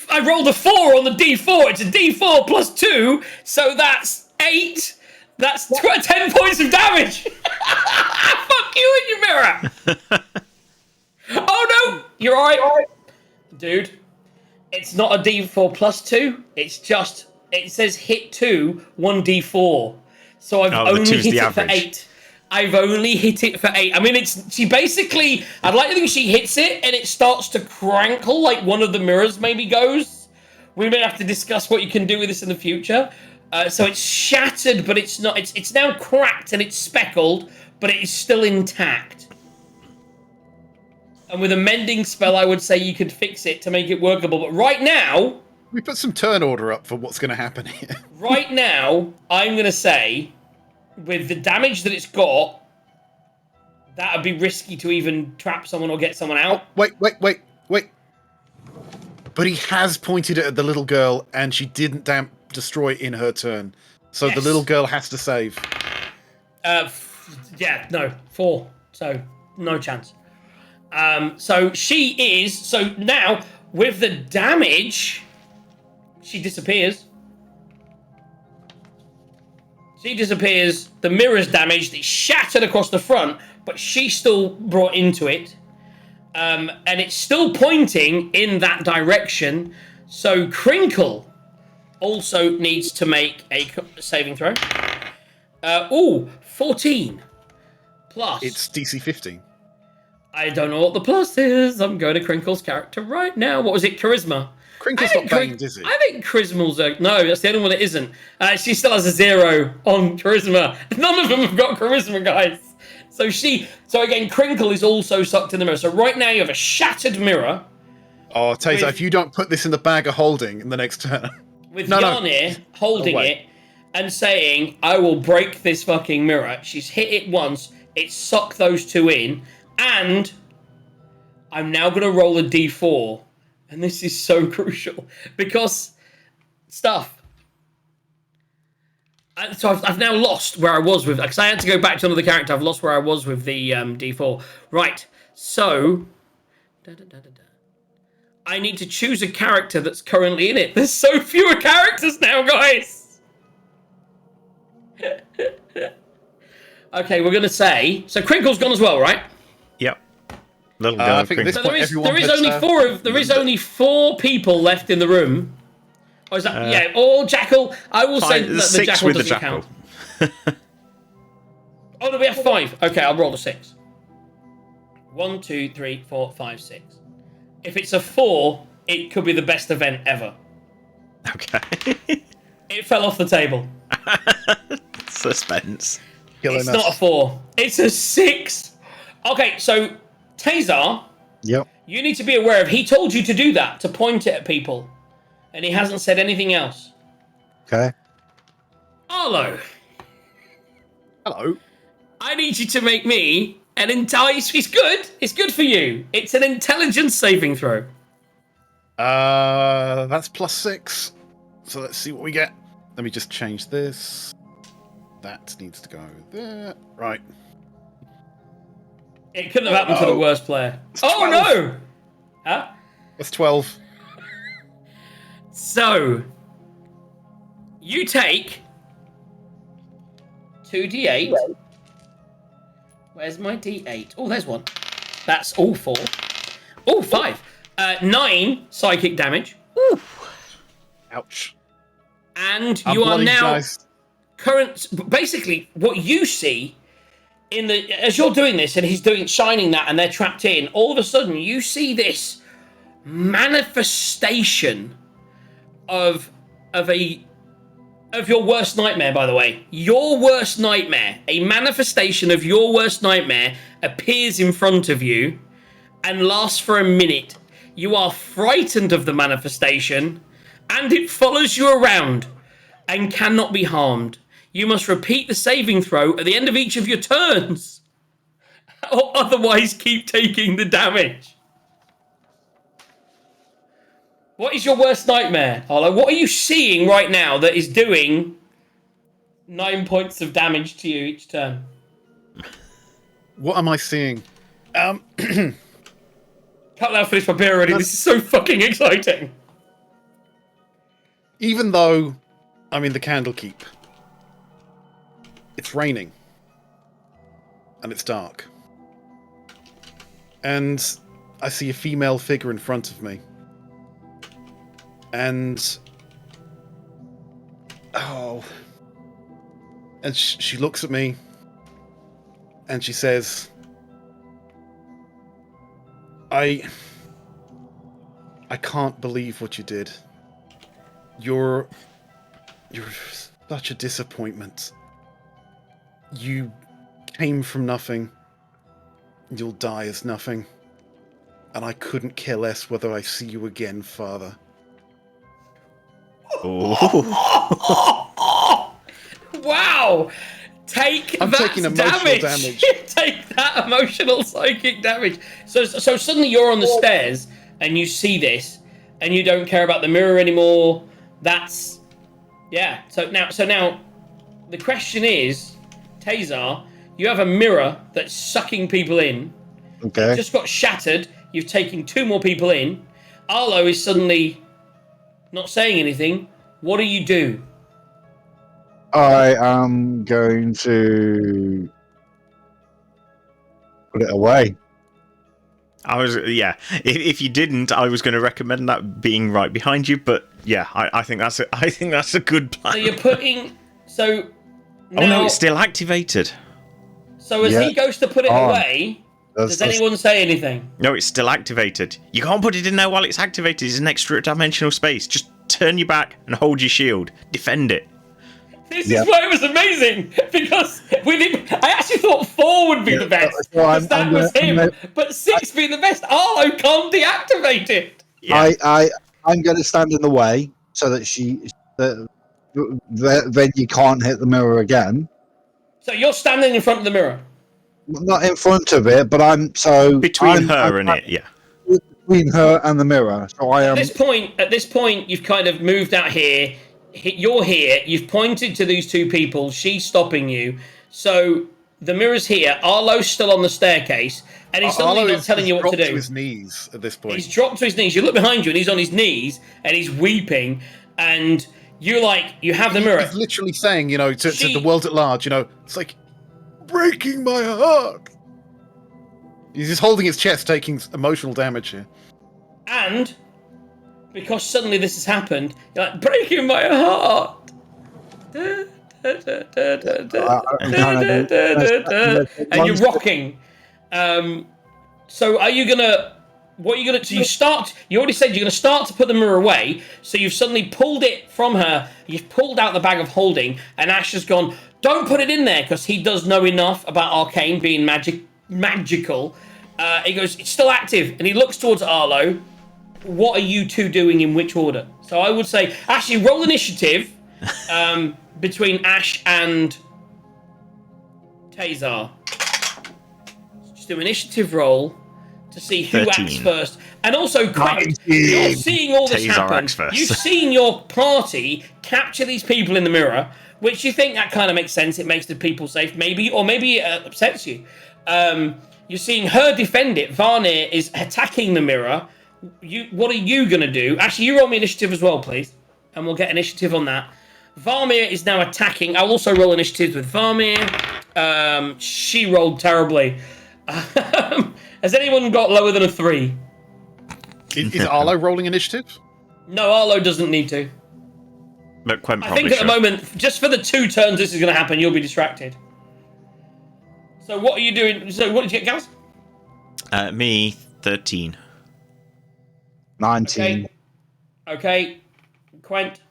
I rolled a 4 on the D4. It's a D4 plus 2, so that's 8. That's 10 points of damage. Fuck you in your mirror. Oh no, you're alright, dude. It's not a D4 plus 2. It's just it says hit 2, 1D4. So I've only hit it for 8. I've only hit it for 8. I mean, she basically... I'd like to think she hits it and it starts to crankle like one of the mirrors maybe goes. We may have to discuss what you can do with this in the future. So it's shattered, but it's not... It's now cracked and it's speckled, but it is still intact. And with a mending spell, I would say you could fix it to make it workable. But right now... We put some turn order up for what's going to happen here. Right now, I'm going to say... With the damage that it's got, that would be risky to even trap someone or get someone out. Wait. But he has pointed it at the little girl, and she didn't destroy it in her turn. So the little girl has to save. 4. So, no chance. So she is... So now, with the damage, she disappears. She disappears, the mirror's damaged, it's shattered across the front, but she's still brought into it. And it's still pointing in that direction. So Crinkle also needs to make a saving throw. 14 plus. It's DC 15. I don't know what the plus is. I'm going to Crinkle's character right now. What was it? Charisma. Crinkle's not banged, is he? I think Charisma's no, that's the only one that isn't. She still has a 0 on Charisma. None of them have got Charisma, guys. So again, Crinkle is also sucked in the mirror. So right now you have a shattered mirror. Oh, Taser, if you don't put this in the bag of holding in the next turn. With Yarnir holding it and saying, I will break this fucking mirror. She's hit it once. It sucked those 2 in. And I'm now going to roll a D4. And this is so crucial because stuff. So I've now lost where I was with, because I had to go back to another character. I've lost where I was with the D4. Right. So I need to choose a character that's currently in it. There's so fewer characters now, guys. Okay, we're gonna say so. Crinkle's gone as well, right? Yep. Little girl. I think at this So point, there is only 4 people left in the room. Or is that or Jackal? I will say that the 6 Jackal with the doesn't Jackal. count. Oh, no, we have 5. Okay, I'll roll a 6. 1, 2, 3, 4, 5, 6. If it's a 4, it could be the best event ever. Okay. It fell off the table. Suspense. Killing It's us. not a 4. It's a 6. Okay, so Tazar, Yep. you need to be aware of. He told you to do that, to point it at people, and he hasn't said anything else. Okay. Arlo, Hello. I need you to make me an entice. It's good. It's good for you. It's an intelligence saving throw. That's +6. So let's see what we get. Let me just change this. That needs to go there. Right. It couldn't have happened to the worst player. Oh 12. no! Huh? That's 12. So you take 2d8. Where's my d8? Oh, there's one. That's all 4. Oh, 5. 9 psychic damage. Ouch. And I'm you are bloody now nice. basically what you see as you're doing this and he's shining that and they're trapped in, all of a sudden you see this manifestation of your worst nightmare, by the way. Your worst nightmare. A manifestation of your worst nightmare appears in front of you and lasts for a minute. You are frightened of the manifestation and it follows you around and cannot be harmed. You must repeat the saving throw at the end of each of your turns, or otherwise keep taking the damage. What is your worst nightmare, Arlo? What are you seeing right now that is doing 9 points of damage to you each turn? What am I seeing? Cut that finish my beer already. This is so fucking exciting. Even though I'm in the Candlekeep, it's raining. And it's dark. And I see a female figure in front of me. And... oh... and she looks at me. And she says... I can't believe what you did. You're such a disappointment. You came from nothing. You'll die as nothing. And I couldn't care less whether I see you again, Father. Oh. Wow! I'm taking emotional damage. Take that emotional psychic damage. So suddenly you're on the stairs and you see this and you don't care about the mirror anymore. That's yeah. So now the question is, Tazar, you have a mirror that's sucking people in. Okay. It just got shattered. You've taken 2 more people in. Arlo is suddenly not saying anything. What do you do? I am going to put it away. If you didn't, I was going to recommend that being right behind you. But yeah, I think that's a good plan. So you're putting now, Oh no, it's still activated. So as he goes to put it away, does anyone say anything? No, it's still activated. You can't put it in there while it's activated. It's an extra dimensional space. Just turn your back and hold your shield. Defend it. This is why it was amazing, because with him, I actually thought 4 would be the best, because that was him. But 6 being the best, Arlo can't deactivate it. Yeah. I'm going to stand in the way so that then you can't hit the mirror again. So you're standing in front of the mirror. Not in front of it, but I'm Between her and it, yeah. Between her and the mirror. So I am. At this point, you've kind of moved out here. You're here. You've pointed to these 2 people. She's stopping you. So the mirror's here. Arlo's still on the staircase, and he's suddenly not telling you what to do. He's dropped to his knees at this point. He's dropped to his knees. You look behind you, and he's on his knees, and he's weeping. And you have the mirror. He's literally saying, to the world at large, it's like breaking my heart. He's just holding his chest, taking emotional damage here. And because suddenly this has happened, you're like, breaking my heart. And you're rocking. So are you gonna? What are you gonna? So you start. You already said you're gonna start to put the mirror away. So you've suddenly pulled it from her. You've pulled out the bag of holding, and Ash has gone. Don't put it in there because he does know enough about arcane being magical. He goes, it's still active, and he looks towards Arlo. What are you two doing in which order? So I would say, actually, roll initiative between Ash and Tazar. Just do initiative roll to see who 13. acts first. And also, Quentin, you're seeing all this Tazar happen. acts first. You've seen your party capture these people in the mirror, which you think that kind of makes sense. It makes the people safe, maybe, or maybe it upsets you. You're seeing her defend it. Varnir is attacking the mirror. What are you going to do? Actually, you roll me initiative as well, please. And we'll get initiative on that. Varmir is now attacking. I'll also roll initiatives with Varmir. She rolled terribly. Has anyone got lower than a 3? Is Arlo rolling initiative? No, Arlo doesn't need to. But Quen I probably think at should. the moment, just for the 2 turns this is going to happen, you'll be distracted. So what are you doing? So what did you get, Gaz? Me, 13. 19. Okay. Quent.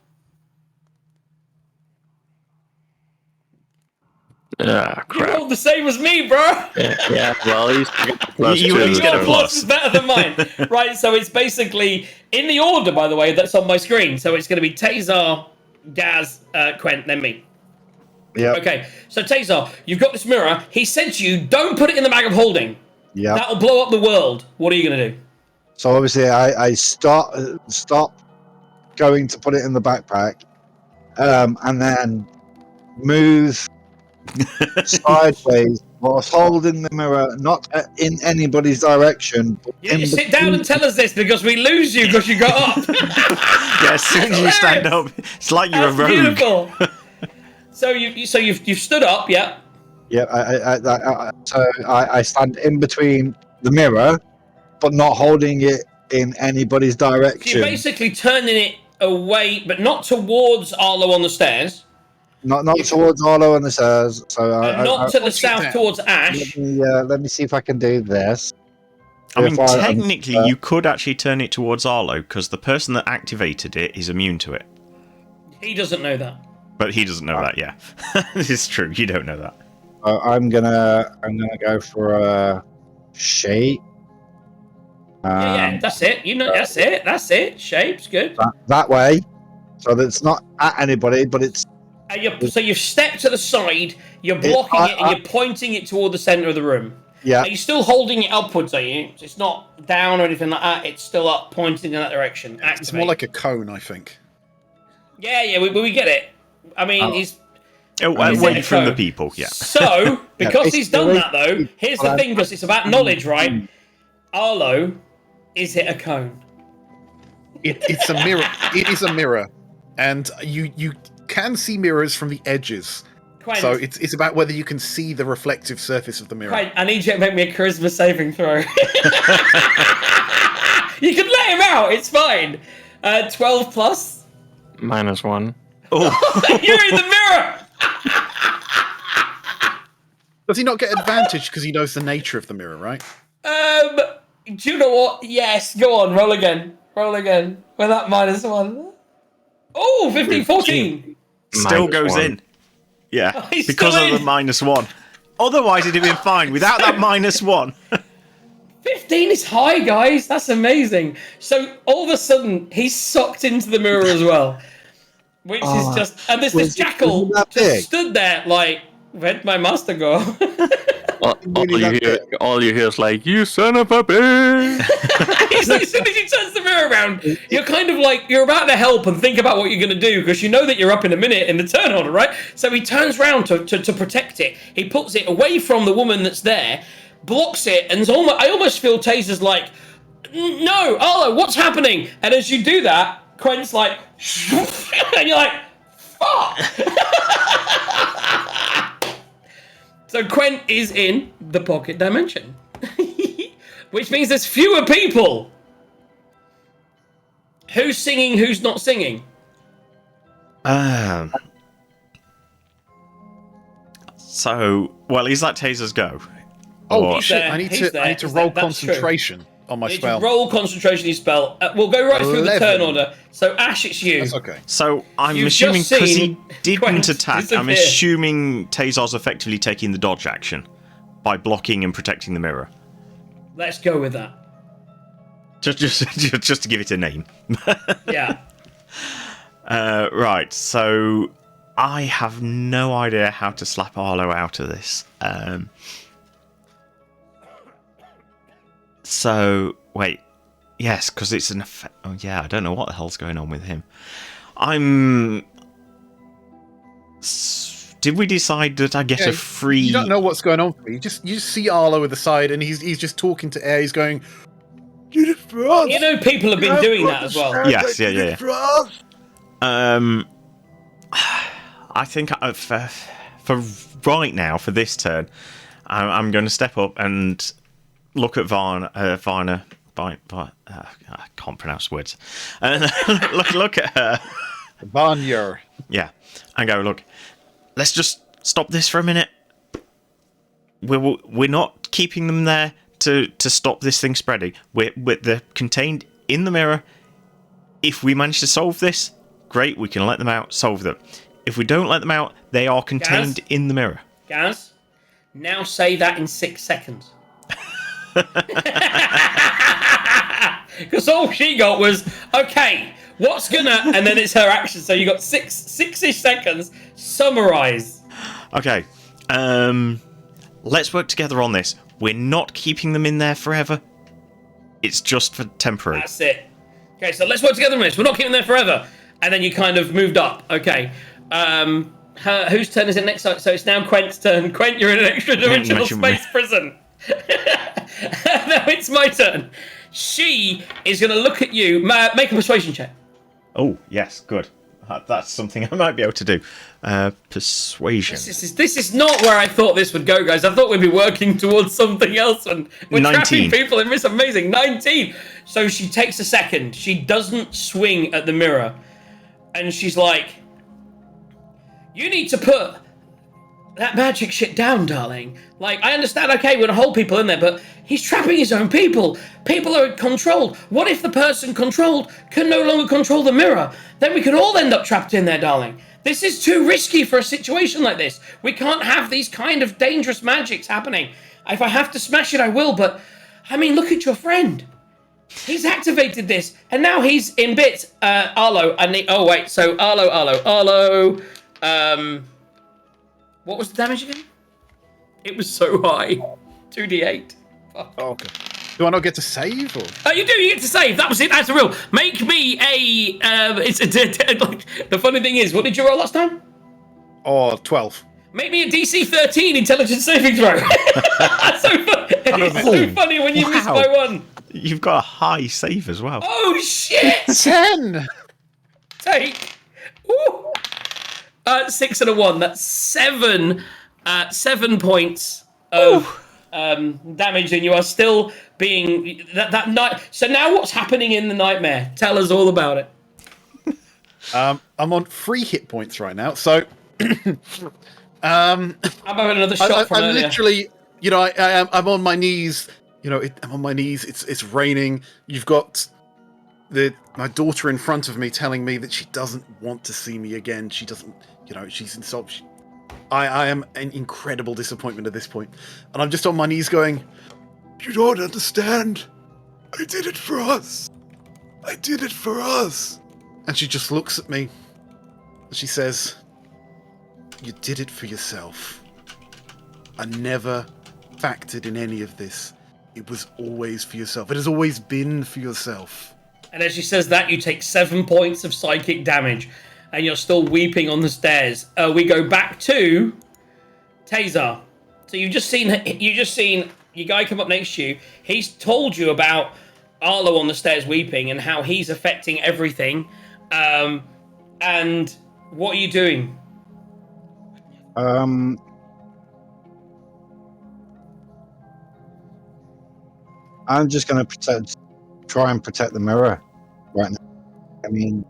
Ah, You crap. rolled the same as me, bro. Yeah, well, he's plus You two. at least get a Your plus. plus is better than mine. Right, so it's basically in the order, by the way, that's on my screen. So it's going to be Tazar, Gaz, Quent, then me. Yep. Okay, so Tazar, you've got this mirror. He said to you, don't put it in the bag of holding. Yep. That'll blow up the world. What are you going to do? So obviously, I stop going to put it in the backpack, and then move sideways whilst holding the mirror, not in anybody's direction. But You sit down and tell us this because we lose you because you got up. Yeah, as soon as you stand up, it's like you're a That's rogue. beautiful. So you've stood up, yeah. Yeah, I stand in between the mirror, but not holding it in anybody's So direction. you're basically turning it away, but not towards Arlo on the stairs, Not towards Arlo and the stairs. So and not to the south down. towards Ash. let me see if I can do this. I mean, If I- technically, you could actually turn it towards Arlo, because the person that activated it is immune to it. He doesn't know that. But he doesn't know that, yeah. It's true, you don't know that. I'm gonna go for a shape. Yeah, that's it. You know, that's it. That's it. Shape's good. That way, so that it's not at anybody, but it's And so you've stepped to the side. You're blocking it, and you're pointing it toward the center of the room. yeah. Are you still holding it upwards? Are you? It's not down or anything like that. It's still up, pointing in that direction. It's Activate. more like a cone, I think. Yeah. We get it. I mean, he's. Away from the cone. people, yeah. So, because it's he's done the way- that though, here's the thing, because it's about knowledge, right? Arlo, is it a cone? It's a mirror. It is a mirror, and you can see mirrors from the edges. Quent, So it's about whether you can see the reflective surface of the mirror. Quent, I need you to make me a charisma saving throw. You can let him out, it's fine. 12 plus. -1. You're in the mirror! Does he not get advantage because he knows the nature of the mirror, right? Do you know what? Yes, go on, roll again. Roll again. With that -1. Oh, 15, 14. Still goes -1. in. Yeah, he's because still of the in. -1. Otherwise, it'd have been fine without that -1. 15 is high, guys. That's amazing. So all of a sudden, he's sucked into the mirror as well. Which is just... And there's this jackal was that just big? stood there like, where'd my master go? All you hear is like, you son of a bitch! He's like, as soon as he turns the mirror around, you're kind of like, you're about to help and think about what you're going to do because you know that you're up in a minute in the turn order, right? So he turns around to protect it. He puts it away from the woman that's there, blocks it, and I almost feel Taser's like, no, Arlo, what's happening? And as you do that, Quent's like, and you're like, fuck! So Quent is in the pocket dimension. Which means there's fewer people. Who's singing, who's not singing? So, well, is that taser's go? Oh Or- shit! there, I need he's to. I need to there, roll that's true. concentration on my You need spell. to roll concentration your spell. We'll go right through the 11. turn order. So Ash, it's you. That's okay. So I'm You've assuming just because he seen didn't Quent attack, I'm disappear. assuming Tazar's effectively taking the dodge action by blocking and protecting the mirror. Let's go with that. Just to give it a name. Yeah. Right, so I have no idea how to slap Arlo out of this. So, wait. Yes, because it's an effect. Oh, yeah, I don't know what the hell's going on with him. Did we decide that I get a free... You don't know what's going on for me. You just see Arlo at the side, and he's just talking to Air. He's going, Did it for us. You know, people have been doing that as well. Yes, yeah. Did it for us. I think for right now, for this turn, I'm going to step up and look at Varna. I can't pronounce words. And look at her. Vanya. Yeah, and go, look, let's just stop this for a minute. We're not keeping them there to stop this thing spreading. They're contained in the mirror. If we manage to solve this, great, we can let them out, solve them. If we don't let them out, they are contained Gaz? in the mirror. Gaz, now say that in 6 seconds. Because all she got was, okay, what's gonna... And then it's her action, so you got six-ish seconds. Summarize. Okay, let's work together on this. We're not keeping them in there forever. It's just for temporary. That's it. Okay, so let's work together on this. We're not keeping them there forever. And then you kind of moved up. Okay. Whose turn is it next? So it's now Quent's turn. Quent, you're in an extra dimensional space prison. Now it's my turn. She is going to look at you. Make a persuasion check. Oh, yes, good. That's something I might be able to do. Persuasion. This is not where I thought this would go, guys. I thought we'd be working towards something else, and we're 19. trapping people in this amazing 19. So she takes a second. She doesn't swing at the mirror, and she's like, "You need to put that magic shit down, darling. Like, I understand, okay, we're gonna hold people in there, but he's trapping his own people. People are controlled. What if the person controlled can no longer control the mirror? Then we could all end up trapped in there, darling. This is too risky for a situation like this. We can't have these kind of dangerous magics happening. If I have to smash it, I will, but, I mean, look at your friend. He's activated this, and now he's in bits. Arlo, Arlo, what was the damage again? It was so high. 2d8. Fuck. Oh, okay. Do I not get to save? Or? You do. You get to save. That was it. That's a real. Make me a. Like, the funny thing is, what did you roll last time? Oh, 12. Make me a DC 13 intelligence saving throw. That's so funny. It's so funny when you miss by one. You've got a high save as well. Oh shit! 10. Take. Ooh. 6 and a 1. That's 7. 7 points of damage, and you are still being that night. So now, what's happening in the nightmare? Tell us all about it. I'm on 3 hit points right now, so. I'm having another shot from I'm earlier. literally, I'm on my knees. I'm on my knees. It's raining. You've got my daughter in front of me telling me that she doesn't want to see me again. She doesn't, she's insulted. I am an incredible disappointment at this point. And I'm just on my knees going, You don't understand. I did it for us. I did it for us. and she just looks at me. And she says, You did it for yourself. I never factored in any of this. It was always for yourself. It has always been for yourself. And as she says that, you take 7 points of psychic damage, and you're still weeping on the stairs. We go back to Tazar. So you've just seen your guy come up next to you. He's told you about Arlo on the stairs weeping and how he's affecting everything. And what are you doing? I'm just going to try and protect the mirror right now. I mean,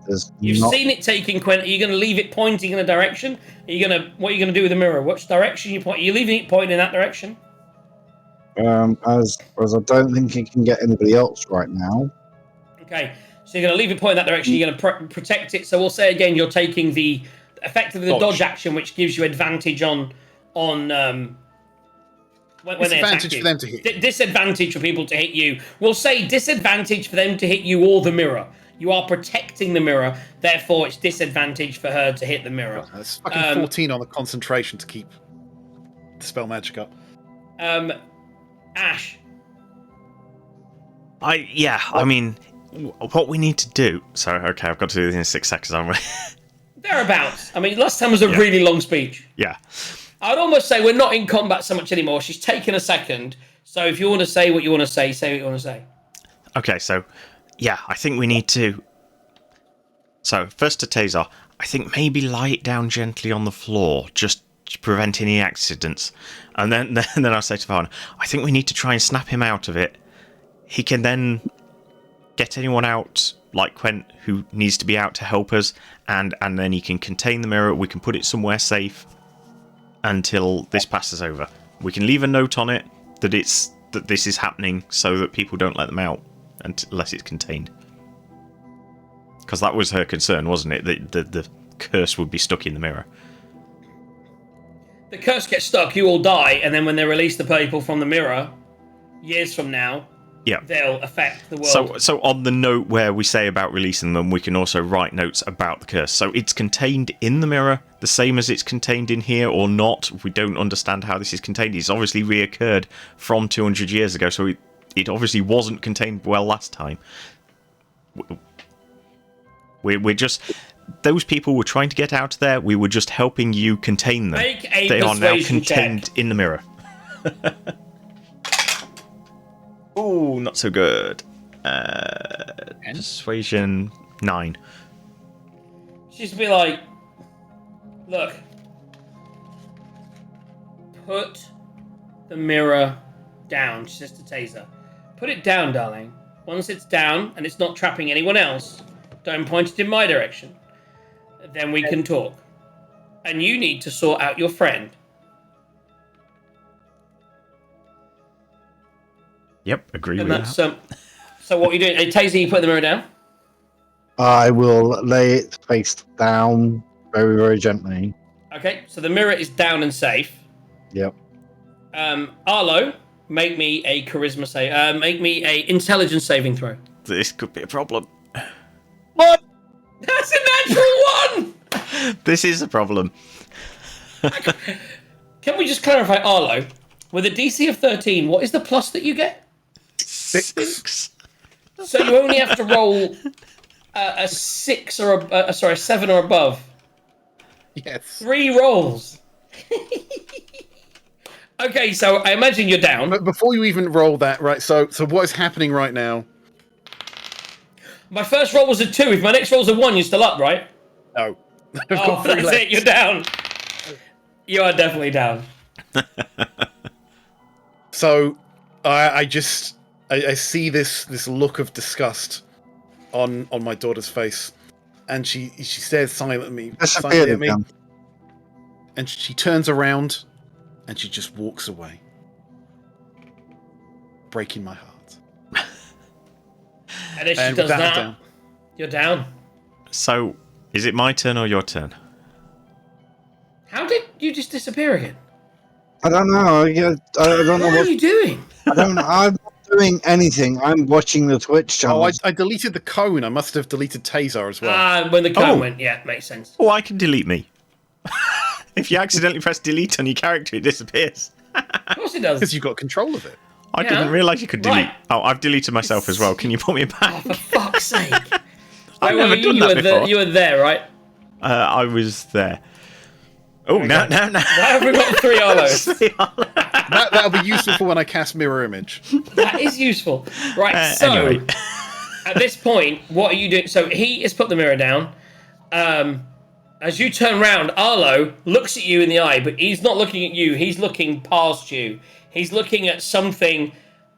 There's You've not, seen it taking Quent. Are you going to leave it pointing in a direction? What are you going to do with the mirror? Which direction you point? Are you leaving it pointing in that direction? as I don't think it can get anybody else right now. Okay, so you're going to leave it pointing in that direction. You're going to protect it. So we'll say again, you're taking effectively the dodge action, which gives you advantage on when they attack you. Disadvantage for them to hit you. Disadvantage for people to hit you. We'll say disadvantage for them to hit you or the mirror. You are protecting the mirror, therefore it's disadvantage for her to hit the mirror. That's fucking 14 on the concentration to keep the spell magic up. Ash. I mean, what we need to do. Sorry, okay, I've got to do this in 6 seconds, haven't we? Thereabouts. I mean, last time was a really long speech. Yeah. I'd almost say we're not in combat so much anymore. She's taken a second. So if you want to say what you want to say what you want to say. Okay, so, yeah, I think we need to... So, first to Taser, I think maybe lie it down gently on the floor, just to prevent any accidents. And then I'll say to Varn, I think we need to try and snap him out of it. He can then get anyone out, like Quent, who needs to be out to help us, and then he can contain the mirror. We can put it somewhere safe until this passes over. We can leave a note on it that this is happening so that people don't let them out unless it's contained. Because that was her concern, wasn't it? That the curse would be stuck in the mirror. The curse gets stuck, you all die, and then when they release the people from the mirror, years from now, they'll affect the world. So on the note where we say about releasing them, we can also write notes about the curse. So it's contained in the mirror, the same as it's contained in here, or not. We don't understand how this is contained. It's obviously reoccurred from 200 years ago, so it obviously wasn't contained well last time. We're just... Those people were trying to get out of there. We were just helping you contain them. Make a they are now persuasion contained check. in the mirror. Ooh, not so good. Persuasion 9. She's be like, look, put the mirror down, she says to Taser. Put it down, darling. Once it's down and it's not trapping anyone else, don't point it in my direction. Then we can talk. And you need to sort out your friend. Yep, agree And with that's that. so what are you doing? Hey, Taser, you put the mirror down? I will lay it face down very, very gently. Okay, so the mirror is down and safe. Yep. Arlo, make me a charisma save. Make me a intelligence saving throw. This could be a problem. What? That's a natural 1! This is a problem. Can we just clarify, Arlo? With a DC of 13, what is the plus that you get? 6. So you only have to roll a 6 or a 7 or above. Yes. 3 rolls. Okay, so I imagine you're down. But before you even roll that, right? So what is happening right now? My first roll was a 2. If my next roll's a 1, you're still up, right? No. Oh, that's it. You're down. You are definitely down. So I see this look of disgust on my daughter's face, and she stares silently at me, and she turns around, and she just walks away, breaking my heart. And if she does that, you're down. So, is it my turn or your turn? How did you just disappear again? I don't know. I don't know What are you doing? I don't know. I'm not doing anything. I'm watching the Twitch channel. Oh, I deleted the cone. I must have deleted Taser as well. When the cone went, yeah, makes sense. Oh, I can delete me. If you accidentally press delete on your character, it disappears. Of course it does. Because you've got control of it. I didn't realise you could delete. Right. Oh, I've deleted myself as well. Can you put me back? For fuck's sake. I've never done that before. You were there, right? I was there. Oh, no. Why have we got 3 Arlos? That'll be useful for when I cast Mirror Image. That is useful. Right, so, anyway. At this point, what are you doing? So he has put the mirror down. As you turn around, Arlo looks at you in the eye, but he's not looking at you. He's looking past you. He's looking at something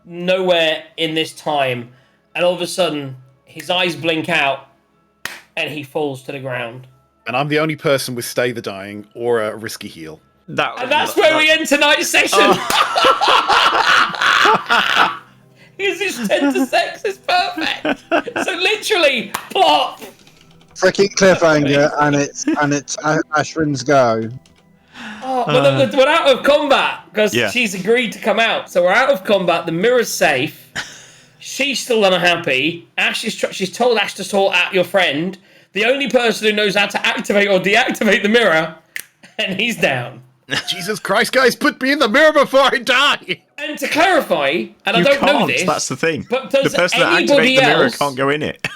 nowhere in this time. And all of a sudden, his eyes blink out. and he falls to the ground. And I'm the only person with Stay the Dying or a risky heal. And that's where we end tonight's session. Because his 10 to sex is perfect. So literally, plop. Freaking cliffhanger, and it's Ashrin's go. Oh, well, we're out of combat because she's agreed to come out. So we're out of combat. The mirror's safe. She's still unhappy. She's told Ash to sort out your friend. The only person who knows how to activate or deactivate the mirror, and he's down. Jesus Christ, guys, put me in the mirror before I die! And to clarify, and I You don't know can't, this, that's the thing. but does The person that anybody activates the mirror else can't go in it.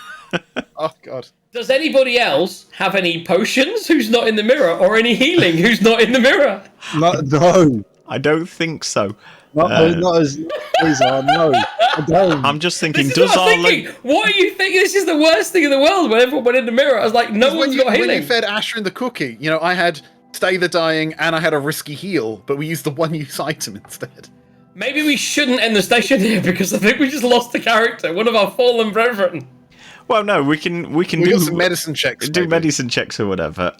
Oh, God. Does anybody else have any potions who's not in the mirror, or any healing who's not in the mirror? No. I don't think so. Not as these are. No, I don't. I'm just thinking, This is does what I'm our thinking. What are you thinking? This is the worst thing in the world when everyone went in the mirror. I was like, no one's got When healing. you fed Ashrin the cookie, I had Stay the Dying and I had a risky heal, but we used the one-use item instead. Maybe we shouldn't end the station here because I think we just lost a character, one of our fallen brethren. Well, no, we can do got some medicine checks. do maybe. medicine checks or whatever.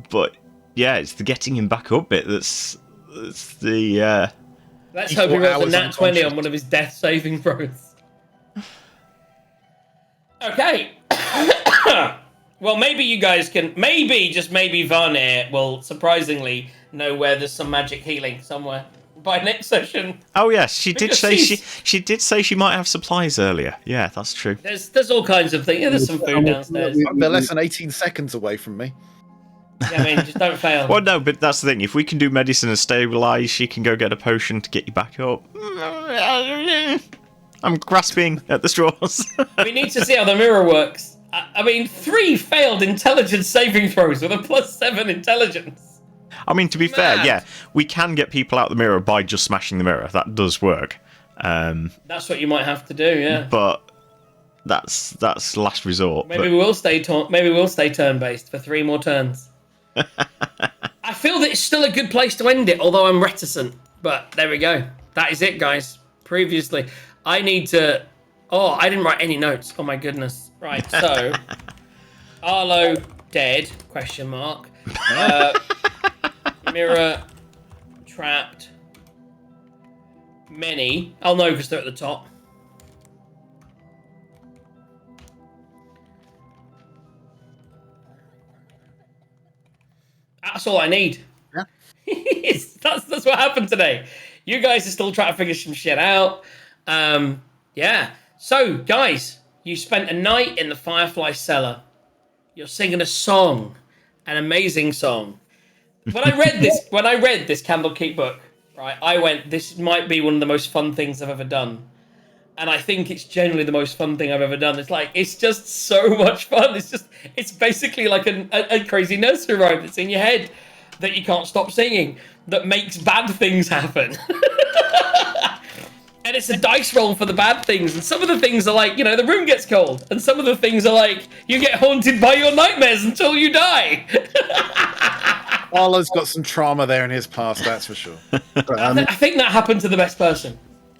But yeah, it's the getting him back up bit that's the. Let's hope he rolls a hours nat 20 unconscious. on one of his death saving throws. Okay. Well, maybe you guys can. Just maybe Varnir will surprisingly know where there's some magic healing somewhere by next session. Oh yes, she did Because say she's- she did say she might have supplies earlier. Yeah, that's true. There's all kinds of things. Yeah, there's some food downstairs. They're less than 18 seconds away from me. Yeah, I mean, just don't fail. Well, no, but that's the thing. If we can do medicine and stabilize, she can go get a potion to get you back up. I'm grasping at the straws. We need to see how the mirror works. I mean, 3 failed intelligence saving throws with a +7 intelligence. I mean, to be fair, Mad. yeah, we can get people out the mirror by just smashing the mirror. That does work. That's what you might have to do, yeah. But that's last resort. Maybe we'll stay turn-based for 3 more turns. I feel that it's still a good place to end it, although I'm reticent. But there we go. That is it, guys. Previously, I need to... Oh, I didn't write any notes. Oh, my goodness. Right, so... Arlo dead, question mark. Mirror trapped. Many. I'll know because they're at the top. That's all I need. Yeah. that's what happened today. You guys are still trying to figure some shit out. Yeah. So, guys, you spent a night in the Firefly cellar. You're singing a song, an amazing song. When I read this Candlekeep book, right, I went, this might be one of the most fun things I've ever done. And I think it's generally the most fun thing I've ever done. It's just so much fun. It's basically like a crazy nursery rhyme that's in your head that you can't stop singing that makes bad things happen. And it's a dice roll for the bad things. And some of the things are like, the room gets cold. And some of the things are like, you get haunted by your nightmares until you die. Arlo's got some trauma there in his past, that's for sure. I think that happened to the best person.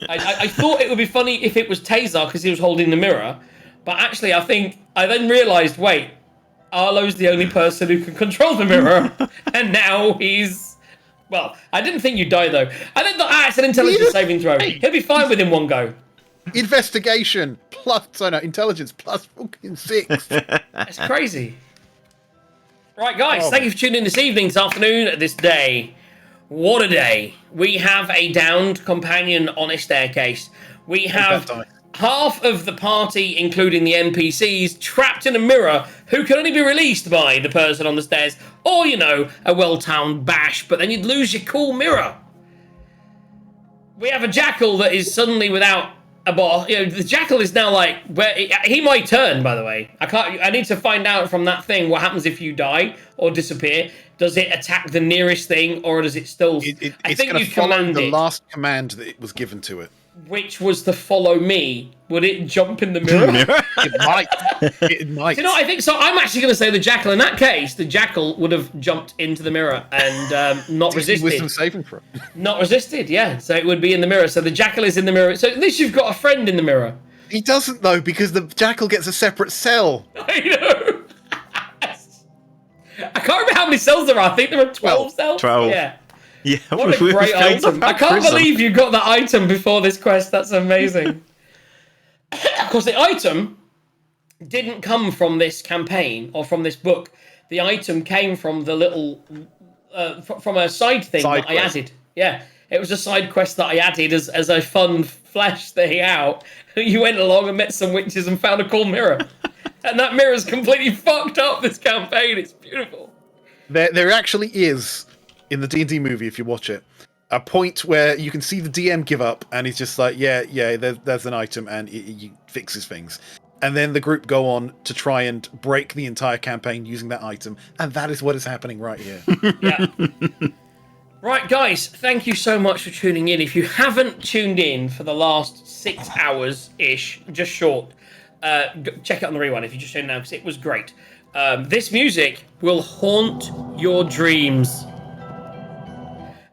I thought it would be funny if it was Tazar because he was holding the mirror, but actually I then realised, wait, Arlo's the only person who can control the mirror, and now he's... Well, I didn't think you'd die though. I didn't thought, it's an intelligence saving throw. He'll be fine within one go. Investigation intelligence plus fucking 6. That's crazy. Right, guys, thank you for tuning in this evening, this afternoon, this day. What a day. We have a downed companion on a staircase. We have half of the party, including the NPCs, trapped in a mirror who can only be released by the person on the stairs, or, a well-timed bash, but then you'd lose your cool mirror. We have a jackal that is suddenly without a boss. The jackal is now he might turn, by the way. I need to find out from that thing what happens if you die or disappear. Does it attack the nearest thing, or does it still... It's going to follow the last command that it was given to it. Which was to follow me. Would it jump in the mirror? It might. It might. Do you know what I think? So I'm actually going to say the jackal. In that case, the jackal would have jumped into the mirror and not resisted. Wisdom saving throw. Not resisted, yeah. So it would be in the mirror. So the jackal is in the mirror. So at least you've got a friend in the mirror. He doesn't, though, because the jackal gets a separate cell. I know. I can't remember how many cells there are. I think there are 12 cells. 12. Yeah. Yeah, What a we great filled item. up I can't Prism. believe you got that item before this quest. That's amazing. Of course, the item didn't come from this campaign or from this book. The item came from the little... from a side thing that I added. Yeah, it was a side quest that I added as a fun flash thing out. You went along and met some witches and found a cool mirror. And that mirror's completely fucked up this campaign. It's beautiful. There actually is, in the D&D movie, if you watch it, a point where you can see the DM give up, and he's just like, yeah, there's an item, and he fixes things. And then the group go on to try and break the entire campaign using that item, and that is what is happening right here. Yeah. Right, guys, thank you so much for tuning in. If you haven't tuned in for the last 6 hours-ish, just short, check it on the rewind if you just tuned in now, because it was great. This music will haunt your dreams.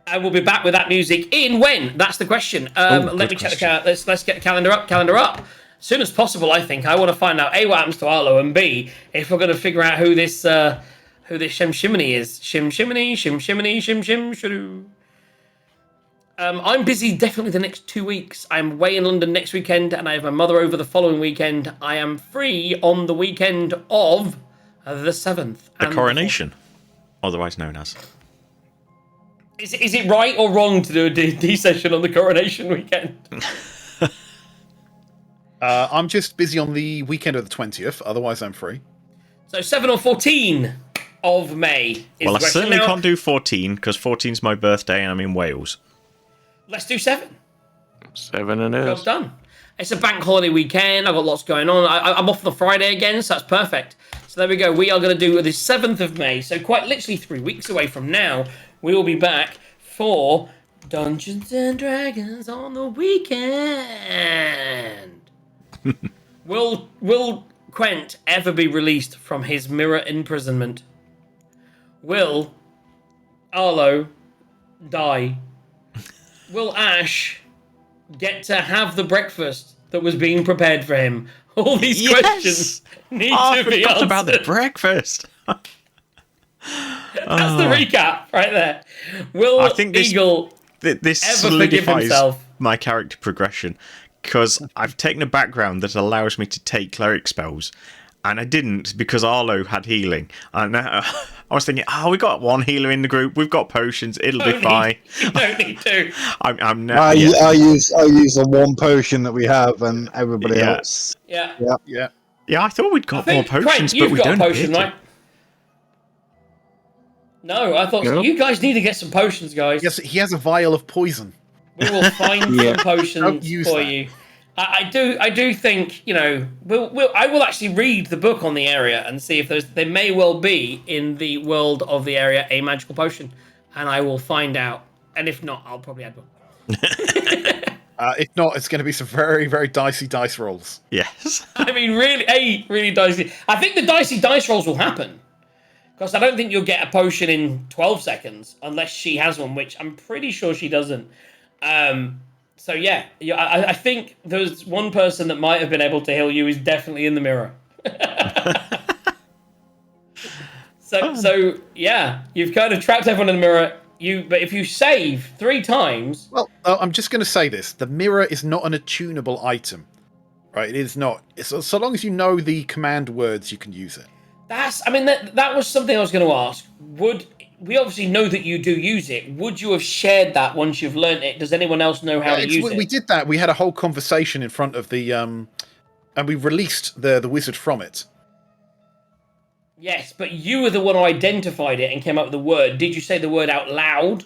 And we'll be back with that music in when? That's the question. Let me check the calendar. Let's get the calendar up. As soon as possible, I think. I want to find out A, what happens to Arlo, and B, if we're going to figure out who this Shim Shiminy is. Shim Shiminy, Shim Shiminy, Shim Shim Shadoo. I'm busy definitely the next 2 weeks. I'm away in London next weekend, and I have my mother over the following weekend. I am free on the weekend of the 7th. The coronation, otherwise known as. Is it right or wrong to do a D&D session on the coronation weekend? I'm just busy on the weekend of the 20th, otherwise I'm free. So 7 or 14 of May is Well, I the question. certainly Now, can't do 14, because 14's my birthday and I'm in Wales. let's do 7. 7 and Job is. done. It's a bank holiday weekend. I've got lots going on. I'm off on the Friday again, so that's perfect. So there we go. We are going to do the 7th of May. So quite literally 3 weeks away from now, we will be back for Dungeons and Dragons on the weekend. Will Quent ever be released from his mirror imprisonment? Will Arlo die? Will Ash get to have the breakfast that was being prepared for him? All these questions need I to be forgot answered. about the breakfast. That's the recap right there. Will I think this- Eagle This ever forgive solidifies himself? my character progression, because I've taken a background that allows me to take cleric spells, and I didn't because Arlo had healing. And I was thinking, we got one healer in the group, we've got potions, it'll be fine. You don't need to. I'm now. I use the one potion that we have, and everybody Yeah. else. Yeah. Yeah. Yeah, I thought we'd I got more think, potions, Craig, you've but we got don't. a potion, appear to. right? No, I thought No. you guys need to get some potions, guys. Yes, he has a vial of poison. We will find Yeah. some potions Don't use for that. you. I do think, I will actually read the book on the area and see if there may well be in the world of the area a magical potion, and I will find out. And if not, I'll probably add one. If not, it's going to be some very, very dicey dice rolls. Yes. I mean, really dicey. I think the dicey dice rolls will happen. Because I don't think you'll get a potion in 12 seconds unless she has one, which I'm pretty sure she doesn't. So yeah, I think there's one person that might have been able to heal you is definitely in the mirror. So yeah, you've kind of trapped everyone in the mirror. But if you save 3 times... Well, I'm just going to say this. The mirror is not an attunable item. Right? It is not. So long as you know the command words, you can use it. That was something I was going to ask. We obviously know that you do use it. Would you have shared that once you've learnt it? Does anyone else know how to use it? We did that. We had a whole conversation in front of the... and we released the wizard from it. Yes, but you were the one who identified it and came up with the word. Did you say the word out loud?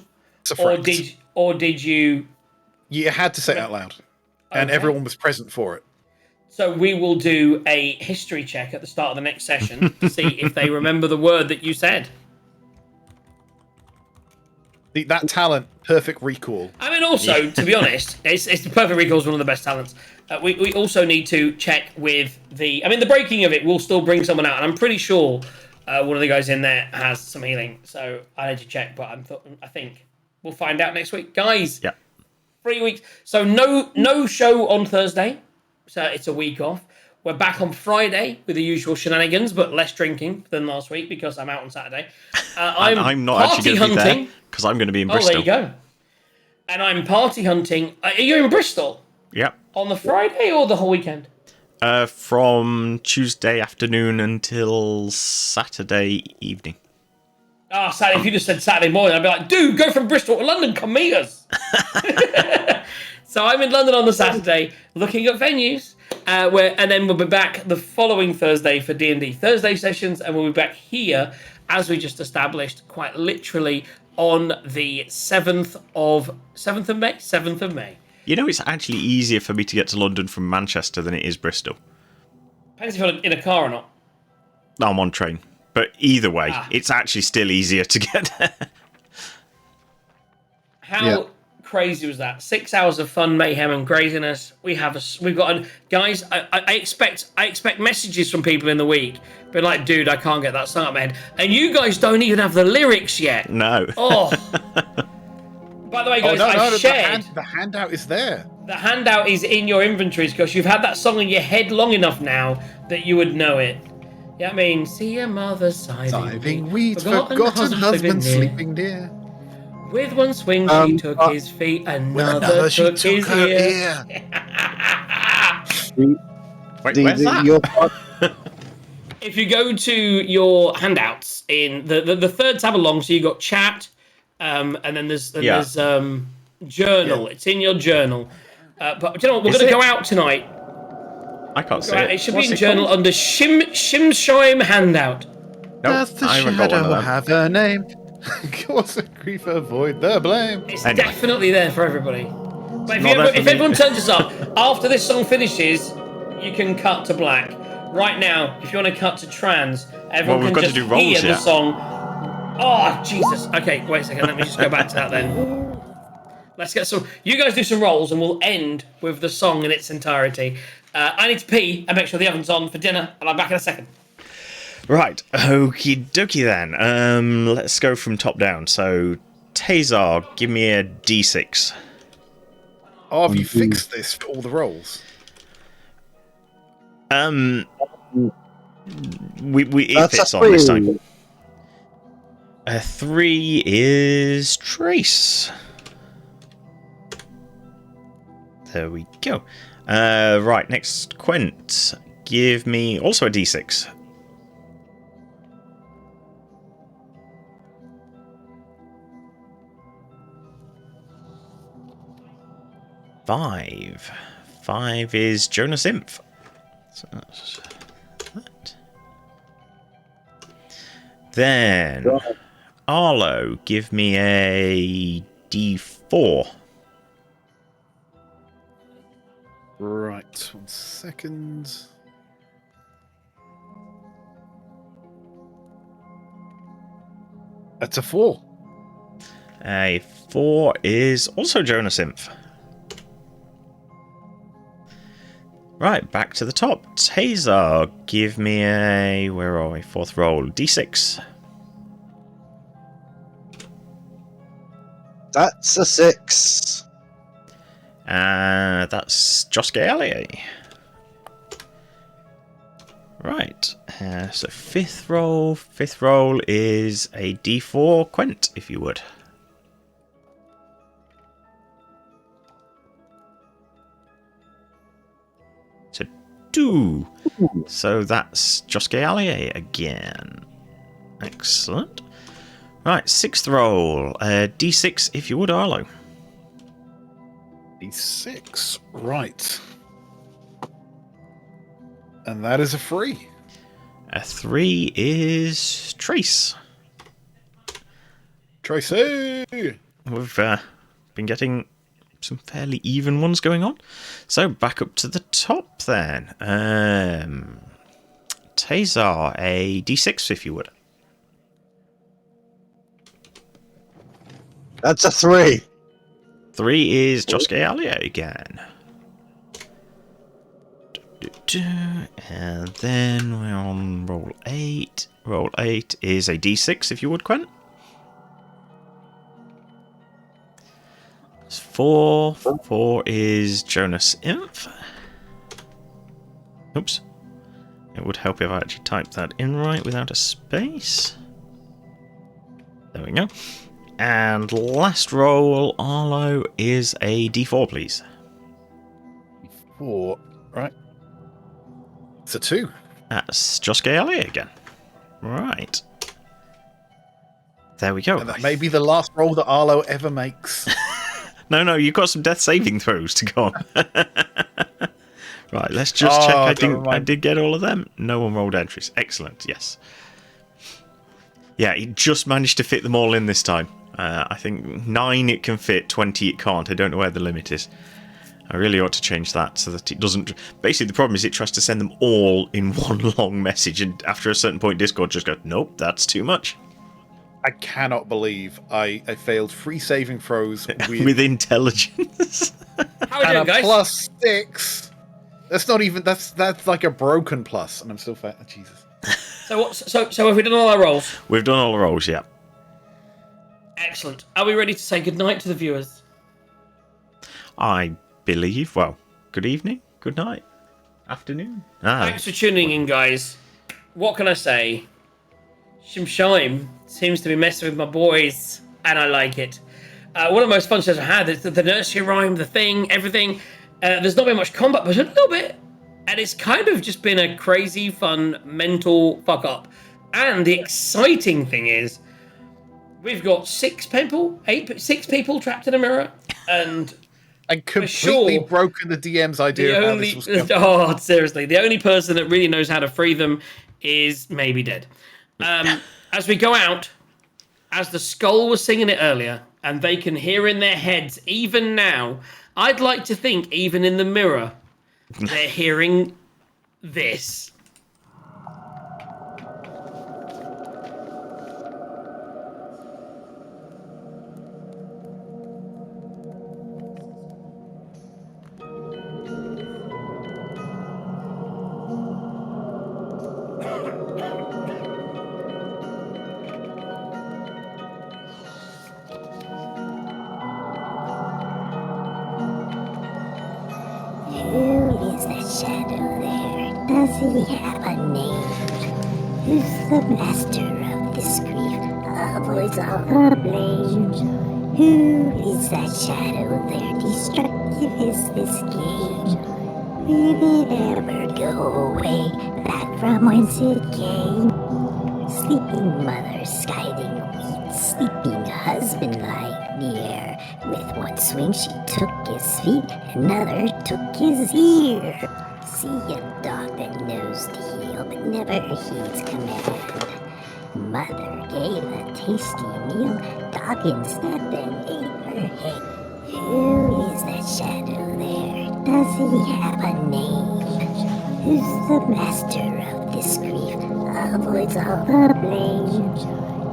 Or did you... You had to say it out loud. And Okay. everyone was present for it. So we will do a history check at the start of the next session to see if they remember the word that you said. That talent, perfect recall. I mean, also, to be honest, it's the perfect recall is one of the best talents. We also need to check with the breaking of it will still bring someone out, and I'm pretty sure one of the guys in there has some healing. So I need to check, but I think we'll find out next week, guys. Yeah. 3 weeks. So no show on Thursday. So it's a week off. We're back on Friday with the usual shenanigans, but less drinking than last week because I'm out on Saturday. I'm not actually going to be there because I'm going to be in Bristol. Oh, there you go. And I'm party hunting. Are you in Bristol? Yep. On the Friday or the whole weekend? From Tuesday afternoon until Saturday evening. Oh, Saturday. If you just said Saturday morning, I'd be like, dude, go from Bristol to London, come meet us. So I'm in London on the Saturday, looking at venues, and then we'll be back the following Thursday for D&D Thursday sessions, and we'll be back here, as we just established, quite literally on the 7th of May? 7th of May. You know, it's actually easier for me to get to London from Manchester than it is Bristol. Depends if you're in a car or not. No, I'm on train. But either way, it's actually still easier to get there. How crazy was that? 6 hours of fun, mayhem, and craziness. We've got guys. I expect messages from people in the week, but like, dude, I can't get that song up my head, and you guys don't even have the lyrics yet. No. Oh. By the way, guys, I've shared. The handout is there. The handout is in your inventories because you've had that song in your head long enough now that you would know it. Yeah, I mean, see your mother siving wheat, forgotten husband sleeping near. With one swing she took his feet, another took his ear. Wait, where's that? If you go to your handouts in the third tab along, so you got chat, and then there's journal. Yeah. It's in your journal. But you know what? We're going to go out tonight. I can't see it. It should be in journal under Shimshoim handout. Does the shadow have a name? Cause a grief, avoid the blame. It's definitely there for everybody. But if everyone turns us up after this song finishes, you can cut to black. Right now, if you want to cut to trans, everyone can just hear the song. Oh Jesus! Okay, wait a second. Let me just go back to that then. Let's get some. You guys do some rolls, and we'll end with the song in its entirety. I need to pee and make sure the oven's on for dinner, and I'm back in a second. Right, okie dokie then. Let's go from top down. So, Tazar, give me a D6. Oh, have you fixed this for all the rolls? It fits on this time. A 3 is Trace. There we go. Right, next, Quint. Give me also a D6. Five is Jonas Imp. So that's that. Then Arlo, give me a D4. Right, 1 second. That's a 4. A 4 is also Jonas Imp. Right, back to the top. Tazar, give me a... Where are we? Fourth roll. D6. That's a 6. That's Josuke Allier. Right. So fifth roll. Fifth roll is a D4. Quent, if you would. So 2. So that's Josuke Allier again. Excellent. Right, sixth roll. D6, if you would, Arlo. D6. Right. And that is a 3. A 3 is Trace. Tracy! We've been getting some fairly even ones going on. So back up to the top then. Tazar, a D6 if you would. That's a 3. 3 is Josuke Allier again. And then we're on roll 8. Roll 8 is a D6 if you would, Quent. 4. 4 is Jonas Imp. Oops. It would help if I actually typed that in right without a space. There we go. And last roll, Arlo, is a D4, please. 4, right? It's a 2. That's Josuke Elliott again. Right. There we go. And that may be the last roll that Arlo ever makes. No, you've got some death saving throws to go on. Right, let's just check. I did get all of them. No one rolled entries. Excellent, yes. Yeah, he just managed to fit them all in this time. I think 9 it can fit, 20 it can't. I don't know where the limit is. I really ought to change that so that it doesn't... Basically, the problem is it tries to send them all in one long message, and after a certain point, Discord just goes, nope, that's too much. I cannot believe I failed 3 saving throws with intelligence. How are we doing, guys? +6. That's not even... That's like a broken plus, and I'm still... Jesus. So have we done all our rolls? We've done all the rolls, yeah. Excellent. Are we ready to say goodnight to the viewers? I believe. Well, good evening, good night, afternoon. Thanks for tuning in, guys. What can I say? Shimshime seems to be messing with my boys, and I like it. One of the most fun shows I had is the nursery rhyme, the thing, everything. There's not been much combat, but a little bit. And it's kind of just been a crazy, fun, mental fuck up. And the exciting thing is, we've got 6 people trapped in a mirror, and completely broken the DM's idea of how this was going. Oh, seriously, the only person that really knows how to free them is maybe dead. As we go out, as the skull was singing it earlier, and they can hear in their heads even now, I'd like to think even in the mirror, they're hearing this. Does he have a name? Who's the master of this grief? Avoids all the blame. Who is that shadow there? Destructive is this game. Will it ever go away? Back from whence it came? Sleeping mother skiding wheat. Sleeping husband lie near. With one swing she took his feet, another took his ear. See a dog that knows to heal, but never heeds command. Mother gave a tasty meal, dog instead and ate her head. Who is that shadow there? Does he have a name? Who's the master of this grief? Avoids all the blame.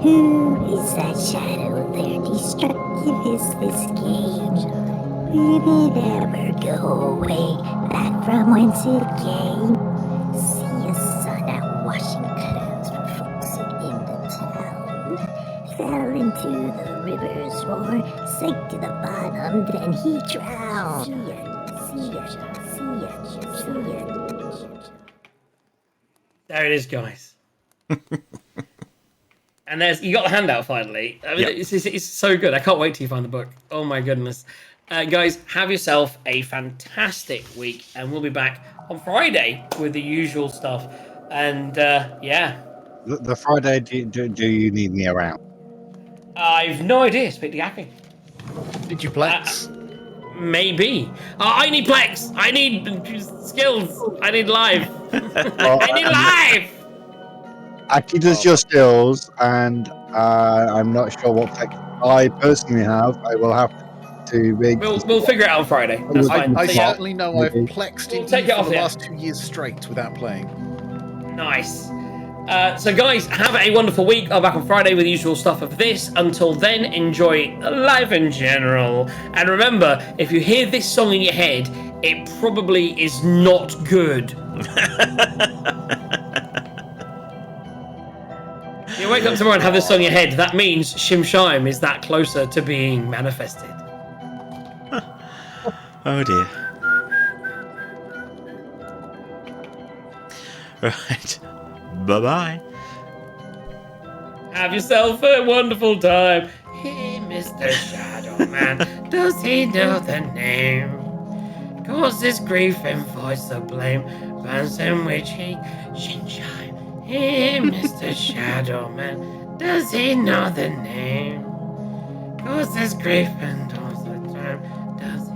Who is that shadow there? Destructive is this game. Will it ever go away? Back from whence it came? See a son out washing clothes from folks in the town. Fell into the river's roar, sank to the bottom, then he drowned. See ya. There it is, guys. And you got the handout finally. I mean, Yep. it's so good. I can't wait till you find the book. Oh my goodness. Guys, have yourself a fantastic week, and we'll be back on Friday with the usual stuff. And yeah. The Friday, do you need me around? I've no idea. Speak to Yappy. Did you Plex? Maybe. I need Plex. I need skills. I need live. I need live. Aki does your skills, and I'm not sure what Plex I personally have. I will have to make... We'll figure it out on Friday. That's fine. I So, yeah. certainly know I've Plexed We'll it take it for off the there. last 2 years straight without playing. Nice. So guys, have a wonderful week. I'm back on Friday with the usual stuff of this. Until then, enjoy life in general. And remember, if you hear this song in your head, it probably is not good. You wake up tomorrow and have this song in your head, that means Shimshime is that closer to being manifested. Oh dear. Right. Bye-bye. Have yourself a wonderful time. Hey, Mr. Shadow Man, does he know the name? Causes grief and voice of blame, burns in which he should shine. Hey, Mr. Shadow Man, does he know the name? Causes grief and voice of blame, does